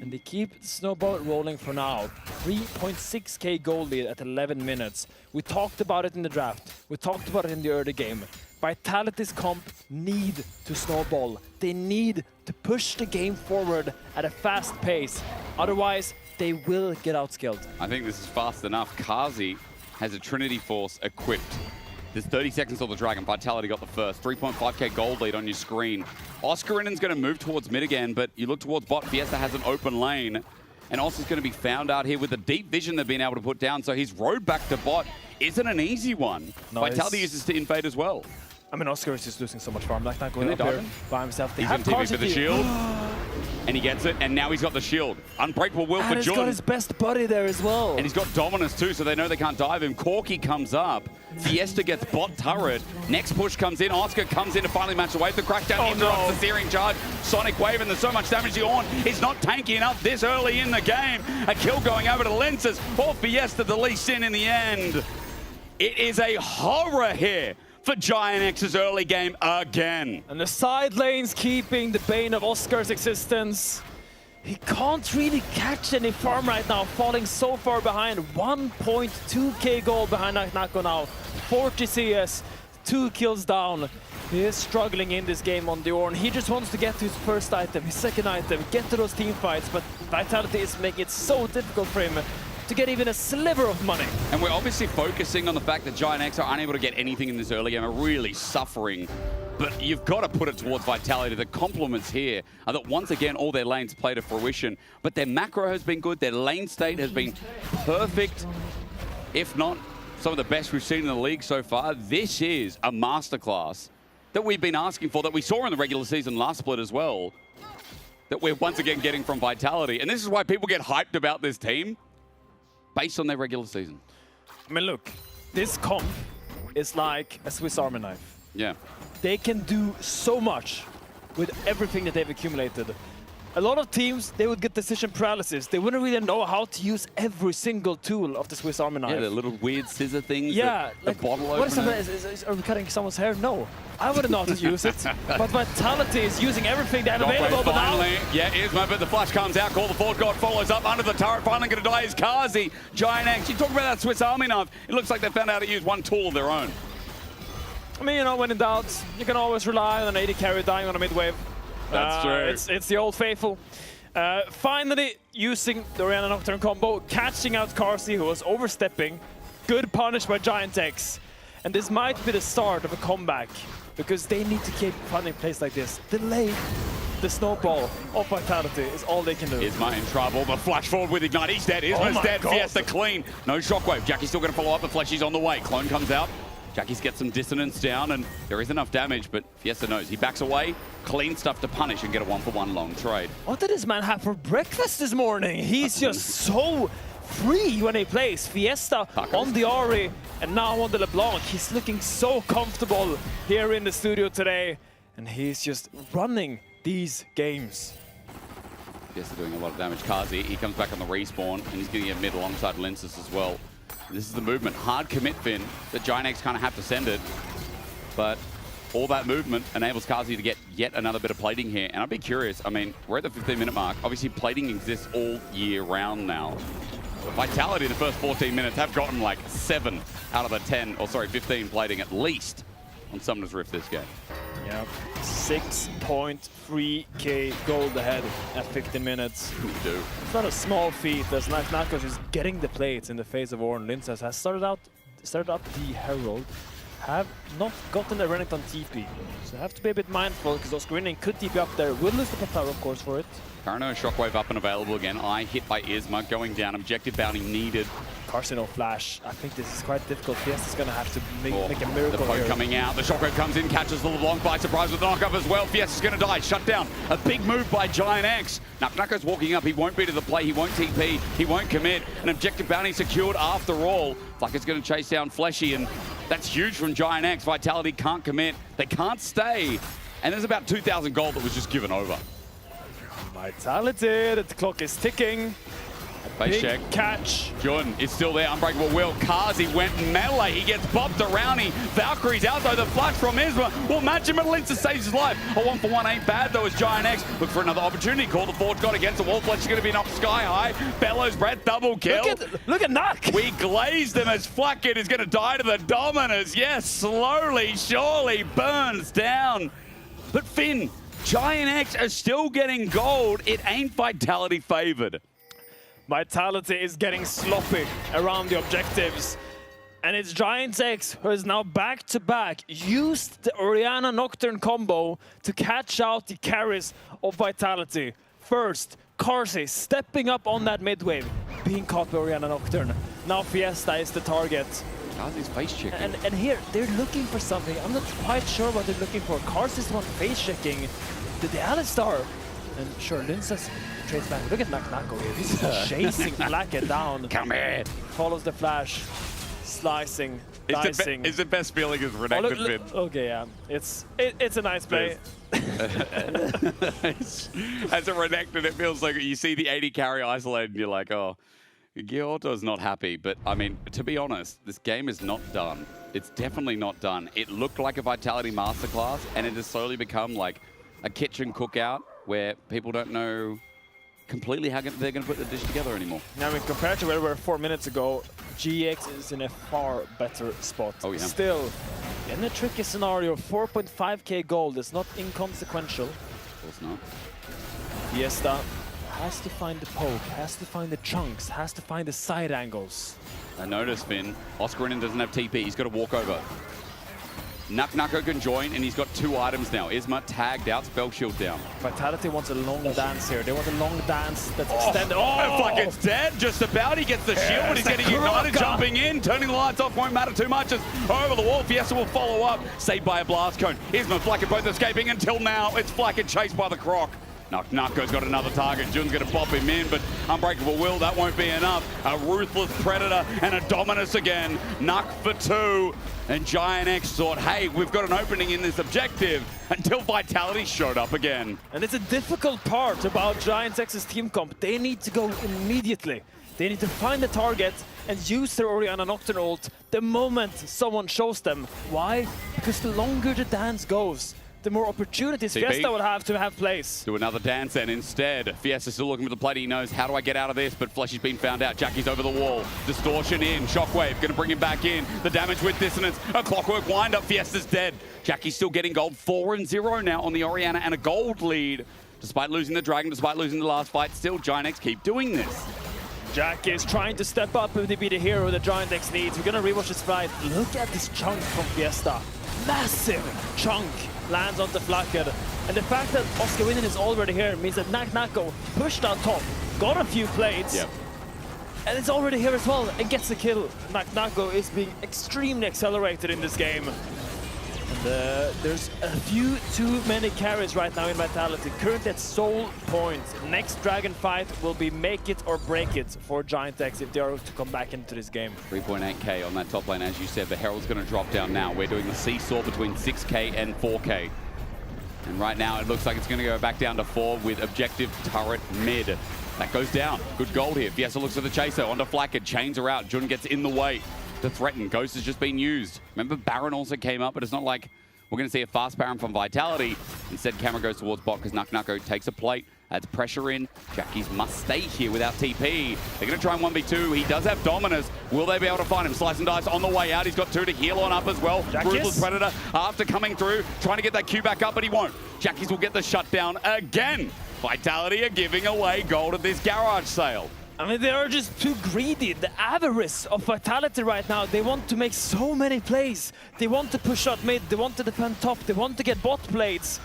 And they keep the snowball rolling for now. 3.6k gold lead at 11 minutes. We talked about it in the draft. We talked about it in the early game. Vitality's comp need to snowball. They need to push the game forward at a fast pace. Otherwise, they will get outskilled. I think this is fast enough. Kazi has a Trinity Force equipped. There's 30 seconds till the Dragon. Vitality got the first. 3.5k gold lead on your screen. Oscar Rinnen's going to move towards mid again, but you look towards bot. Fiesta has an open lane. And Oscar's going to be found out here with the deep vision they've been able to put down. So his road back to bot isn't an easy one. Nice. Vitality uses to invade as well. I mean, Oscar is just losing so much farm. Like, not going up here by himself. They He's have in TV for the shield. And he gets it, and now he's got the shield. Unbreakable will for Jun. And he's got his best buddy there as well. And he's got Dominus too, so they know they can't dive him. Corky comes up. Fiesta gets bot turret. Next push comes in. Oscar comes in to finally match the wave. The crackdown interrupts the Searing Charge. Sonic Wave, and there's so much damage. The Ornn is not tanky enough this early in the game. A kill going over to Lenses for Fiesta, the Lee Sin in the end. It is a horror here for Giant X's early game again. And the side lanes keeping the bane of Oscar's existence. He can't really catch any farm right now, falling so far behind. 1.2k gold behind Nucko now. 40 CS, 2 kills down. He is struggling in this game on the Ornn. He just wants to get to his first item, his second item, get to those team fights, but Vitality is making it so difficult for him to get even a sliver of money. And we're obviously focusing on the fact that Giant X are unable to get anything in this early game, are really suffering. But you've got to put it towards Vitality. The compliments here are that once again, all their lanes play to fruition, but their macro has been good, their lane state has been perfect, if not some of the best we've seen in the league so far. This is a masterclass that we've been asking for, that we saw in the regular season last split as well, that we're once again getting from Vitality. And this is why people get hyped about this team, based on their regular season. I mean, look, this comp is like a Swiss Army knife. Yeah. They can do so much with everything that they've accumulated. A lot of teams, they would get decision paralysis. They wouldn't really know how to use every single tool of the Swiss Army knife. Yeah, the little weird scissor things. Yeah, the bottle opener. What is something? Are we cutting someone's hair? No. I wouldn't know how to use it. But Vitality is using everything they have available. But finally, now, yeah, Isma, but the flash comes out. Call the Forge God follows up under the turret. Finally going to die is Kazi. Giant X. You talk about that Swiss Army knife. It looks like they found out how to use one tool of their own. I mean, you know, when in doubt, you can always rely on an AD carry dying on a mid wave. That's true. It's the old faithful. Finally using the Orianna Nocturne combo, catching out Carsey, who was overstepping. Good punish by Giant X. And this might be the start of a comeback, because they need to keep finding plays like this. Delay the snowball of Vitality is all they can do. Isma in trouble, the flash forward with Ignite. He's dead. Isma's dead. God. Fiesta clean. No shockwave. Jackie's still going to follow up, but Fleshy's on the way. Clone comes out. Jackie's gets some dissonance down, and there is enough damage, but Fiesta knows. He backs away, clean stuff to punish and get a 1-for-1 long trade. What did this man have for breakfast this morning? He's just so free when he plays. Fiesta on the Ari, and now on the LeBlanc. He's looking so comfortable here in the studio today, and he's just running these games. Fiesta doing a lot of damage. Kazi, he comes back on the respawn, and he's going to get mid alongside Linces as well. This is the movement. Hard commit, Finn. The Giant X kind of have to send it. But all that movement enables Kazi to get yet another bit of plating here. And I'd be curious. I mean, we're at the 15-minute mark. Obviously, plating exists all year round now. But Vitality in the first 14 minutes have gotten like 7 out of the 15 plating at least on Summoner's Rift this game. Yeah, 6.3k gold ahead at 15 minutes. We do. It's not a small feat. As Naknakos is getting the plates in the face of Ornn. Linces has started up the Herald, have not gotten a Renekton TP. So have to be a bit mindful, because Oscarinin could TP up there. Will lose the power, of course, for it. Carno Shockwave up and available again. Eye hit by Isma, going down. Objective bounty needed. Carsey Flash. I think this is quite difficult. Fiesta's going to have to make a miracle The poke here. coming out. The Shockwave comes in, catches the LeBlanc by surprise with the knockup as well. Fiesta's going to die. Shut down. A big move by Giant X. Naknako's walking up. He won't be to the play. He won't TP. He won't commit. An objective bounty secured after all. Flacker's going to chase down Fleshy, and that's huge from Giant X. Vitality can't commit. They can't stay. And there's about 2,000 gold that was just given over. Vitality, the clock is ticking. Base Big check. Catch. Jordan is still there. Unbreakable Will. Kazi went melee. He gets bopped around. Valkyrie's out though. The flash from Isma will match him, and Linces saves his life. A 1-for-1 ain't bad though as Giant X look for another opportunity. Call the forward god against the wall. Fletcher's going to be knocked sky high. Bellows Brett double kill. Look at Nak. We glazed him as Flacket is going to die to the Dominers. Yes, slowly, surely burns down. But Finn, Giant X are still getting gold. It ain't Vitality favored. Vitality is getting sloppy around the objectives. And it's Giant X who is now back-to-back used the Orianna Nocturne combo to catch out the carries of Vitality. First, Carsey stepping up on that mid-wave, being caught by Orianna Nocturne. Now Fiesta is the target. Carsey's face checking. And here, they're looking for something. I'm not quite sure what they're looking for. Carsey's the one face checking the Alistar. And sure, Linces trades back. Look at Naknako here. He's chasing Blackett down. Come here. Follows the flash. Slicing, dicing. It's the best feeling is Renekton Finn. Okay, yeah. It's a nice play. As a Renekton, it feels like you see the 80 carry isolated and you're like, oh, Gyorto's not happy. But, I mean, to be honest, this game is not done. It's definitely not done. It looked like a Vitality masterclass, and it has slowly become like a kitchen cookout where people don't know completely how they're going to put the dish together anymore. Now, I mean, compared to where we were 4 minutes ago, GX is in a far better spot. Oh, yeah. Still, in a tricky scenario, 4.5k gold is not inconsequential. Of course not. Fiesta has to find the poke, has to find the chunks, has to find the side angles. I noticed, Finn, Oscarinin doesn't have TP. He's got to walk over. Naknako can join, and he's got 2 items now. Isma tagged out, spell shield down. Vitality wants a long dance here. They want a long dance that's extended. Oh! Flackett's dead, just about. He gets the shield, but he's getting ignited, jumping in. Turning the lights off won't matter too much. As over the wall, Fiesta will follow up. Saved by a blast cone. Isma, Flackett both escaping until now. It's Flackett chased by the Croc. Naknako's got another target. Jun's going to pop him in, but Unbreakable Will, that won't be enough. A Ruthless Predator and a Dominus again. Nuck for 2. And Giant X thought, hey, we've got an opening in this objective, until Vitality showed up again. And it's a difficult part about Giant X's team comp. They need to go immediately. They need to find the target and use their Orianna Nocturne ult the moment someone shows them. Why? Because the longer the dance goes, the more opportunities TP. Fiesta will have to have place. Do another dance then instead. Fiesta's still looking for the plate. He knows, how do I get out of this? But Fleshy's been found out. Jackie's over the wall. Distortion in. Shockwave going to bring him back in. The damage with dissonance. A clockwork wind up. Fiesta's dead. Jackie's still getting gold. 4-0 now on the Orianna and a gold lead. Despite losing the Dragon, despite losing the last fight, still Giant X keep doing this. Jack is trying to step up and be the hero that Giant X needs. We're gonna rewatch this fight. Look at this chunk from Fiesta. Massive chunk lands onto Flacker. And the fact that Oscar Winnan is already here means that Nako pushed on top, got a few plates, and it's already here as well and gets the kill. Nako is being extremely accelerated in this game. And there's a few too many carries right now in Vitality. Currently at soul point. Next Dragon fight will be make it or break it for Giant X if they are to come back into this game. 3.8k on that top lane, as you said. The Herald's going to drop down now. We're doing the seesaw between 6k and 4k. And right now it looks like it's going to go back down to 4 with objective turret mid. That goes down. Good gold here. Fiesta looks for the chaser. Onto Flacker. Chains are out. Jun gets in the way to threaten. Ghost has just been used. Remember, Baron also came up, but it's not like we're going to see a fast Baron from Vitality. Instead, camera goes towards bot because Nako takes a plate, adds pressure in. Jackies must stay here without TP. They're going to try and 1v2. He does have Dominus. Will they be able to find him? Slice and dice on the way out. He's got 2 to heal on up as well. Ruthless Predator after coming through, trying to get that Q back up, but he won't. Jackies will get the shutdown again. Vitality are giving away gold at this garage sale. I mean, they are just too greedy. The avarice of Vitality right now, they want to make so many plays. They want to push out mid, they want to defend top, they want to get bot plates.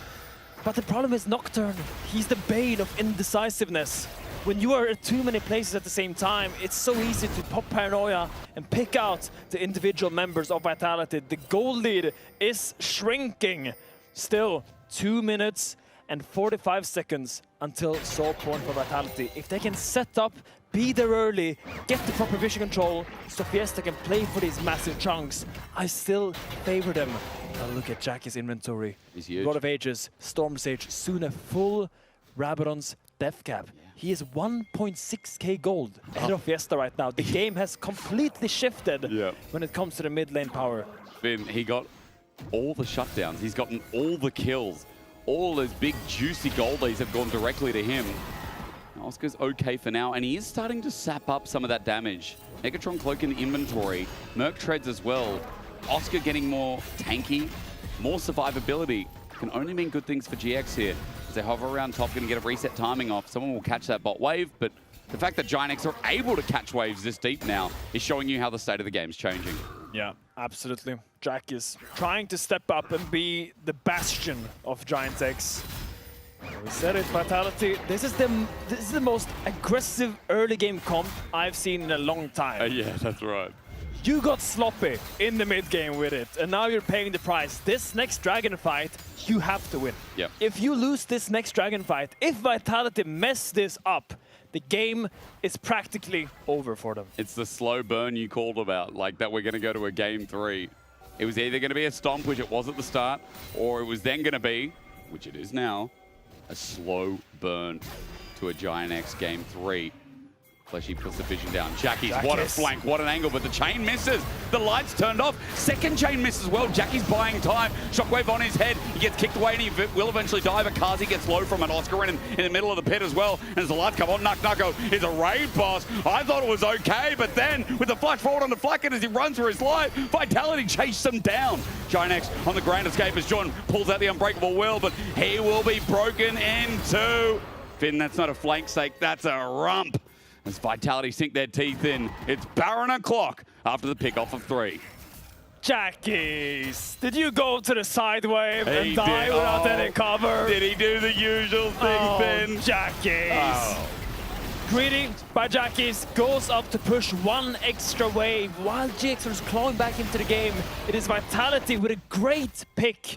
But the problem is Nocturne. He's the bane of indecisiveness. When you are at too many places at the same time, it's so easy to pop paranoia and pick out the individual members of Vitality. The goal lead is shrinking. Still, 2 minutes and 45 seconds until soul point for Vitality. If they can set up, be there early, get the proper vision control, so Fiesta can play for these massive chunks, I still favor them. Now look at Jackie's inventory. He's huge. God of Ages, Storm Sage, soon a full Rabadon's death cap. He is 1.6k gold ahead of Fiesta right now. The game has completely shifted when it comes to the mid lane power. Finn, he got all the shutdowns. He's gotten all the kills. All those big juicy gold leads have gone directly to him. Oscar's okay for now, and he is starting to sap up some of that damage. Megatron Cloak in the inventory, Merc Treads as well. Oscar getting more tanky, more survivability. Can only mean good things for GX here. As they hover around top, going to get a reset timing off. Someone will catch that bot wave, but the fact that Giant X are able to catch waves this deep now is showing you how the state of the game is changing. Yeah, absolutely. Jack is trying to step up and be the bastion of Giant X. We said it, Vitality. This is the most aggressive early game comp I've seen in a long time. Yeah, that's right. You got sloppy in the mid game with it, and now you're paying the price. This next Dragon fight, you have to win. Yep. If you lose this next Dragon fight, if Vitality mess this up, the game is practically over for them. It's the slow burn you called about, like that we're going to go to a game 3. It was either going to be a stomp, which it was at the start, or it was then going to be, which it is now, a slow burn to a Giant X game 3. Fleshy puts the vision down. Jackie's, what a flank, what an angle, but the chain misses. The lights turned off. Second chain misses as well. Jackie's buying time. Shockwave on his head. He gets kicked away and he will eventually die, but Kazi gets low from an Oscar in the middle of the pit as well. And as the lights come on, Nako is a raid boss. I thought it was okay, but then with the flash forward on the Flacken as he runs for his life, Vitality chased him down. Giant X on the grand escape as John pulls out the unbreakable will, but he will be broken into. Finn, that's not a flank sake, that's a rump. As Vitality sink their teeth in, it's Baron o'clock after the pick off of 3. Jackies, did you go to the side wave and die without any cover? Did he do the usual thing, Finn? Jackies. Oh. Greedy by Jackies goes up to push one extra wave while GX is clawing back into the game. It is Vitality with a great pick.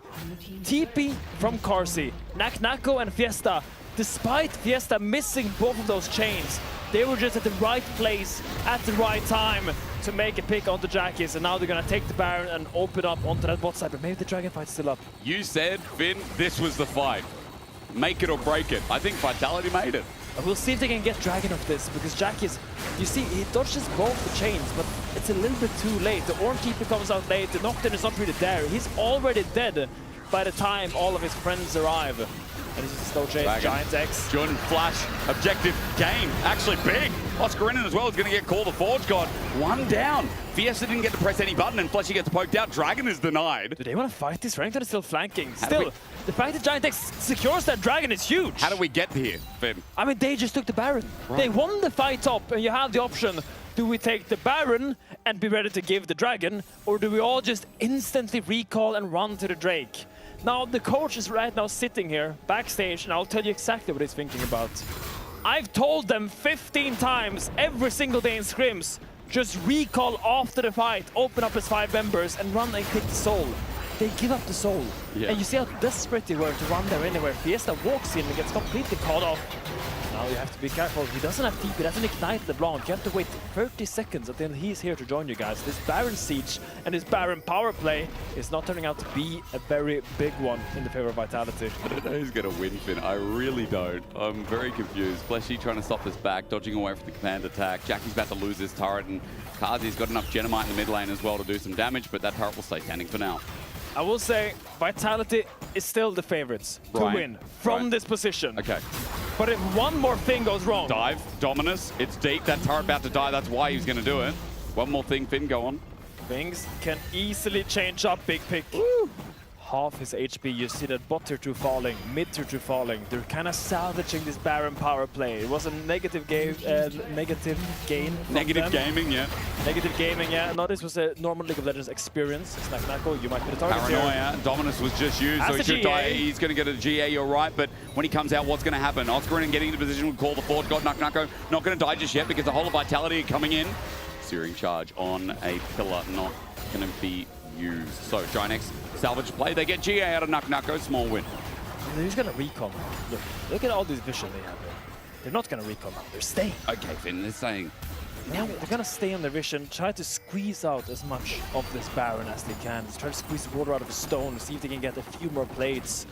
TP from Carsey, Nako and Fiesta. Despite Fiesta missing both of those chains, they were just at the right place at the right time to make a pick onto Jackies, and now they're gonna take the Baron and open up onto that bot side, but maybe the Dragon fight's still up. You said, Finn, this was the fight. Make it or break it. I think Vitality made it. We'll see if they can get Dragon off this, because Jackies, you see, he dodges both the chains, but it's a little bit too late. The Orn Keeper comes out late, the Nocturne is not really there. He's already dead by the time all of his friends arrive. And this is a slow chase, Giant X. Jordan flash, objective gain, actually big. Oscarinin as well is going to get called the Forge God. One down. Fiesta didn't get to press any button, and Fleshy gets poked out. Dragon is denied. Do they want to fight this? Renekton is still flanking. Still, the fact that Giant X secures that Dragon is huge. How do we get here, Finn? I mean, they just took the Baron. Right. They won the fight up, and you have the option. Do we take the Baron and be ready to give the Dragon, or do we all just instantly recall and run to the Drake? Now, the coach is right now sitting here, backstage, and I'll tell you exactly what he's thinking about. I've told them 15 times every single day in scrims, just recall after the fight, open up as 5 members, and run and click the soul. They give up the soul. Yeah. And you see how desperate they were to run there anywhere. Fiesta walks in and gets completely caught off. Now you have to be careful. He doesn't have TP, he doesn't ignite LeBlanc. You have to wait 30 seconds until he's here to join you guys. This Baron siege and this Baron power play is not turning out to be a very big one in the favor of Vitality. I don't know who's going to win, Finn. I really don't. I'm very confused. Fleshy trying to stop this back, dodging away from the command attack. Jackie's about to lose this turret, and Kazi's got enough Genomite in the mid lane as well to do some damage, but that turret will stay standing for now. I will say Vitality is still the favorites to win from this position. Okay. But if one more thing goes wrong... Dive, Dominus, it's deep, that turret about to die, that's why he was going to do it. One more thing, Finn, go on. Things can easily change up, Big Pick. Woo! Half his HP, you see that bot tier 2 falling, mid tier 2 falling. They're kind of salvaging this Baron power play. It was a negative gain. Negative gaming, yeah. Negative gaming, yeah. No, this was a normal League of Legends experience. Snacko, you might be the target Paranoia, here. Dominus was just used, so he should die. He's going to get a GA, you're right, but when he comes out, what's going to happen? Oscarinin getting into position would call the Forge God. Naknako not going to die just yet because the whole of Vitality are coming in. Searing charge on a pillar, not going to be used. So, Giant X salvage play. They get GA out of Naknako, small win. He's going to recon. Look at all this vision they have there. They're not going to recon now. They're staying. Okay, Finn, they're staying. Now they're going to stay on their vision, try to squeeze out as much of this Baron as they can. Try to squeeze water out of the stone, see if they can get a few more plates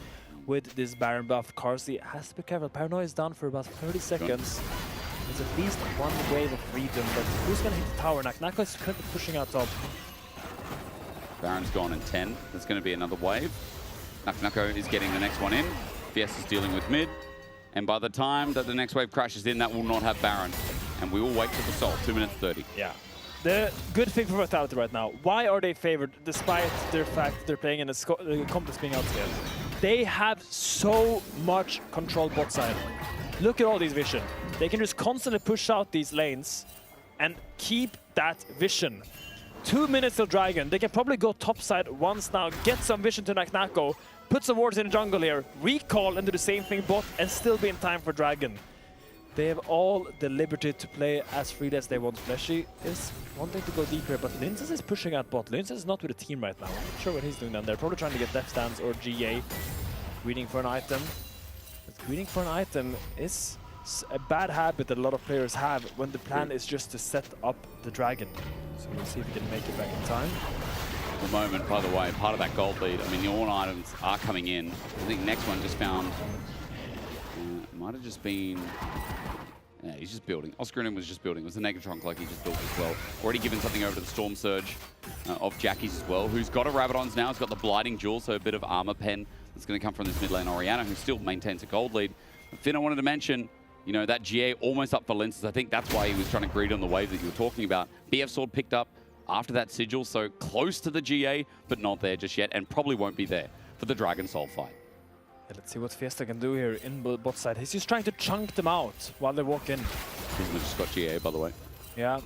with this Baron buff. Carsey has to be careful. Paranoia is down for about 30 seconds. It's at least one wave of freedom, but who's going to hit the tower? Naknako is currently pushing out top. Baron's gone in 10. There's going to be another wave. Naknako is getting the next one in. Fiesta's dealing with mid. And by the time that the next wave crashes in, that will not have Baron. And we will wait for the soul. 2 minutes 30. Yeah. The good thing for Vitality right now, why are they favored despite their fact they're playing in the complex being outscared? They have so much control bot side. Look at all these vision. They can just constantly push out these lanes and keep that vision. 2 minutes till Dragon. They can probably go top side once now, get some vision to Naknako, put some wards in the jungle here, recall and do the same thing bot, and still be in time for Dragon. They have all the liberty to play as freely as they want. Fleshy is wanting to go deeper, but Linces is pushing out bot. Linces is not with the team right now. I'm not sure what he's doing down there. Probably trying to get Death Stance or GA. Greeting for an item. But greeting for an item is a bad habit that a lot of players have when the plan is just to set up the Dragon. So we'll see if he can make it back in time. At the moment, by the way, part of that gold lead, I mean, the all items are coming in. I think next one just found... might have just been... Yeah, he's just building. Oscarinin was just building. It was the Negatron like he just built as well. Already given something over to the Storm Surge of Jackie's as well, who's got a Rabadon's now. He's got the Blighting Jewel, so a bit of armor pen that's going to come from this mid lane Orianna, who still maintains a gold lead. But Finn, I wanted to mention, you know, that GA almost up for Linces. I think that's why he was trying to greed on the wave that you were talking about. BF Sword picked up after that Sigil, so close to the GA, but not there just yet, and probably won't be there for the Dragon Soul fight. Yeah, let's see what Fiesta can do here in bot side. He's just trying to chunk them out while they walk in. He's just got GA, by the way. Yeah.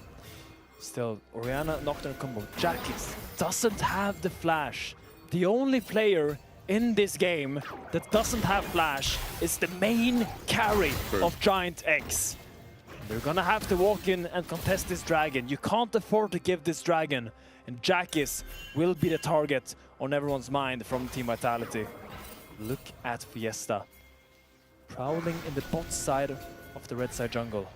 Still, Orianna Nocturne combo. Jackie's doesn't have the flash. The only player in this game that doesn't have flash is the main carry of Giant X. They're gonna have to walk in and contest this Dragon. You can't afford to give this Dragon, and Jackie's will be the target on everyone's mind from Team Vitality. Look at Fiesta, prowling in the bot side of the red side jungle.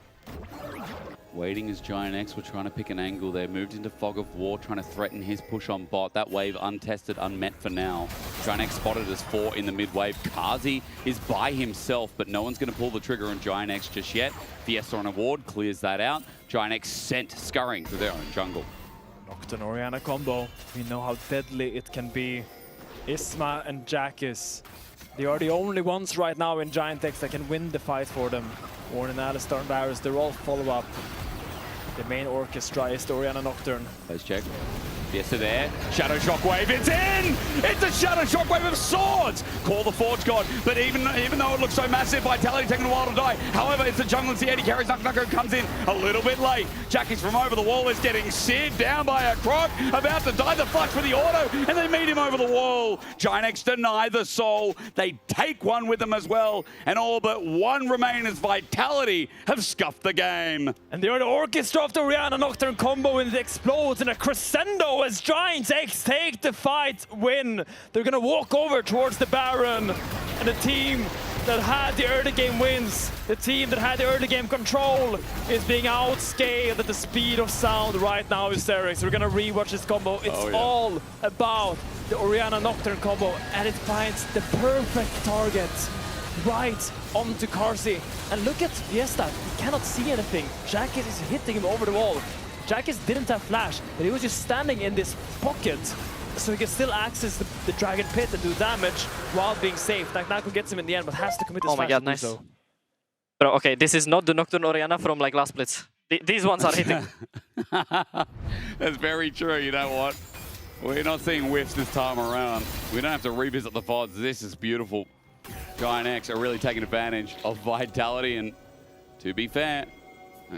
Waiting as Giant X were trying to pick an angle there. Moved into Fog of War, trying to threaten his push on bot. That wave untested, unmet for now. Giant X spotted as 4 in the mid wave. Kazi is by himself, but no one's going to pull the trigger on Giant X just yet. Fiesta on a ward clears that out. Giant X sent scurrying to their own jungle. Nocturne Orianna combo. We know how deadly it can be. Isma and Jackis They are the only ones right now in Giant X that can win the fight for them. Warren, Alistar, and Varus, they're all follow-up. The main orchestra is the Orianna Nocturne. Let's check. Fiesta there. Shadow Shockwave, it's in! It's a Shadow Shockwave of swords! Call the Forge God, but even though it looks so massive, Vitality taking a while to die. However, it's the jungle and C80 carries. Nucko comes in a little bit late. Jackie's from over the wall is getting seared down by a croc, about to die the flash for the auto, and they meet him over the wall. Giant X deny the soul. They take one with them as well, and all but one remain as Vitality have scuffed the game. And they are the orchestra of the Orianna Nocturne combo, and it explodes in a crescendo as Giant X take the fight win. They're gonna walk over towards the Baron, and the team that had the early game wins, the team that had the early game control, is being outscaled at the speed of sound right now, Hysterics. We're gonna rewatch this combo. It's all about the Orianna Nocturne combo, and it finds the perfect target right onto Carsey. And look at Fiesta, he cannot see anything. Jackis is hitting him over the wall. Jackis didn't have flash, but he was just standing in this pocket, so he can still access the Dragon Pit and do damage while being safe. Naku gets him in the end, but has to commit his Oh my flash god, to do nice. so. But okay, this is not the Nocturne Orianna from like last splits. These ones are hitting. That's very true, you know what? We're not seeing whiffs this time around. We don't have to revisit the VODs. This is beautiful. Giant X are really taking advantage of Vitality, and to be fair,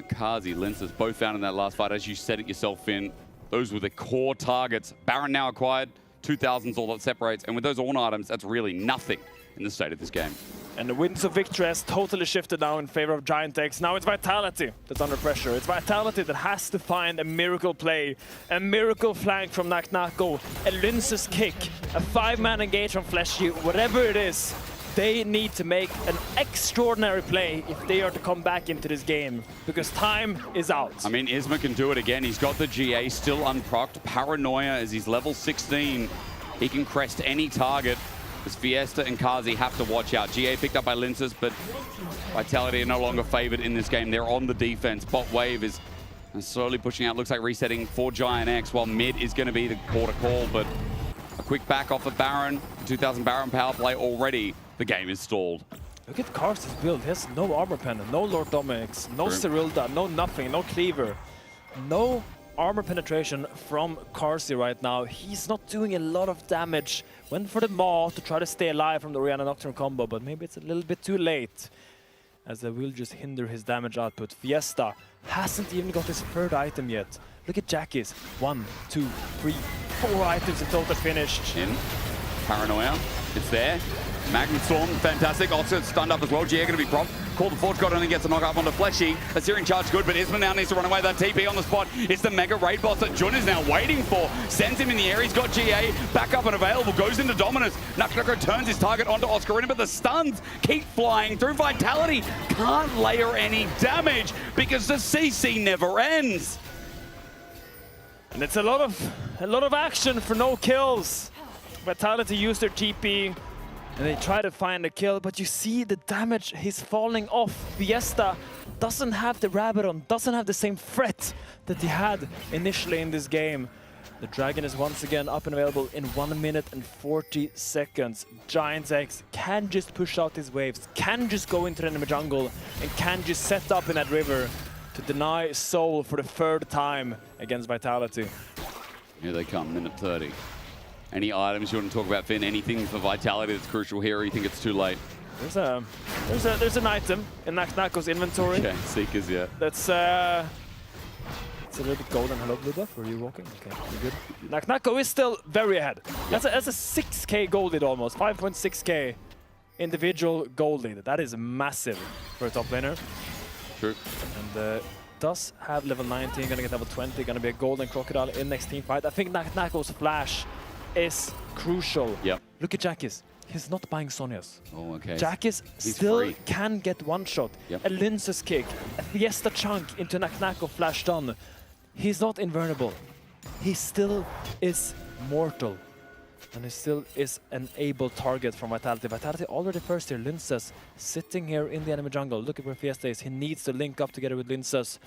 Kazi, Linces, both found in that last fight. As you said it yourself, Finn, those were the core targets. Baron now acquired, 2,000's all that separates, and with those Ornn items, that's really nothing in the state of this game. And the winds of victory has totally shifted now in favor of Giant X. Now it's Vitality that's under pressure. It's Vitality that has to find a miracle play, a miracle flank from Naku, a Lince's kick, a 5-man engage from Fleshy, whatever it is. They need to make an extraordinary play if they are to come back into this game, because time is out. I mean, Isma can do it again. He's got the GA still unprocced. Paranoia as he's level 16. He can crest any target. As Fiesta and Kazi have to watch out. GA picked up by Linces, but Vitality are no longer favored in this game. They're on the defense. Bot wave is slowly pushing out. Looks like resetting for Giant X, while mid is going to be the quarter call, but a quick back off of Baron. 2,000 Baron power play already. The game is stalled. Look at Carsey's build. He has no armor pendant, no Lord Dominic's, no Cyrilda, no nothing, no cleaver. No armor penetration from Carsey right now. He's not doing a lot of damage. Went for the Maw to try to stay alive from the Orianna Nocturne combo, but maybe it's a little bit too late, as they will just hinder his damage output. Fiesta hasn't even got his third item yet. Look at Jackie's. 1, 2, 3, 4 items in total finished. In. Paranoia. It's there. Magnet Storm, fantastic. Also stunned up as well. GA going to be prompt. Call the Forge God only gets a knock up onto Fleshy. Assyrian charge good, but Isma now needs to run away. That TP on the spot. It's the mega raid boss that Jun is now waiting for. Sends him in the air. He's got GA back up and available. Goes into Dominus. Nucko turns his target onto Oscarina, but the stuns keep flying through. Vitality can't layer any damage because the CC never ends. And it's a lot of action for no kills. Vitality used their TP. And they try to find a kill, but you see the damage, he's falling off. Fiesta doesn't have the rabbit on, doesn't have the same threat that he had initially in this game. The Dragon is once again up and available in 1 minute and 40 seconds. Giant X can just push out his waves, can just go into the enemy jungle, and can just set up in that river to deny Soul for the 3rd time against Vitality. Here they come, minute 30. Any items you want to talk about, Finn? Anything for Vitality that's crucial here, or you think it's too late? There's an item in Naku's inventory. Okay, Seekers, yeah. That's it's a little bit golden. Hello, Blue Buff. Are you walking? Okay, you're good. Naku is still very ahead. Yep. That's a 6k gold lead almost, 5.6k individual gold lead. That is massive for a top laner. True. And does have level 19, gonna get level 20, gonna be a golden crocodile in next team fight. I think Naku's flash is crucial. Yep. Look at Jackis. He's not buying Sonya's. Oh, okay. Jackis still can get one shot. Yep. A Lince's kick, a Fiesta chunk into Naku flash done. He's not invulnerable. He still is mortal. And he still is an able target from Vitality. Vitality already first here. Linces sitting here in the enemy jungle. Look at where Fiesta is. He needs to link up together with Linces.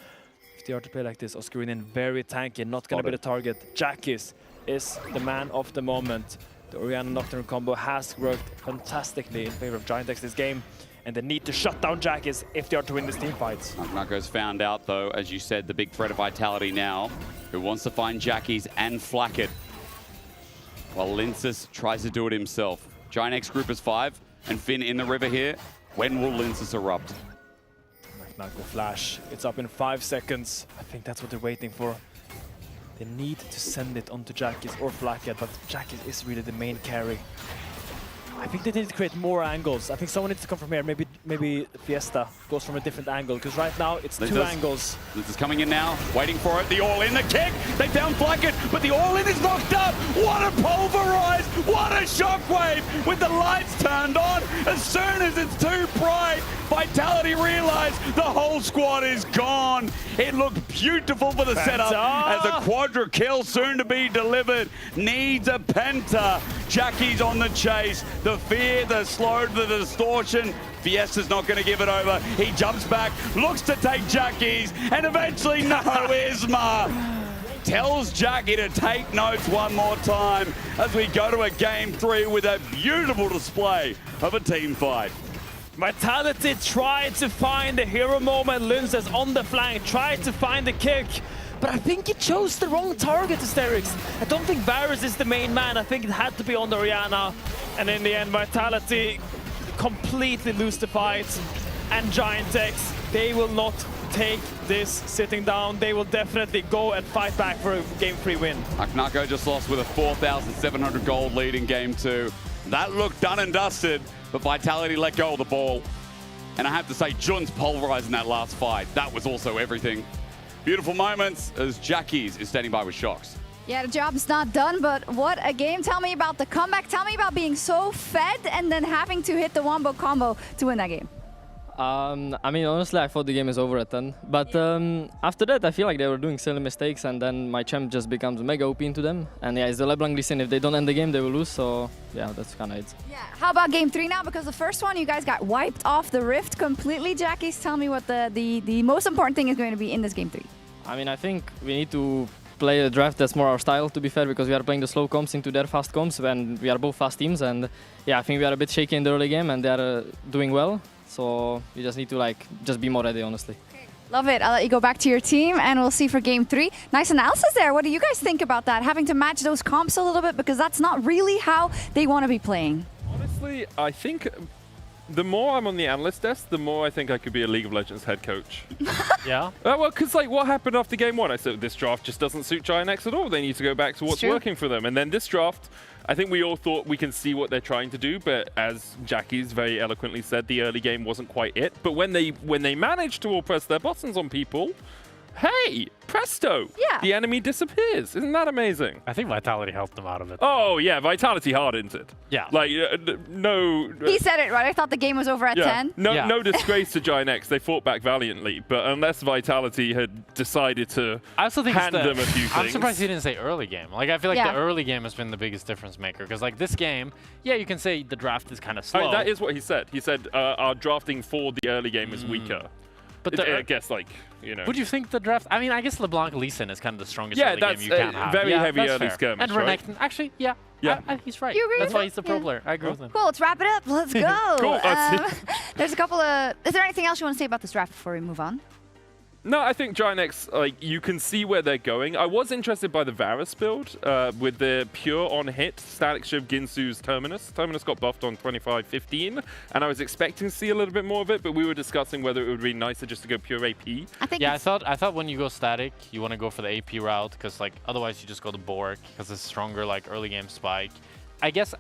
If they are to play like this, Oscarinian very tanky, not going to be the target. Jackis is the man of the moment. The Orianna Nocturne combo has worked fantastically in favor of Giantex this game, and they need to shut down Jackies if they are to win this team fight. Nako's found out, though, as you said, the big threat of Vitality now, who wants to find Jackies and flak it, while Linces tries to do it himself. Giantex group is 5, and Finn in the river here. When will Linces erupt? Nako flash. It's up in 5 seconds. I think that's what they're waiting for. They need to send it onto Jackies or flak it, but Jackies is really the main carry. I think they need to create more angles. I think someone needs to come from here. Maybe Fiesta goes from a different angle, because right now it's 2 angles. This is coming in now, waiting for it. The all-in, the kick. They found Flacket, but the all-in is knocked up. What a pulverize! What a shockwave! With the lights turned on, as soon as it's too bright, Vitality realize the whole squad is gone. It looked beautiful for the setup as a quadra kill soon to be delivered. Needs a penta. Jackie's on the chase. The fear, the slow, the distortion. Fiesta's not going to give it over. He jumps back, looks to take Jackie's, and eventually, no, Isma tells Jackie to take notes one more time as we go to a game 3 with a beautiful display of a team fight. Vitality tried to find the hero moment. Linces on the flank, tried to find the kick. But I think he chose the wrong target, Asterix. I don't think Varus is the main man. I think it had to be on the Orianna. And in the end, Vitality completely lose the fight. And Giantex, they will not take this sitting down. They will definitely go and fight back for a game 3 win. Nako just lost with a 4,700 gold lead in game 2. That looked done and dusted, but Vitality let go of the ball. And I have to say, Jun's pulverizing that last fight. That was also everything. Beautiful moments as Jackies is standing by with shocks. Yeah, the job's not done, but what a game. Tell me about the comeback. Tell me about being so fed and then having to hit the wombo combo to win that game. I mean, honestly, I thought the game is over at 10. But after that, I feel like they were doing silly mistakes, and then my champ just becomes mega OP into them. And yeah, it's the LeBlanc Lee Sin. If they don't end the game, they will lose. So yeah, that's kind of it. Yeah. How about game 3 now? Because the first one, you guys got wiped off the Rift completely. Jackies, tell me what the most important thing is going to be in this game 3. I mean, I think we need to play a draft that's more our style, to be fair, because we are playing the slow comps into their fast comps, and we are both fast teams. And yeah, I think we are a bit shaky in the early game, and they are doing well. So you just need to just be more ready, honestly. Love it. I'll let you go back to your team, and we'll see for game 3. Nice analysis there. What do you guys think about that? Having to match those comps a little bit, because that's not really how they want to be playing. Honestly, I think the more I'm on the analyst desk, the more I think I could be a League of Legends head coach. Yeah? Well, because what happened after game 1? I said this draft just doesn't suit Giantex at all. They need to go back to what's working for them. And then this draft, I think we all thought we can see what they're trying to do, but as Jackie's very eloquently said, the early game wasn't quite it. But when they managed to all press their buttons on people, hey, presto! Yeah. The enemy disappears. Isn't that amazing? I think Vitality helped them out of it. Oh, yeah, Vitality hardened it. Yeah. No... He said it, right? I thought the game was over at 10. No disgrace to Giantex. They fought back valiantly, but unless Vitality had decided to hand them a few things... I'm surprised he didn't say early game. I feel like Yeah. the early game has been the biggest difference maker, because this game, yeah, you can say the draft is kind of slow. I mean, that is what he said. He said our drafting for the early game is weaker. But I guess, you know... Would you think the draft... I mean, I guess LeBlanc Lee Sin is kind of the strongest early game you can have. Very heavy that's early fair. skirmish, And right? Renekton, actually, yeah. He's right. You agree That's with why that? he's the pro player. I agree with him. Cool, let's wrap it up. Let's go. Cool. There's a couple of... Is there anything else you want to say about this draft before we move on? No, I think Giantex, you can see where they're going. I was interested by the Varus build with the pure on-hit Static Shiv Ginsu's Terminus. Terminus got buffed on 25-15, and I was expecting to see a little bit more of it, but we were discussing whether it would be nicer just to go pure AP. I thought when you go static, you want to go for the AP route, because otherwise you just go to Bork, because it's stronger early game spike. I guess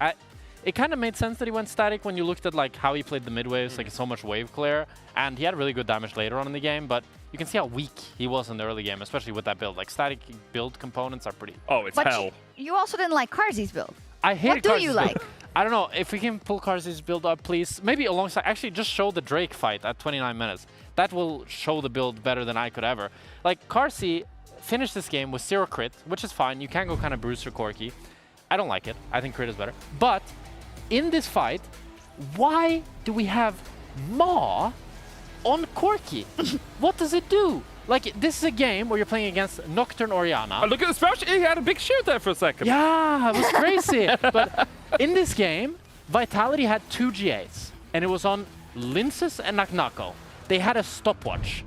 it kind of made sense that he went static when you looked at how he played the mid waves, so much wave clear, and he had really good damage later on in the game, but you can see how weak he was in the early game, especially with that build. Static build components are pretty... Oh, it's hell. You also didn't like Karzi's build. I hate What do you like? I don't know. If we can pull Karzi's build up, please. Maybe alongside... Actually, just show the Drake fight at 29 minutes. That will show the build better than I could ever. Karzi finished this game with 0 crit, which is fine. You can go kind of Brewster Corki. I don't like it. I think crit is better. But in this fight, why do we have Maw on Corki? What does it do? Like, this is a game where you're playing against Nocturne Orianna. Oh, look at the special. He had a big shield there for a second. Yeah, it was crazy. But in this game, Vitality had 2 GAs, and it was on Linces and Naknako. They had a stopwatch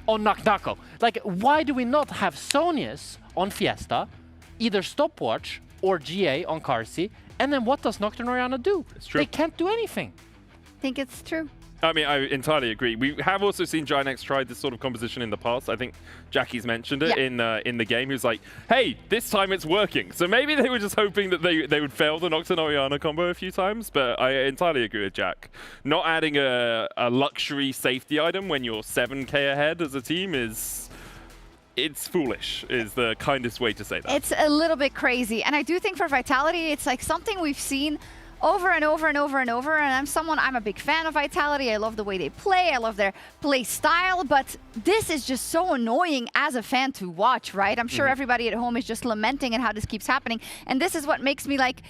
on Naknako. Like, why do we not have Sonius on Fiesta, either stopwatch or GA on Karsi? And then what does Nocturne Orianna do? It's true. They can't do anything. I think it's true. I mean, I entirely agree. We have also seen Giant try this sort of composition in the past. I think Jackie's mentioned it in the game. He was like, hey, this time it's working. So maybe they were just hoping that they would fail the Nocturne Orianna combo a few times, but I entirely agree with Jack. Not adding a luxury safety item when you're 7k ahead as a team it's foolish, is the kindest way to say that. It's a little bit crazy. And I do think for Vitality, it's like something we've seen over and over and over and over, and I'm a big fan of Vitality. I love the way they play, I love their play style, but this is just so annoying as a fan to watch, right? I'm sure everybody at home is just lamenting at how this keeps happening, and this is what makes me like,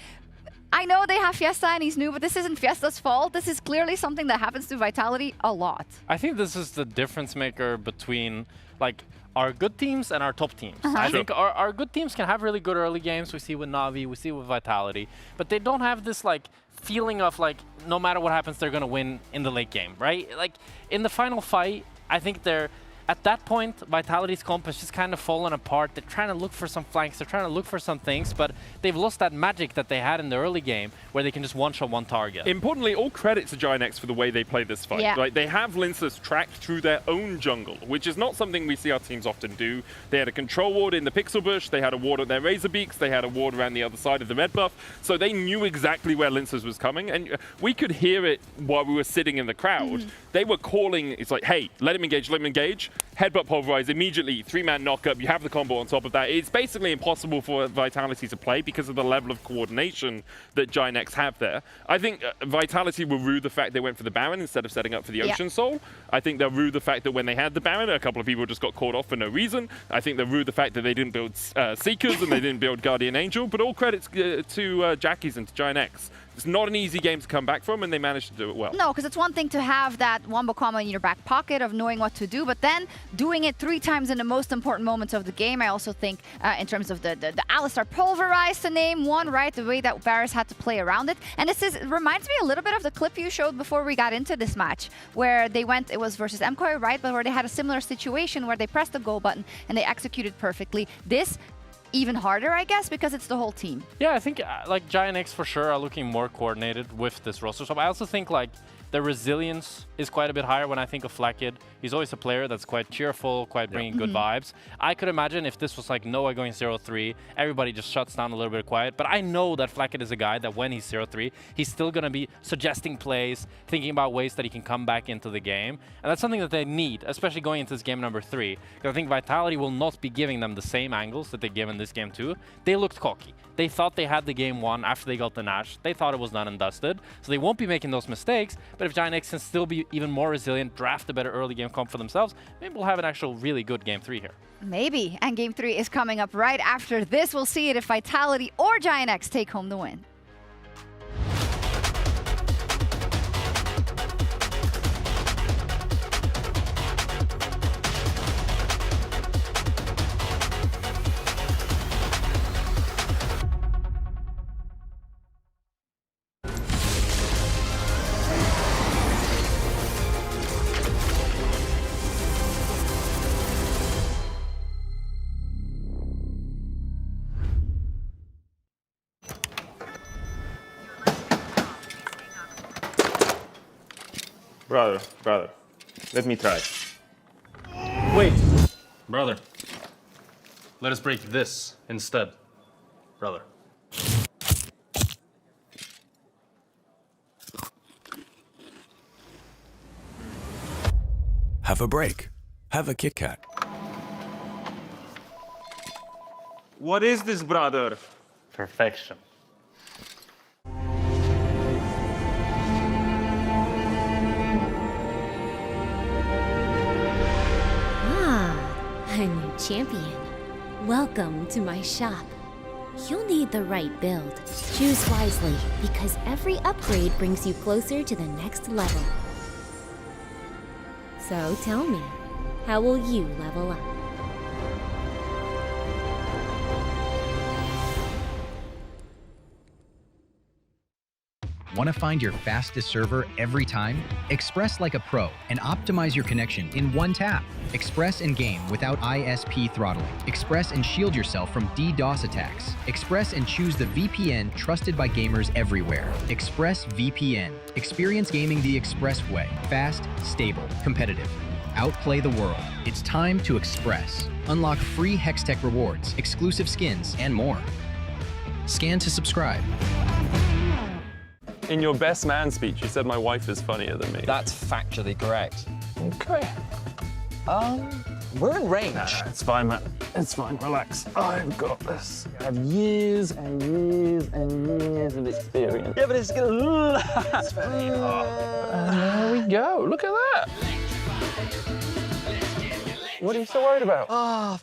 I know they have Fiesta and he's new, but this isn't Fiesta's fault. This is clearly something that happens to Vitality a lot. I think this is the difference maker between like our good teams and our top teams. I think our good teams can have really good early games. We see with Na'Vi, we see with Vitality, but they don't have this like feeling of like no matter what happens, they're gonna win in the late game, right? Like in the final fight, I think they're at that point, Vitality's comp has just kind of fallen apart. They're trying to look for some flanks, they're trying to look for some things, but they've lost that magic that they had in the early game where they can just one-shot one target. Importantly, all credit to Giant for the way they play this fight. Yeah. Like, they have Linces tracked through their own jungle, which is not something we see our teams often do. They had a control ward in the Pixel Bush, they had a ward at their Razor Beaks, they had a ward around the other side of the red buff, so they knew exactly where Linces was coming, and we could hear it while we were sitting in the crowd. They were calling, it's like, hey, let him engage, headbutt pulverize immediately, 3-man knockup, you have the combo on top of that. It's basically impossible for Vitality to play because of the level of coordination that Giant have there. I think Vitality will rue the fact they went for the Baron instead of setting up for the Ocean Soul. I think they'll rue the fact that when they had the Baron, a couple of people just got caught off for no reason. I think they'll rue the fact that they didn't build Seekers and they didn't build Guardian Angel, but all credits to Jackie's and to Giant. It's not an easy game to come back from, and they managed to do it well. No, because it's one thing to have that wombo combo in your back pocket of knowing what to do, but then doing it 3 times in the most important moments of the game. I also think in terms of the Alistar Pulverize, to name one, right? The way that Varus had to play around it. And it reminds me a little bit of the clip you showed before we got into this match, where they went, it was versus MKOI, right? But where they had a similar situation where they pressed the go button and they executed perfectly. This even harder, I guess, because it's the whole team. Yeah, I think like Giant for sure are looking more coordinated with this roster swap. I also think like the resilience is quite a bit higher when I think of Flakkid. He's always a player that's quite cheerful, quite bringing good vibes. I could imagine if this was like Noah going 0-3, everybody just shuts down a little bit quiet. But I know that Flakkid is a guy that when he's 0-3, he's still going to be suggesting plays, thinking about ways that he can come back into the game. And that's something that they need, especially going into this game number 3. Because I think Vitality will not be giving them the same angles that they give in this game too. They looked cocky. They thought they had the game won after they got the Nash. They thought it was done and dusted. So they won't be making those mistakes. But if Giant can still be even more resilient, draft a better early game comp for themselves, maybe we'll have an actual really good game 3 here. Maybe. And game 3 is coming up right after this. We'll see it if Vitality or Giant take home the win. Brother, let me try. Wait, brother. Let us break this instead, brother. Have a break. Have a Kit Kat. What is this, brother? Perfection. A new champion. Welcome to my shop. You'll need the right build. Choose wisely, because every upgrade brings you closer to the next level. So tell me, How will you level up? Want to find your fastest server every time? Express like a pro and optimize your connection in one tap. Express in game without ISP throttling. Express and shield yourself from DDoS attacks. Express and choose the VPN trusted by gamers everywhere. Express VPN. Experience gaming the Express way. Fast, stable, competitive. Outplay the world. It's time to Express. Unlock free Hextech rewards, exclusive skins, and more. Scan to subscribe. In your best man speech, you said my wife is funnier than me. That's factually correct. Okay. We're in range. It's fine, man. It's fine. Relax. I've got this. I have years and years and years of experience. Yeah, but it's gonna last. And there we go. Look at that. What are you so worried about? Oh,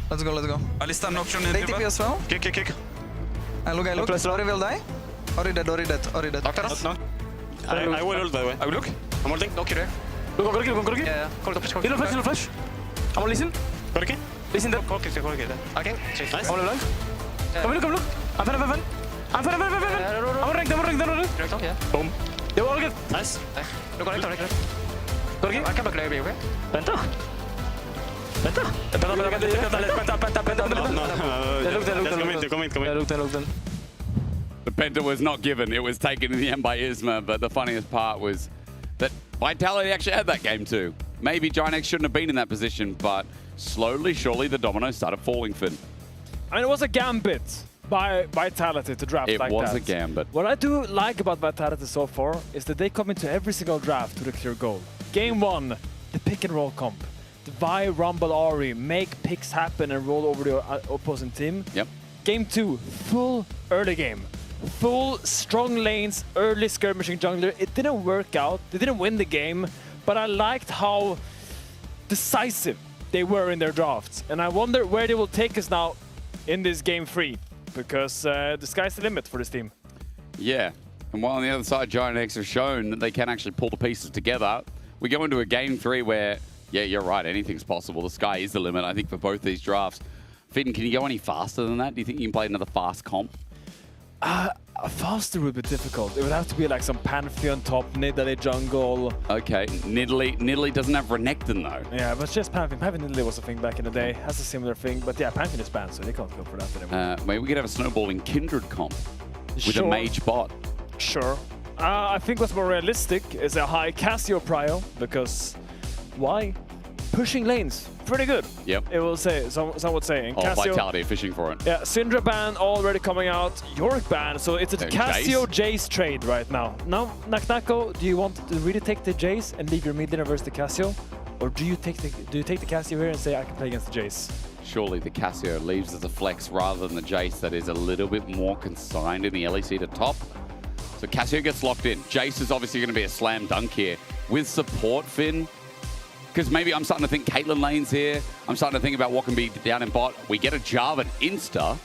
Let's go, let's go. Alistar knock on Take TP as well. Kick. I look. Ori will die. Ori dead. After us? No. I will ult, by the way. I will look. I'm holding. Knock you there. Look, Gorky. Yeah. Call the flash. Heal flash. I'm on listen. Gorky? Listen there. Gorky. Okay. Nice. I'm alive. Come look. I'm fine. I'm rank. Yeah. Boom. They were all good. Nice. Look, Gorky. I can back layer, okay? Penta. The Penta was not given. It was taken in the end by Isma, but the funniest part was that Vitality actually had that game too. Maybe Ginex shouldn't have been in that position, but slowly, surely, the dominoes started falling, Finn. I mean, it was a gambit by Vitality to draft like that. It was a gambit. What I do like about Vitality so far is that they come into every single draft with a clear goal. Game 1, the pick and roll comp. Vi, Rumble, Ahri, make picks happen and roll over the opposing team. Yep. Game 2, full early game. Full strong lanes, early skirmishing jungler. It didn't work out. They didn't win the game, but I liked how decisive they were in their drafts. And I wonder where they will take us now in this game 3, because the sky's the limit for this team. Yeah, and while on the other side, Giant X have shown that they can actually pull the pieces together, we go into a game 3 where, yeah, you're right, anything's possible. The sky is the limit, I think, for both these drafts. Finn, can you go any faster than that? Do you think you can play another fast comp? Faster would be difficult. It would have to be like some Pantheon top, Nidalee jungle. Okay, Nidalee doesn't have Renekton though. Yeah, but just Pantheon. Pantheon Nidalee was a thing back in the day. Has a similar thing, but yeah, Pantheon is banned, so they can't go for that anymore. Maybe we could have a snowballing Kindred comp with a mage bot. Sure. I think what's more realistic is a high Cassio prio, because why? Pushing lanes, pretty good. Yep. It will say, some would say. And Cassio, Vitality fishing for it. Yeah, Syndra ban already coming out, Yorick ban, so it's a Cassio Jace trade right now. Now, Naknako, do you want to really take the Jace and leave your mid laner versus the Cassio? Or do you take the Cassio here and say I can play against the Jace? Surely the Cassio leaves as a flex rather than the Jace that is a little bit more consigned in the LEC to top. So Cassio gets locked in. Jace is obviously going to be a slam dunk here. With support, Finn, because maybe I'm starting to think Caitlyn lane's here. I'm starting to think about what can be down in bot. We get a Jarvan insta.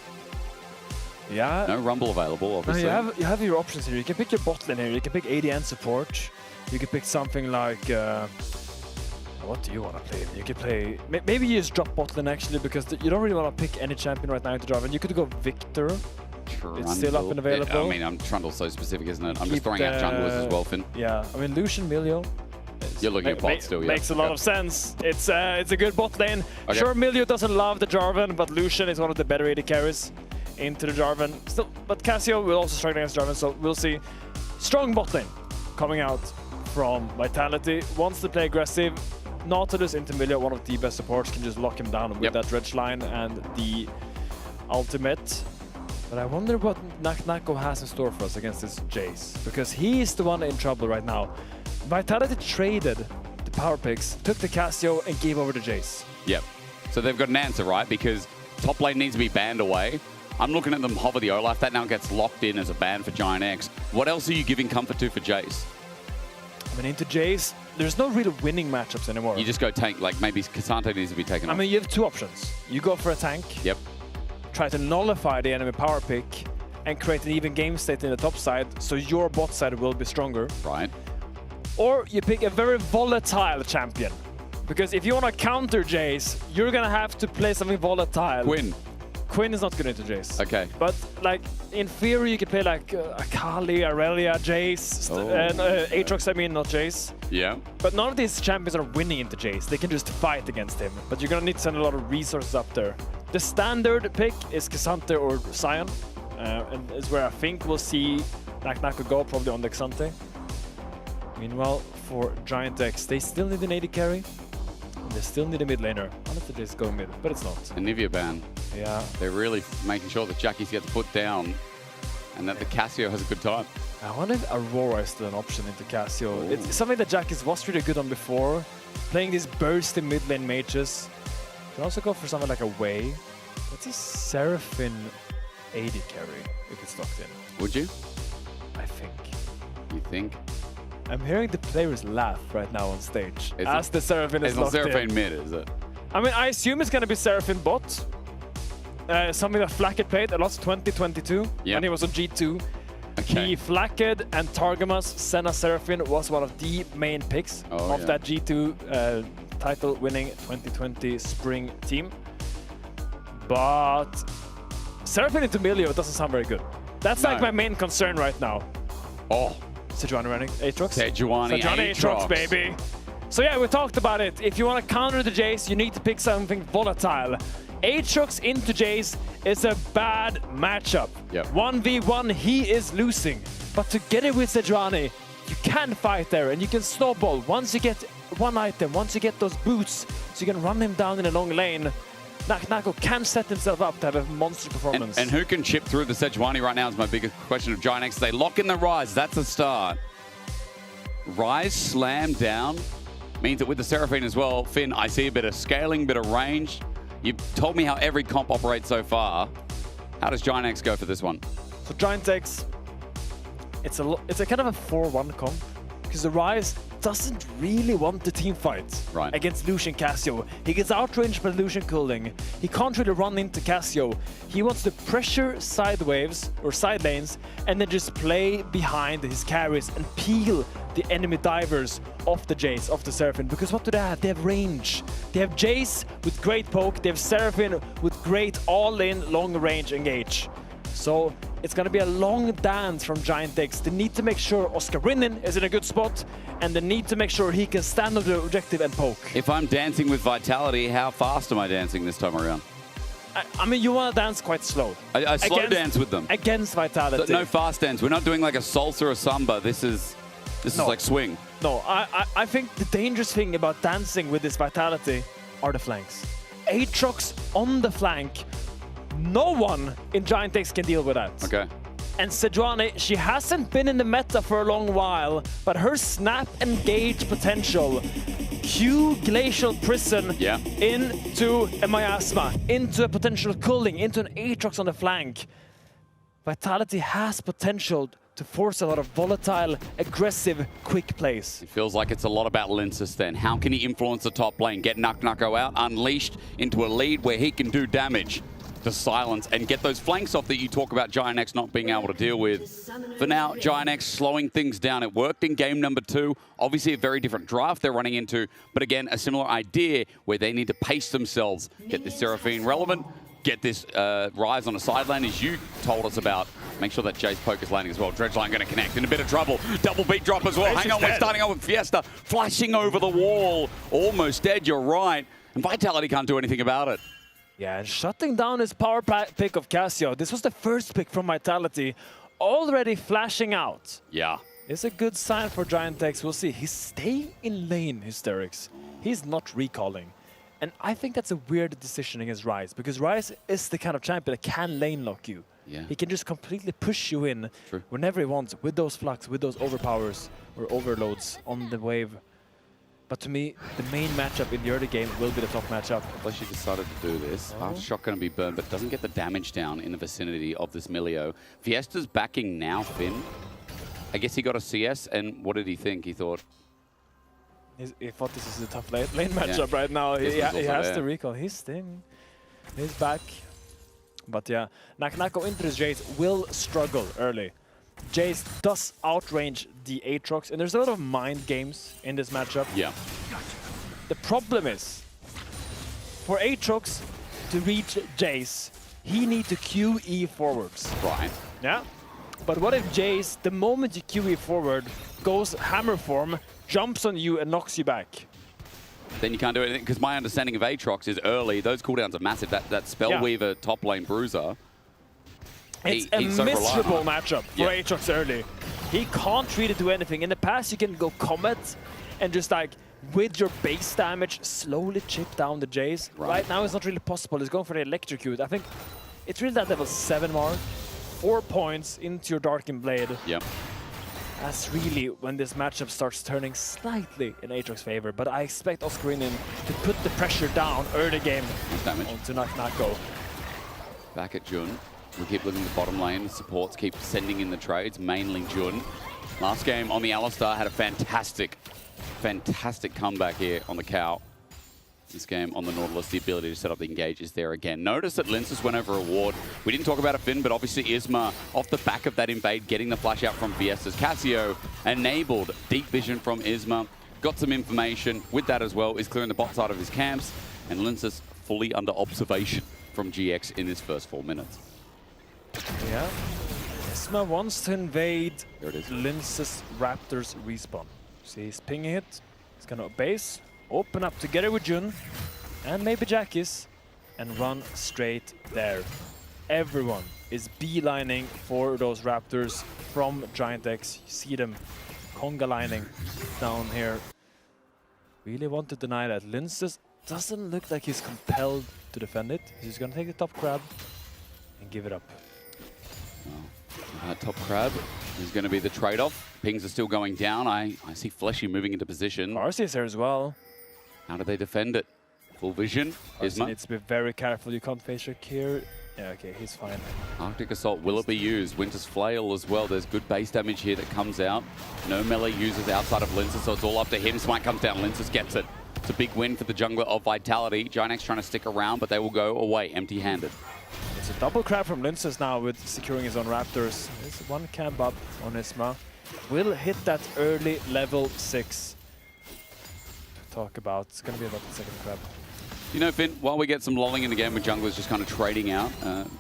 Yeah. No Rumble available, obviously. No, you have your options here. You can pick your bot lane here. You can pick AD and support. You can pick something like... what do you want to play? You could play... Maybe you just drop bot lane actually, because you don't really want to pick any champion right now into Jarvan. You could go Victor. Trundle. It's still up and available. I mean, Trundle's so specific, isn't it? I'm just throwing out junglers as well, Finn. Yeah, I mean, Lucian, Milio. You're looking at bot still, yeah. Makes a lot of sense. It's a good bot lane. Okay. Sure, Milio doesn't love the Jarvan, but Lucian is one of the better AD carries into the Jarvan. Still, but Cassio will also struggle against Jarvan, so we'll see. Strong bot lane coming out from Vitality. Wants to play aggressive. Nautilus into Milio, one of the best supports, can just lock him down with that dredge line and the ultimate. But I wonder what Naknako has in store for us against this Jace, because he's the one in trouble right now. Vitality traded the power picks, took the Cassio, and gave over the Jace. Yep. So they've got an answer, right? Because top lane needs to be banned away. I'm looking at them hover the Olaf. That now gets locked in as a ban for Giant X. What else are you giving comfort to for Jace? I mean, into Jace, there's no real winning matchups anymore. You just go tank, like maybe Cassante needs to be taken off. I mean, you have two options. You go for a tank. Yep. Try to nullify the enemy power pick and create an even game state in the top side, so your bot side will be stronger. Right. Or you pick a very volatile champion. Because if you want to counter Jace, you're going to have to play something volatile. Quinn is not good into Jace. Okay. But like in theory, you can play like Akali, Aurelia, Jace, and Aatrox, I mean, not Jace. Yeah. But none of these champions are winning into Jace. They can just fight against him. But you're going to need to send a lot of resources up there. The standard pick is Cassante or Sion. And is where I think we'll see Naknako go, probably on the Cassante. Meanwhile, for Giant X, they still need an AD carry. And they still need a mid laner. Unless they just go mid, but it's not. A Nivea ban. Yeah. They're really making sure that Jackies gets put down and that the Cassio has a good time. I wonder if Aurora is still an option into Cassio. Ooh. It's something that Jackies was really good on before. Playing these bursty mid lane mages. You can also go for something like a Wei. What's a Seraphine AD carry if it's locked in? Would you? I think. You think? I'm hearing the players laugh right now on stage as the Seraphine is locked in. It's not Seraphine mid, is it? I mean, I assume it's going to be Seraphine bot. Something that Flacked played a lot 2022 when he was on G2. Okay. He Flacked and Targamas, Senna Seraphine was one of the main picks of that G2 title-winning 2020 spring team. But Seraphine into Milio doesn't sound very good. That's like my main concern right now. Oh. Sejuani running Aatrox. Sejuani Aatrox, baby. So yeah, we talked about it. If you want to counter the Jace, you need to pick something volatile. Aatrox into Jace is a bad matchup. Yep. 1v1, he is losing. But together with Sejuani, you can fight there and you can snowball. Once you get one item, once you get those boots, so you can run him down in a long lane, Naknako can set himself up to have a monster performance. And who can chip through the Sejuani right now is my biggest question of Giant X. They lock in the Rise. That's a start. Rise slam down means that with the Seraphine as well, Finn, I see a bit of scaling, bit of range. You've told me how every comp operates so far. How does Giant X go for this one? So Giant X, it's a kind of a 4-1 comp because the Rise doesn't really want the team fight against Lucian Cassio. He gets outranged by Lucian Cooling. He can't really run into Cassio. He wants to pressure side waves or side lanes and then just play behind his carries and peel the enemy divers off the Jace, off the Seraphine. Because what do they have? They have range. They have Jace with great poke. They have Seraphine with great all-in long-range engage. So it's going to be a long dance from Giant X. They need to make sure Oscar Rinnin is in a good spot, and they need to make sure he can stand on the objective and poke. If I'm dancing with Vitality, how fast am I dancing this time around? I mean, you want to dance quite slow. I slow dance with them. Against Vitality. No fast dance. We're not doing like a salsa or samba. This is like swing. No, I think the dangerous thing about dancing with this Vitality are the flanks. Aatrox on the flank. No one in Giant X can deal with that. Okay. And Sejuani, she hasn't been in the meta for a long while, but her snap engage potential, Q Glacial Prison into a Miasma, into a potential Cooling, into an Aatrox on the flank. Vitality has potential to force a lot of volatile, aggressive, quick plays. It feels like it's a lot about Linces then. How can he influence the top lane, get Nucko out, unleashed into a lead where he can do damage to silence and get those flanks off that you talk about Giant X not being able to deal with. For now, Giant X slowing things down. It worked in game number 2. Obviously a very different draft they're running into, but again, a similar idea where they need to pace themselves, get this Seraphine relevant, get this Rise on a side lane, as you told us about. Make sure that Jace poke is landing as well. Dredgeline going to connect in a bit of trouble. Double beat drop as well. Hang on, we're starting off with Fiesta. Flashing over the wall. Almost dead, you're right. And Vitality can't do anything about it. Yeah, and shutting down his power pick of Cassio. This was the first pick from Vitality, already flashing out. Yeah. It's a good sign for Giant X. We'll see. He's staying in lane, Hysterics. He's not recalling. And I think that's a weird decision against Rise, because Rise is the kind of champion that can lane lock you. Yeah. He can just completely push you in whenever he wants, with those flux, with those overpowers or overloads on the wave. But to me, the main matchup in the early game will be the top matchup. Unless she decided to do this. Aftershock going to be burned, but doesn't get the damage down in the vicinity of this Milio. Fiesta's backing now, Finn. I guess he got a CS, and what did he think? He thought... He thought this is a tough lane matchup right now. He has to recall. He's staying. He's back. But yeah, Nucko into his Jace will struggle early. Jace does outrange the Aatrox, and there's a lot of mind games in this matchup. Yeah. The problem is, for Aatrox to reach Jace, he needs to QE forwards. Right. Yeah. But what if Jace, the moment you QE forward, goes hammer form, jumps on you and knocks you back? Then you can't do anything, because my understanding of Aatrox is early. Those cooldowns are massive. That Spellweaver top lane bruiser. It's a miserable matchup for Aatrox early. He can't really do anything. In the past, you can go Comet and just like, with your base damage, slowly chip down the Jace. Right now, it's not really possible. He's going for the Electrocute. I think it's really that level 7 mark. 4 points into your Darkened Blade. Yep. That's really when this matchup starts turning slightly in Aatrox's favor. But I expect Oscarinin to put the pressure down early game onto Nucko. Back at Jun. We keep looking at the bottom lane. The supports keep sending in the trades, mainly Jun. Last game on the Alistar had a fantastic comeback here on the Cow. This game on the Nautilus, the ability to set up the engage is there again. Notice that Linces went over a ward. We didn't talk about it, Finn, but obviously Isma, off the back of that invade, getting the flash out from Fiesta's Cassio, enabled deep vision from Isma. Got some information with that as well, is clearing the bot side of his camps, and Linces fully under observation from GX in his first 4 minutes. Yeah. Isma wants to invade Linces Raptors respawn. See, he's pinging it. He's gonna base, open up together with Jun and maybe Jackis, and run straight there. Everyone is beelining for those Raptors from Giant X. You see them conga lining down here. Really want to deny that. Linces doesn't look like he's compelled to defend it. He's gonna take the top crab and give it up. Top crab is going to be the trade-off. Pings are still going down. I see Fleshy moving into position. Arceus there as well. How do they defend it? Full vision. Isma needs to be very careful. You can't face check here. Yeah, okay, he's fine. Arctic Assault, will it be used? Winter's Flail as well. There's good base damage here that comes out. No melee users outside of Linces, so it's all up to him. Smite comes down, Linces gets it. It's a big win for the jungler of Vitality. Giant trying to stick around, but they will go away empty-handed. It's a double crab from Linces now with securing his own Raptors. There's one camp up on Isma. Will hit that early level 6 to talk about. It's going to be about the second crab. You know, Finn, while we get some lolling in the game with junglers just kind of trading out,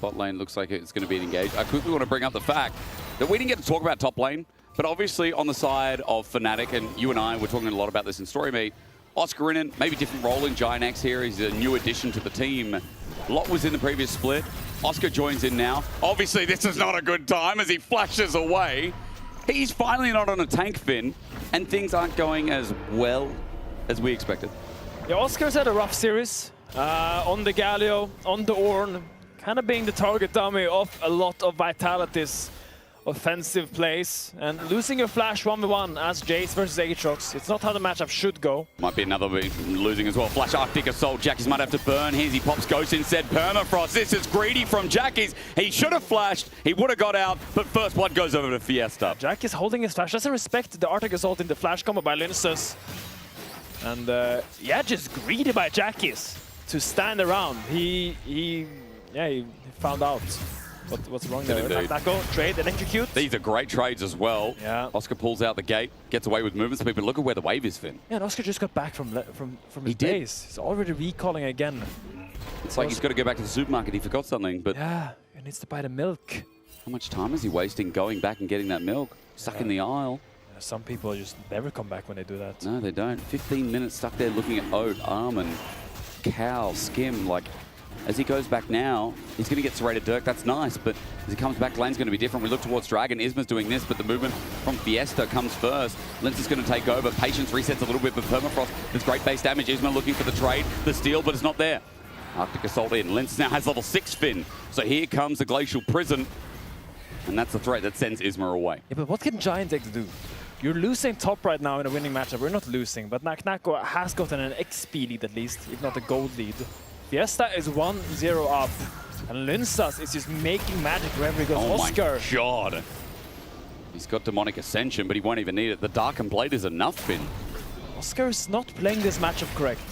bot lane looks like it's going to be engaged. I quickly want to bring up the fact that we didn't get to talk about top lane, but obviously on the side of Fnatic, and you and I were talking a lot about this in Story Meet, Oscarinen, maybe different role in Giant X here. He's a new addition to the team. Lot was in the previous split. Oscar joins in now. Obviously, this is not a good time as he flashes away. He's finally not on a tank, Finn, and things aren't going as well as we expected. Yeah, Oscar's had a rough series on the Galio, on the Ornn, kind of being the target dummy of a lot of Vitality's offensive plays, and losing your flash 1v1 as Jace versus Aatrox. It's not how the matchup should go. Might be another losing as well. Flash Arctic Assault. Jackies might have to burn. Here's he pops Ghost instead. Permafrost. This is greedy from Jackies. He should have flashed. He would have got out, but first blood goes over to Fiesta. Jackies holding his flash. Doesn't respect the Arctic Assault in the flash combo by Linces. And yeah, just greedy by Jackies to stand around. He found out what's wrong there. Taco, trade, and execute. These are great trades as well. Yeah. Oscar pulls out the gate, gets away with movement speed, but look at where the wave is, Finn. Yeah, and Oscar just got back from his base. He's already recalling again. It's like he's got to go back to the supermarket. He forgot something, but yeah, he needs to buy the milk. How much time is he wasting going back and getting that milk? Stuck in the aisle. Yeah, some people just never come back when they do that. No, they don't. 15 minutes stuck there looking at Oat, Armin, Cal, Skim. Like, as he goes back now, he's going to get serrated Dirk. That's nice, but as he comes back, lane's going to be different. We look towards Dragon. Isma's doing this, but the movement from Fiesta comes first. Lince is going to take over. Patience resets a little bit, but Permafrost, there's great base damage. Isma looking for the trade, the steal, but it's not there. Arctic Assault in. Lince now has level 6 Finn. So here comes the Glacial Prison. And that's the threat that sends Isma away. Yeah, but what can Giant X do? You're losing top right now in a winning matchup. We're not losing, but Naknako has gotten an XP lead at least, if not a gold lead. Fiesta is 1-0 up, and Linsas is just making magic wherever he goes. Oh Oscar. My God. He's got Demonic Ascension, but he won't even need it. The Darkened Blade is enough, Finn. Oscar is not playing this matchup correct.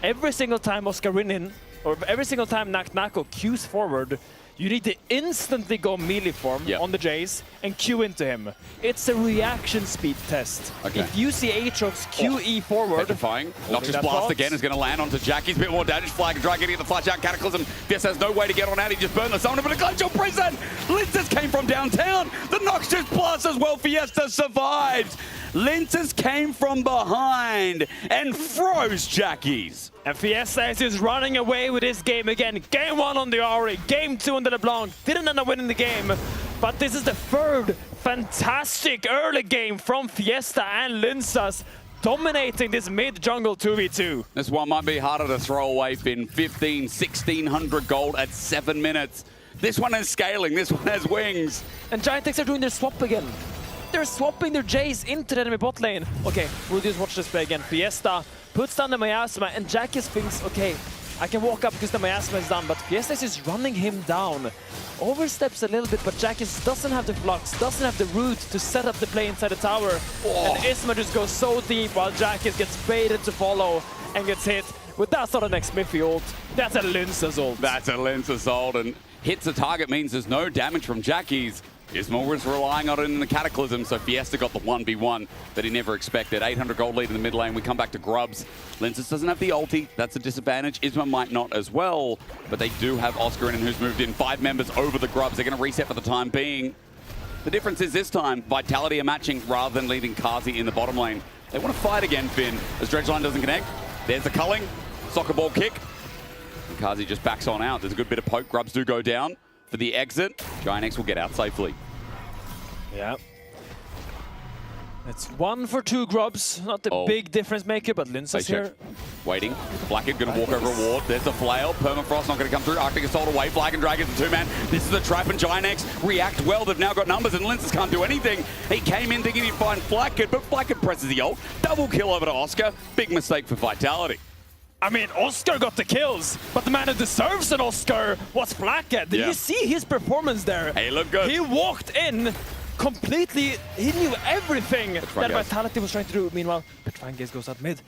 Every single time Oscar win in, or every single time Naknako queues forward, you need to instantly go melee form on the Jace and queue into him. It's a reaction speed test. Okay. If you see Aatrox QE forward... Petrifying. Noxious Blast again is going to land onto Jackie's. Bit more damage. Flag and Dragon getting the flash out. Cataclysm. Fiesta has no way to get on out. He just burned the summoner, but a Glacial Prison! Linces came from downtown. The Noxious Blast as well. Fiesta survived. Linces came from behind and froze Jackies. And Fiesta is just running away with this game again. Game 1 on the Ahri, Game 2 on the LeBlanc. Didn't end up winning the game, but this is the third fantastic early game from Fiesta and Linsas, dominating this mid-jungle 2v2. This one might be harder to throw away, Finn. 1,600 gold at 7 minutes. This one is scaling. This one has wings. And Giant X are doing their swap again. They're swapping their Jace into the enemy bot lane. Okay, we'll just watch this play again. Fiesta puts down the Miasma, and Jackies thinks, okay, I can walk up because the Miasma is done, but Fiesta is running him down. Oversteps a little bit, but Jackies doesn't have the flux, doesn't have the root to set up the play inside the tower. And Isma just goes so deep while Jackies gets baited to follow and gets hit. But that's not an ex-Miffy ult, that's a Linces ult. That's a Linces ult, and hits the target means there's no damage from Jackies. Isma was relying on it in the Cataclysm, so Fiesta got the 1v1 that he never expected. 800 gold lead in the mid lane. We come back to Grubs. Linces doesn't have the ulti. That's a disadvantage. Isma might not as well, but they do have Oscarinen, who's moved in 5 members over the Grubs. They're going to reset for the time being. The difference is this time, Vitality are matching rather than leaving Kazi in the bottom lane. They want to fight again, Finn, as Dredgeline doesn't connect. There's the culling. Soccer ball kick. And Kazi just backs on out. There's a good bit of poke. Grubs do go down. For the exit, Giant X will get out safely. Yeah. It's 1 for 2 Grubs. Not the big difference maker, but Linsas here. Waiting. Blackhead going to walk over a ward. There's the flail. Permafrost not going to come through. Arctic Assault away. Flag and Dragon's a 2-man. This is the trap, and Giant X react well. They've now got numbers, and Linsas can't do anything. He came in thinking he'd find Blackhead, but Blackhead presses the ult. Double kill over to Oscar. Big mistake for Vitality. I mean, Oscar got the kills, but the man who deserves an Oscar was Flacket. Did you see his performance there? He looked good. He walked in completely, he knew everything that Vitality was trying to do. Meanwhile, Petranges goes out mid.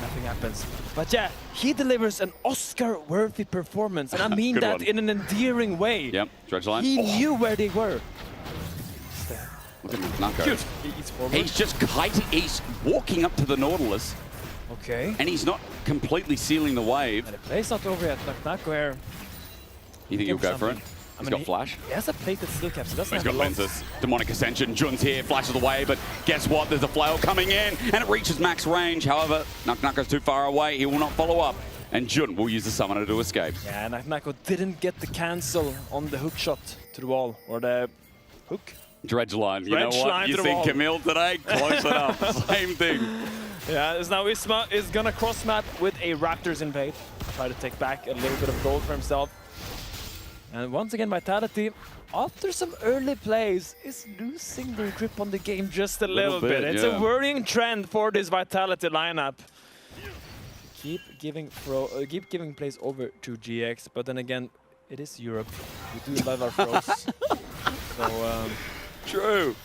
Nothing happens. But yeah, he delivers an Oscar-worthy performance, and I mean that in an endearing way. Yep, Dredge line. He knew where they were. Look at Nako. He's just kiting, he's walking up to the Nautilus. Okay. And he's not completely sealing the wave. And the play's not over yet. Nako where... You think he'll go for it? He's got flash. He has a plate that still caps. He doesn't He's have got lenses. Demonic Ascension. Jun's here, flashes away, but guess what? There's a flail coming in, and it reaches max range. However, Nako's too far away. He will not follow up, and Jun will use the summoner to escape. Yeah, Nako didn't get the cancel on the hook shot to the wall, or the hook. Dredge line. You know what? You see Camille today? Close enough. Same thing. Yeah, now Isma is gonna cross map with a Raptors invade. Try to take back a little bit of gold for himself. And once again, Vitality, after some early plays, is losing their grip on the game just a little bit. It's a worrying trend for this Vitality lineup. Keep giving plays over to GX, but then again, it is Europe. We do love our pros. So, true.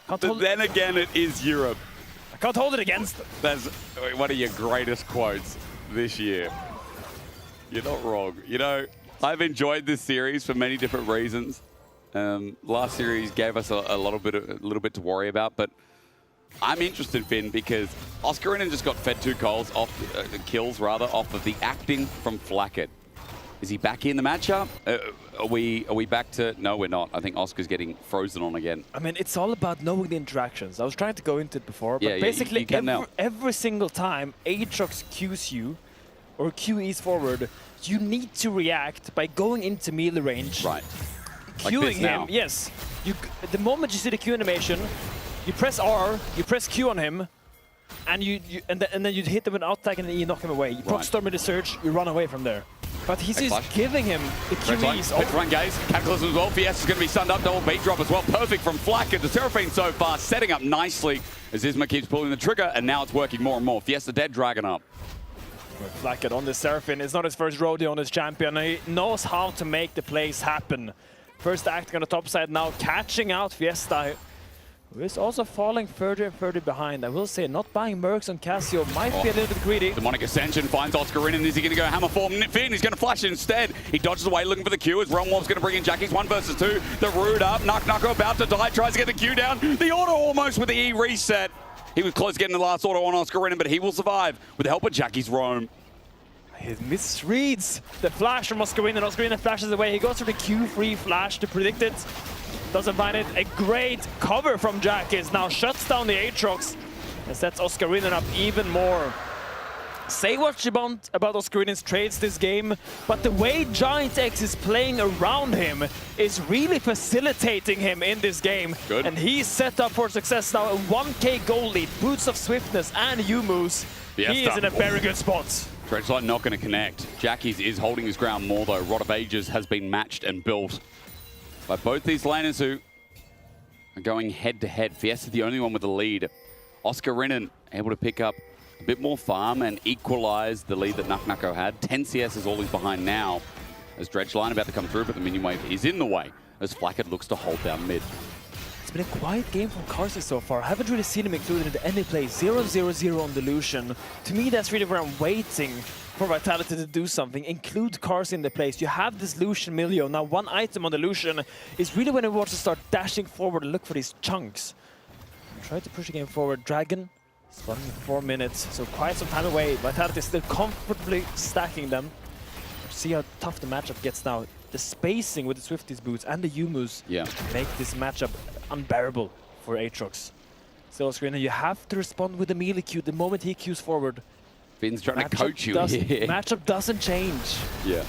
But then again, it is Europe. I can't hold it against them. That's one of your greatest quotes this year. You're not wrong. You know, I've enjoyed this series for many different reasons. Last series gave us a little bit to worry about, but I'm interested, Finn, because Oscarinen just got fed 2 kills off of the acting from Flacket. Is he back in the matchup? Are we back to... No, we're not. I think Oscar's getting frozen on again. I mean, it's all about knowing the interactions. I was trying to go into it before, but yeah, basically every single time Aatrox Qs you, or QEs forward, you need to react by going into melee range. Right. Queuing him, yes. The moment you see the Q animation, you press R, you press Q on him, and then you hit him with an outtag and then you knock him away. You proc storm with the surge, you run away from there. But he's just giving him the QEs. Pitch run gaze, Cataclysm as well. Fiesta's going to be stunned up, double beat drop as well. Perfect from Flacket. The Seraphine so far setting up nicely as Isma keeps pulling the trigger, and now it's working more and more. Fiesta dead, Dragon up. Flacket on the Seraphine. It's not his first rodeo on his champion. He knows how to make the plays happen. First acting on the top side now, catching out Fiesta, who is also falling further and further behind. I will say, not buying Mercs on Casio might be a little bit greedy. Demonic Ascension finds Oscarinen. Is he going to go hammer for Finn? He's going to flash instead. He dodges away looking for the Q as Realm Warp's going to bring in Jackie's 1 versus 2. The root up. Nako about to die. Tries to get the Q down. The auto almost with the E reset. He was close to getting the last auto on Oscarinen, but he will survive with the help of Jackie's Roam. He misreads the flash from Oscarinen. Oscarinen flashes away. He goes for the Q-free flash to predict it. Doesn't find it. A great cover from Jackie's. Now shuts down the Aatrox and sets Oscarinen up even more. Say what you want about Oscarinen's trades this game, but the way Giant X is playing around him is really facilitating him in this game. Good. And he's set up for success now. A 1k goal lead, boots of swiftness and U-moves. He is in a very good spot. Dredge line not going to connect. Jackie's is holding his ground more though. Rod of Ages has been matched and built by both these laners who are going head to head. Fiesta the only one with the lead. Oscarinen able to pick up a bit more farm and equalize the lead that Nako had. 10 CS is all he's behind now as Dredge line about to come through, but the minion wave is in the way as Flacket looks to hold down mid. It's been a quiet game from Karsi so far. I haven't really seen him included into any play. 0-0-0 on Delusion. To me, that's really where I'm waiting for Vitality to do something. Include Karsi in the plays. You have this Lucian Milio. Now, one item on the Lucian is really when he wants to start dashing forward and look for these chunks. Try to push the game forward. Dragon spawning in 4 minutes, so quite some time away. Vitality is still comfortably stacking them. See how tough the matchup gets now. The spacing with the Swifties boots and the Yumus make this matchup unbearable for Aatrox. Still, Oscarinen, you have to respond with the melee Q the moment he Qs forward. Finn's trying to coach you here. Matchup doesn't change. Yeah.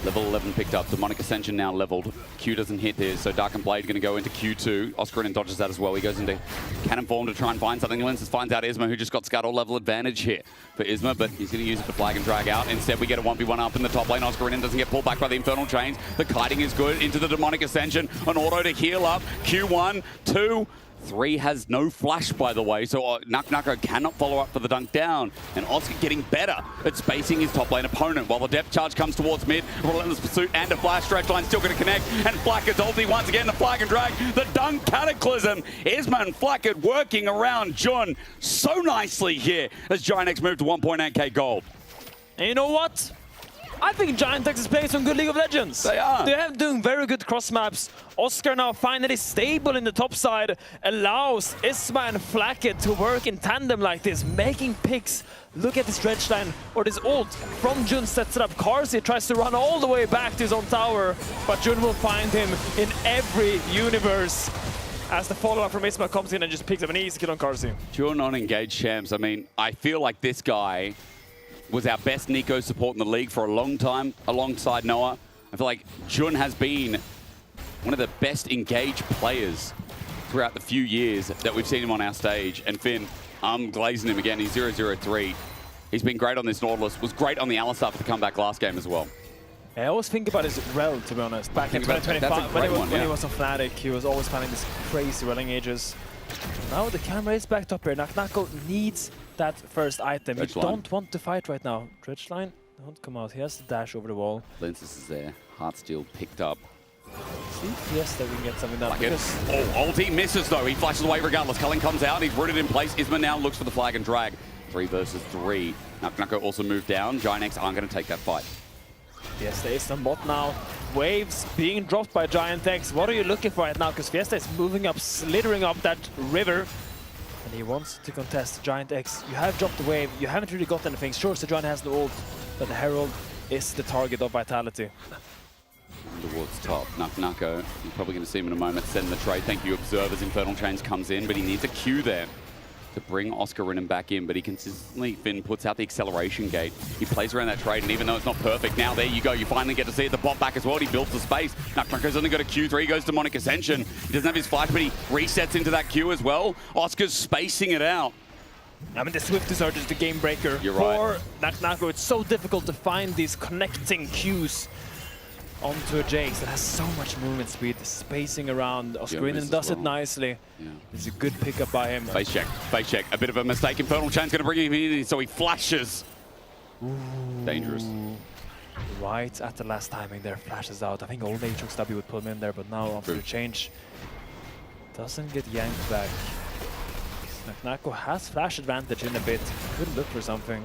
Level 11 picked up. Demonic Ascension now leveled. Q doesn't hit here, so Dark & Blade going to go into Q2. Oscarinen dodges that as well. He goes into Cannon Form to try and find something. Lenses finds out Isma, who just got Scuttle level advantage here for Isma, but he's going to use it to flag and drag out. Instead, we get a 1v1 up in the top lane. Oscarinen doesn't get pulled back by the Infernal Chains. The kiting is good into the Demonic Ascension. An auto to heal up. Q1, 2, 3 has no flash, by the way, so Naknako cannot follow up for the dunk down. And Oscar getting better at spacing his top lane opponent. While the depth charge comes towards mid, relentless pursuit and a flash stretch line still going to connect. And Flacket's ulti once again, the flag and drag. The dunk cataclysm. Isma and Flacket working around Jun so nicely here as Giant X move to 1.8k gold. And you know what? I think Giant X is playing some good League of Legends. They are. They have doing very good cross maps. Oscar now finally stable in the top side, allows Isma and Flacket to work in tandem like this, making picks. Look at this stretch line, or this ult from Jun sets it up. Carsey tries to run all the way back to his own tower, but Jun will find him in every universe. As the follow-up from Isma comes in and just picks up an easy kill on Carsey. Jun on engaged champs. I mean, I feel like this guy was our best Nico support in the league for a long time, alongside Noah. I feel like Jun has been one of the best engaged players throughout the few years that we've seen him on our stage. And Finn, I'm glazing him again. He's 0-0-3. He's been great on this Nautilus. Was great on the Alistar for the comeback last game as well. I always think about his rel, to be honest. Back in 2025, when he was on Fnatic, he was always finding these crazy rel engages. Now the camera is backed up here. Naknako needs that first item. You don't want to fight right now. Dredge line, don't come out. He has to dash over the wall. Lensis is there. Heartsteel picked up. See? Yes, that we can get something done. Ulti misses though. He flashes away regardless. Culling comes out. He's rooted in place. Isma now looks for the flag and drag. 3 versus 3. Naknako also moved down. Giant X aren't going to take that fight. Fiesta is on bot now. Waves being dropped by Giant X. What are you looking for right now? Because Fiesta is moving up, slithering up that river. And he wants to contest Giant X. You have dropped the wave. You haven't really got anything. Sure, Sejuani has no ult, but the Herald is the target of Vitality. Towards top. Naknako, you're probably going to see him in a moment. Send the trade. Thank you, Observers. Infernal Chains comes in, but he needs a Q there to bring Oscar Rinnan back in, but he consistently, Finn, puts out the acceleration gate. He plays around that trade, and even though it's not perfect, now there you go. You finally get to see it. The bot back as well. He builds the space. Naknako's only got a Q3, goes to Demonic Ascension. He doesn't have his flash, but he resets into that Q as well. Oscar's spacing it out. I mean, the Swifties are just the game breaker. You're right. For Naknako, it's so difficult to find these connecting Qs onto a Jace that has so much movement speed, the spacing around. Oscar Rinnan does it nicely. Yeah. It's a good pickup by him. Face check, face check. A bit of a mistake. Infernal Chain's going to bring him in, so he flashes. Ooh. Dangerous. Right at the last timing there, flashes out. I think old Aatrox W would put him in there, but now after the change, doesn't get yanked back. Naknako has flash advantage in a bit. Could look for something.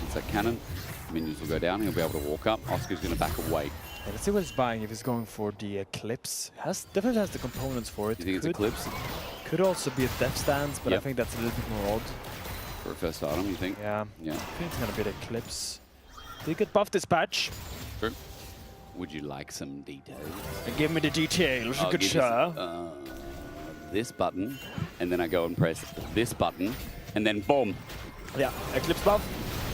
It's that cannon. Minions will go down. He'll be able to walk up. Oscar's going to back away. Yeah, let's see what he's buying. If he's going for the Eclipse, definitely has the components for it. You think it's Eclipse? Could also be a Death Stance, but I think that's a little bit more odd. For a first item, you think? Yeah. Yeah. I think it's gonna be the Eclipse. Did he get buffed this patch? True. Would you like some details? Give me the details, good sir. This button, and then I go and press this button, and then boom. Yeah, Eclipse buff.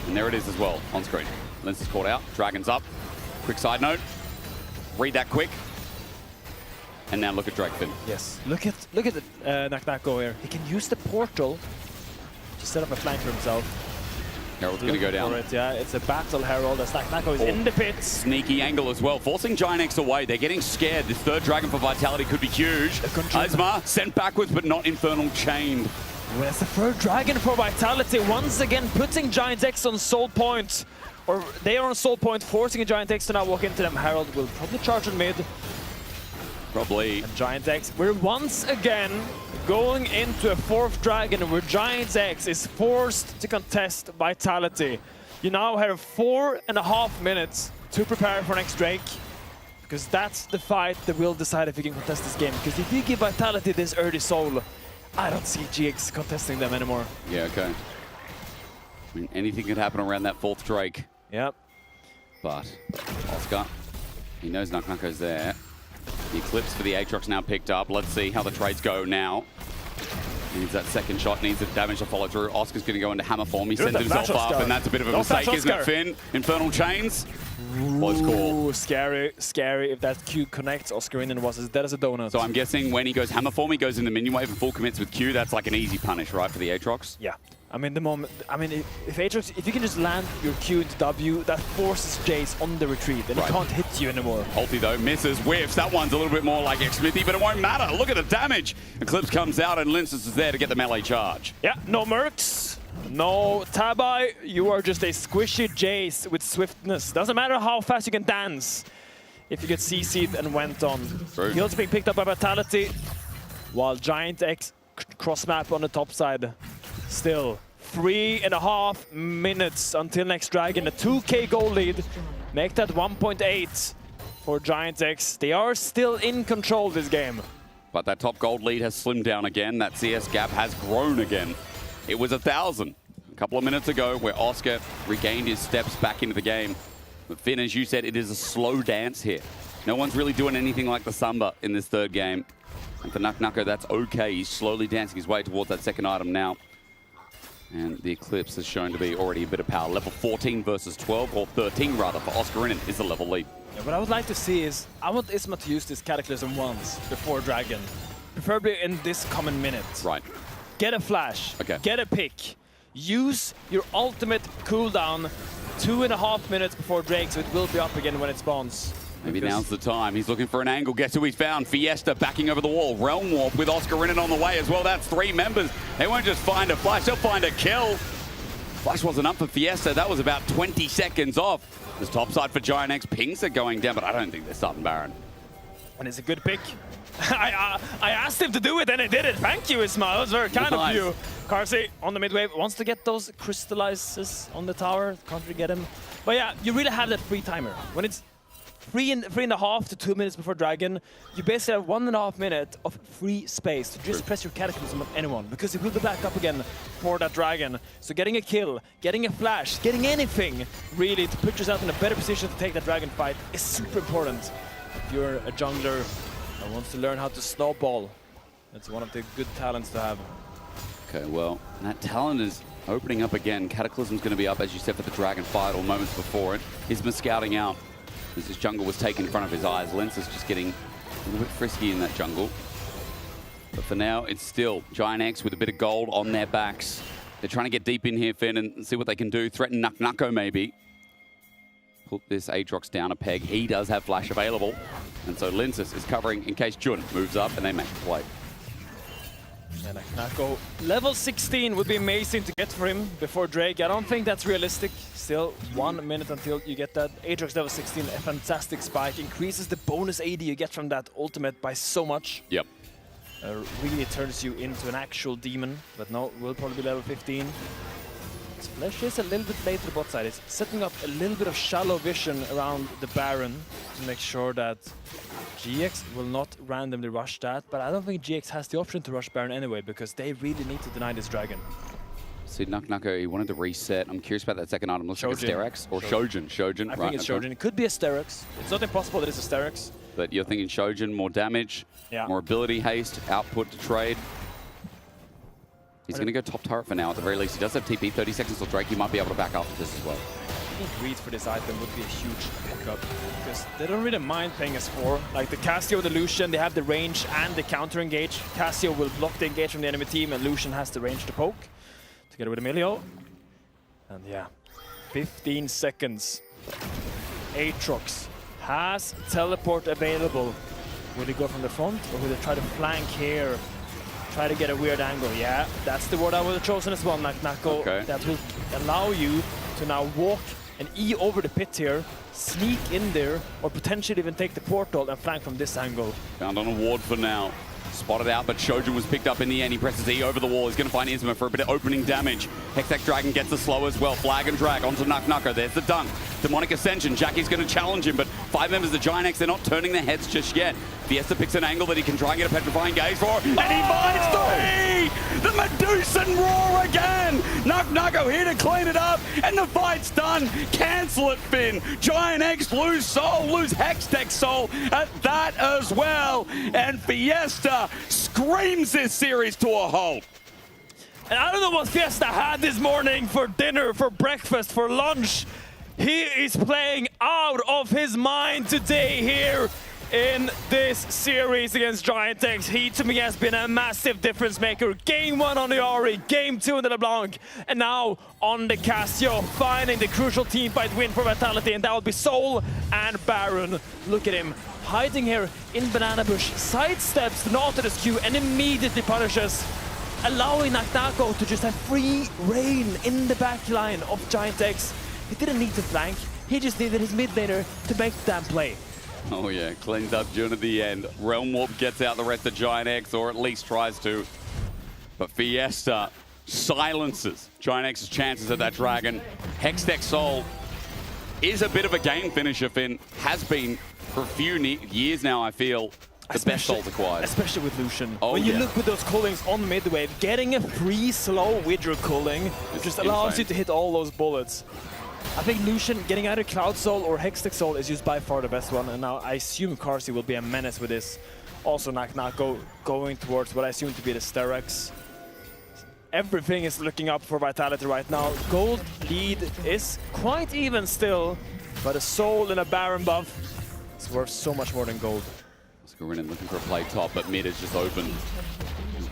And there it is as well, on screen. Lens is caught out, Dragon's up. Quick side note, read that quick. And now look at Drakefin. Yes, look at the Naknako here. He can use the portal to set up a flank for himself. Herald's going to go down. Yeah, it's a battle Herald as Naknako is in the pits. Sneaky angle as well, forcing Giant X away. They're getting scared. This third Dragon for Vitality could be huge. Isma sent backwards, but not Infernal Chained. Well, it's the third Dragon for Vitality, once again putting Giant X on soul point. Or they are on soul point, forcing a Giant X to now walk into them. Herald will probably charge on mid. Probably. And Giant X, we're once again going into a fourth Dragon where Giant X is forced to contest Vitality. You now have 4.5 minutes to prepare for next Drake. Because that's the fight that will decide if you can contest this game. Because if you give Vitality this early soul, I don't see GX contesting them anymore. Yeah, okay. I mean, anything could happen around that fourth Drake. Yep. But Oscar, he knows Naknako's there. The Eclipse for the Aatrox now picked up. Let's see how the trades go now. Needs that second shot, needs the damage to follow through. Oscar's going to go into hammer form. He sends himself up, and that's a bit of a mistake, isn't it, Finn? Infernal Chains. Close call. Scary, scary. If that Q connects, Oscar Rinnan was as dead as a donut. So I'm guessing when he goes hammer form, he goes in the minion wave and full commits with Q. That's like an easy punish, right, for the Aatrox? Yeah. I mean, if Aatrox, if you can just land your Q into W, that forces Jace on the retreat, and he can't hit you anymore. Ulti though, misses, whiffs. That one's a little bit more like X-Smithy, but it won't matter. Look at the damage. Eclipse comes out, and Linces is there to get the melee charge. Yeah, no mercs, no Tabai. You are just a squishy Jace with swiftness. Doesn't matter how fast you can dance. If you get CC'd and went on. He also being picked up by Vitality, while Giant X cross map on the top side. Still 3.5 minutes until next dragon. A 2k goal lead. Make that 1.8 for Giant X. They are still in control this game. But that top gold lead has slimmed down again. That CS gap has grown again. It was 1,000 a couple of minutes ago where Oscar regained his steps back into the game. But Finn, as you said, it is a slow dance here. No one's really doing anything like the Samba in this third game. And for NuckNucko, that's okay. He's slowly dancing his way towards that second item now. And the Eclipse has shown to be already a bit of power. Level 14 versus 12, or 13 rather, for Oscarinen is the level lead. Yeah, what I would like to see is, I want Isma to use this Cataclysm once before Dragon. Preferably in this common minute. Right. Get a flash, okay. Get a pick. Use your ultimate cooldown 2.5 minutes before Drake, so it will be up again when it spawns. Maybe now's the time. He's looking for an angle. Guess who he's found? Fiesta backing over the wall. Realm Warp with Oscarinen on the way as well. That's 3 members. They won't just find a flash, they'll find a kill. Flash wasn't up for Fiesta. That was about 20 seconds off. This top side for Giant X. Pings are going down, but I don't think they're starting Baron. And it's a good pick. I asked him to do it and he did it. Thank you, Isma. That was very kind of you. Carsey on the mid wave wants to get those crystallizes on the tower. Can't really get him. But yeah, you really have that free timer. When it's 3.5 to 2 minutes before Dragon, you basically have 1.5 minutes of free space to just press your Cataclysm on anyone, because it will be back up again for that Dragon. So getting a kill, getting a flash, getting anything really to put yourself in a better position to take that Dragon fight is super important. If you're a jungler that wants to learn how to snowball, that's one of the good talents to have. Okay, well, that talent is opening up again. Cataclysm's going to be up, as you said, for the Dragon fight, or moments before it. Isma scouting out. As his jungle was taken in front of his eyes. Lens is just getting a little bit frisky in that jungle. But for now, it's still Giant X with a bit of gold on their backs. They're trying to get deep in here, Finn, and see what they can do. Threaten NuckNucko, maybe. Put this Aatrox down a peg. He does have flash available. And so Linces is covering in case Jun moves up and they make the play. And NuckNucko, level 16 would be amazing to get for him before Drake. I don't think that's realistic. Still 1 minute until you get that. Aatrox level 16, a fantastic spike. Increases the bonus AD you get from that ultimate by so much. Yep. Really turns you into an actual demon. But no, will probably be level 15. Splash is a little bit late to the bot side. It's setting up a little bit of shallow vision around the Baron to make sure that GX will not randomly rush that, but I don't think GX has the option to rush Baron anyway, because they really need to deny this Dragon. See, NuckNucko, he wanted to reset. I'm curious about that second item. Looks like a Sterex or Shojin. Shojin, I think it's Shojin. It could be a Sterex. It's not impossible that it's a Sterex. But you're thinking Shojin, more damage, more ability haste, output to trade. He's going to go top turret for now, at the very least. He does have TP, 30 seconds till Drake. He might be able to back up this as well. I think read for this item would be a huge pickup, because they don't really mind playing as 4. Like the Cassio, the Lucian, they have the range and the counter engage. Cassio will block the engage from the enemy team, and Lucian has the range to poke, together with Emilio. And yeah, 15 seconds. Aatrox has teleport available. Will he go from the front, or will they try to flank here? Try to get a weird angle. Yeah, that's the word I would have chosen as well, NuckNucko. Okay. That will allow you to now walk and E over the pit here, sneak in there, or potentially even take the portal and flank from this angle. Found on a ward for now. Spotted out, but Shojin was picked up in the end. He presses E over the wall. He's going to find Isma for a bit of opening damage. Hextech Dragon gets the slow as well. Flag and drag onto NuckNucko. There's the dunk. Demonic Ascension. Jackie's going to challenge him, but 5 members of Giant X, they're not turning their heads just yet. Fiesta picks an angle that he can try and get a petrifying gaze for, and he finds 3! The Medusan roar again! NuckNucko here to clean it up, and the fight's done. Cancel it, Finn. Giant X lose soul, lose Hextech soul at that as well. And Fiesta screams this series to a halt. And I don't know what Fiesta had this morning for dinner, for breakfast, for lunch. He is playing out of his mind today here in this series against Giant X. He, to me, has been a massive difference maker. Game 1 on the Ari, Game 2 on the LeBlanc, and now on the Casio, finding the crucial team fight win for Vitality, and that will be Soul and Baron. Look at him, hiding here in Banana Bush, sidesteps the Nautilus Q and immediately punishes, allowing Naknako to just have free reign in the backline of Giant X. He didn't need to flank, he just needed his mid laner to make the damn play. Oh yeah, cleans up June at the end. Realm Warp gets out the rest of Giant X, or at least tries to. But Fiesta silences Giant X's chances at that dragon. Hextech Soul is a bit of a game finisher, Finn. Has been for a few years now, I feel. The best Soul's acquired. Especially with Lucian. Oh, when you yeah. look with those coolings on mid-wave, getting a free slow with your cooling just allows you to hit all those bullets. I think Lucian getting either Cloud Soul or Hextech Soul is just by far the best one, and now I assume Carsey will be a menace with this. Also Naknako going towards what I assume to be the Sterex. Everything is looking up for Vitality right now. Gold lead is quite even still, but a Soul and a Baron buff is worth so much more than gold. Skorinen looking for a play top, but mid is just open.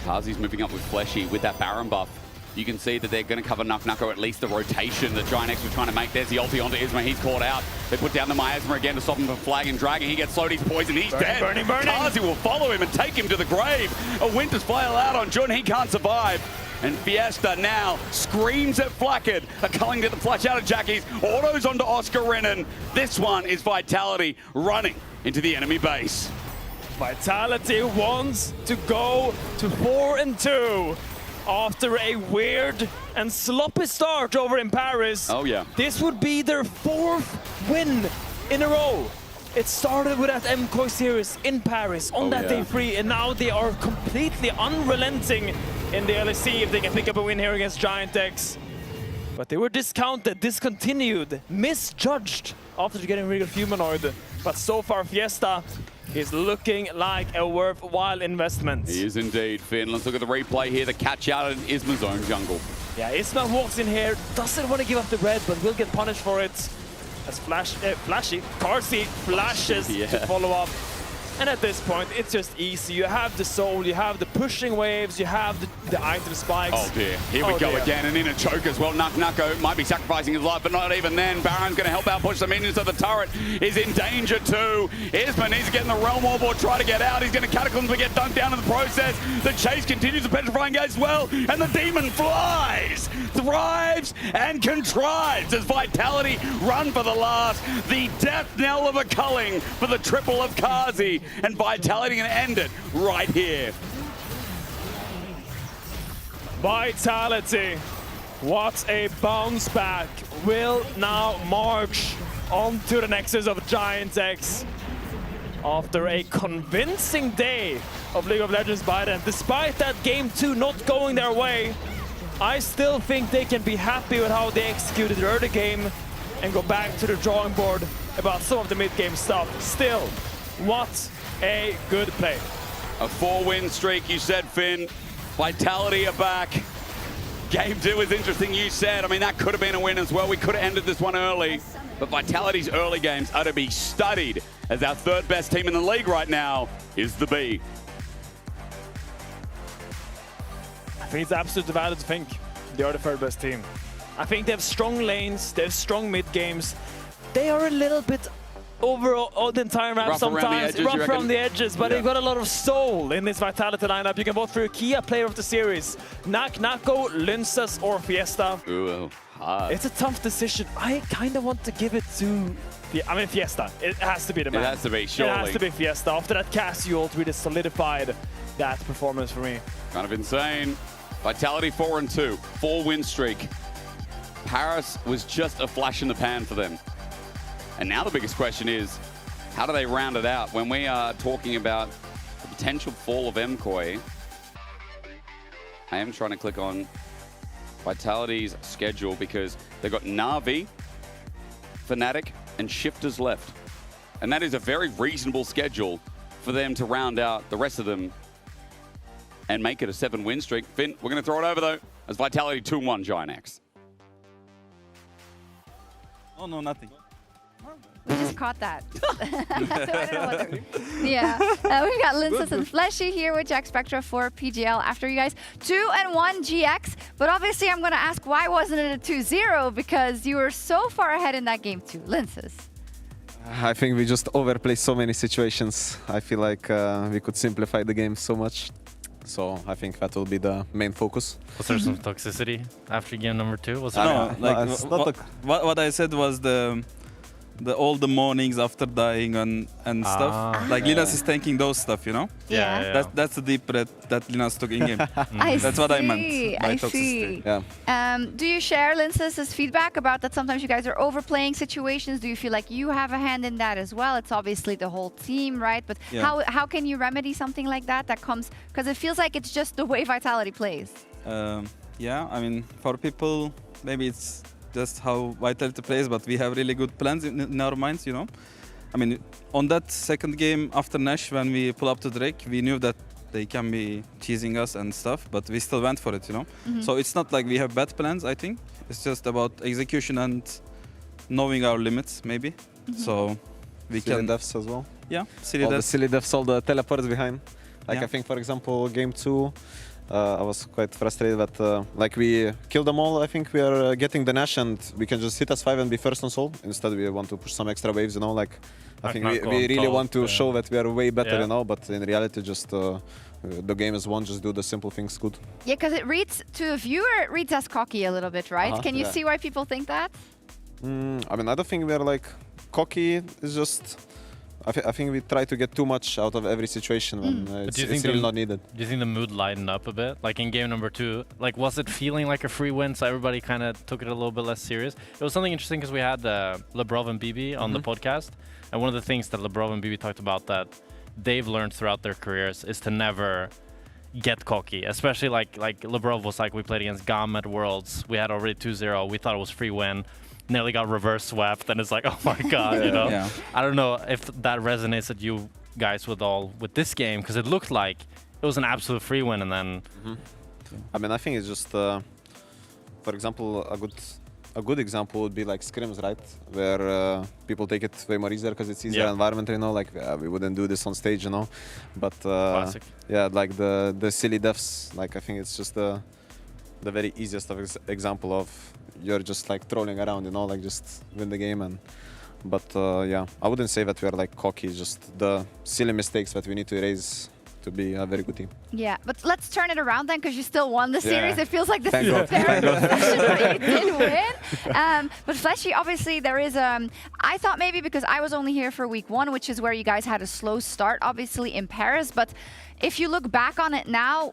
Kazi's moving up with Fleshy with that Baron buff. You can see that they're going to cover Naknako, at least the rotation that Giant X was trying to make. There's the ulti onto Isma, he's caught out. They put down the Miasma again to stop him from flag and dragging. He gets slowed, he's poisoned, he's dead. Burning. Kazi will follow him and take him to the grave. A Winter's Flail out on Jun, he can't survive. And Fiesta now screams at Flackard. A culling to the flash out of Jackie's. Autos onto Oscarinen. This one is Vitality running into the enemy base. Vitality wants to go to 4-2 after a weird and sloppy start over in Paris. Oh yeah. This would be their 4th win in a row. It started with that MCOY series in Paris on that day 3, and now they are completely unrelenting in the LEC if they can pick up a win here against Giant X. But they were discounted, discontinued, misjudged after getting rid of Humanoid. But so far Fiesta is looking like a worthwhile investment. He is indeed, Finn. Let's look at the replay here. The catch out in Isma's own jungle. Yeah, Isma walks in here, doesn't want to give up the red, but will get punished for it. As Flashy, Carsey flashes to follow up. And at this point, it's just easy. You have the Soul, you have the pushing waves, you have the item spikes. Oh dear, here we go again, and in a choke as well. Naknako might be sacrificing his life, but not even then. Baron's going to help out push the minions, so the turret is in danger too. Isma needs to get in the Realm Orb or try to get out. He's going to Catacombs but get dunked down in the process. The chase continues, the petrifying gate as well, and the demon flies, thrives, and contrives as Vitality run for the last. The death knell of a culling for the triple of Kazi. And Vitality going to end it right here. Vitality, what a bounce back, will now march onto the nexus of Giant X. After a convincing day of League of Legends by them, despite that Game 2 not going their way, I still think they can be happy with how they executed their early game and go back to the drawing board about some of the mid-game stuff. Still, what a good play. A 4-win streak, you said, Finn. Vitality are back. Game 2 is interesting, you said. I mean, that could have been a win as well. We could have ended this one early. But Vitality's early games are to be studied, as our 3rd best team in the league right now is the B. I think it's absolutely valid to think they are the 3rd best team. I think they have strong lanes, they have strong mid games. They are a little bit over all the entire map sometimes, rough around the edges, but they've got a lot of soul in this Vitality lineup. You can vote for your Kia player of the series. Naknako, Linces, or Fiesta. Ooh, hard. It's a tough decision. I kind of want to give it to Fiesta. It has to be the man. It has to be, surely. It has to be Fiesta. After that Casio ult really solidified that performance for me. Kind of insane. Vitality 4-2, 4-win streak. Paris was just a flash in the pan for them. And now the biggest question is, how do they round it out? When we are talking about the potential fall of MCOY, I am trying to click on Vitality's schedule because they've got Na'Vi, Fnatic, and Shifters left. And that is a very reasonable schedule for them to round out the rest of them and make it a 7-win streak. Finn, we're going to throw it over, though, as Vitality 2-1 Giant X. No, nothing. We just caught that. So I don't know whether. Yeah. We've got Linces and Fleshy here with Jack Spectra for PGL after you guys. 2-1 GX. But obviously, I'm going to ask why wasn't it a 2-0? Because you were so far ahead in that game too. Linces. I think we just overplayed so many situations. I feel like we could simplify the game so much. So I think that will be the main focus. Was there some toxicity after game number 2? Was No, there? like what I said was all the mornings after dying and stuff. Like Linus is thanking those stuff, you know? Yeah. That's the deep breath that Linus took in game. I That's what I meant by I toxicity. see. Do you share Linces' feedback about that sometimes you guys are overplaying situations? Do you feel like you have a hand in that as well? It's obviously the whole team, right? But how can you remedy something like that comes, because it feels like it's just the way Vitality plays. Yeah, I mean, for people, maybe it's just how Vitality plays, but we have really good plans in our minds, you know. I mean, on that second game after Nash, when we pull up to Drake, we knew that they can be cheesing us and stuff, but we still went for it, you know. So it's not like we have bad plans, I think. It's just about execution and knowing our limits, maybe. So we silly can... deaths as well. Yeah, silly all deaths. The silly deaths, all the teleports behind. Like Yeah. I think, for example, game 2, I was quite frustrated that like we killed them all. I think we are getting the Nash and we can just hit S5 and be first on soul. Instead we want to push some extra waves, you know, like I think we really want to show that we are way better, you know, but in reality just the game is won, just do the simple things good. Yeah, because it reads, to a viewer, it reads as cocky a little bit, right? Can you see why people think that? I mean, I don't think we are like cocky, it's just... I think we try to get too much out of every situation when it's really not needed. Do you think the mood lightened up a bit? Like in game number 2, like was it feeling like a free win so everybody kind of took it a little bit less serious? It was something interesting because we had Lebrov and BB on the podcast, and one of the things that Lebrov and BB talked about that they've learned throughout their careers is to never get cocky, especially like Lebrov was like, we played against GAM at Worlds, we had already 2-0, we thought it was free win, nearly got reverse swept, and it's like, oh my god, you know. I don't know if that resonates with you guys with this game, because it looked like it was an absolute free win, and then. I mean, I think it's just, for example, a good example would be like scrims, right, where people take it way more easier because it's easier environment, you know. Like we wouldn't do this on stage, you know. But yeah, like the silly deaths, like I think it's just the very easiest of example of you're just like trolling around, you know, like just win the game. And but yeah, I wouldn't say that we are like cocky, just the silly mistakes that we need to erase to be a very good team. Yeah, but let's turn it around then, because you still won the series. It feels like this is a Thank terrible God. session, but you did win. But Fleshy, obviously there is I thought maybe because I was only here for week 1, which is where you guys had a slow start, obviously in Paris. But if you look back on it now,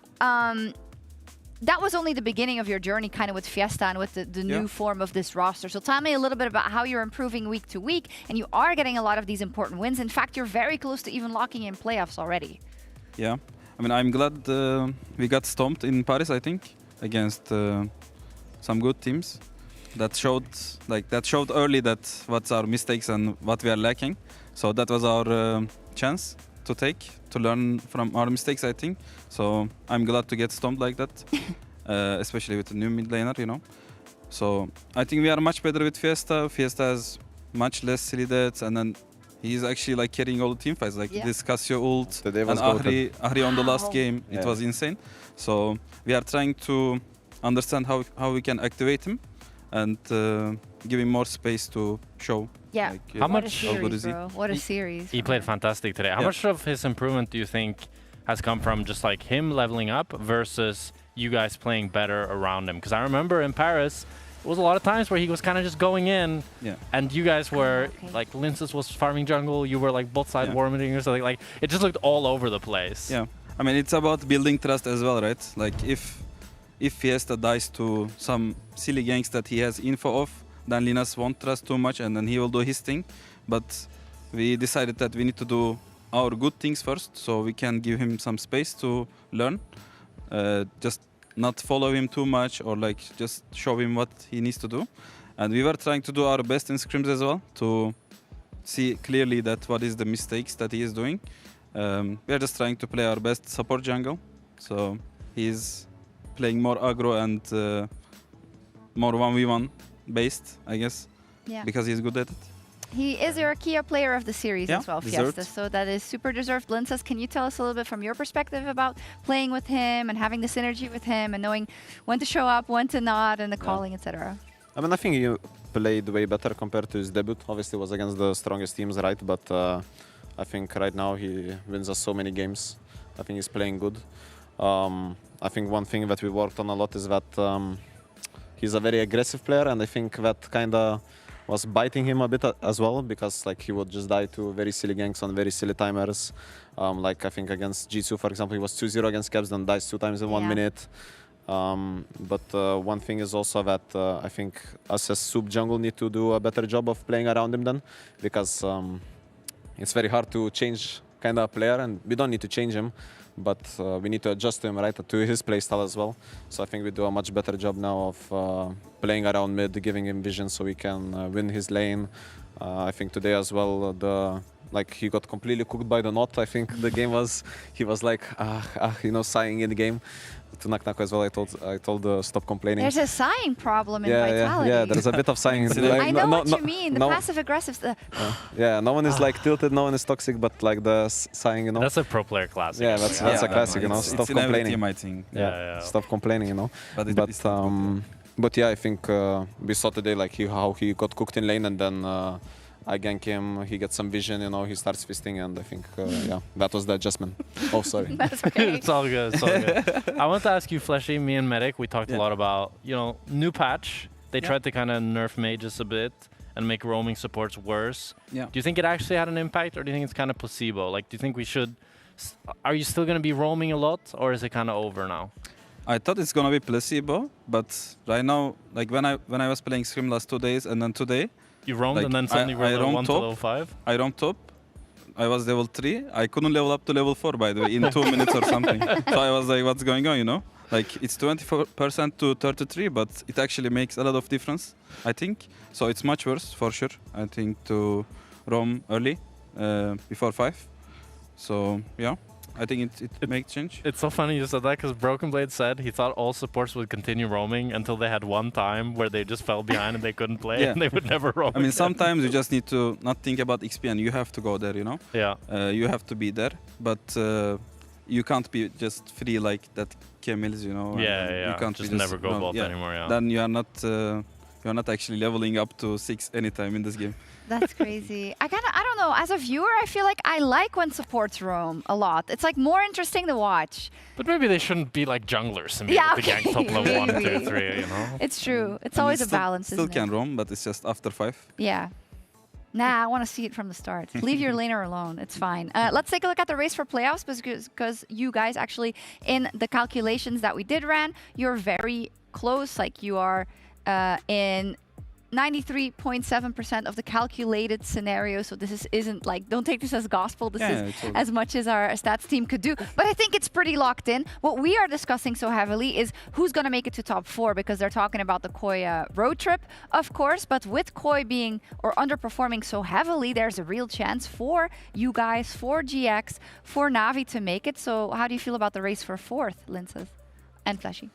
that was only the beginning of your journey kind of with Fiesta and with the new form of this roster. So tell me a little bit about how you're improving week to week, and you are getting a lot of these important wins. In fact, you're very close to even locking in playoffs already. Yeah, I mean, I'm glad we got stomped in Paris, I think, against some good teams. That showed early that what's our mistakes and what we are lacking. So that was our chance to learn from our mistakes, I think. So I'm glad to get stomped like that, especially with the new mid laner, you know. So I think we are much better with Fiesta. Fiesta has much less silly deaths, and then he's actually like carrying all the team fights, like this Cassio ult and Ahri on the last game. It was insane. So we are trying to understand how we can activate him and give him more space to show. Yeah, like, how much? Series, what a series, bro. What a series. He played fantastic today. How much of his improvement do you think has come from just like him leveling up versus you guys playing better around him? Because I remember in Paris, it was a lot of times where he was kind of just going in, and you guys were like, Linces was farming jungle, you were like bot side warming or something. Like it just looked all over the place. Yeah, I mean, it's about building trust as well, right? Like if Fiesta dies to some silly ganks that he has info of, then Linus won't trust too much, and then he will do his thing. But we decided that we need to do our good things first, so we can give him some space to learn. Just not follow him too much, or like just show him what he needs to do. And we were trying to do our best in scrims as well to see clearly that what is the mistakes that he is doing. We are just trying to play our best support jungle. So he's playing more aggro and more 1v1 based, I guess, because he's good at it. He is your Kia Player of the Series Yeah, as well, deserved. Fiesta. So that is super deserved. Lindsay, can you tell us a little bit from your perspective about playing with him and having the synergy with him and knowing when to show up, when to not, and the calling, etc.? I mean, I think he played way better compared to his debut. Obviously, it was against the strongest teams, right? But I think right now he wins us so many games. I think he's playing good. I think one thing that we worked on a lot is that he's a very aggressive player, and I think that kind of was biting him a bit as well, because like he would just die to very silly ganks on very silly timers. Like I think against Jitsu, for example, he was 2-0 against Caps, then dies 2 times in 1 minute. But one thing is also that I think us as sub jungle need to do a better job of playing around him then, because it's very hard to change kind of player, and we don't need to change him, but we need to adjust to him, right, to his playstyle as well. So I think we do a much better job now of playing around mid, giving him vision so we can win his lane. I think today as well, he got completely cooked by the knot. I think the game was, he was like, sighing in the game. To Nak as well, I told stop complaining. There's a sighing problem in Vitality. Yeah, there's a bit of sighing. I know what you mean, the passive-aggressive stuff. Yeah, no one is like tilted, no one is toxic, but like the sighing, you know. That's a pro player classic. Yeah, that's a classic, you know. Stop complaining. Team, I think. Yeah, stop complaining, you know. But yeah, I think we saw today like how he got cooked in lane, and then I gank him, he gets some vision, you know, he starts fisting, and I think, yeah, that was the adjustment. Oh, sorry. That's okay. It's all good, it's all good. I want to ask you, Fleshy, me and Medic, we talked a lot about, new patch. They tried to kind of nerf mages a bit and make roaming supports worse. Yeah. Do you think it actually had an impact, or do you think it's kind of placebo? Like, do you think we should... Are you still going to be roaming a lot, or is it kind of over now? I thought it's gonna be placebo, but right now, like when I was playing Scrim last 2 days and then today, you roamed and then suddenly were level 1 to level 5? I roamed top. I was level 3. I couldn't level up to level 4, by the way, in 2 minutes or something. So I was like, what's going on, you know? Like, it's 24% to 33, but it actually makes a lot of difference, I think. So it's much worse, for sure, I think, to roam early, before 5. So, yeah. I think it makes change. It's so funny you said that, because Broken Blade said he thought all supports would continue roaming until they had one time where they just fell behind and they couldn't play and they would never roam I mean, again. Sometimes you just need to not think about XP and you have to go there, you know? Yeah. You have to be there, but you can't be just free like that Camils, you know? Yeah. You can't just be never go bot anymore, yeah. Then you are not actually leveling up to 6 anytime in this game. That's crazy. I don't know, as a viewer, I feel like I like when supports roam a lot. It's like more interesting to watch. But maybe they shouldn't be like junglers and be able to gank top level 1, 2, 3, you know? It's true. It's always a balance, Still isn't can it? roam, but it's just after 5. Yeah. Nah, I want to see it from the start. Leave your laner alone. It's fine. Let's take a look at the race for playoffs, because you guys actually, in the calculations that we did ran, you're very close. Like, you are in 93.7% of the calculated scenario. So this isn't like, don't take this as gospel. This is as much as our stats team could do. But I think it's pretty locked in. What we are discussing so heavily is who's going to make it to top 4, because they're talking about the Koi road trip, of course. But with Koi being or underperforming so heavily, there's a real chance for you guys, for GX, for Navi to make it. So how do you feel about the race for 4th, Lindsay and Fleshy?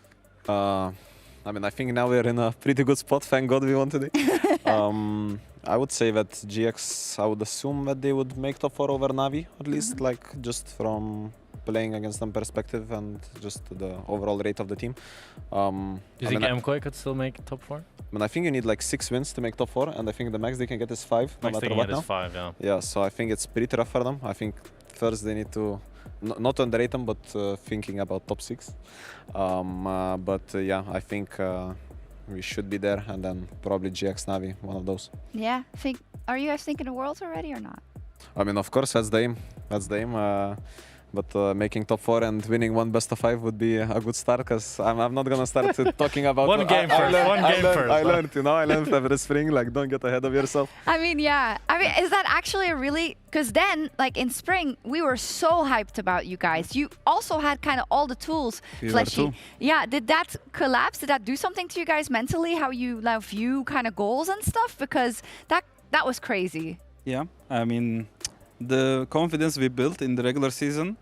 I mean, I think now we're in a pretty good spot. Thank God we won today. I would say that GX, I would assume that they would make top 4 over Navi, at least, like just from playing against them perspective and just the overall rate of the team. Do you think MKOI could still make top 4? I mean, I think you need like 6 wins to make top 4, and I think the max they can get is 5, no matter what now. 5, yeah. Yeah, so I think it's pretty rough for them. I think first they need to not underrate them, but thinking about top 6. Yeah, I think we should be there, and then probably GX Navi, one of those. Yeah, are you guys thinking of Worlds already or not? I mean, of course, that's the aim. That's the aim. But making top 4 and winning 1 best of 5 would be a good start, because I'm not gonna start talking about one game first. I learned, you know, I learned every spring, like, don't get ahead of yourself. I mean, yeah. I mean, is that actually a really, because then, like in spring, we were so hyped about you guys. You also had kind of all the tools, Fleshy. Yeah, did that collapse? Did that do something to you guys mentally? How you now view kind of goals and stuff? Because that was crazy. Yeah, I mean, the confidence we built in the regular season,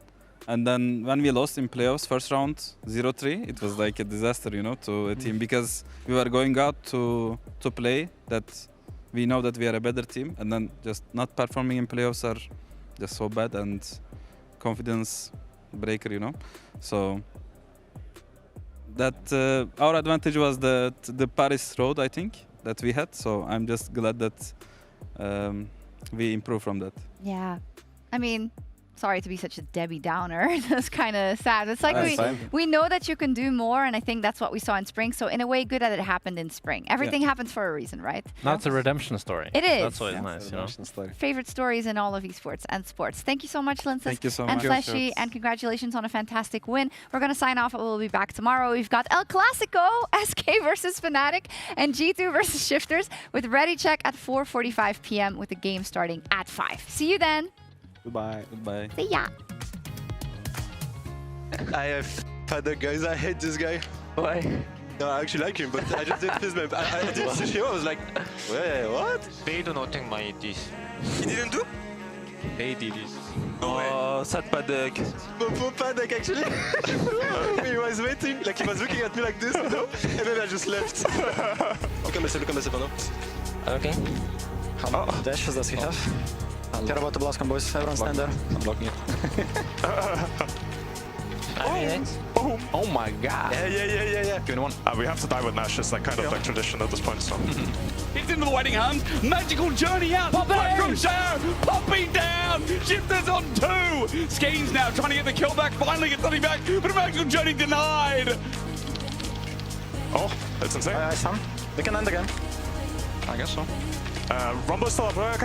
and then when we lost in playoffs, first round 0-3, it was like a disaster, you know, to a team, because we were going out to play that we know that we are a better team, and then just not performing in playoffs are just so bad and confidence breaker, you know. So that our advantage was the Paris road, I think, that we had. So I'm just glad that we improved from that. Yeah. I mean, sorry to be such a Debbie Downer. That's kind of sad. It's like we know that you can do more, and I think that's what we saw in spring. So in a way, good that it happened in spring. Everything happens for a reason, right? Now it's a redemption story. It is. That's always nice, you know. Story. Favorite stories in all of esports and sports. Thank you so much, Linces. Thank you so and much. Fleshy, and congratulations on a fantastic win. We're going to sign off. We'll be back tomorrow. We've got El Clasico, SK versus Fnatic, and G2 versus Shifters with Ready Check at 4:45 p.m. with the game starting at 5. See you then. Goodbye. Goodbye. See ya. I have Paddock, guys. I hate this guy. Why? No, I actually like him, but I just didn't fizz him. I didn't see him. I was like, wait, what? They do not take my this. He didn't do? They did it. Oh, sad Paddock. Poor Paddock, actually. He was waiting, like he was looking at me like this, you know? And then I just left. Look at myself, no? Okay. How many dashes does he have? Care about the blast com, boys. Everyone stand there. I'm blocking it. Boom! Oh my god! Yeah. Give me one. We have to die with Nash. It's like kind of like tradition at this point. So. He's into the waiting hand. Magical journey out. From Shao. Popping down. Shifters on 2. Schemes now trying to get the kill back. Finally get something back. But a magical journey denied. Oh, that's insane. Sam, we can end again. I guess so. Rumble still up. Rumble.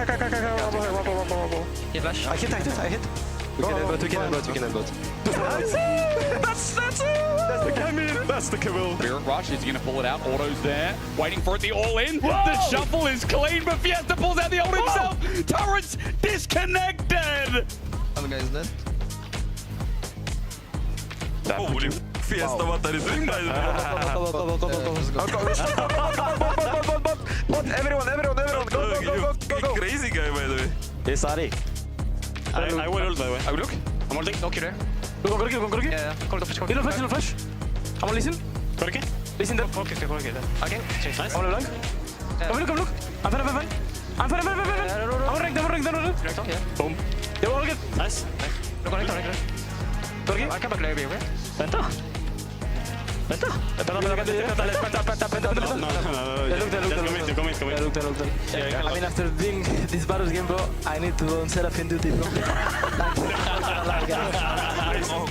Yeah, flash. I hit. We can end both. That's it! That's the Camille! That's the Camille. Spirit Rush is going to pull it out. Auto's there. Waiting for it, the all-in. The shuffle is clean, but Fiesta pulls out the ult himself. Turret's disconnected. Other guy's dead. Holy Fiesta, what are you doing? Everyone, go. Crazy guy, by the way. Yes, Ari. I will ult, by the way. I will look. I'm ulting. Okay, there. Go, Gorky. Yeah. Call the flash. Heal flash. I'm on listen. Gorky? Listen there. Okay. Again. Change. Nice. I'm on blank. Come look. I'm fine. I'm on rank. Yeah. Boom. Yeah, all good. Nice. Look on it. Gorky. I come back later, okay? Vänta. No. Come in. I mean, after being this Battles game, bro, I need to learn Seraphine duty, bro.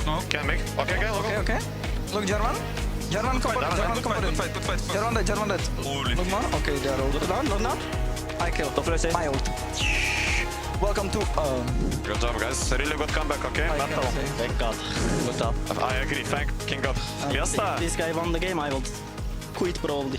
No, can't make. Okay. Look, German, come on. German dead. Look more. Okay, they are all down. Not. I killed. My ult. Welcome to. Good job, guys. Really good comeback, okay? Thank God. Good job. I agree. Thank King God. This guy won the game. I will quit probably.